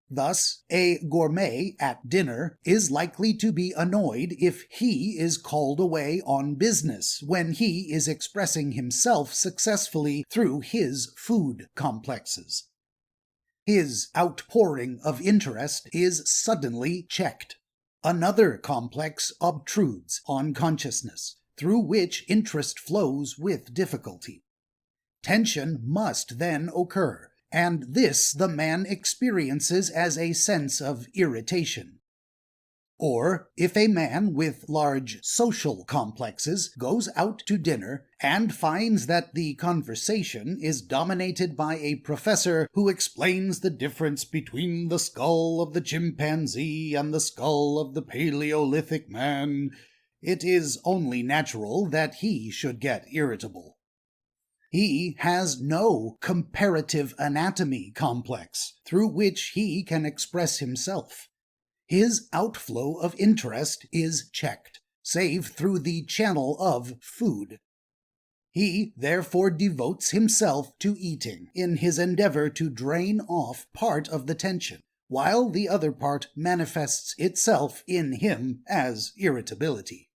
Thus, a gourmet at dinner is likely to be annoyed if he is called away on business when he is expressing himself successfully through his food complexes. His outpouring of interest is suddenly checked. Another complex obtrudes on consciousness, through which interest flows with difficulty. Tension must then occur, and this the man experiences as a sense of irritation. Or, if a man with large social complexes goes out to dinner and finds that the conversation is dominated by a professor who explains the difference between the skull of the chimpanzee and the skull of the Paleolithic man, it is only natural that he should get irritable. He has no comparative anatomy complex through which he can express himself. His outflow of interest is checked, save through the channel of food. He therefore devotes himself to eating in his endeavor to drain off part of the tension, while the other part manifests itself in him as irritability.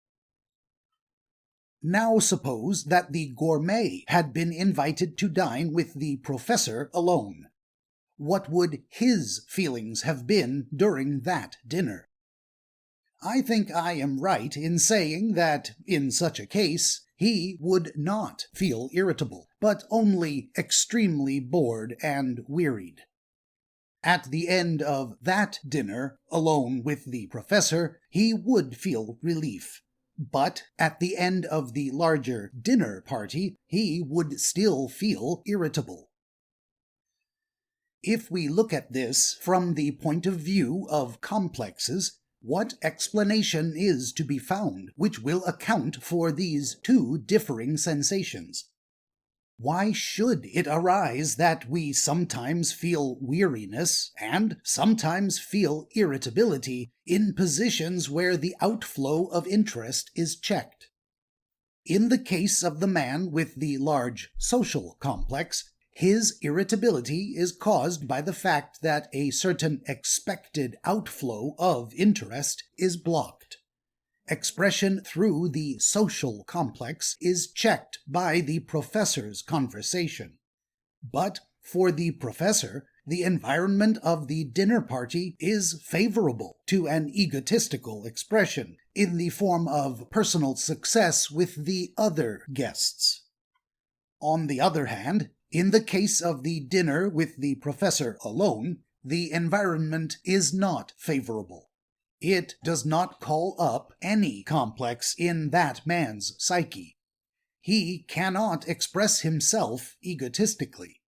Now suppose that the gourmet had been invited to dine with the professor alone. What would his feelings have been during that dinner? I think I am right in saying that, in such a case, he would not feel irritable, but only extremely bored and wearied. At the end of that dinner, alone with the professor, he would feel relief. But at the end of the larger dinner party, he would still feel irritable. If we look at this from the point of view of complexes, what explanation is to be found which will account for these two differing sensations? Why should it arise that we sometimes feel weariness and sometimes feel irritability in positions where the outflow of interest is checked? In the case of the man with the large social complex, his irritability is caused by the fact that a certain expected outflow of interest is blocked. Expression through the social complex is checked by the professor's conversation. But for the professor, the environment of the dinner party is favorable to an egotistical expression in the form of personal success with the other guests. On the other hand, in the case of the dinner with the professor alone, the environment is not favorable. It does not call up any complex in that man's psyche. He cannot express himself egotistically.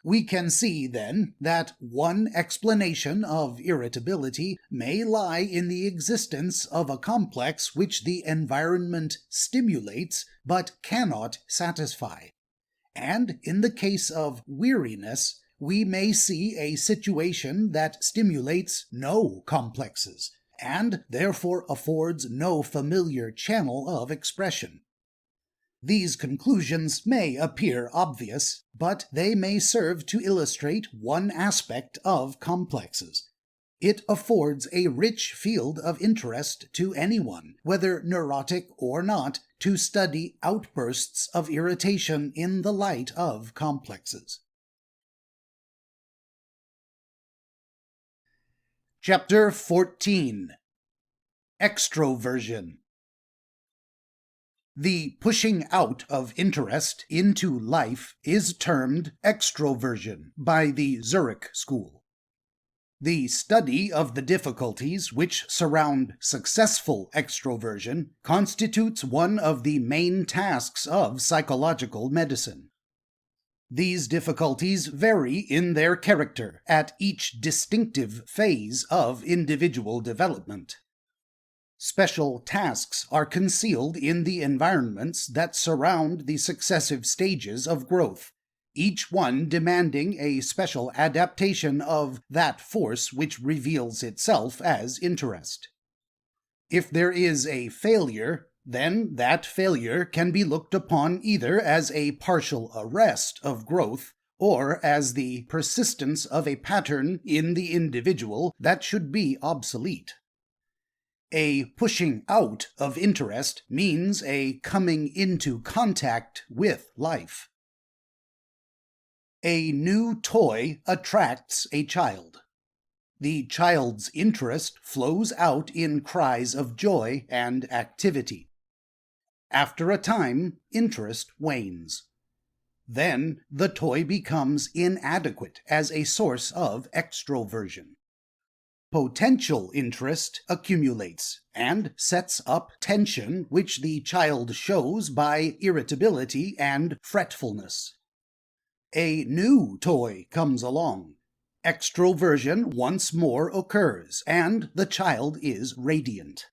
We can see, then, that one explanation of irritability may lie in the existence of a complex which the environment stimulates but cannot satisfy. And in the case of weariness, we may see a situation that stimulates no complexes, and therefore affords no familiar channel of expression. These conclusions may appear obvious, but they may serve to illustrate one aspect of complexes. It affords a rich field of interest to anyone, whether neurotic or not, to study outbursts of irritation in the light of complexes. Chapter 14. Extroversion. The pushing out of interest into life is termed extroversion by the Zurich school. The study of the difficulties which surround successful extroversion constitutes one of the main tasks of psychological medicine. These difficulties vary in their character at each distinctive phase of individual development. Special tasks are concealed in the environments that surround the successive stages of growth, each one demanding a special adaptation of that force which reveals itself as interest. If there is a failure, then that failure can be looked upon either as a partial arrest of growth or as the persistence of a pattern in the individual that should be obsolete. A pushing out of interest means a coming into contact with life. A new toy attracts a child. The child's interest flows out in cries of joy and activity. After a time, interest wanes. Then the toy becomes inadequate as a source of extroversion. Potential interest accumulates and sets up tension which the child shows by irritability and fretfulness. A new toy comes along. Extroversion once more occurs, and the child is radiant.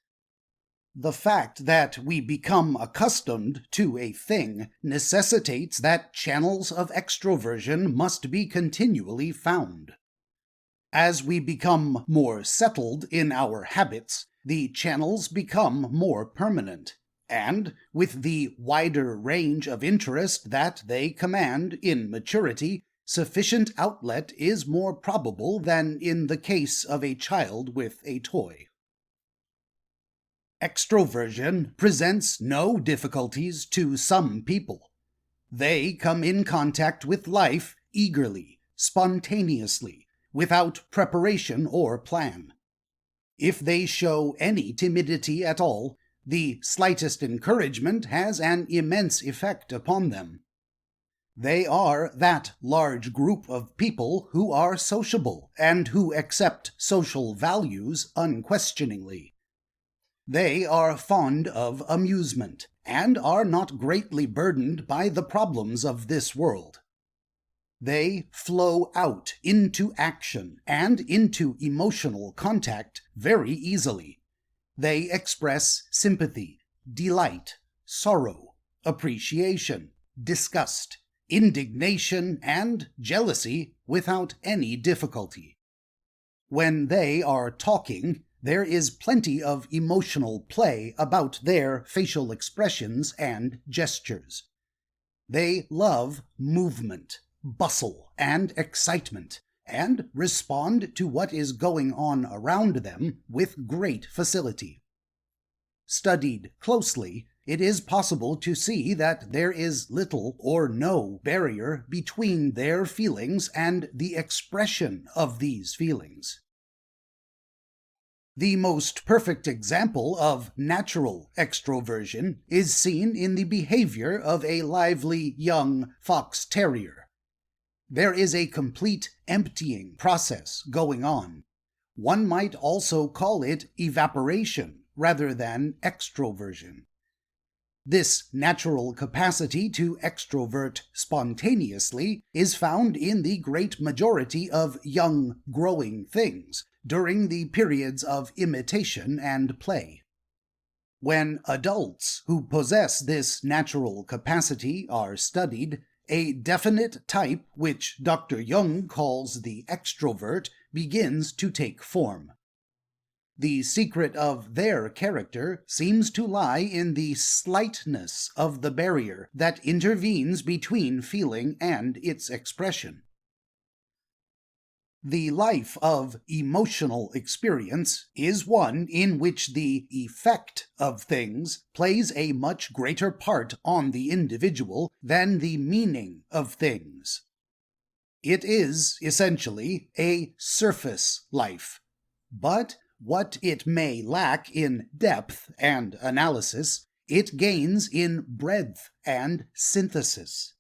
The fact that we become accustomed to a thing necessitates that channels of extroversion must be continually found. As we become more settled in our habits, the channels become more permanent, and with the wider range of interest that they command in maturity, sufficient outlet is more probable than in the case of a child with a toy. Extroversion presents no difficulties to some people. They come in contact with life eagerly, spontaneously, without preparation or plan. If they show any timidity at all, the slightest encouragement has an immense effect upon them. They are that large group of people who are sociable and who accept social values unquestioningly. They are fond of amusement and are not greatly burdened by the problems of this world. They flow out into action and into emotional contact very easily. They express sympathy, delight, sorrow, appreciation, disgust, indignation, and jealousy without any difficulty. When they are talking, there is plenty of emotional play about their facial expressions and gestures. They love movement, bustle, and excitement, and respond to what is going on around them with great facility. Studied closely, it is possible to see that there is little or no barrier between their feelings and the expression of these feelings. The most perfect example of natural extroversion is seen in the behavior of a lively young fox terrier. There is a complete emptying process going on. One might also call it evaporation rather than extroversion. This natural capacity to extrovert spontaneously is found in the great majority of young growing things during the periods of imitation and play. When adults who possess this natural capacity are studied, a definite type, which Dr. Jung calls the extrovert, begins to take form. The secret of their character seems to lie in the slightness of the barrier that intervenes between feeling and its expression. The life of emotional experience is one in which the effect of things plays a much greater part on the individual than the meaning of things. It is essentially a surface life, but what it may lack in depth and analysis, it gains in breadth and synthesis.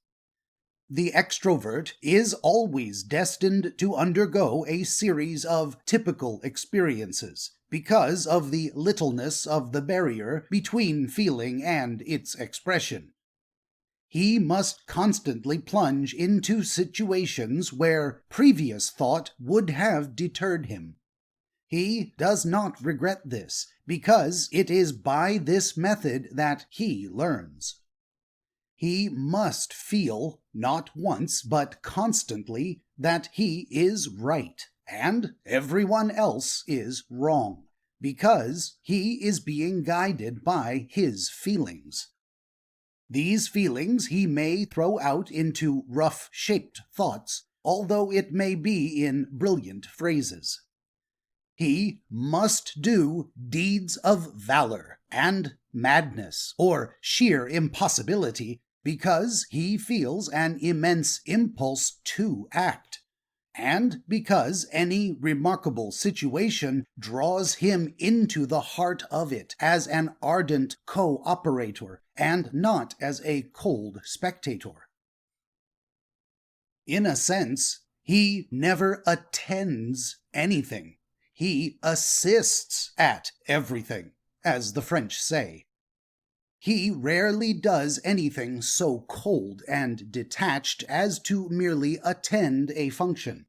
The extrovert is always destined to undergo a series of typical experiences because of the littleness of the barrier between feeling and its expression. He must constantly plunge into situations where previous thought would have deterred him. He does not regret this, because it is by this method that he learns. He must feel, not once but constantly, that he is right, and everyone else is wrong, because he is being guided by his feelings. These feelings he may throw out into rough-shaped thoughts, although it may be in brilliant phrases. He must do deeds of valor and madness or sheer impossibility because he feels an immense impulse to act, and because any remarkable situation draws him into the heart of it as an ardent co-operator and not as a cold spectator. In a sense, he never attends anything. He assists at everything, as the French say. He rarely does anything so cold and detached as to merely attend a function.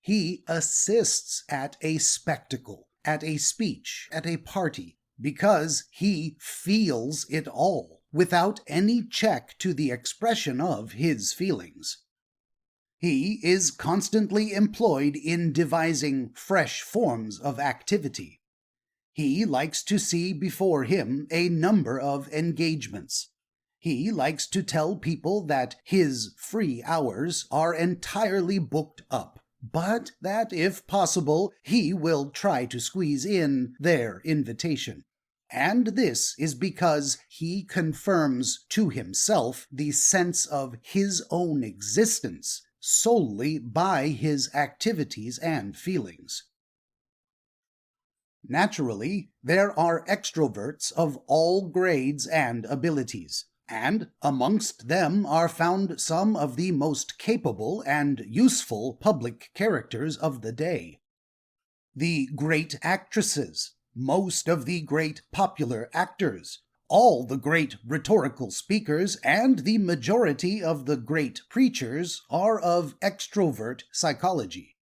He assists at a spectacle, at a speech, at a party, because he feels it all, without any check to the expression of his feelings. He is constantly employed in devising fresh forms of activity. He likes to see before him a number of engagements. He likes to tell people that his free hours are entirely booked up, but that, if possible, he will try to squeeze in their invitation. And this is because he confirms to himself the sense of his own existence solely by his activities and feelings. Naturally, there are extroverts of all grades and abilities, and amongst them are found some of the most capable and useful public characters of the day. The great actresses, most of the great popular actors, all the great rhetorical speakers, and the majority of the great preachers are of extrovert psychology.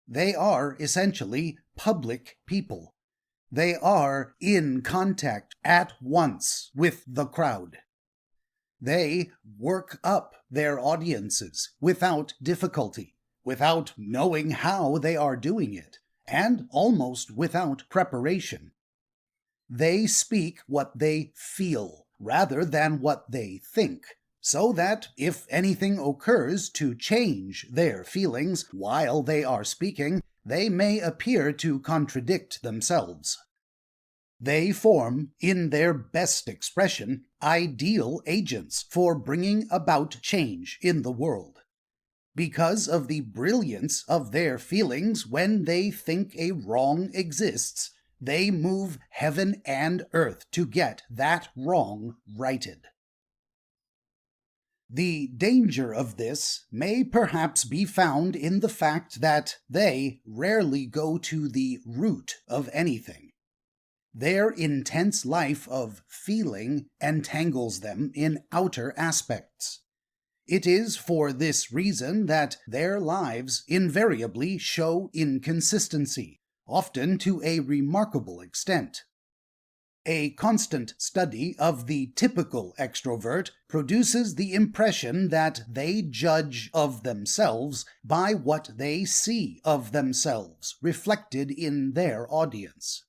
They are essentially public people. They are in contact at once with the crowd. They work up their audiences without difficulty, without knowing how they are doing it, and almost without preparation. They speak what they feel rather than what they think, so that if anything occurs to change their feelings while they are speaking, they may appear to contradict themselves. They form, in their best expression, ideal agents for bringing about change in the world. Because of the brilliance of their feelings when they think a wrong exists, they move heaven and earth to get that wrong righted. The danger of this may perhaps be found in the fact that they rarely go to the root of anything. Their intense life of feeling entangles them in outer aspects. It is for this reason that their lives invariably show inconsistency, often to a remarkable extent. A constant study of the typical extrovert produces the impression that they judge of themselves by what they see of themselves reflected in their audience.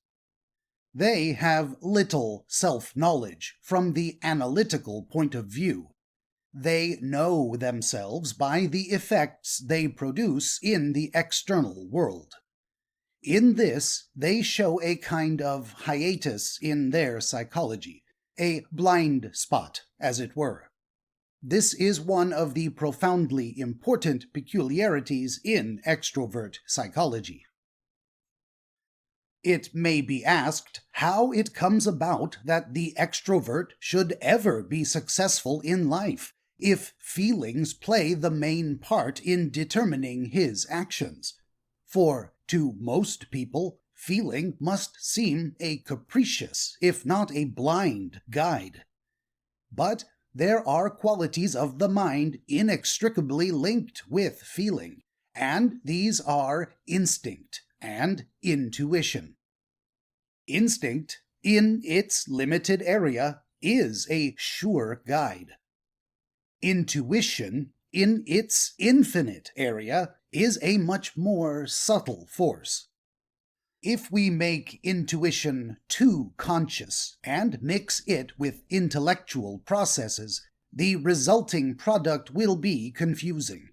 They have little self-knowledge from the analytical point of view. They know themselves by the effects they produce in the external world. In this, they show a kind of hiatus in their psychology, a blind spot, as it were. This is one of the profoundly important peculiarities in extrovert psychology. It may be asked how it comes about that the extrovert should ever be successful in life, if feelings play the main part in determining his actions. For to most people, feeling must seem a capricious, if not a blind, guide. But there are qualities of the mind inextricably linked with feeling, and these are instinct and intuition. Instinct, in its limited area, is a sure guide. Intuition, in its infinite area, is a much more subtle force. If we make intuition too conscious and mix it with intellectual processes, the resulting product will be confusing.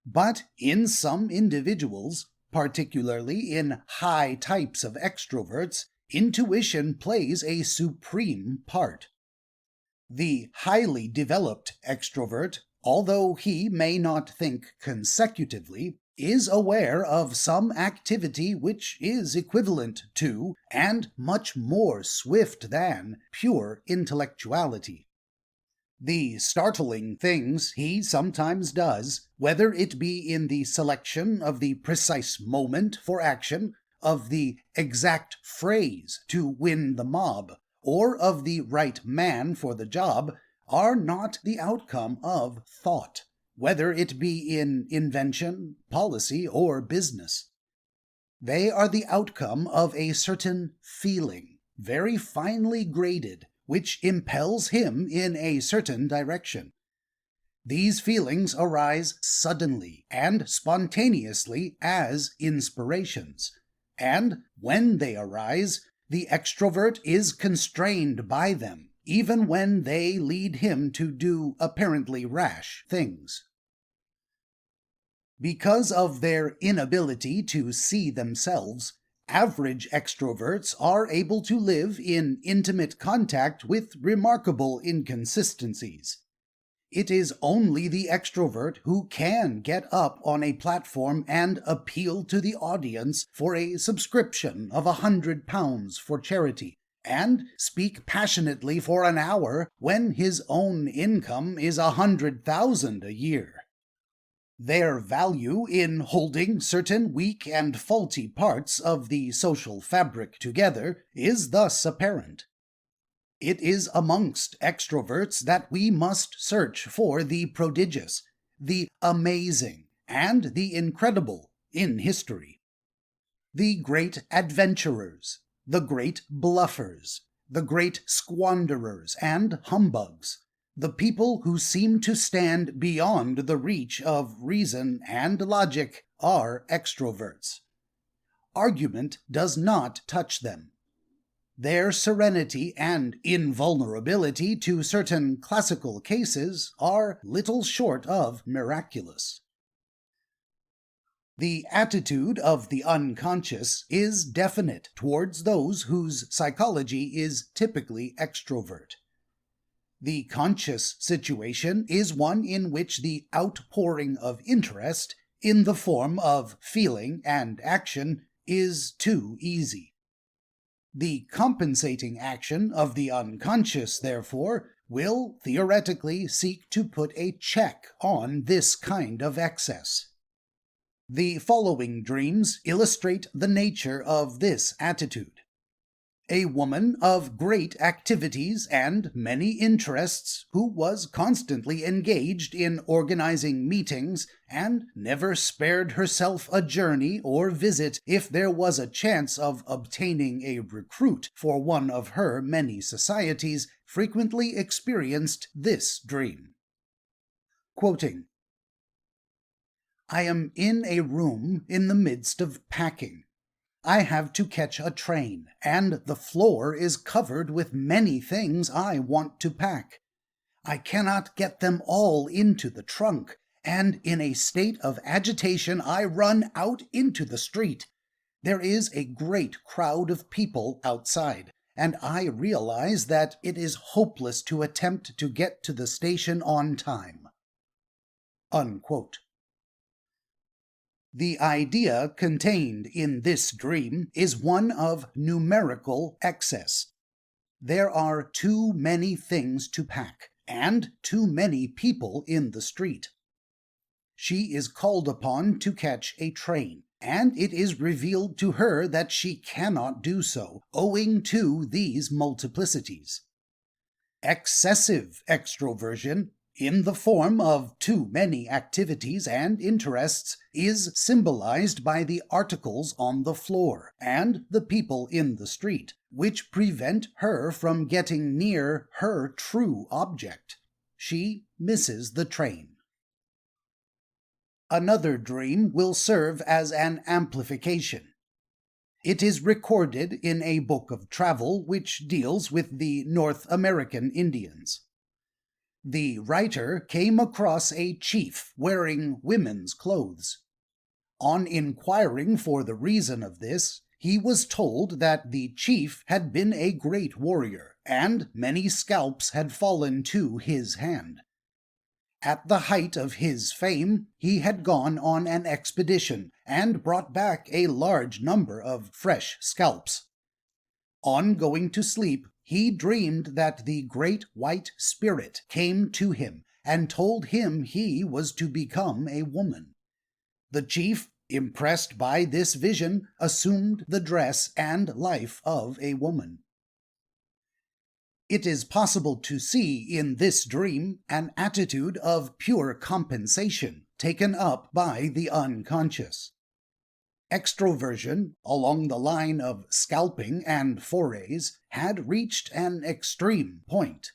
But in some individuals, particularly in high types of extroverts, intuition plays a supreme part. The highly developed extrovert, although he may not think consecutively, is aware of some activity which is equivalent to, and much more swift than, pure intellectuality. The startling things he sometimes does, whether it be in the selection of the precise moment for action, of the exact phrase to win the mob, or of the right man for the job, are not the outcome of thought, whether it be in invention, policy, or business. They are the outcome of a certain feeling very finely graded, which impels him in a certain direction. These feelings arise suddenly and spontaneously as inspirations, and when they arise, the extrovert is constrained by them, even when they lead him to do apparently rash things. Because of their inability to see themselves, average extroverts are able to live in intimate contact with remarkable inconsistencies. It is only the extrovert who can get up on a platform and appeal to the audience for a subscription of £100 for charity, and speak passionately for an hour when his own income is 100,000 a year. Their value in holding certain weak and faulty parts of the social fabric together is thus apparent. It is amongst extroverts that we must search for the prodigious, the amazing, and the incredible in history. The great adventurers, the great bluffers, the great squanderers and humbugs, the people who seem to stand beyond the reach of reason and logic are extroverts. Argument does not touch them. Their serenity and invulnerability to certain classical cases are little short of miraculous. The attitude of the unconscious is definite towards those whose psychology is typically extrovert. The conscious situation is one in which the outpouring of interest, in the form of feeling and action, is too easy. The compensating action of the unconscious, therefore, will theoretically seek to put a check on this kind of excess. The following dreams illustrate the nature of this attitude. A woman of great activities and many interests, who was constantly engaged in organizing meetings and never spared herself a journey or visit if there was a chance of obtaining a recruit for one of her many societies, frequently experienced this dream. Quoting, "I am in a room in the midst of packing. I have to catch a train, and the floor is covered with many things I want to pack. I cannot get them all into the trunk, and in a state of agitation I run out into the street. There is a great crowd of people outside, and I realize that it is hopeless to attempt to get to the station on time." Unquote. The idea contained in this dream is one of numerical excess. There are too many things to pack, and too many people in the street. She is called upon to catch a train, and it is revealed to her that she cannot do so, owing to these multiplicities. Excessive extroversion, in the form of too many activities and interests, is symbolized by the articles on the floor and the people in the street, which prevent her from getting near her true object. She misses the train. Another dream will serve as an amplification. It is recorded in a book of travel which deals with the North American Indians. The writer came across a chief wearing women's clothes. On inquiring for the reason of this, he was told that the chief had been a great warrior, and many scalps had fallen to his hand. At the height of his fame, he had gone on an expedition and brought back a large number of fresh scalps. On going to sleep, he dreamed that the great white spirit came to him and told him he was to become a woman. The chief, impressed by this vision, assumed the dress and life of a woman. It is possible to see in this dream an attitude of pure compensation taken up by the unconscious. Extroversion, along the line of scalping and forays, had reached an extreme point.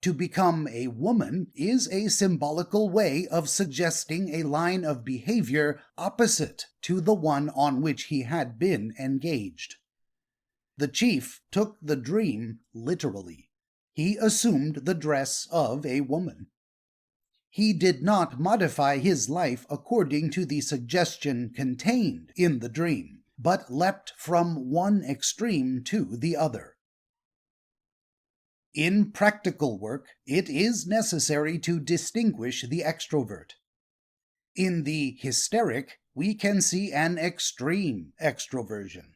To become a woman is a symbolical way of suggesting a line of behavior opposite to the one on which he had been engaged. The chief took the dream literally. He assumed the dress of a woman. He did not modify his life according to the suggestion contained in the dream, but leapt from one extreme to the other. In practical work, it is necessary to distinguish the extrovert. In the hysteric, we can see an extreme extroversion.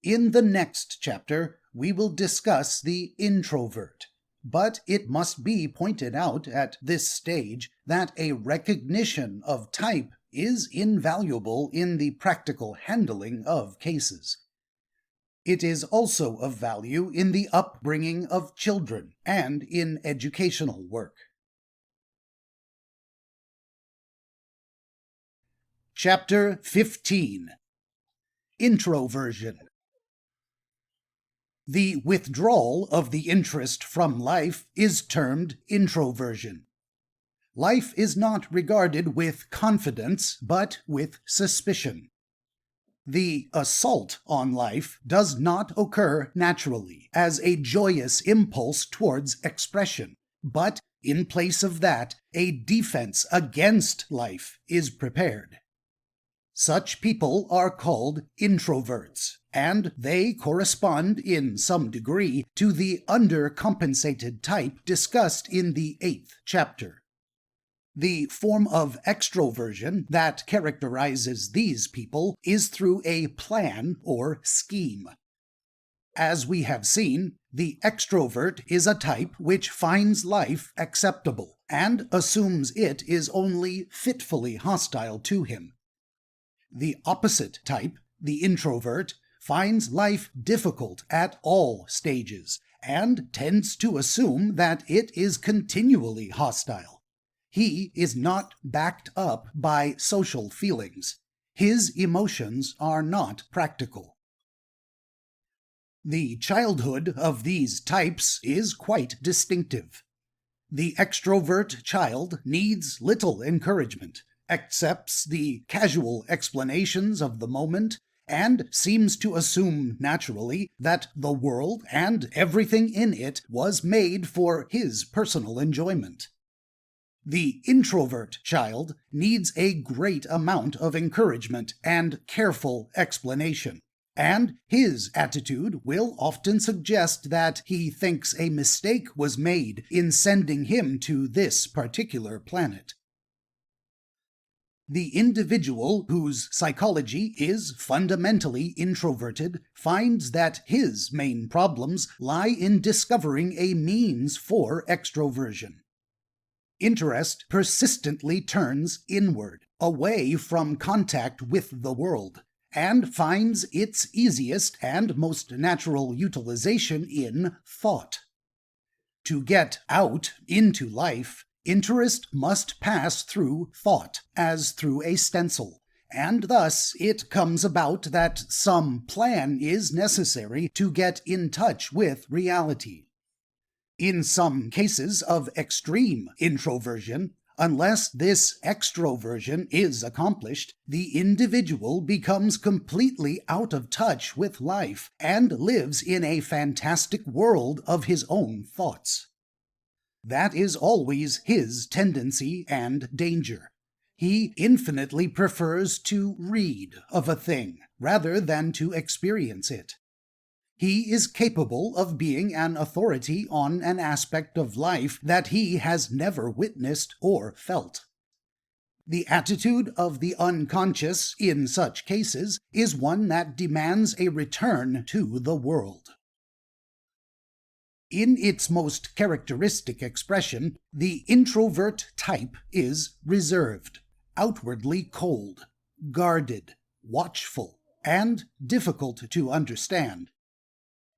In the next chapter, we will discuss the introvert, but it must be pointed out at this stage that a recognition of type is invaluable in the practical handling of cases. It is also of value in the upbringing of children and in educational work. Chapter 15. Introversion. The withdrawal of the interest from life is termed introversion. Life is not regarded with confidence, but with suspicion. The assault on life does not occur naturally as a joyous impulse towards expression, but in place of that, a defense against life is prepared. Such people are called introverts, and they correspond in some degree to the undercompensated type discussed in the 8th chapter. The form of extroversion that characterizes these people is through a plan or scheme. As we have seen, the extrovert is a type which finds life acceptable and assumes it is only fitfully hostile to him. The opposite type, the introvert, finds life difficult at all stages and tends to assume that it is continually hostile. He is not backed up by social feelings. His emotions are not practical. The childhood of these types is quite distinctive. The extrovert child needs little encouragement, accepts the casual explanations of the moment, and seems to assume naturally that the world and everything in it was made for his personal enjoyment. The introvert child needs a great amount of encouragement and careful explanation, and his attitude will often suggest that he thinks a mistake was made in sending him to this particular planet. The individual whose psychology is fundamentally introverted finds that his main problems lie in discovering a means for extroversion. Interest persistently turns inward, away from contact with the world, and finds its easiest and most natural utilization in thought. To get out into life, interest must pass through thought, as through a stencil, and thus it comes about that some plan is necessary to get in touch with reality. In some cases of extreme introversion, unless this extroversion is accomplished, the individual becomes completely out of touch with life and lives in a fantastic world of his own thoughts. That is always his tendency and danger. He infinitely prefers to read of a thing rather than to experience it. He is capable of being an authority on an aspect of life that he has never witnessed or felt. The attitude of the unconscious in such cases is one that demands a return to the world. In its most characteristic expression, the introvert type is reserved, outwardly cold, guarded, watchful, and difficult to understand.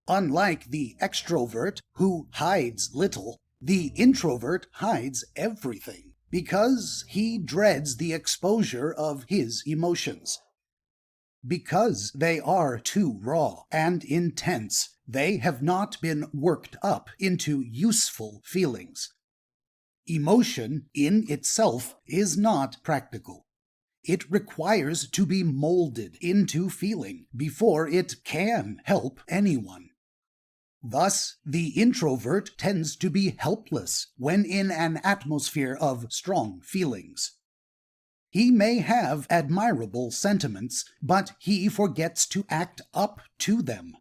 Unlike the extrovert, who hides little, the introvert hides everything, because he dreads the exposure of his emotions. Because they are too raw and intense, they have not been worked up into useful feelings. Emotion in itself is not practical. It requires to be molded into feeling before it can help anyone. Thus, the introvert tends to be helpless when in an atmosphere of strong feelings. He may have admirable sentiments, but he forgets to act up to them.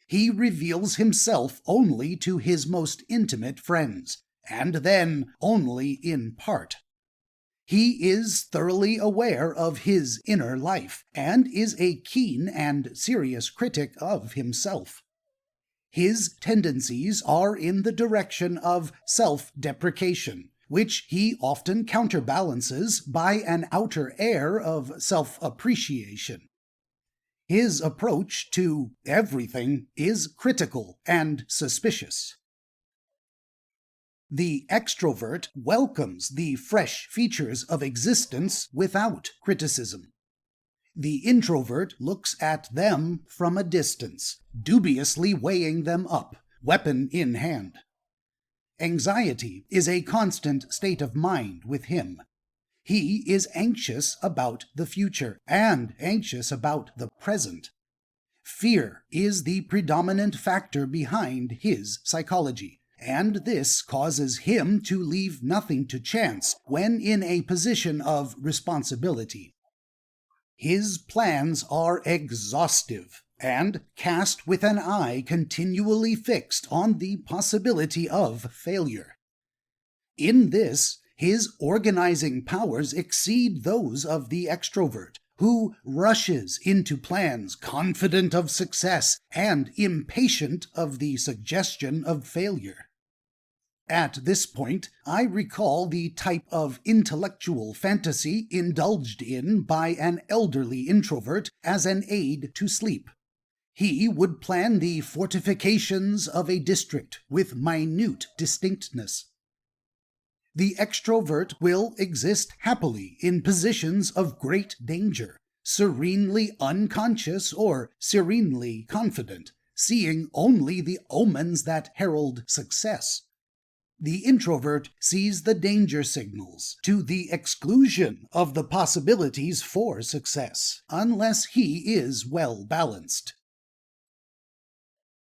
He reveals himself only to his most intimate friends, and then only in part. He is thoroughly aware of his inner life, and is a keen and serious critic of himself. His tendencies are in the direction of self-deprecation, which he often counterbalances by an outer air of self-appreciation. His approach to everything is critical and suspicious. The extrovert welcomes the fresh features of existence without criticism. The introvert looks at them from a distance, dubiously weighing them up, weapon in hand. Anxiety is a constant state of mind with him. He is anxious about the future and anxious about the present. Fear is the predominant factor behind his psychology, and this causes him to leave nothing to chance when in a position of responsibility. His plans are exhaustive and cast with an eye continually fixed on the possibility of failure. In this, his organizing powers exceed those of the extrovert, who rushes into plans confident of success and impatient of the suggestion of failure. At this point, I recall the type of intellectual fantasy indulged in by an elderly introvert as an aid to sleep. He would plan the fortifications of a district with minute distinctness. The extrovert will exist happily in positions of great danger, serenely unconscious or serenely confident, seeing only the omens that herald success. The introvert sees the danger signals to the exclusion of the possibilities for success, unless he is well balanced.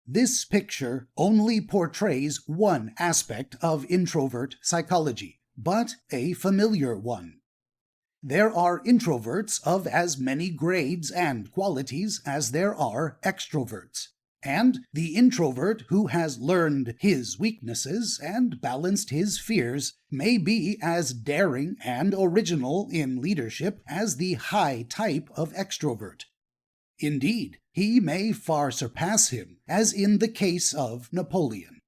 This picture only portrays one aspect of introvert psychology, but a familiar one. There are introverts of as many grades and qualities as there are extroverts. And the introvert who has learned his weaknesses and balanced his fears may be as daring and original in leadership as the high type of extrovert. Indeed, he may far surpass him, as in the case of Napoleon.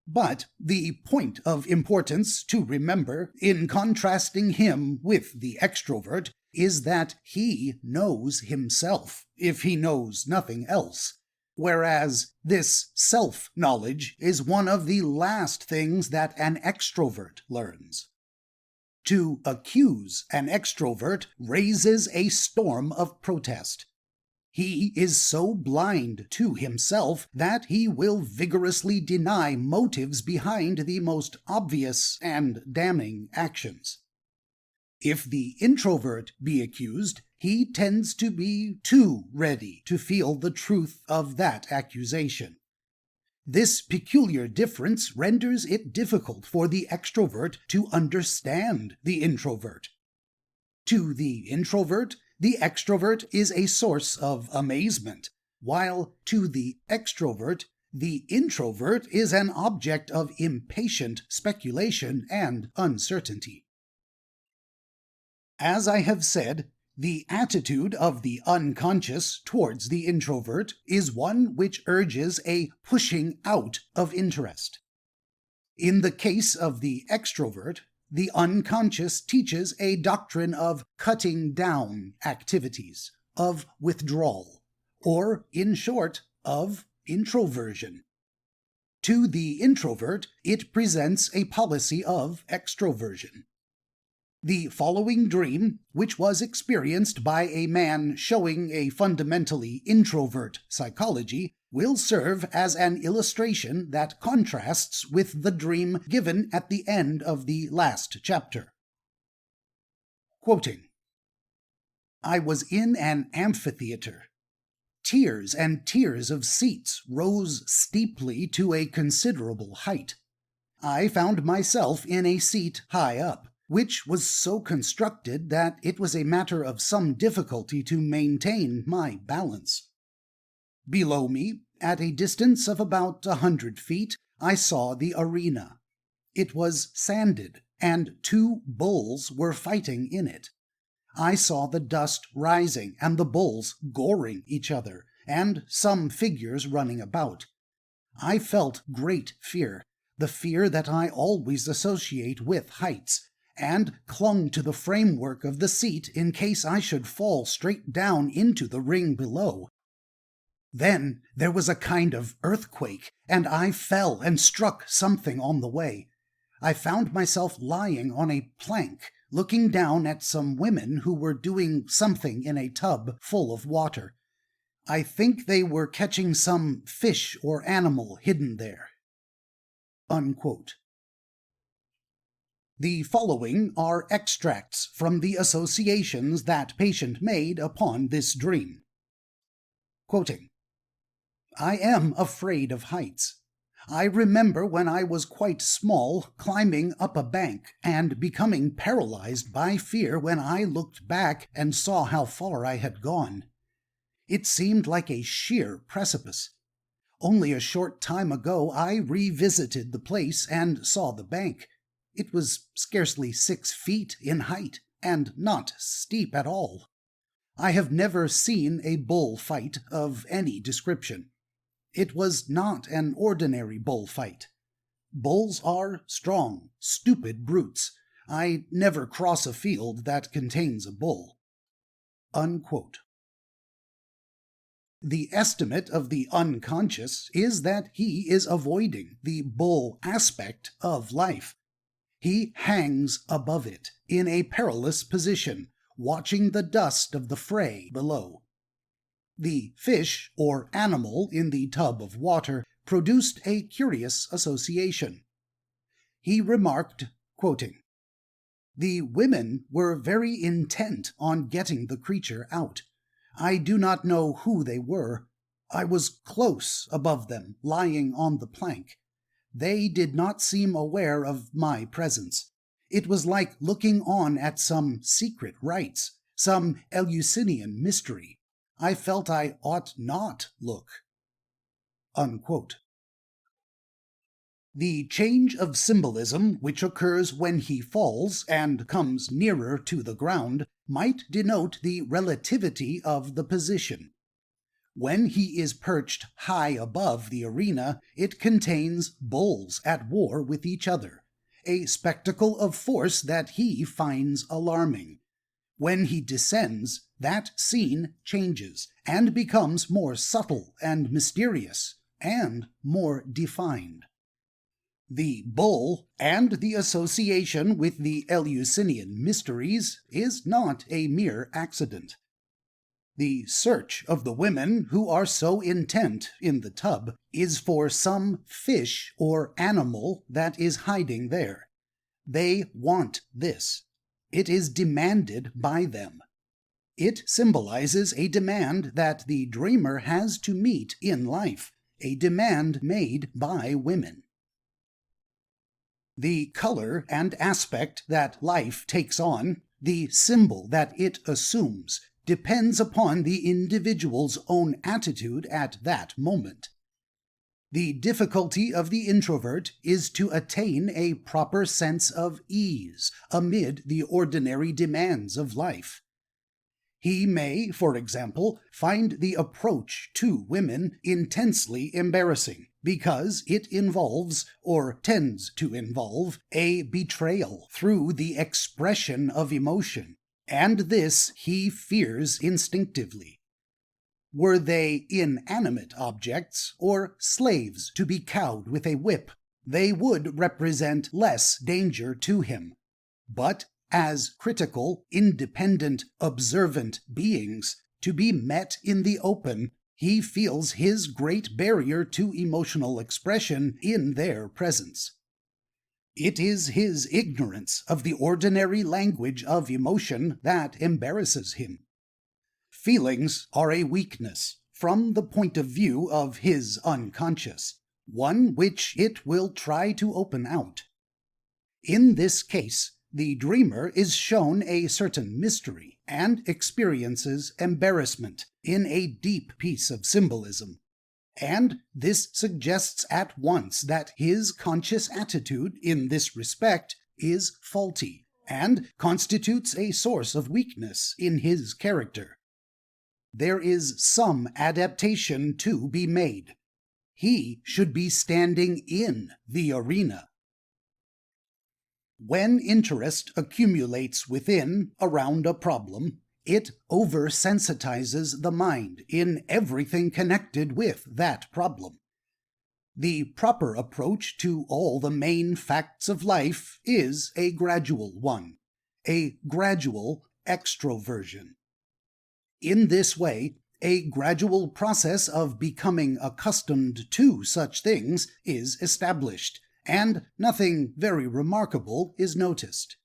But the point of importance to remember in contrasting him with the extrovert is that he knows himself, if he knows nothing else, whereas this self-knowledge is one of the last things that an extrovert learns. To accuse an extrovert raises a storm of protest. He is so blind to himself that he will vigorously deny motives behind the most obvious and damning actions. If the introvert be accused, he tends to be too ready to feel the truth of that accusation. This peculiar difference renders it difficult for the extrovert to understand the introvert. To the introvert, the extrovert is a source of amazement, while to the extrovert, the introvert is an object of impatient speculation and uncertainty. As I have said, the attitude of the unconscious towards the introvert is one which urges a pushing out of interest. In the case of the extrovert, the unconscious teaches a doctrine of cutting down activities, of withdrawal, or, in short, of introversion. To the introvert, it presents a policy of extroversion. The following dream, which was experienced by a man showing a fundamentally introvert psychology, will serve as an illustration that contrasts with the dream given at the end of the last chapter. Quoting, "I was in an amphitheater. Tiers and tiers of seats rose steeply to a considerable height. I found myself in a seat high up, which was so constructed that it was a matter of some difficulty to maintain my balance. Below me, at a distance of about 100 feet, I saw the arena. It was sanded, and 2 bulls were fighting in it. I saw the dust rising and the bulls goring each other, and some figures running about. I felt great fear, the fear that I always associate with heights, and clung to the framework of the seat in case I should fall straight down into the ring below. Then there was a kind of earthquake, and I fell and struck something on the way. I found myself lying on a plank, looking down at some women who were doing something in a tub full of water. I think they were catching some fish or animal hidden there." Unquote. The following are extracts from the associations that patient made upon this dream. Quoting, "I am afraid of heights. I remember when I was quite small climbing up a bank and becoming paralyzed by fear when I looked back and saw how far I had gone. It seemed like a sheer precipice. Only a short time ago I revisited the place and saw the bank. It was scarcely 6 feet in height, and not steep at all. I have never seen a bull fight of any description. It was not an ordinary bull fight. Bulls are strong, stupid brutes. I never cross a field that contains a bull." Unquote. The estimate of the unconscious is that he is avoiding the bull aspect of life. He hangs above it, in a perilous position, watching the dust of the fray below. The fish or animal in the tub of water produced a curious association. He remarked, quoting, "The women were very intent on getting the creature out. I do not know who they were. I was close above them, lying on the plank. They did not seem aware of my presence. It was like looking on at some secret rites, some Eleusinian mystery. I felt I ought not look." Unquote. The change of symbolism which occurs when he falls and comes nearer to the ground might denote the relativity of the position. When he is perched high above the arena, it contains bulls at war with each other, a spectacle of force that he finds alarming. When he descends, that scene changes and becomes more subtle and mysterious and more defined. The bull and the association with the Eleusinian mysteries is not a mere accident. The search of the women who are so intent in the tub is for some fish or animal that is hiding there. They want this. It is demanded by them. It symbolizes a demand that the dreamer has to meet in life, a demand made by women. The color and aspect that life takes on, the symbol that it assumes, depends upon the individual's own attitude at that moment. The difficulty of the introvert is to attain a proper sense of ease amid the ordinary demands of life. He may, for example, find the approach to women intensely embarrassing because it involves, or tends to involve, a betrayal through the expression of emotion, and this he fears instinctively. Were they inanimate objects, or slaves to be cowed with a whip, they would represent less danger to him. But as critical, independent, observant beings, to be met in the open, he feels his great barrier to emotional expression in their presence. It is his ignorance of the ordinary language of emotion that embarrasses him. Feelings are a weakness from the point of view of his unconscious, one which it will try to open out. In this case, the dreamer is shown a certain mystery and experiences embarrassment in a deep piece of symbolism, and this suggests at once that his conscious attitude in this respect is faulty and constitutes a source of weakness in his character. There is some adaptation to be made. He should be standing in the arena. When interest accumulates within around a problem, it oversensitizes the mind in everything connected with that problem. The proper approach to all the main facts of life is a gradual one, a gradual extroversion. In this way, a gradual process of becoming accustomed to such things is established, and nothing very remarkable is noticed.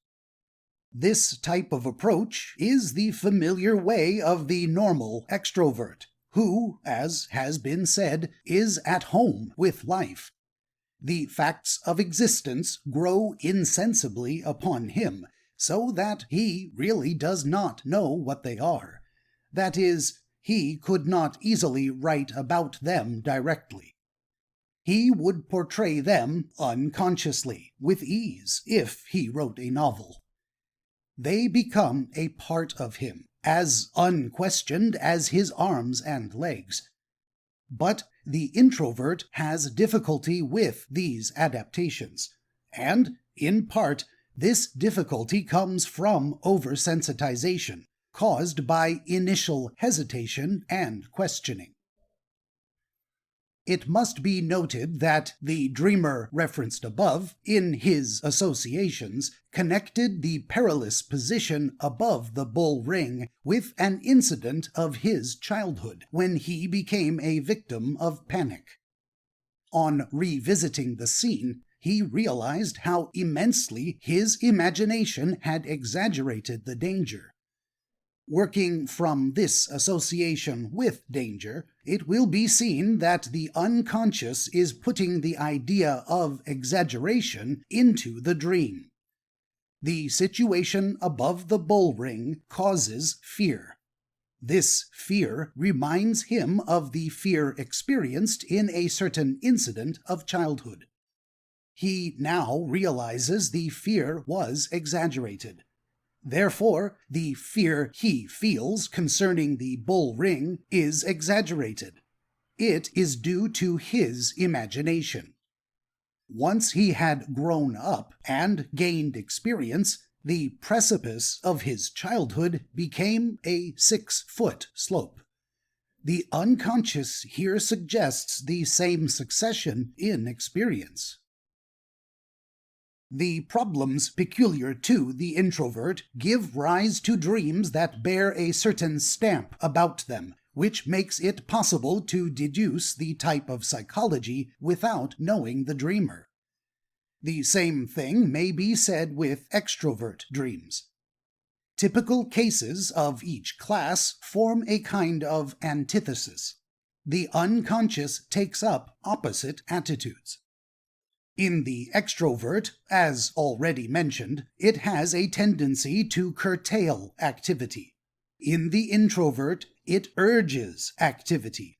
This type of approach is the familiar way of the normal extrovert, who, as has been said, is at home with life. The facts of existence grow insensibly upon him, so that he really does not know what they are. That is, he could not easily write about them directly. He would portray them unconsciously, with ease, if he wrote a novel. They become a part of him, as unquestioned as his arms and legs. But the introvert has difficulty with these adaptations, and, in part, this difficulty comes from oversensitization, caused by initial hesitation and questioning. It must be noted that the dreamer referenced above, in his associations, connected the perilous position above the bull ring with an incident of his childhood, when he became a victim of panic. On revisiting the scene, he realized how immensely his imagination had exaggerated the danger. Working from this association with danger, it will be seen that the unconscious is putting the idea of exaggeration into the dream. The situation above the bull ring causes fear. This fear reminds him of the fear experienced in a certain incident of childhood. He now realizes the fear was exaggerated. Therefore, the fear he feels concerning the bull ring is exaggerated. It is due to his imagination. Once he had grown up and gained experience, the precipice of his childhood became a 6-foot slope. The unconscious here suggests the same succession in experience. The problems peculiar to the introvert give rise to dreams that bear a certain stamp about them, which makes it possible to deduce the type of psychology without knowing the dreamer. The same thing may be said with extrovert dreams. Typical cases of each class form a kind of antithesis. The unconscious takes up opposite attitudes. In the extrovert, as already mentioned, it has a tendency to curtail activity. In the introvert, it urges activity.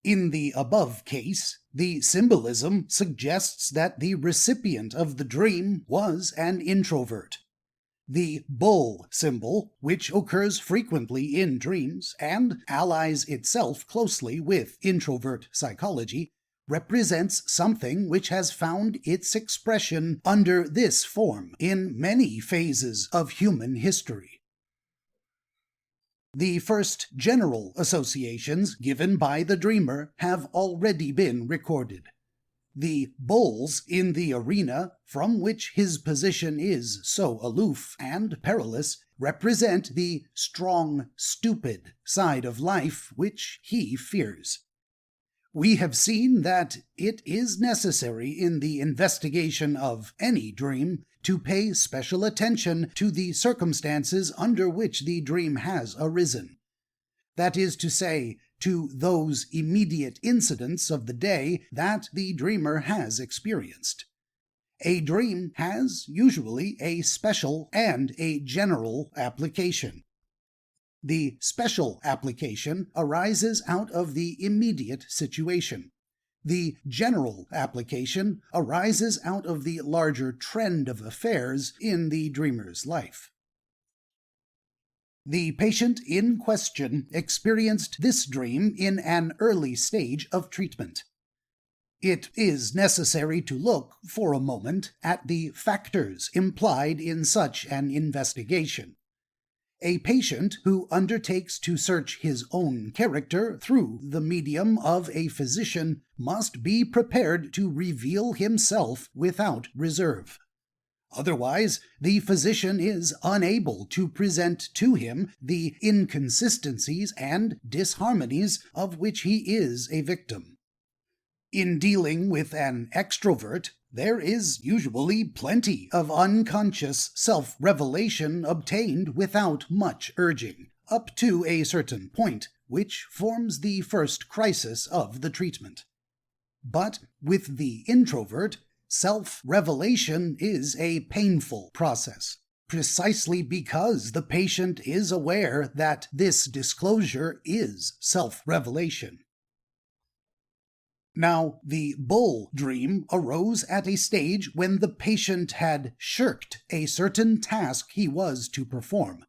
In the above case, the symbolism suggests that the recipient of the dream was an introvert. The bull symbol, which occurs frequently in dreams and allies itself closely with introvert psychology, represents something which has found its expression under this form in many phases of human history. The first general associations given by the dreamer have already been recorded. The bulls in the arena, from which his position is so aloof and perilous, represent the strong, stupid side of life which he fears. We have seen that it is necessary in the investigation of any dream to pay special attention to the circumstances under which the dream has arisen. That is to say, to those immediate incidents of the day that the dreamer has experienced. A dream has usually a special and a general application. The special application arises out of the immediate situation. The general application arises out of the larger trend of affairs in the dreamer's life. The patient in question experienced this dream in an early stage of treatment. It is necessary to look for a moment at the factors implied in such an investigation. A patient who undertakes to search his own character through the medium of a physician must be prepared to reveal himself without reserve. Otherwise, the physician is unable to present to him the inconsistencies and disharmonies of which he is a victim. In dealing with an extrovert, there is usually plenty of unconscious self-revelation obtained without much urging, up to a certain point, which forms the first crisis of the treatment. But with the introvert, self-revelation is a painful process, precisely because the patient is aware that this disclosure is self-revelation. Now, the bull dream arose at a stage when the patient had shirked a certain task he was to perform.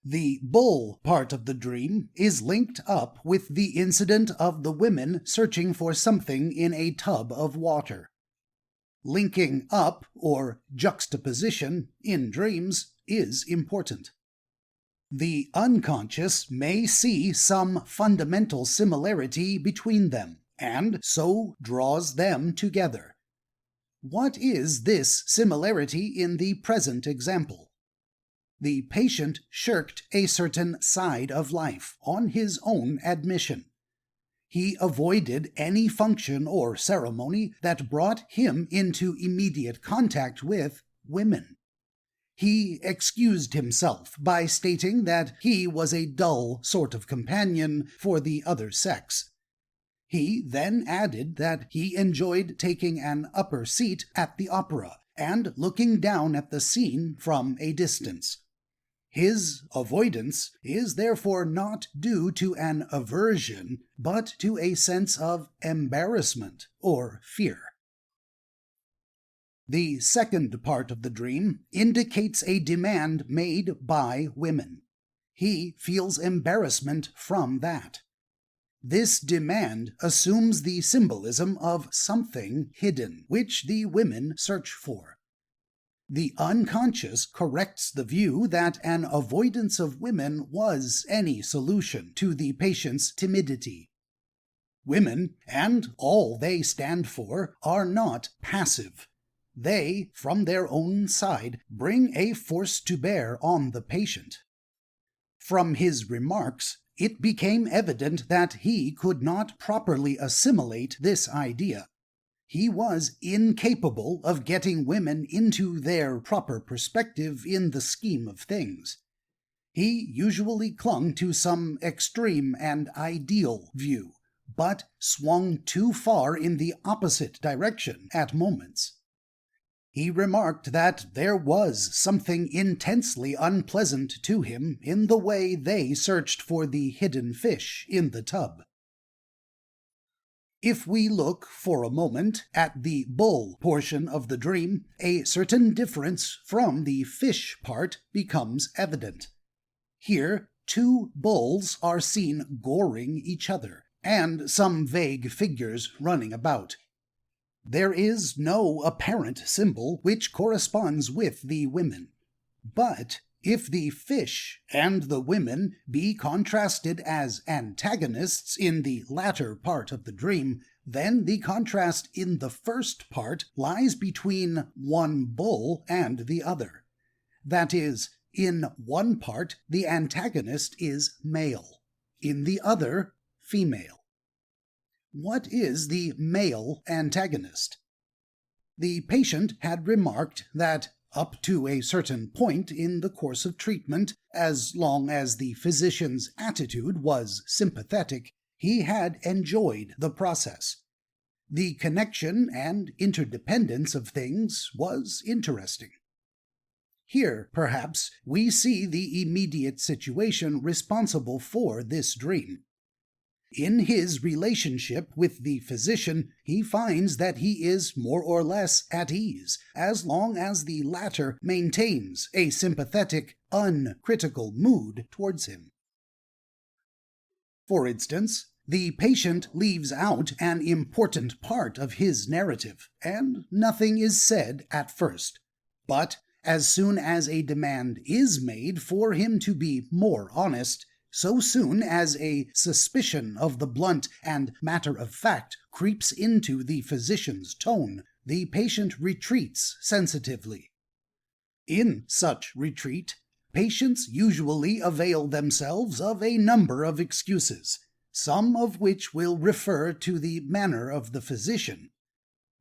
The bull part of the dream is linked up with the incident of the women searching for something in a tub of water. Linking up, or juxtaposition, in dreams is important. The unconscious may see some fundamental similarity between them, and so draws them together. What is this similarity in the present example? The patient shirked a certain side of life on his own admission. He avoided any function or ceremony that brought him into immediate contact with women. He excused himself by stating that he was a dull sort of companion for the other sex. He then added that he enjoyed taking an upper seat at the opera and looking down at the scene from a distance. His avoidance is therefore not due to an aversion, but to a sense of embarrassment or fear. The second part of the dream indicates a demand made by women. He feels embarrassment from that. This demand assumes the symbolism of something hidden, which the women search for. The unconscious corrects the view that an avoidance of women was any solution to the patient's timidity. Women, and all they stand for, are not passive. They, from their own side, bring a force to bear on the patient. From his remarks, it became evident that he could not properly assimilate this idea. He was incapable of getting women into their proper perspective in the scheme of things. He usually clung to some extreme and ideal view, but swung too far in the opposite direction at moments. He remarked that there was something intensely unpleasant to him in the way they searched for the hidden fish in the tub. If we look for a moment at the bull portion of the dream, a certain difference from the fish part becomes evident. Here, two bulls are seen goring each other, and some vague figures running about. There is no apparent symbol which corresponds with the women, but If the fish and the women be contrasted as antagonists in the latter part of the dream, then the contrast in the first part lies between one bull and the other. That is, in one part the antagonist is male, in the other female. What is the male antagonist? The patient had remarked that up to a certain point in the course of treatment, as long as the physician's attitude was sympathetic, he had enjoyed the process. The connection and interdependence of things was interesting. Here, perhaps, we see the immediate situation responsible for this dream. In his relationship with the physician, he finds that he is more or less at ease, as long as the latter maintains a sympathetic, uncritical mood towards him. For instance, the patient leaves out an important part of his narrative, and nothing is said at first. But as soon as a demand is made for him to be more honest, so soon as a suspicion of the blunt and matter-of-fact creeps into the physician's tone, the patient retreats sensitively. In such retreat, patients usually avail themselves of a number of excuses, some of which will refer to the manner of the physician.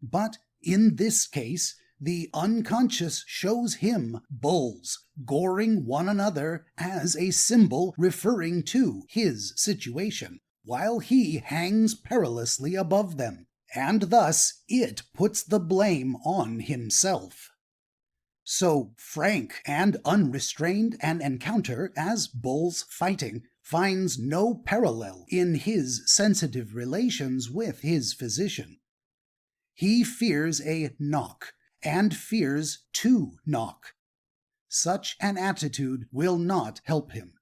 But in this case, the unconscious shows him bulls goring one another as a symbol referring to his situation, while he hangs perilously above them, and thus it puts the blame on himself. So frank and unrestrained an encounter as bulls fighting finds no parallel in his sensitive relations with his physician. He fears a knock, and fears to knock. Such an attitude will not help him.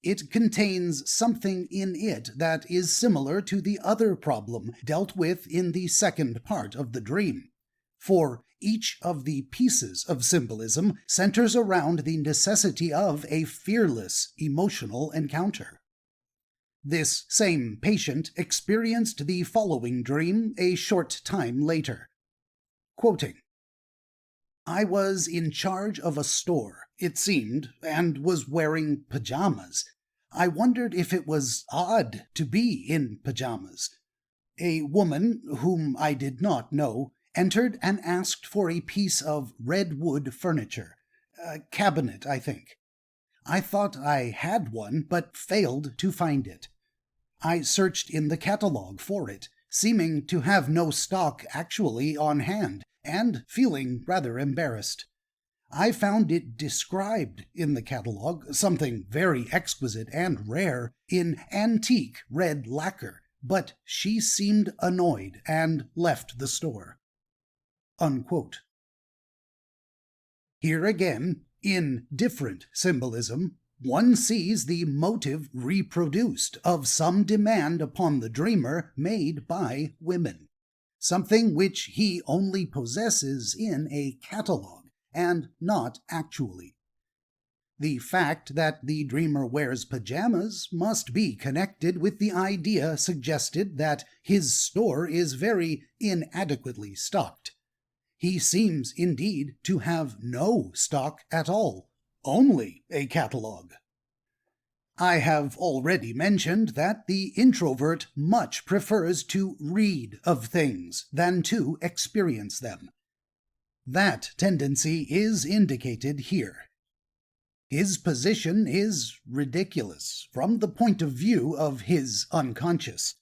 It contains something in it that is similar to the other problem dealt with in the second part of the dream, for each of the pieces of symbolism centers around the necessity of a fearless emotional encounter. This same patient experienced the following dream a short time later. Quoting, "I was in charge of a store, it seemed, and was wearing pajamas. I wondered if it was odd to be in pajamas. A woman, whom I did not know, entered and asked for a piece of redwood furniture, a cabinet, I think. I thought I had one, but failed to find it. I searched in the catalogue for it, seeming to have no stock actually on hand, and feeling rather embarrassed. I found it described in the catalogue, something very exquisite and rare, in antique red lacquer, but she seemed annoyed and left the store." Unquote. Here again, in different symbolism, one sees the motive reproduced of some demand upon the dreamer made by women, something which he only possesses in a catalogue, and not actually. The fact that the dreamer wears pajamas must be connected with the idea suggested that his store is very inadequately stocked. He seems, indeed, to have no stock at all, only a catalogue. I have already mentioned that the introvert much prefers to read of things than to experience them. That tendency is indicated here. His position is ridiculous from the point of view of his unconscious.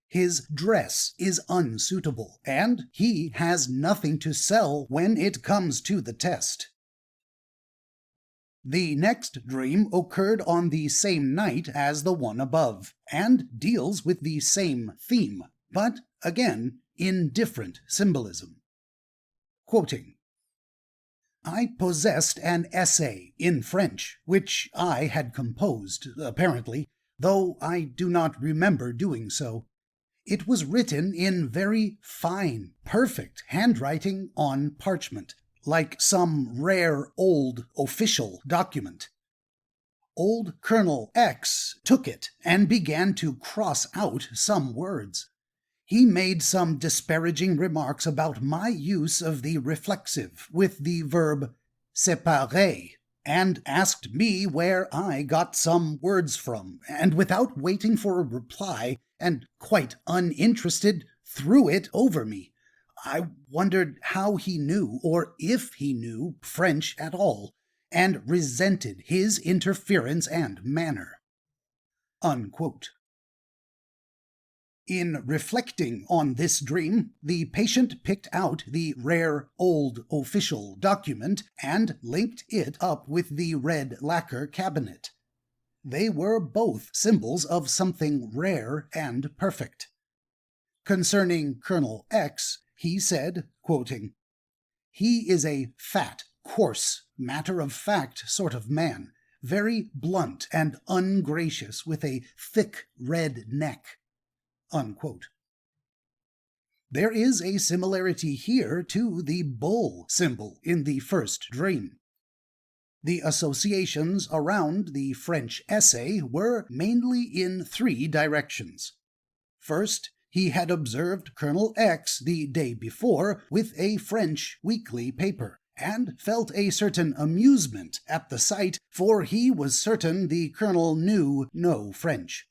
His dress is unsuitable, and he has nothing to sell when it comes to the test. The next dream occurred on the same night as the one above, and deals with the same theme, but, again, in different symbolism. Quoting, "I possessed an essay in French, which I had composed, apparently, though I do not remember doing so. It was written in very fine, perfect handwriting on parchment, like some rare old official document. Old Colonel X took it and began to cross out some words. He made some disparaging remarks about my use of the reflexive with the verb séparer, and asked me where I got some words from, and without waiting for a reply, and quite uninterested, threw it over me. I wondered how he knew, or if he knew, French at all, and resented his interference and manner." Unquote. In reflecting on this dream, the patient picked out the rare old official document and linked it up with the red lacquer cabinet. They were both symbols of something rare and perfect. Concerning Colonel X, he said, quoting, "He is a fat, coarse, matter-of-fact sort of man, very blunt and ungracious, with a thick red neck." Unquote. There is a similarity here to the bull symbol in the first dream. The associations around the French essay were mainly in three directions. First, he had observed Colonel X the day before with a French weekly paper, and felt a certain amusement at the sight, for he was certain the colonel knew no French.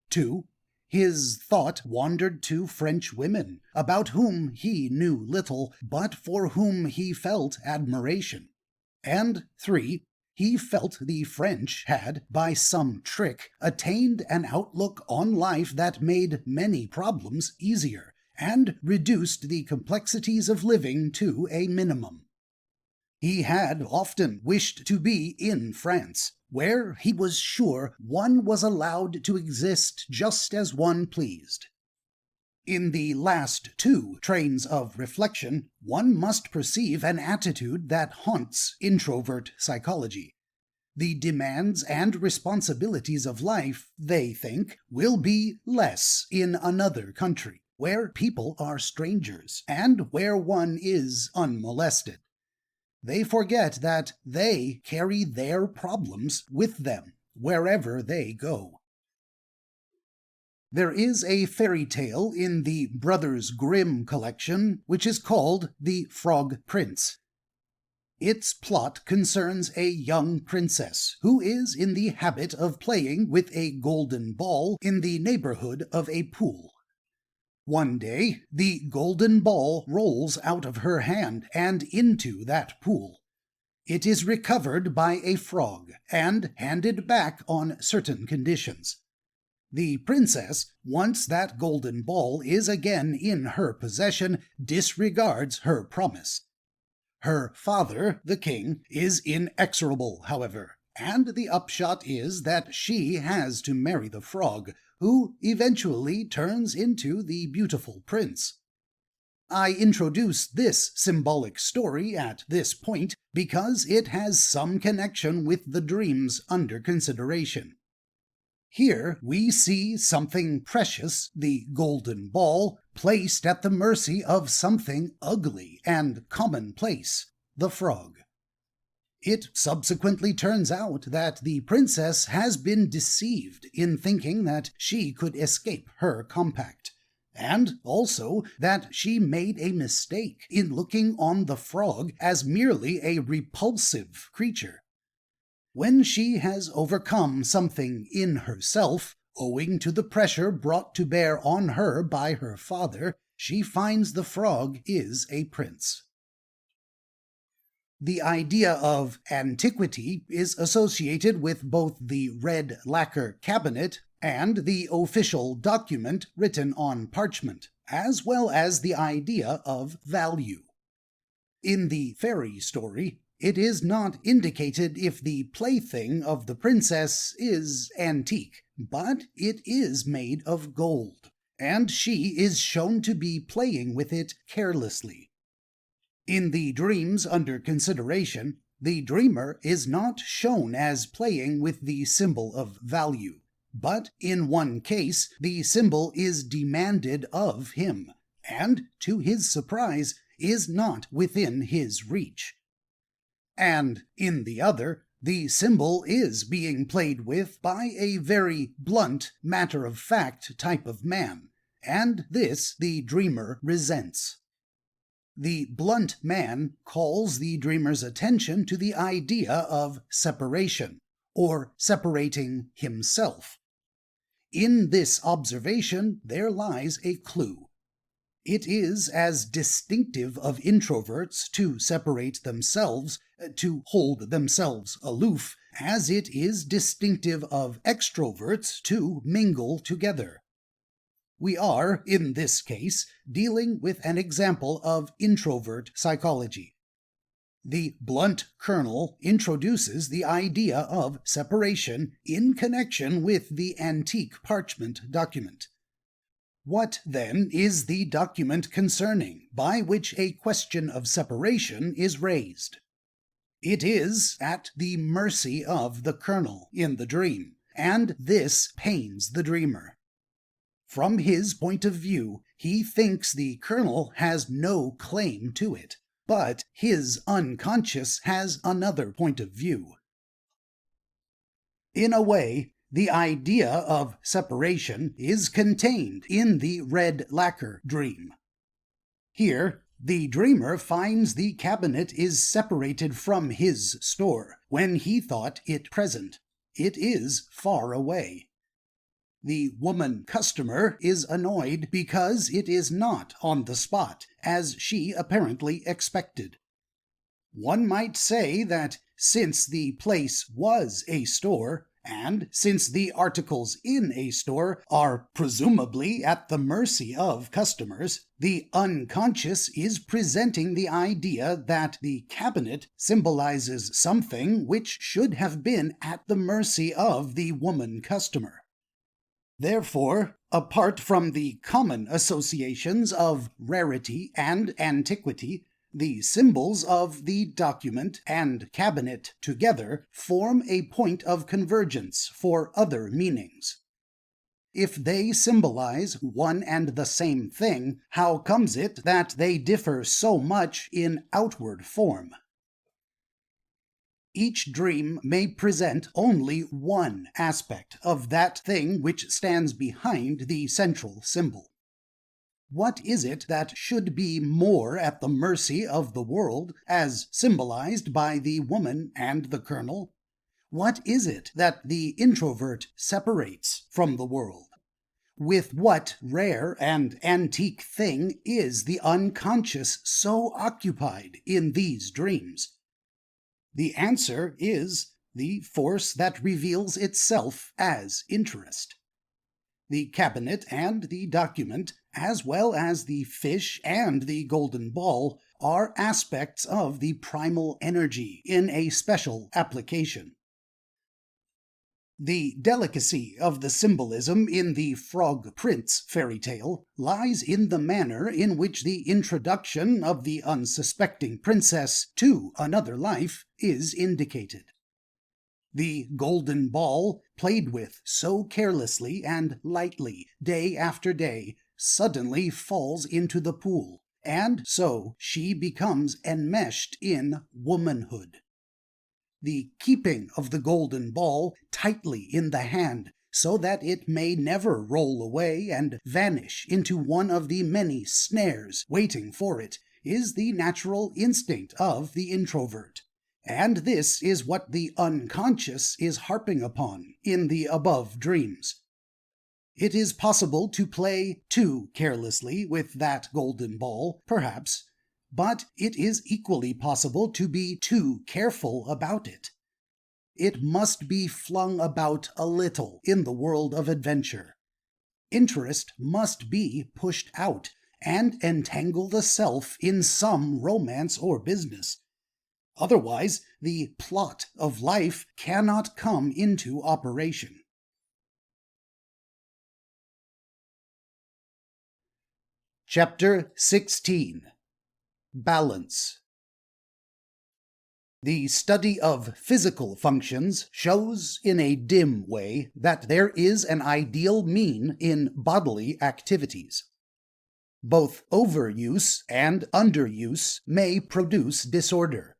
2. His thought wandered to French women, about whom he knew little, but for whom he felt admiration. And 3. He felt the French had, by some trick, attained an outlook on life that made many problems easier, and reduced the complexities of living to a minimum. He had often wished to be in France, where he was sure one was allowed to exist just as one pleased. In the last two trains of reflection, one must perceive an attitude that haunts introvert psychology. The demands and responsibilities of life, they think, will be less in another country, where people are strangers, and where one is unmolested. They forget that they carry their problems with them wherever they go. There is a fairy tale in the Brothers Grimm collection which is called The Frog Prince. Its plot concerns a young princess who is in the habit of playing with a golden ball in the neighborhood of a pool. One day, the golden ball rolls out of her hand and into that pool. It is recovered by a frog and handed back on certain conditions. The princess, once that golden ball is again in her possession, disregards her promise. Her father, the king, is inexorable, however, and the upshot is that she has to marry the frog, who eventually turns into the beautiful prince. I introduce this symbolic story at this point because it has some connection with the dreams under consideration. Here we see something precious, the golden ball, placed at the mercy of something ugly and commonplace, the frog. It subsequently turns out that the princess has been deceived in thinking that she could escape her compact, and also that she made a mistake in looking on the frog as merely a repulsive creature. When she has overcome something in herself, owing to the pressure brought to bear on her by her father, she finds the frog is a prince. The idea of antiquity is associated with both the red lacquer cabinet and the official document written on parchment, as well as the idea of value. In the fairy story, it is not indicated if the plaything of the princess is antique, but it is made of gold, and she is shown to be playing with it carelessly. In the dreams under consideration, the dreamer is not shown as playing with the symbol of value, but in one case the symbol is demanded of him, and to his surprise, is not within his reach. And in the other, the symbol is being played with by a very blunt, matter-of-fact type of man, and this the dreamer resents. The blunt man calls the dreamer's attention to the idea of separation, or separating himself. In this observation there lies a clue. It is as distinctive of introverts to separate themselves, to hold themselves aloof, as it is distinctive of extroverts to mingle together. We are, in this case, dealing with an example of introvert psychology. The blunt kernel introduces the idea of separation in connection with the antique parchment document. What, then, is the document concerning, by which a question of separation is raised? It is at the mercy of the kernel in the dream, and this pains the dreamer. From his point of view, he thinks the kernel has no claim to it, but his unconscious has another point of view. In a way, the idea of separation is contained in the red lacquer dream. Here, the dreamer finds the cabinet is separated from his store when he thought it present. It is far away. The woman customer is annoyed because it is not on the spot, as she apparently expected. One might say that since the place was a store, and since the articles in a store are presumably at the mercy of customers, the unconscious is presenting the idea that the cabinet symbolizes something which should have been at the mercy of the woman customer. Therefore, apart from the common associations of rarity and antiquity, the symbols of the document and cabinet together form a point of convergence for other meanings. If they symbolize one and the same thing, how comes it that they differ so much in outward form? Each dream may present only one aspect of that thing which stands behind the central symbol. What is it that should be more at the mercy of the world, as symbolized by the woman and the kernel? What is it that the introvert separates from the world? With what rare and antique thing is the unconscious so occupied in these dreams? The answer is the force that reveals itself as interest. The cabinet and the document, as well as the fish and the golden ball, are aspects of the primal energy in a special application. The delicacy of the symbolism in the Frog Prince fairy tale lies in the manner in which the introduction of the unsuspecting princess to another life is indicated. The golden ball, played with so carelessly and lightly day after day, suddenly falls into the pool, and so she becomes enmeshed in womanhood. The keeping of the golden ball tightly in the hand, so that it may never roll away and vanish into one of the many snares waiting for it, is the natural instinct of the introvert. And this is what the unconscious is harping upon in the above dreams. It is possible to play too carelessly with that golden ball, perhaps, but it is equally possible to be too careful about it. It must be flung about a little in the world of adventure. Interest must be pushed out and entangle the self in some romance or business. Otherwise, the plot of life cannot come into operation. Chapter 16. Balance. The study of physical functions shows in a dim way that there is an ideal mean in bodily activities. Both overuse and underuse may produce disorder.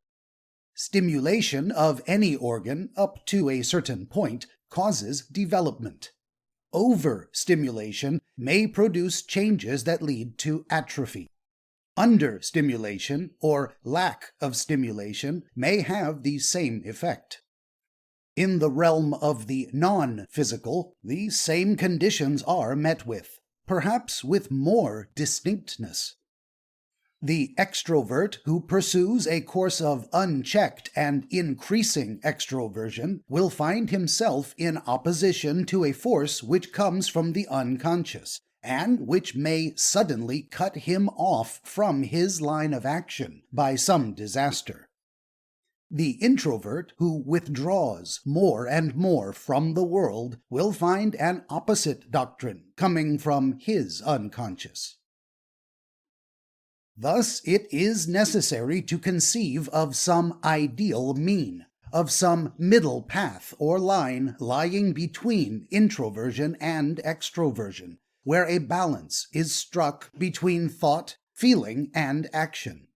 Stimulation of any organ up to a certain point causes development. Overstimulation may produce changes that lead to atrophy. Understimulation or lack of stimulation may have the same effect. In the realm of the non-physical, the same conditions are met with, perhaps with more distinctness. The extrovert who pursues a course of unchecked and increasing extroversion will find himself in opposition to a force which comes from the unconscious, and which may suddenly cut him off from his line of action by some disaster. The introvert who withdraws more and more from the world will find an opposite doctrine coming from his unconscious. Thus, it is necessary to conceive of some ideal mean, of some middle path or line lying between introversion and extroversion, where a balance is struck between thought, feeling, and action.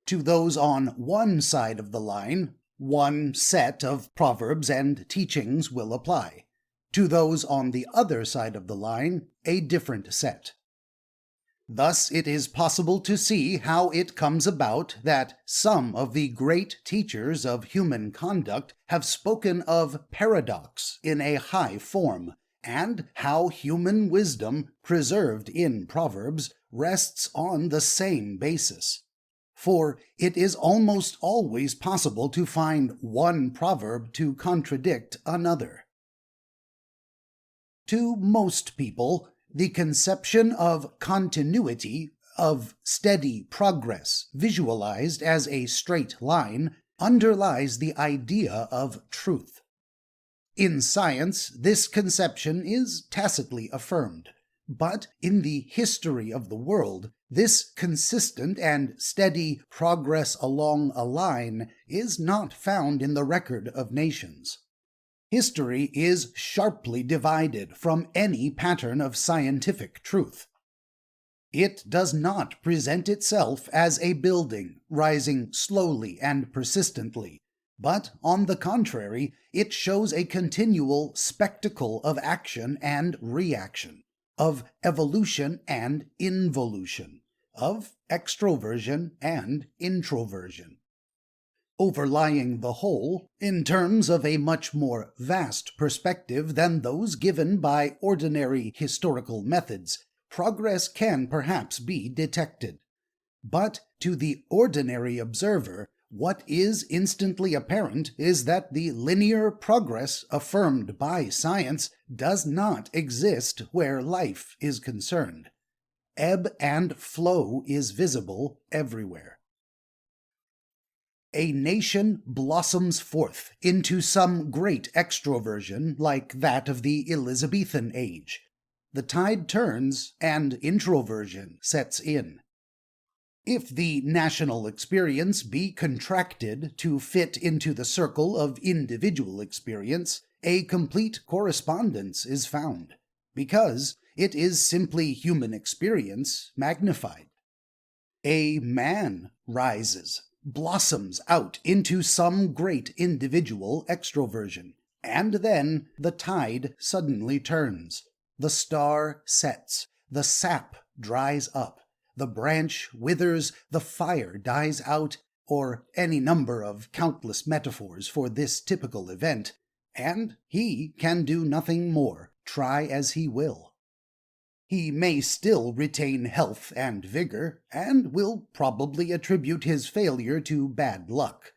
To those on one side of the line, one set of proverbs and teachings will apply. To those on the other side of the line, a different set. Thus it is possible to see how it comes about that some of the great teachers of human conduct have spoken of paradox in a high form, and how human wisdom, preserved in Proverbs, rests on the same basis. For it is almost always possible to find one proverb to contradict another. To most people, the conception of continuity, of steady progress visualized as a straight line, underlies the idea of truth. In science, this conception is tacitly affirmed, but in the history of the world, this consistent and steady progress along a line is not found in the record of nations. History is sharply divided from any pattern of scientific truth. It does not present itself as a building rising slowly and persistently, but on the contrary, it shows a continual spectacle of action and reaction, of evolution and involution, of extroversion and introversion. Overlying the whole, in terms of a much more vast perspective than those given by ordinary historical methods, progress can perhaps be detected. But to the ordinary observer, what is instantly apparent is that the linear progress affirmed by science does not exist where life is concerned. Ebb and flow is visible everywhere. A nation blossoms forth into some great extroversion like that of the Elizabethan age. The tide turns and introversion sets in. If the national experience be contracted to fit into the circle of individual experience, a complete correspondence is found, because it is simply human experience magnified. A man rises, blossoms out into some great individual extroversion, and then the tide suddenly turns. The star sets, the sap dries up, the branch withers, the fire dies out, or any number of countless metaphors for this typical event, and he can do nothing more, try as he will. He may still retain health and vigor, and will probably attribute his failure to bad luck.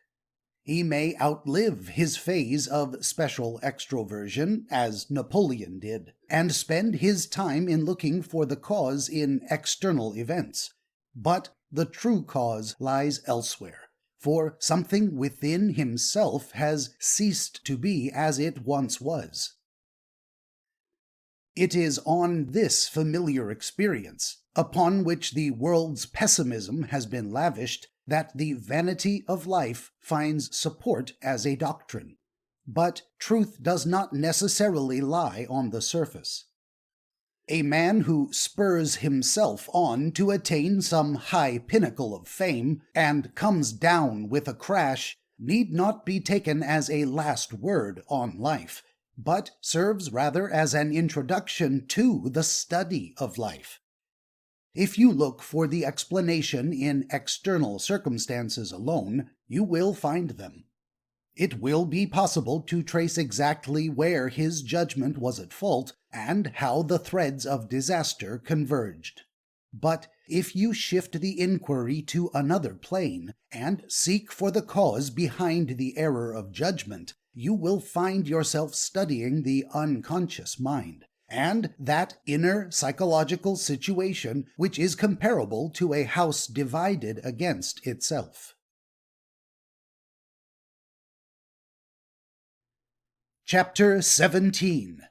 He may outlive his phase of special extroversion, as Napoleon did, and spend his time in looking for the cause in external events. But the true cause lies elsewhere, for something within himself has ceased to be as it once was. It is on this familiar experience, upon which the world's pessimism has been lavished, that the vanity of life finds support as a doctrine. But truth does not necessarily lie on the surface. A man who spurs himself on to attain some high pinnacle of fame and comes down with a crash need not be taken as a last word on life, but serves rather as an introduction to the study of life. If you look for the explanation in external circumstances alone, you will find them. It will be possible to trace exactly where his judgment was at fault and how the threads of disaster converged. But if you shift the inquiry to another plane and seek for the cause behind the error of judgment, you will find yourself studying the unconscious mind, and that inner psychological situation which is comparable to a house divided against itself. Chapter 17.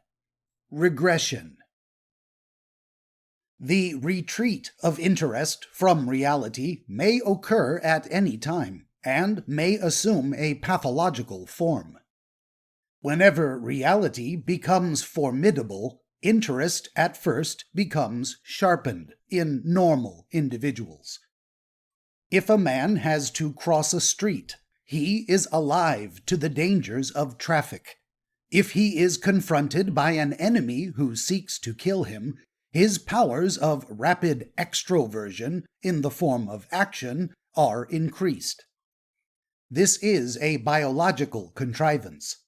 Regression. The retreat of interest from reality may occur at any time, and may assume a pathological form. Whenever reality becomes formidable, interest at first becomes sharpened in normal individuals. If a man has to cross a street, he is alive to the dangers of traffic. If he is confronted by an enemy who seeks to kill him, his powers of rapid extroversion in the form of action are increased. This is a biological contrivance.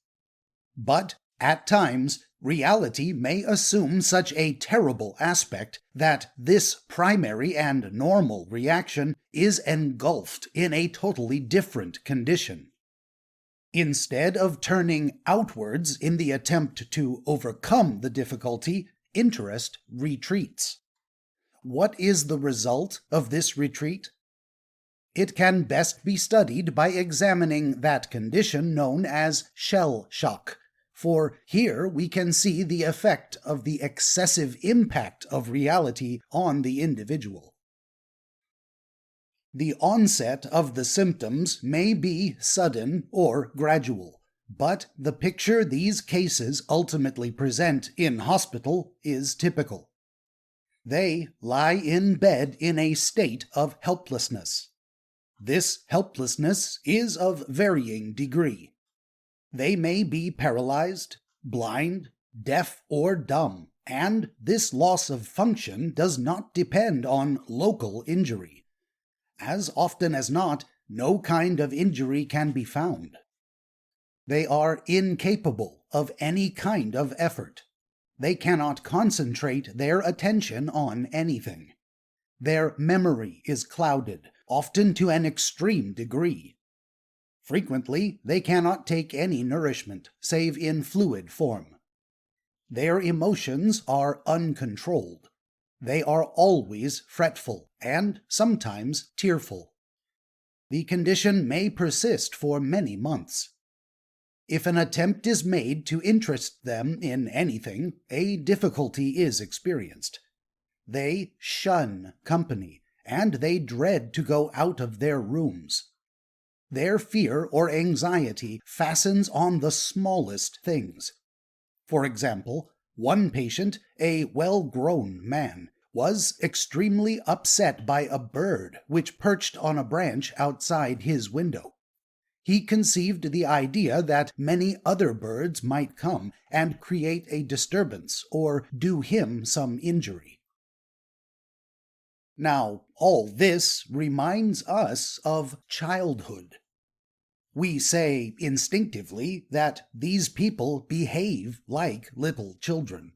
But at times, reality may assume such a terrible aspect that this primary and normal reaction is engulfed in a totally different condition. Instead of turning outwards in the attempt to overcome the difficulty, interest retreats. What is the result of this retreat? It can best be studied by examining that condition known as shell shock, for here we can see the effect of the excessive impact of reality on the individual. The onset of the symptoms may be sudden or gradual, but the picture these cases ultimately present in hospital is typical. They lie in bed in a state of helplessness. This helplessness is of varying degree. They may be paralyzed, blind, deaf, or dumb, and this loss of function does not depend on local injury. As often as not, no kind of injury can be found. They are incapable of any kind of effort. They cannot concentrate their attention on anything. Their memory is clouded, often to an extreme degree. Frequently, they cannot take any nourishment, save in fluid form. Their emotions are uncontrolled. They are always fretful and sometimes tearful. The condition may persist for many months. If an attempt is made to interest them in anything, a difficulty is experienced. They shun company, and they dread to go out of their rooms. Their fear or anxiety fastens on the smallest things. For example, one patient, a well-grown man, was extremely upset by a bird which perched on a branch outside his window. He conceived the idea that many other birds might come and create a disturbance or do him some injury. Now, all this reminds us of childhood. We say instinctively that these people behave like little children.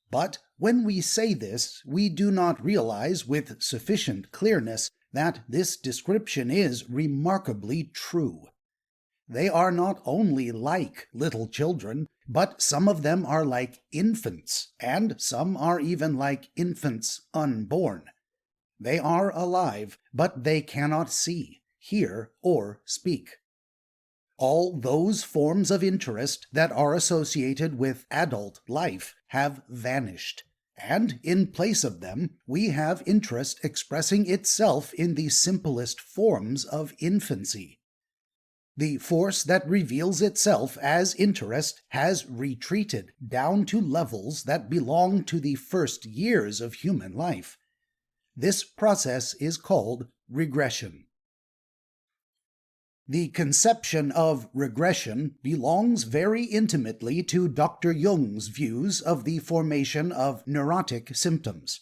But when we say this, we do not realize with sufficient clearness that this description is remarkably true. They are not only like little children, but some of them are like infants, and some are even like infants unborn. They are alive, but they cannot see, hear, or speak. All those forms of interest that are associated with adult life have vanished, and in place of them we have interest expressing itself in the simplest forms of infancy. The force that reveals itself as interest has retreated down to levels that belong to the first years of human life. This process is called regression. The conception of regression belongs very intimately to Dr. Jung's views of the formation of neurotic symptoms.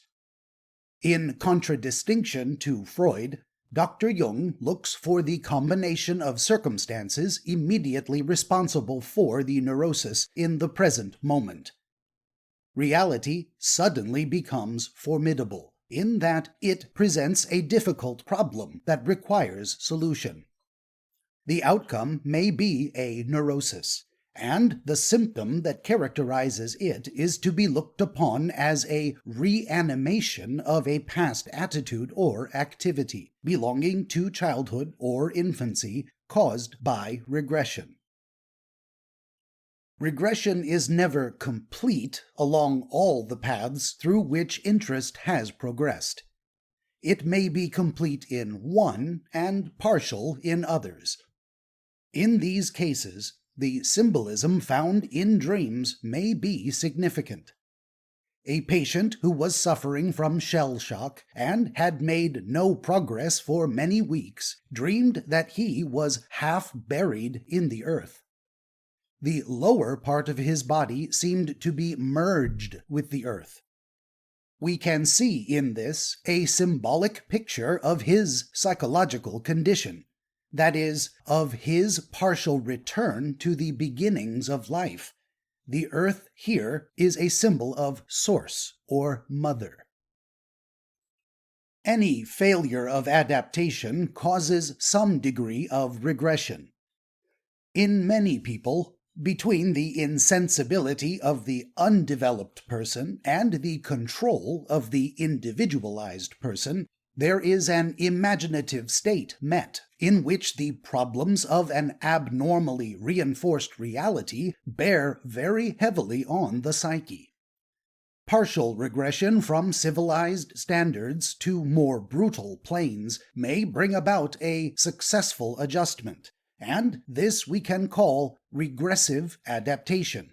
In contradistinction to Freud, Dr. Jung looks for the combination of circumstances immediately responsible for the neurosis in the present moment. Reality suddenly becomes formidable, in that it presents a difficult problem that requires solution. The outcome may be a neurosis, and the symptom that characterizes it is to be looked upon as a reanimation of a past attitude or activity belonging to childhood or infancy caused by regression. Regression is never complete along all the paths through which interest has progressed. It may be complete in one and partial in others. In these cases, the symbolism found in dreams may be significant. A patient who was suffering from shell shock and had made no progress for many weeks dreamed that he was half buried in the earth. The lower part of his body seemed to be merged with the earth. We can see in this a symbolic picture of his psychological condition, that is, of his partial return to the beginnings of life. The earth here is a symbol of source or mother. Any failure of adaptation causes some degree of regression. In many people, between the insensibility of the undeveloped person and the control of the individualized person, there is an imaginative state met, in which the problems of an abnormally reinforced reality bear very heavily on the psyche. Partial regression from civilized standards to more brutal planes may bring about a successful adjustment, and this we can call regressive adaptation.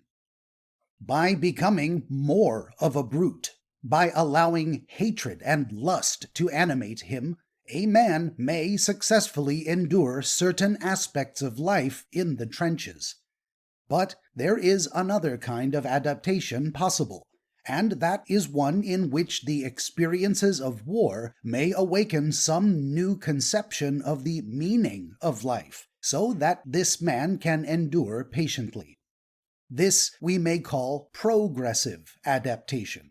By becoming more of a brute, by allowing hatred and lust to animate him, a man may successfully endure certain aspects of life in the trenches. But there is another kind of adaptation possible, and that is one in which the experiences of war may awaken some new conception of the meaning of life, so that this man can endure patiently. This we may call progressive adaptation.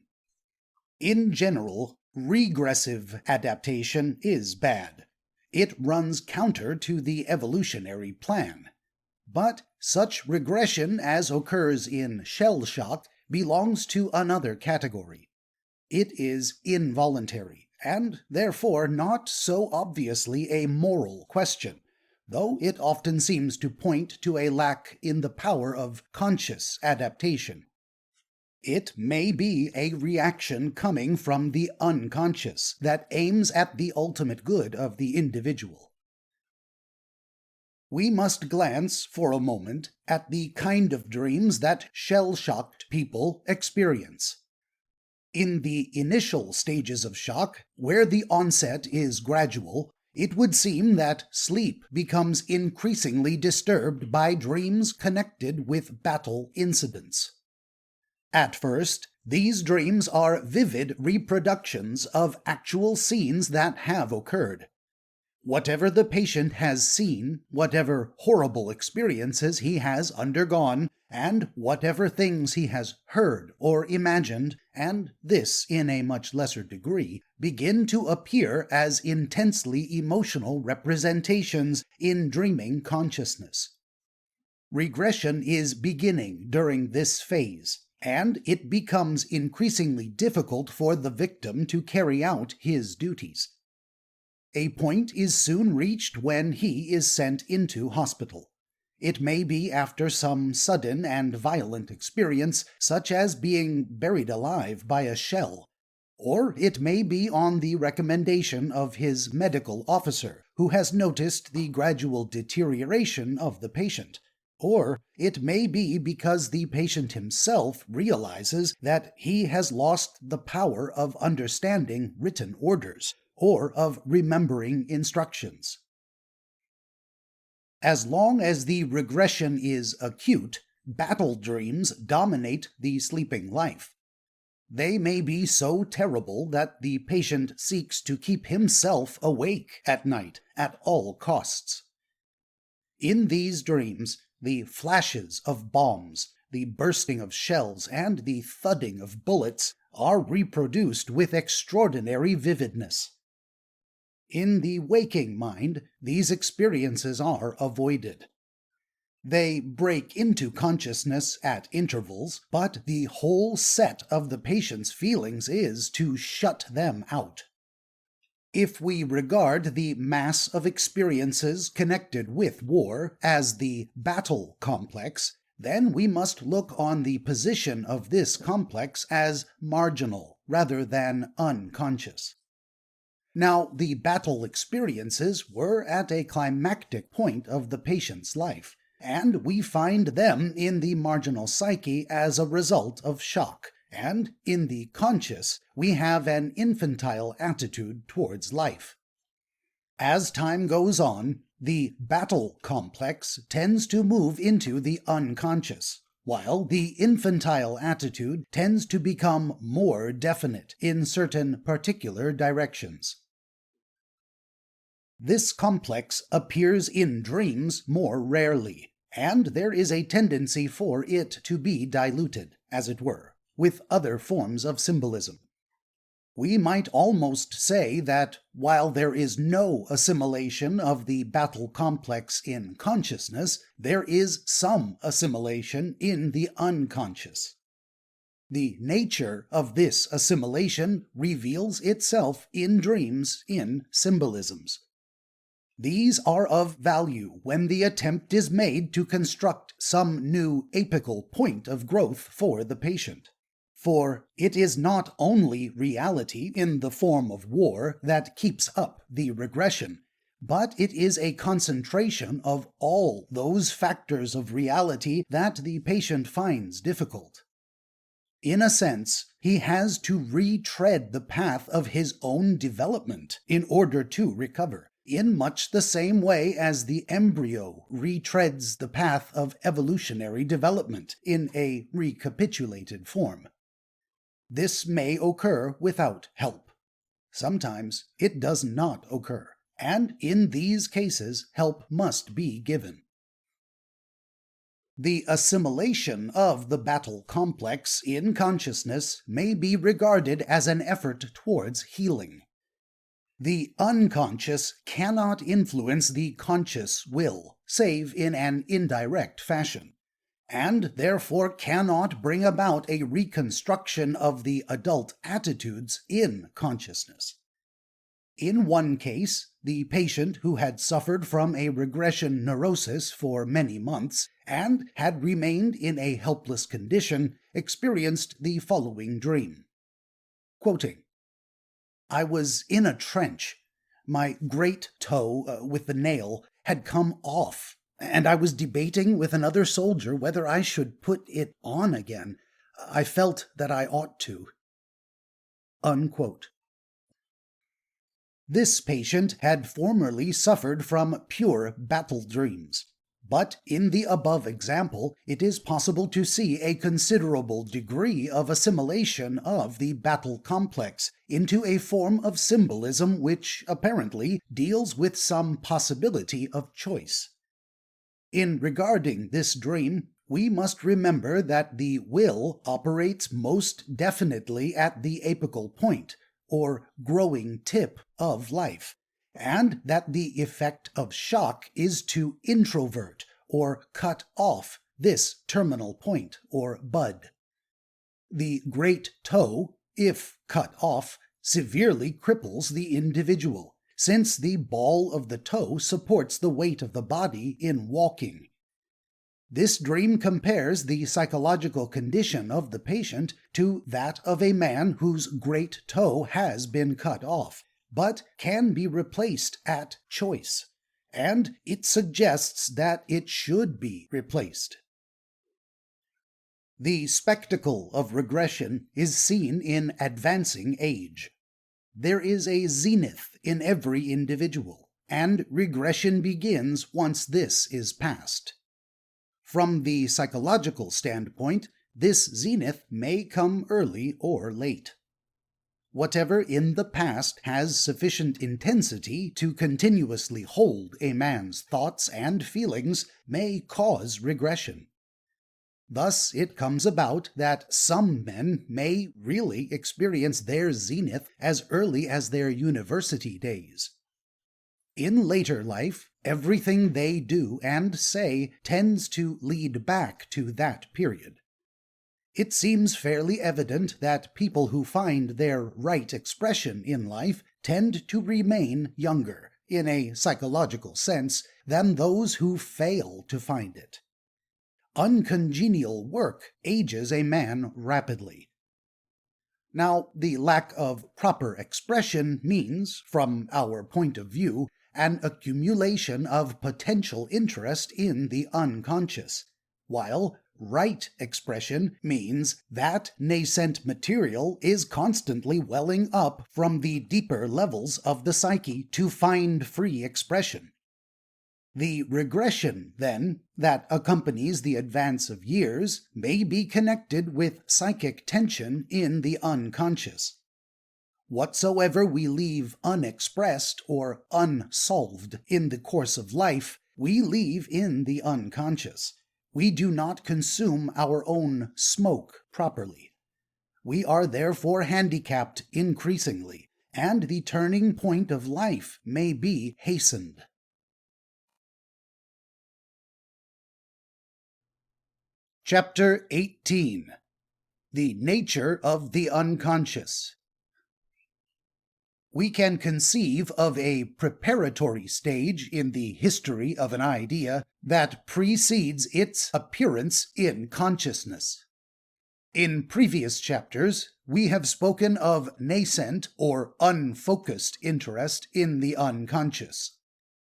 In general, regressive adaptation is bad. It runs counter to the evolutionary plan. But such regression as occurs in shell shock belongs to another category. It is involuntary, and therefore not so obviously a moral question, though it often seems to point to a lack in the power of conscious adaptation. It may be a reaction coming from the unconscious that aims at the ultimate good of the individual. We must glance for a moment at the kind of dreams that shell-shocked people experience. In the initial stages of shock, where the onset is gradual, it would seem that sleep becomes increasingly disturbed by dreams connected with battle incidents. At first, these dreams are vivid reproductions of actual scenes that have occurred. Whatever the patient has seen, whatever horrible experiences he has undergone, and whatever things he has heard or imagined, and this in a much lesser degree, begin to appear as intensely emotional representations in dreaming consciousness. Regression is beginning during this phase, and it becomes increasingly difficult for the victim to carry out his duties. A point is soon reached when he is sent into hospital. It may be after some sudden and violent experience, such as being buried alive by a shell, or it may be on the recommendation of his medical officer, who has noticed the gradual deterioration of the patient. Or it may be because the patient himself realizes that he has lost the power of understanding written orders, or of remembering instructions. As long as the regression is acute, battle dreams dominate the sleeping life. They may be so terrible that the patient seeks to keep himself awake at night at all costs. In these dreams, the flashes of bombs, the bursting of shells, and the thudding of bullets are reproduced with extraordinary vividness. In the waking mind, these experiences are avoided. They break into consciousness at intervals, but the whole set of the patient's feelings is to shut them out. If we regard the mass of experiences connected with war as the battle complex, then we must look on the position of this complex as marginal rather than unconscious. Now, the battle experiences were at a climactic point of the patient's life, and we find them in the marginal psyche as a result of shock, and in the conscious we have an infantile attitude towards life. As time goes on, the battle complex tends to move into the unconscious, while the infantile attitude tends to become more definite in certain particular directions. This complex appears in dreams more rarely, and there is a tendency for it to be diluted, as it were, with other forms of symbolism. We might almost say that while there is no assimilation of the battle complex in consciousness, there is some assimilation in the unconscious. The nature of this assimilation reveals itself in dreams in symbolisms. These are of value when the attempt is made to construct some new apical point of growth for the patient. For it is not only reality in the form of war that keeps up the regression, but it is a concentration of all those factors of reality that the patient finds difficult. In a sense, he has to retread the path of his own development in order to recover, in much the same way as the embryo retreads the path of evolutionary development in a recapitulated form. This may occur without help. Sometimes it does not occur, and in these cases help must be given. The assimilation of the battle complex in consciousness may be regarded as an effort towards healing. The unconscious cannot influence the conscious will, save in an indirect fashion, and therefore cannot bring about a reconstruction of the adult attitudes in consciousness. In one case, the patient who had suffered from a regression neurosis for many months and had remained in a helpless condition experienced the following dream. Quoting, "I was in a trench. My great toe, with the nail, had come off, and I was debating with another soldier whether I should put it on again. I felt that I ought to." Unquote. This patient had formerly suffered from pure battle dreams, but in the above example it is possible to see a considerable degree of assimilation of the battle complex into a form of symbolism which, apparently, deals with some possibility of choice. In regarding this dream, we must remember that the will operates most definitely at the apical point, or growing tip of life, and that the effect of shock is to introvert or cut off this terminal point or bud. The great toe, if cut off, severely cripples the individual, since the ball of the toe supports the weight of the body in walking. This dream compares the psychological condition of the patient to that of a man whose great toe has been cut off, but can be replaced at choice, and it suggests that it should be replaced. The spectacle of regression is seen in advancing age. There is a zenith in every individual, and regression begins once this is passed. From the psychological standpoint, this zenith may come early or late. Whatever in the past has sufficient intensity to continuously hold a man's thoughts and feelings may cause regression. Thus it comes about that some men may really experience their zenith as early as their university days. In later life, everything they do and say tends to lead back to that period. It seems fairly evident that people who find their right expression in life tend to remain younger, in a psychological sense, than those who fail to find it. Uncongenial work ages a man rapidly. Now, the lack of proper expression means, from our point of view, an accumulation of potential interest in the unconscious, while right expression means that nascent material is constantly welling up from the deeper levels of the psyche to find free expression. The regression, then, that accompanies the advance of years may be connected with psychic tension in the unconscious. Whatsoever we leave unexpressed or unsolved in the course of life, we leave in the unconscious. We do not consume our own smoke properly. We are therefore handicapped increasingly, and the turning point of life may be hastened. Chapter 18. The Nature of the Unconscious. We can conceive of a preparatory stage in the history of an idea that precedes its appearance in consciousness. In previous chapters, we have spoken of nascent or unfocused interest in the unconscious.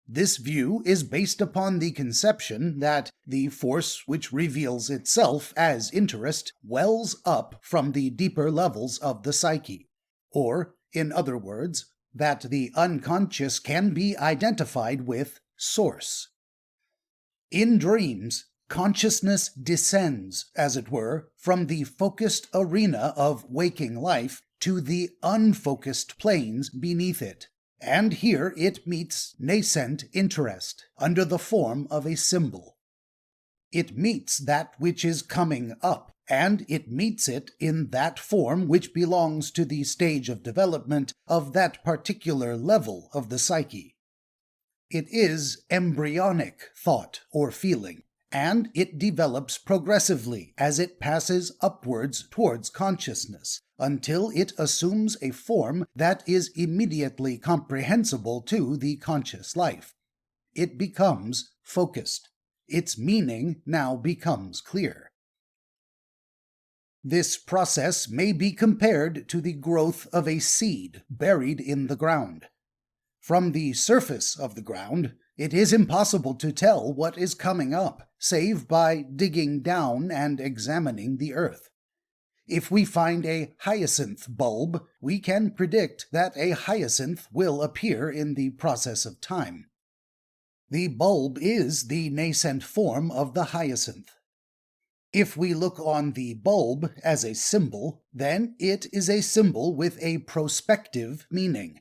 This view is based upon the conception that the force which reveals itself as interest wells up from the deeper levels of the psyche, or, in other words, that the unconscious can be identified with source. In dreams, consciousness descends, as it were, from the focused arena of waking life to the unfocused planes beneath it. And here it meets nascent interest, under the form of a symbol. It meets that which is coming up, and it meets it in that form which belongs to the stage of development of that particular level of the psyche. It is embryonic thought or feeling, and it develops progressively as it passes upwards towards consciousness, until it assumes a form that is immediately comprehensible to the conscious life. It becomes focused. Its meaning now becomes clear. This process may be compared to the growth of a seed buried in the ground. From the surface of the ground, it is impossible to tell what is coming up, save by digging down and examining the earth. If we find a hyacinth bulb, we can predict that a hyacinth will appear in the process of time. The bulb is the nascent form of the hyacinth. If we look on the bulb as a symbol, then it is a symbol with a prospective meaning.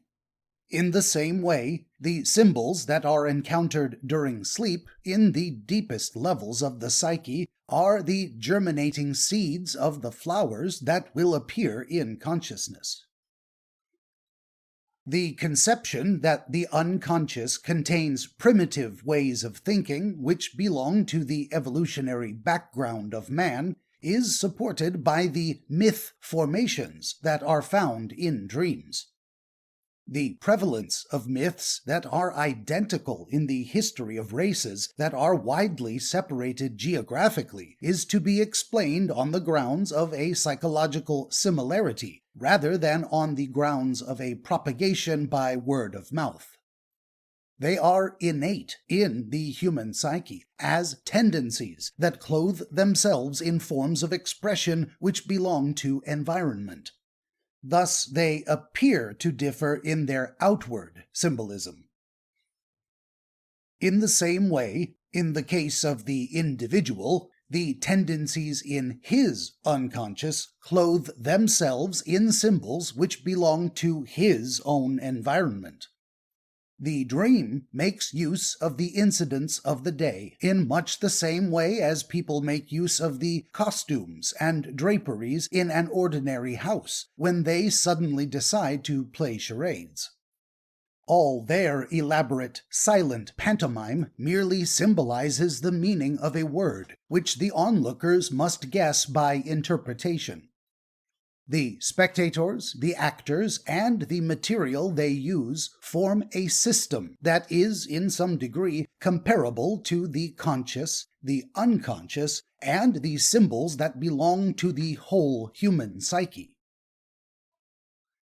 In the same way, the symbols that are encountered during sleep in the deepest levels of the psyche are the germinating seeds of the flowers that will appear in consciousness. The conception that the unconscious contains primitive ways of thinking which belong to the evolutionary background of man is supported by the myth formations that are found in dreams. The prevalence of myths that are identical in the history of races that are widely separated geographically is to be explained on the grounds of a psychological similarity rather than on the grounds of a propagation by word of mouth. They are innate in the human psyche as tendencies that clothe themselves in forms of expression which belong to environment. Thus, they appear to differ in their outward symbolism. In the same way, in the case of the individual, the tendencies in his unconscious clothe themselves in symbols which belong to his own environment. The dream makes use of the incidents of the day in much the same way as people make use of the costumes and draperies in an ordinary house when they suddenly decide to play charades. All their elaborate, silent pantomime merely symbolizes the meaning of a word, which the onlookers must guess by interpretation. The spectators, the actors, and the material they use form a system that is, in some degree, comparable to the conscious, the unconscious, and the symbols that belong to the whole human psyche.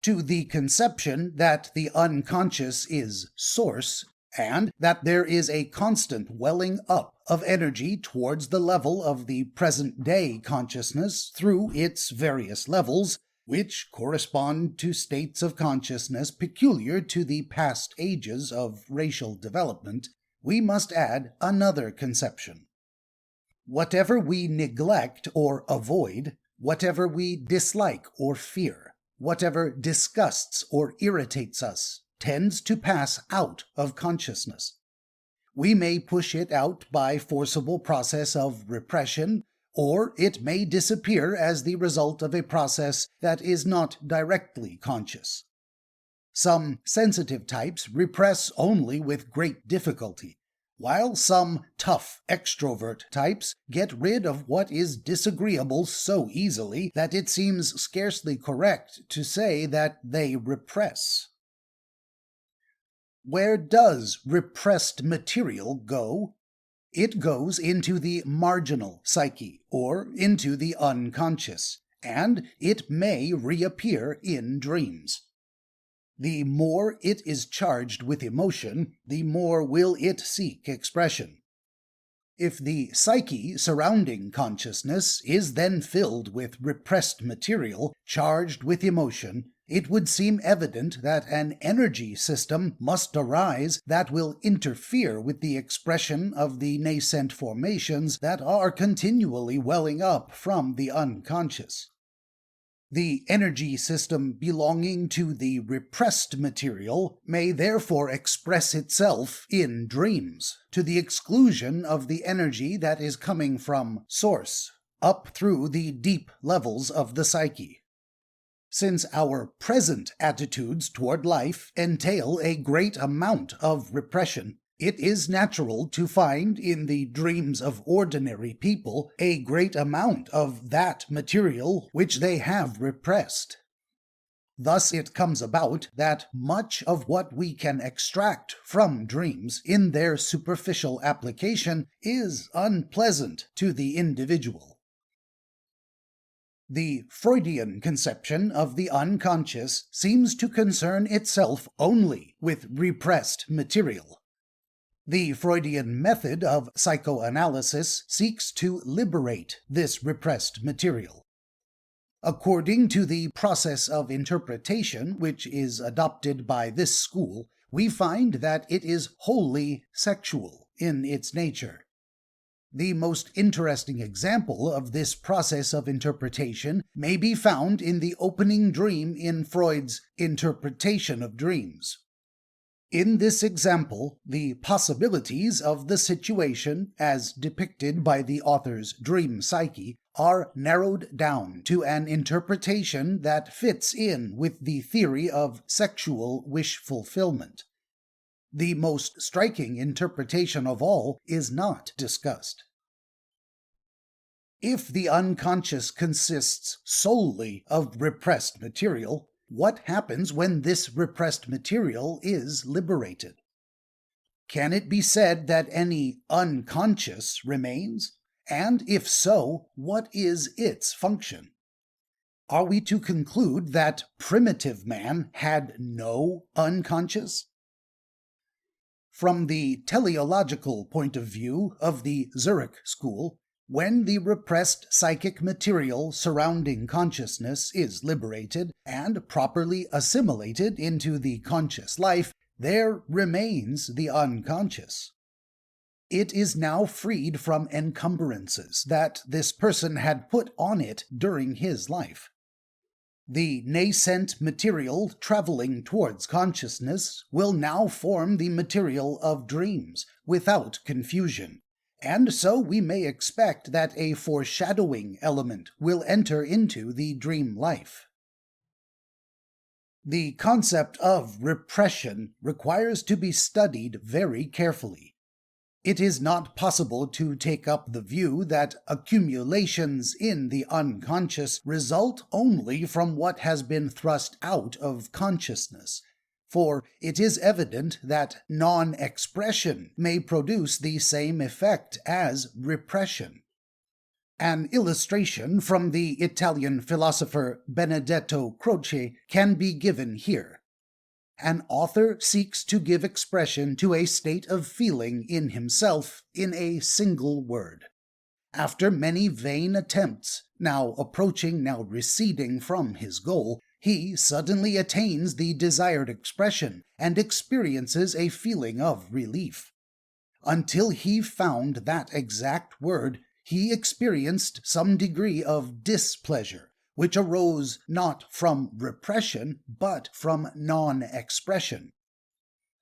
To the conception that the unconscious is source, and that there is a constant welling up of energy towards the level of the present-day consciousness through its various levels, which correspond to states of consciousness peculiar to the past ages of racial development, we must add another conception. Whatever we neglect or avoid, whatever we dislike or fear, whatever disgusts or irritates us, tends to pass out of consciousness. We may push it out by forcible process of repression, or it may disappear as the result of a process that is not directly conscious. Some sensitive types repress only with great difficulty, while some tough extrovert types get rid of what is disagreeable so easily that it seems scarcely correct to say that they repress. Where does repressed material go? It goes into the marginal psyche, or into the unconscious, and it may reappear in dreams. The more it is charged with emotion, the more will it seek expression. If the psyche surrounding consciousness is then filled with repressed material charged with emotion, it would seem evident that an energy system must arise that will interfere with the expression of the nascent formations that are continually welling up from the unconscious. The energy system belonging to the repressed material may therefore express itself in dreams, to the exclusion of the energy that is coming from Source, up through the deep levels of the psyche. Since our present attitudes toward life entail a great amount of repression, it is natural to find in the dreams of ordinary people a great amount of that material which they have repressed. Thus it comes about that much of what we can extract from dreams in their superficial application is unpleasant to the individual. The Freudian conception of the unconscious seems to concern itself only with repressed material. The Freudian method of psychoanalysis seeks to liberate this repressed material. According to the process of interpretation which is adopted by this school, we find that it is wholly sexual in its nature. The most interesting example of this process of interpretation may be found in the opening dream in Freud's Interpretation of Dreams. In this example, the possibilities of the situation, as depicted by the author's dream psyche, are narrowed down to an interpretation that fits in with the theory of sexual wish fulfillment. The most striking interpretation of all is not discussed. If the unconscious consists solely of repressed material, what happens when this repressed material is liberated? Can it be said that any unconscious remains? And if so, what is its function? Are we to conclude that primitive man had no unconscious? From the teleological point of view of the Zurich school, when the repressed psychic material surrounding consciousness is liberated and properly assimilated into the conscious life, there remains the unconscious. It is now freed from encumbrances that this person had put on it during his life. The nascent material traveling towards consciousness will now form the material of dreams without confusion, and so we may expect that a foreshadowing element will enter into the dream life. The concept of repression requires to be studied very carefully. It is not possible to take up the view that accumulations in the unconscious result only from what has been thrust out of consciousness, for it is evident that non-expression may produce the same effect as repression. An illustration from the Italian philosopher Benedetto Croce can be given here. An author seeks to give expression to a state of feeling in himself in a single word. After many vain attempts, now approaching, now receding from his goal, he suddenly attains the desired expression and experiences a feeling of relief. Until he found that exact word, he experienced some degree of displeasure, which arose not from repression, but from non-expression.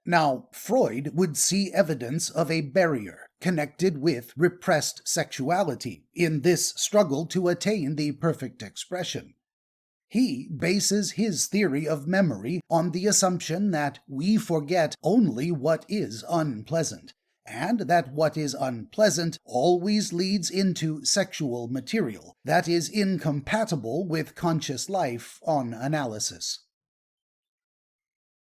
Now, Freud would see evidence of a barrier connected with repressed sexuality in this struggle to attain the perfect expression. He bases his theory of memory on the assumption that we forget only what is unpleasant, and that what is unpleasant always leads into sexual material that is incompatible with conscious life on analysis.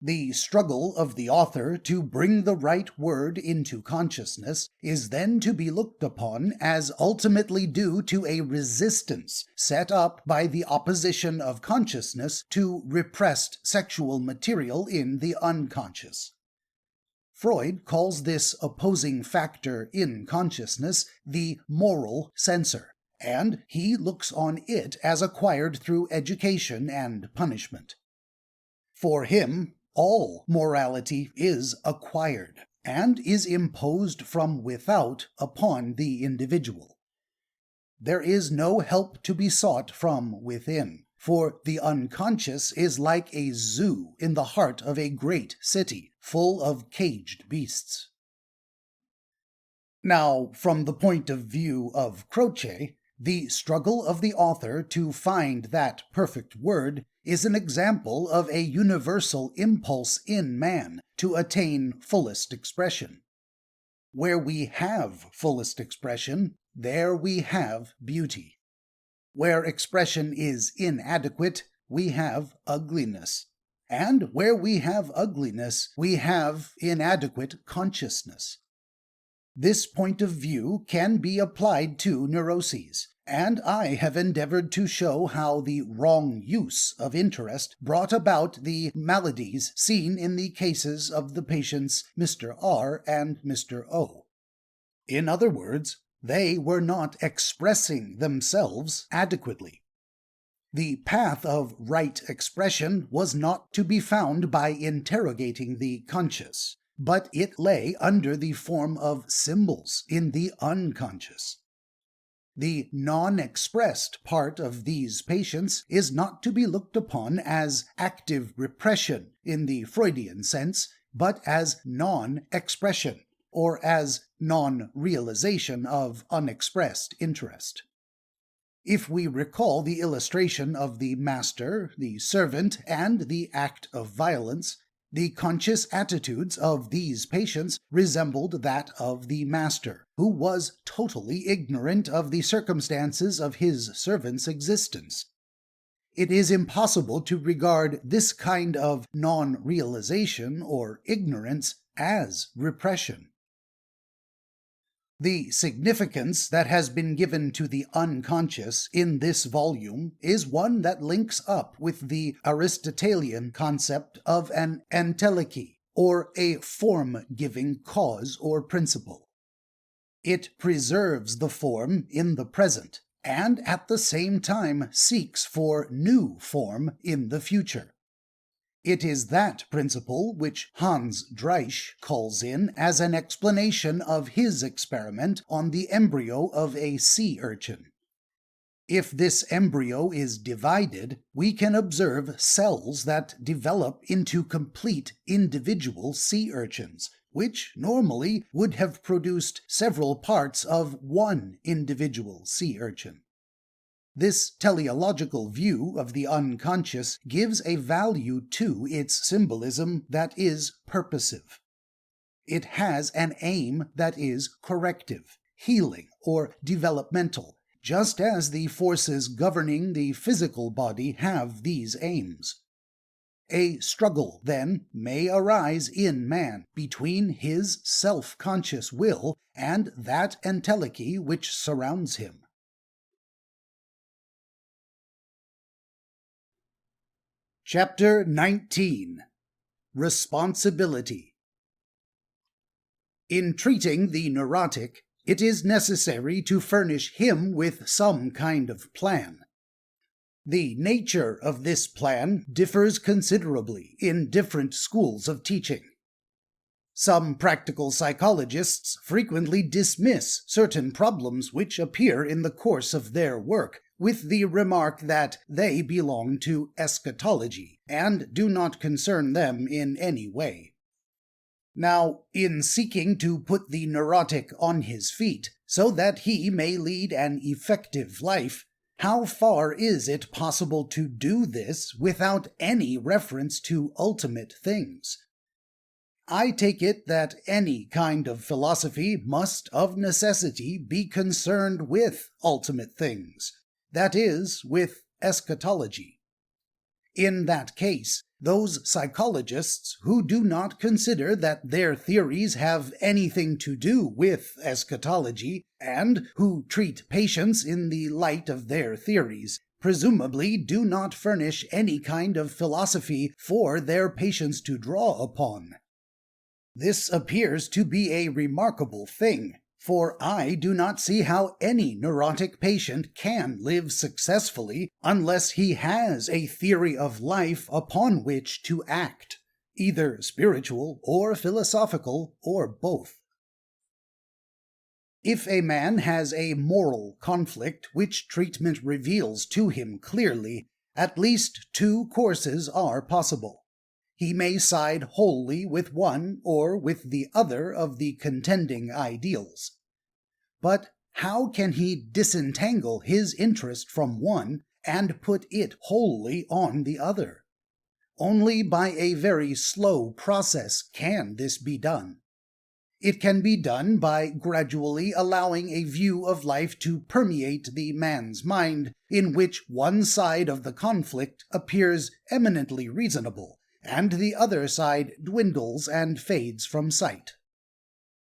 The struggle of the author to bring the right word into consciousness is then to be looked upon as ultimately due to a resistance set up by the opposition of consciousness to repressed sexual material in the unconscious. Freud calls this opposing factor in consciousness the moral censor, and he looks on it as acquired through education and punishment. For him, all morality is acquired, and is imposed from without upon the individual. There is no help to be sought from within, for the unconscious is like a zoo in the heart of a great city, full of caged beasts. Now, from the point of view of Croce, the struggle of the author to find that perfect word is an example of a universal impulse in man to attain fullest expression. Where we have fullest expression, there we have beauty. Where expression is inadequate, we have ugliness. And where we have ugliness, we have inadequate consciousness. This point of view can be applied to neuroses, and I have endeavored to show how the wrong use of interest brought about the maladies seen in the cases of the patients Mr. R and Mr. O. In other words, they were not expressing themselves adequately. The path of right expression was not to be found by interrogating the conscious, but it lay under the form of symbols in the unconscious. The non-expressed part of these patients is not to be looked upon as active repression in the Freudian sense, but as non-expression, or as non-realization of unexpressed interest. If we recall the illustration of the master, the servant, and the act of violence, the conscious attitudes of these patients resembled that of the master, who was totally ignorant of the circumstances of his servant's existence. it is impossible to regard this kind of non-realization or ignorance as repression. The significance that has been given to the unconscious in this volume is one that links up with the Aristotelian concept of an entelechy, or a form-giving cause or principle. It preserves the form in the present, and at the same time seeks for new form in the future. It is that principle which Hans Driesch calls in as an explanation of his experiment on the embryo of a sea urchin. If this embryo is divided, we can observe cells that develop into complete individual sea urchins, which normally would have produced several parts of one individual sea urchin. This teleological view of the unconscious gives a value to its symbolism that is purposive. It has an aim that is corrective, healing, or developmental, just as the forces governing the physical body have these aims. A struggle, then, may arise in man between his self-conscious will and that entelechy which surrounds him. Chapter 19. Responsibility. In treating the neurotic, it is necessary to furnish him with some kind of plan. The nature of this plan differs considerably in different schools of teaching. Some practical psychologists frequently dismiss certain problems which appear in the course of their work, with the remark that they belong to eschatology and do not concern them in any way. Now, in seeking to put the neurotic on his feet so that he may lead an effective life, how far is it possible to do this without any reference to ultimate things? I take it that any kind of philosophy must of necessity be concerned with ultimate things, that is, with eschatology. In that case, those psychologists who do not consider that their theories have anything to do with eschatology, and who treat patients in the light of their theories, presumably do not furnish any kind of philosophy for their patients to draw upon. This appears to be a remarkable thing, for I do not see how any neurotic patient can live successfully unless he has a theory of life upon which to act, either spiritual or philosophical, or both. If a man has a moral conflict which treatment reveals to him clearly, at least two courses are possible. He may side wholly with one or with the other of the contending ideals. But how can he disentangle his interest from one and put it wholly on the other? Only by a very slow process can this be done. It can be done by gradually allowing a view of life to permeate the man's mind in which one side of the conflict appears eminently reasonable, and the other side dwindles and fades from sight.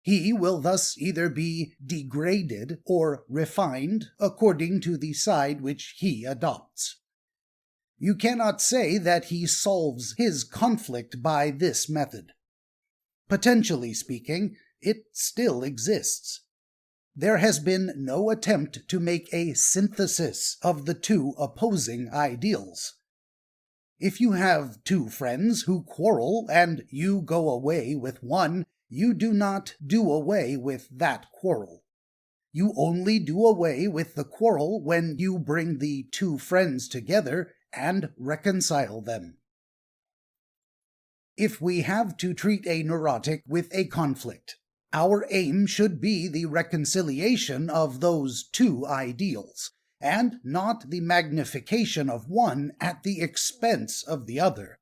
He will thus either be degraded or refined according to the side which he adopts. You cannot say that he solves his conflict by this method. Potentially speaking, it still exists. There has been no attempt to make a synthesis of the two opposing ideals. If you have two friends who quarrel and you go away with one, you do not do away with that quarrel. You only do away with the quarrel when you bring the two friends together and reconcile them. If we have to treat a neurotic with a conflict, our aim should be the reconciliation of those two ideals, and not the magnification of one at the expense of the other.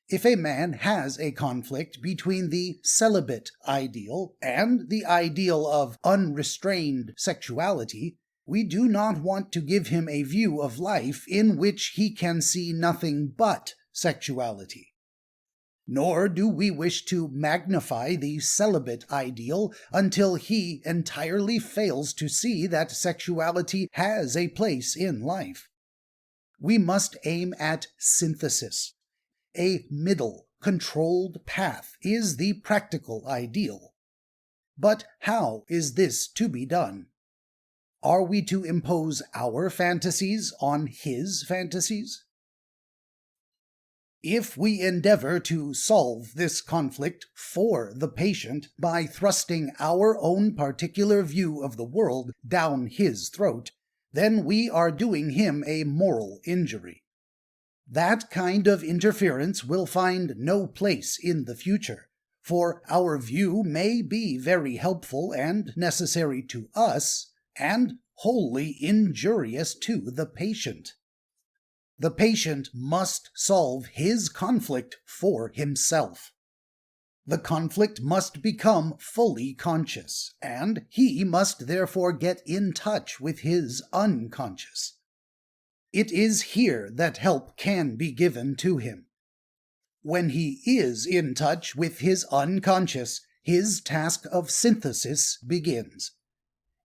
If a man has a conflict between the celibate ideal and the ideal of unrestrained sexuality, we do not want to give him a view of life in which he can see nothing but sexuality. Nor do we wish to magnify the celibate ideal until he entirely fails to see that sexuality has a place in life. We must aim at synthesis. A middle, controlled path is the practical ideal. But how is this to be done? Are we to impose our fantasies on his fantasies? If we endeavor to solve this conflict for the patient by thrusting our own particular view of the world down his throat, then we are doing him a moral injury. That kind of interference will find no place in the future, for our view may be very helpful and necessary to us, and wholly injurious to the patient. The patient must solve his conflict for himself. The conflict must become fully conscious, and he must therefore get in touch with his unconscious. It is here that help can be given to him. When he is in touch with his unconscious, his task of synthesis begins.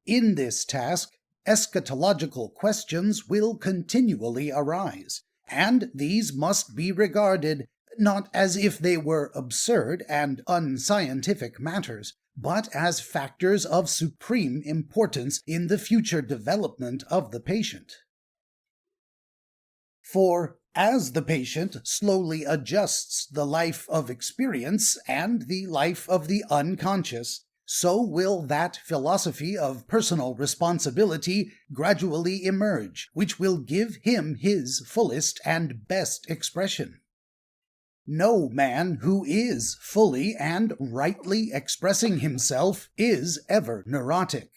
In this task, eschatological questions will continually arise, and these must be regarded not as if they were absurd and unscientific matters, but as factors of supreme importance in the future development of the patient. For as the patient slowly adjusts the life of experience and the life of the unconscious, so will that philosophy of personal responsibility gradually emerge, which will give him his fullest and best expression. No man who is fully and rightly expressing himself is ever neurotic.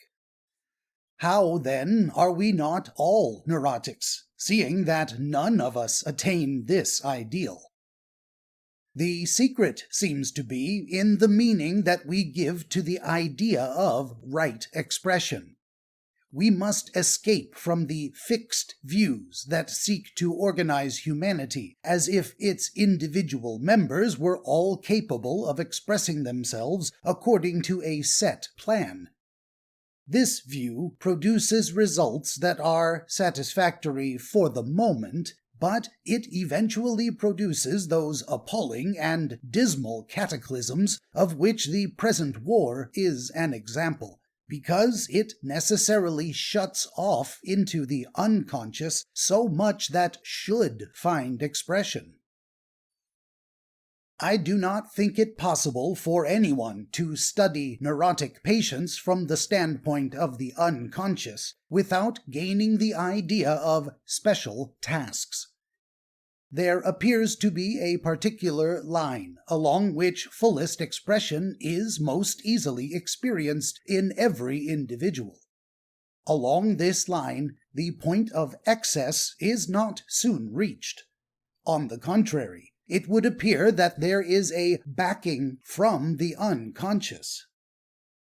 How, then, are we not all neurotics, seeing that none of us attain this ideal? The secret seems to be in the meaning that we give to the idea of right expression. We must escape from the fixed views that seek to organize humanity as if its individual members were all capable of expressing themselves according to a set plan. This view produces results that are satisfactory for the moment, but it eventually produces those appalling and dismal cataclysms of which the present war is an example, because it necessarily shuts off into the unconscious so much that should find expression. I do not think it possible for anyone to study neurotic patients from the standpoint of the unconscious without gaining the idea of special tasks. There appears to be a particular line along which fullest expression is most easily experienced in every individual. Along this line, the point of excess is not soon reached. On the contrary, it would appear that there is a backing from the unconscious.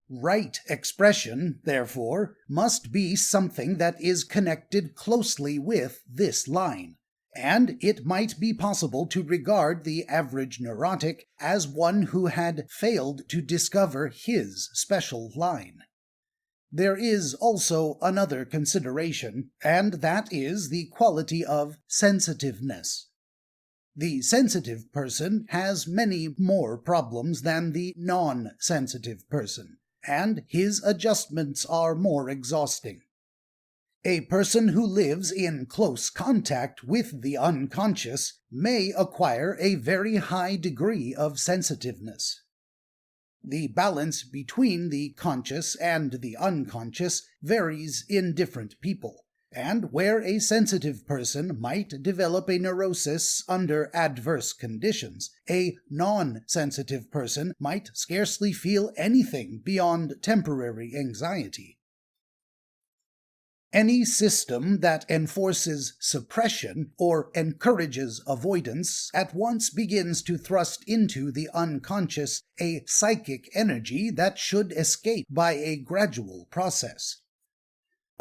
Right expression, therefore, must be something that is connected closely with this line, and it might be possible to regard the average neurotic as one who had failed to discover his special line. There is also another consideration, and that is the quality of sensitiveness. The sensitive person has many more problems than the non-sensitive person, and his adjustments are more exhausting. A person who lives in close contact with the unconscious may acquire a very high degree of sensitiveness. The balance between the conscious and the unconscious varies in different people, and where a sensitive person might develop a neurosis under adverse conditions, a non-sensitive person might scarcely feel anything beyond temporary anxiety. Any system that enforces suppression or encourages avoidance at once begins to thrust into the unconscious a psychic energy that should escape by a gradual process.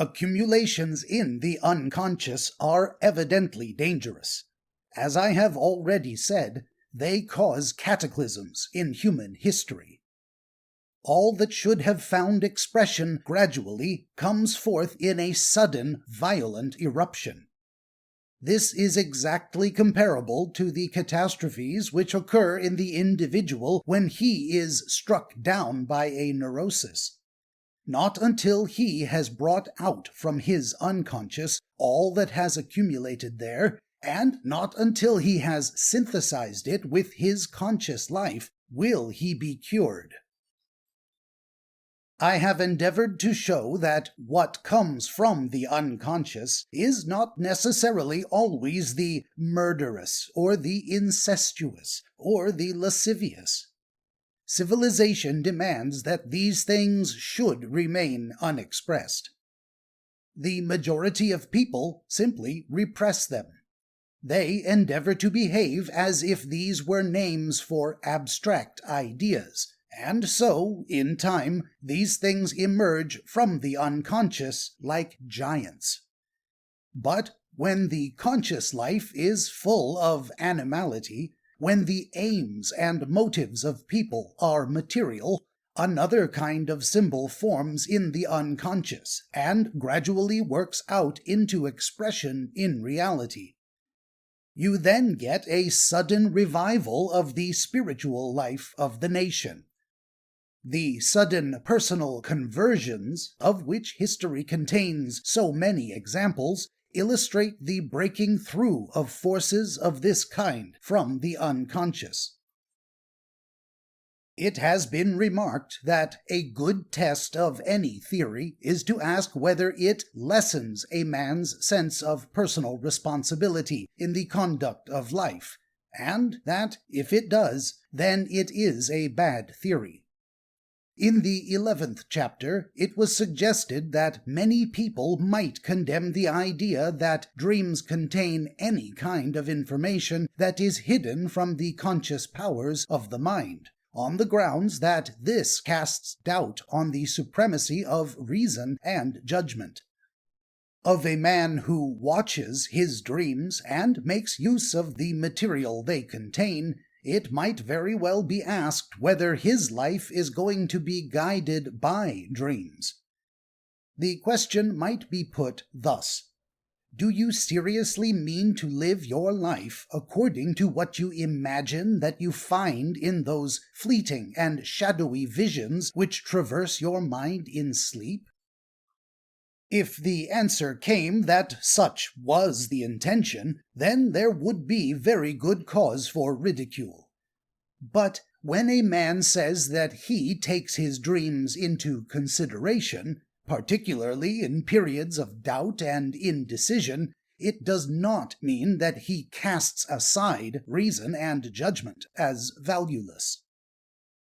Accumulations in the unconscious are evidently dangerous. As I have already said, they cause cataclysms in human history. All that should have found expression gradually comes forth in a sudden, violent eruption. This is exactly comparable to the catastrophes which occur in the individual when he is struck down by a neurosis. Not until he has brought out from his unconscious all that has accumulated there, and not until he has synthesized it with his conscious life, will he be cured. I have endeavored to show that what comes from the unconscious is not necessarily always the murderous, or the incestuous, or the lascivious. Civilization demands that these things should remain unexpressed. The majority of people simply repress them. They endeavor to behave as if these were names for abstract ideas, and so, in time, these things emerge from the unconscious like giants. But when the conscious life is full of animality, when the aims and motives of people are material, another kind of symbol forms in the unconscious and gradually works out into expression in reality. You then get a sudden revival of the spiritual life of the nation. The sudden personal conversions, of which history contains so many examples, illustrate the breaking through of forces of this kind from the unconscious. It has been remarked that a good test of any theory is to ask whether it lessens a man's sense of personal responsibility in the conduct of life, and that, if it does, then it is a bad theory. In the 11th chapter, it was suggested that many people might condemn the idea that dreams contain any kind of information that is hidden from the conscious powers of the mind, on the grounds that this casts doubt on the supremacy of reason and judgment. Of a man who watches his dreams and makes use of the material they contain, it might very well be asked whether his life is going to be guided by dreams. The question might be put thus: do you seriously mean to live your life according to what you imagine that you find in those fleeting and shadowy visions which traverse your mind in sleep? If the answer came that such was the intention, then there would be very good cause for ridicule. But when a man says that he takes his dreams into consideration, particularly in periods of doubt and indecision, it does not mean that he casts aside reason and judgment as valueless.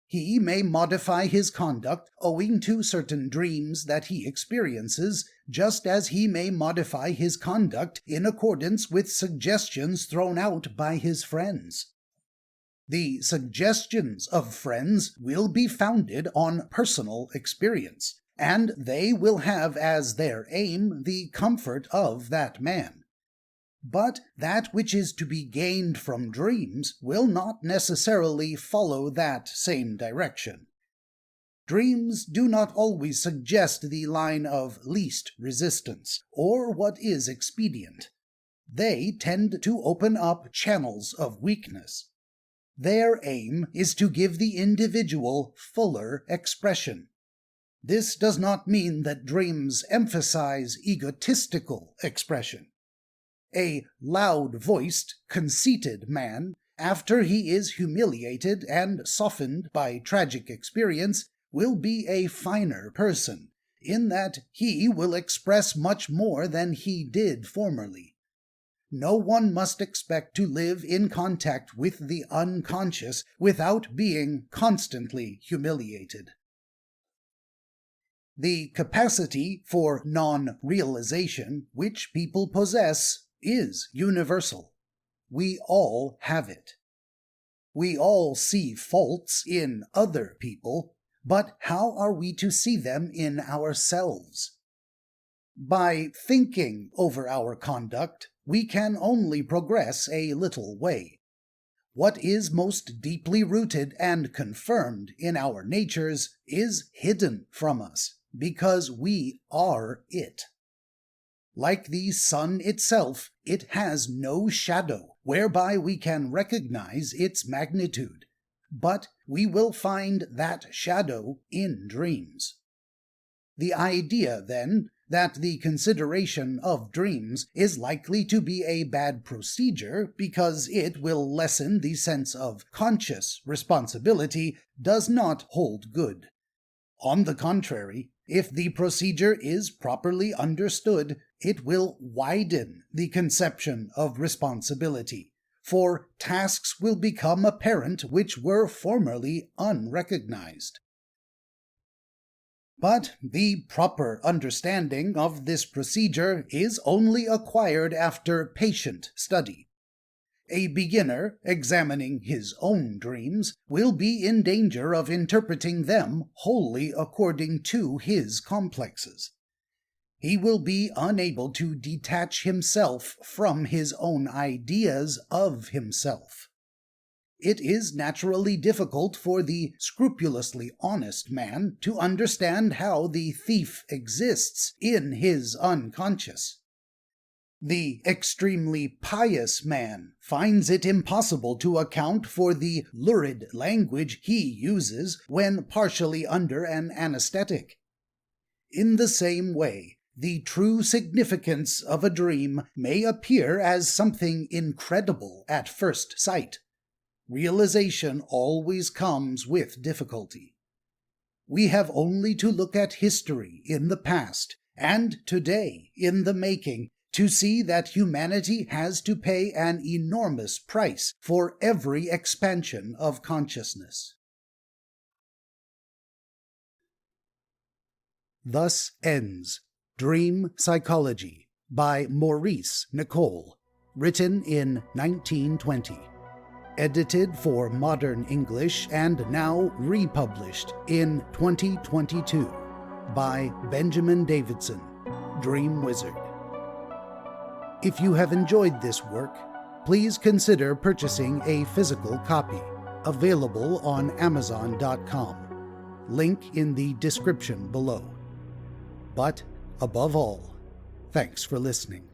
He may modify his conduct owing to certain dreams that he experiences, just as he may modify his conduct in accordance with suggestions thrown out by his friends. The suggestions of friends will be founded on personal experience, and they will have as their aim the comfort of that man. But that which is to be gained from dreams will not necessarily follow that same direction. Dreams do not always suggest the line of least resistance, or what is expedient. They tend to open up channels of weakness. Their aim is to give the individual fuller expression. This does not mean that dreams emphasize egotistical expression. A loud-voiced, conceited man, after he is humiliated and softened by tragic experience, will be a finer person, in that he will express much more than he did formerly. No one must expect to live in contact with the unconscious without being constantly humiliated. The capacity for non-realization which people possess is universal. We all have it. We all see faults in other people, but how are we to see them in ourselves? By thinking over our conduct, we can only progress a little way. What is most deeply rooted and confirmed in our natures is hidden from us, because we are it. Like the sun itself, it has no shadow whereby we can recognize its magnitude, but we will find that shadow in dreams. The idea, then, that the consideration of dreams is likely to be a bad procedure because it will lessen the sense of conscious responsibility does not hold good. On the contrary, if the procedure is properly understood, it will widen the conception of responsibility, for tasks will become apparent which were formerly unrecognized. But the proper understanding of this procedure is only acquired after patient study. A beginner examining his own dreams will be in danger of interpreting them wholly according to his complexes. He will be unable to detach himself from his own ideas of himself. It is naturally difficult for the scrupulously honest man to understand how the thief exists in his unconscious. The extremely pious man finds it impossible to account for the lurid language he uses when partially under an anesthetic. In the same way, the true significance of a dream may appear as something incredible at first sight. Realization always comes with difficulty. We have only to look at history in the past and today in the making to see that humanity has to pay an enormous price for every expansion of consciousness. Thus ends Dream Psychology by Maurice Nicoll, written in 1920. Edited for Modern English and now republished in 2022 by Benjamin Davidson, Dream Wizard. If you have enjoyed this work, please consider purchasing a physical copy, available on Amazon.com. Link in the description below. But, above all, thanks for listening.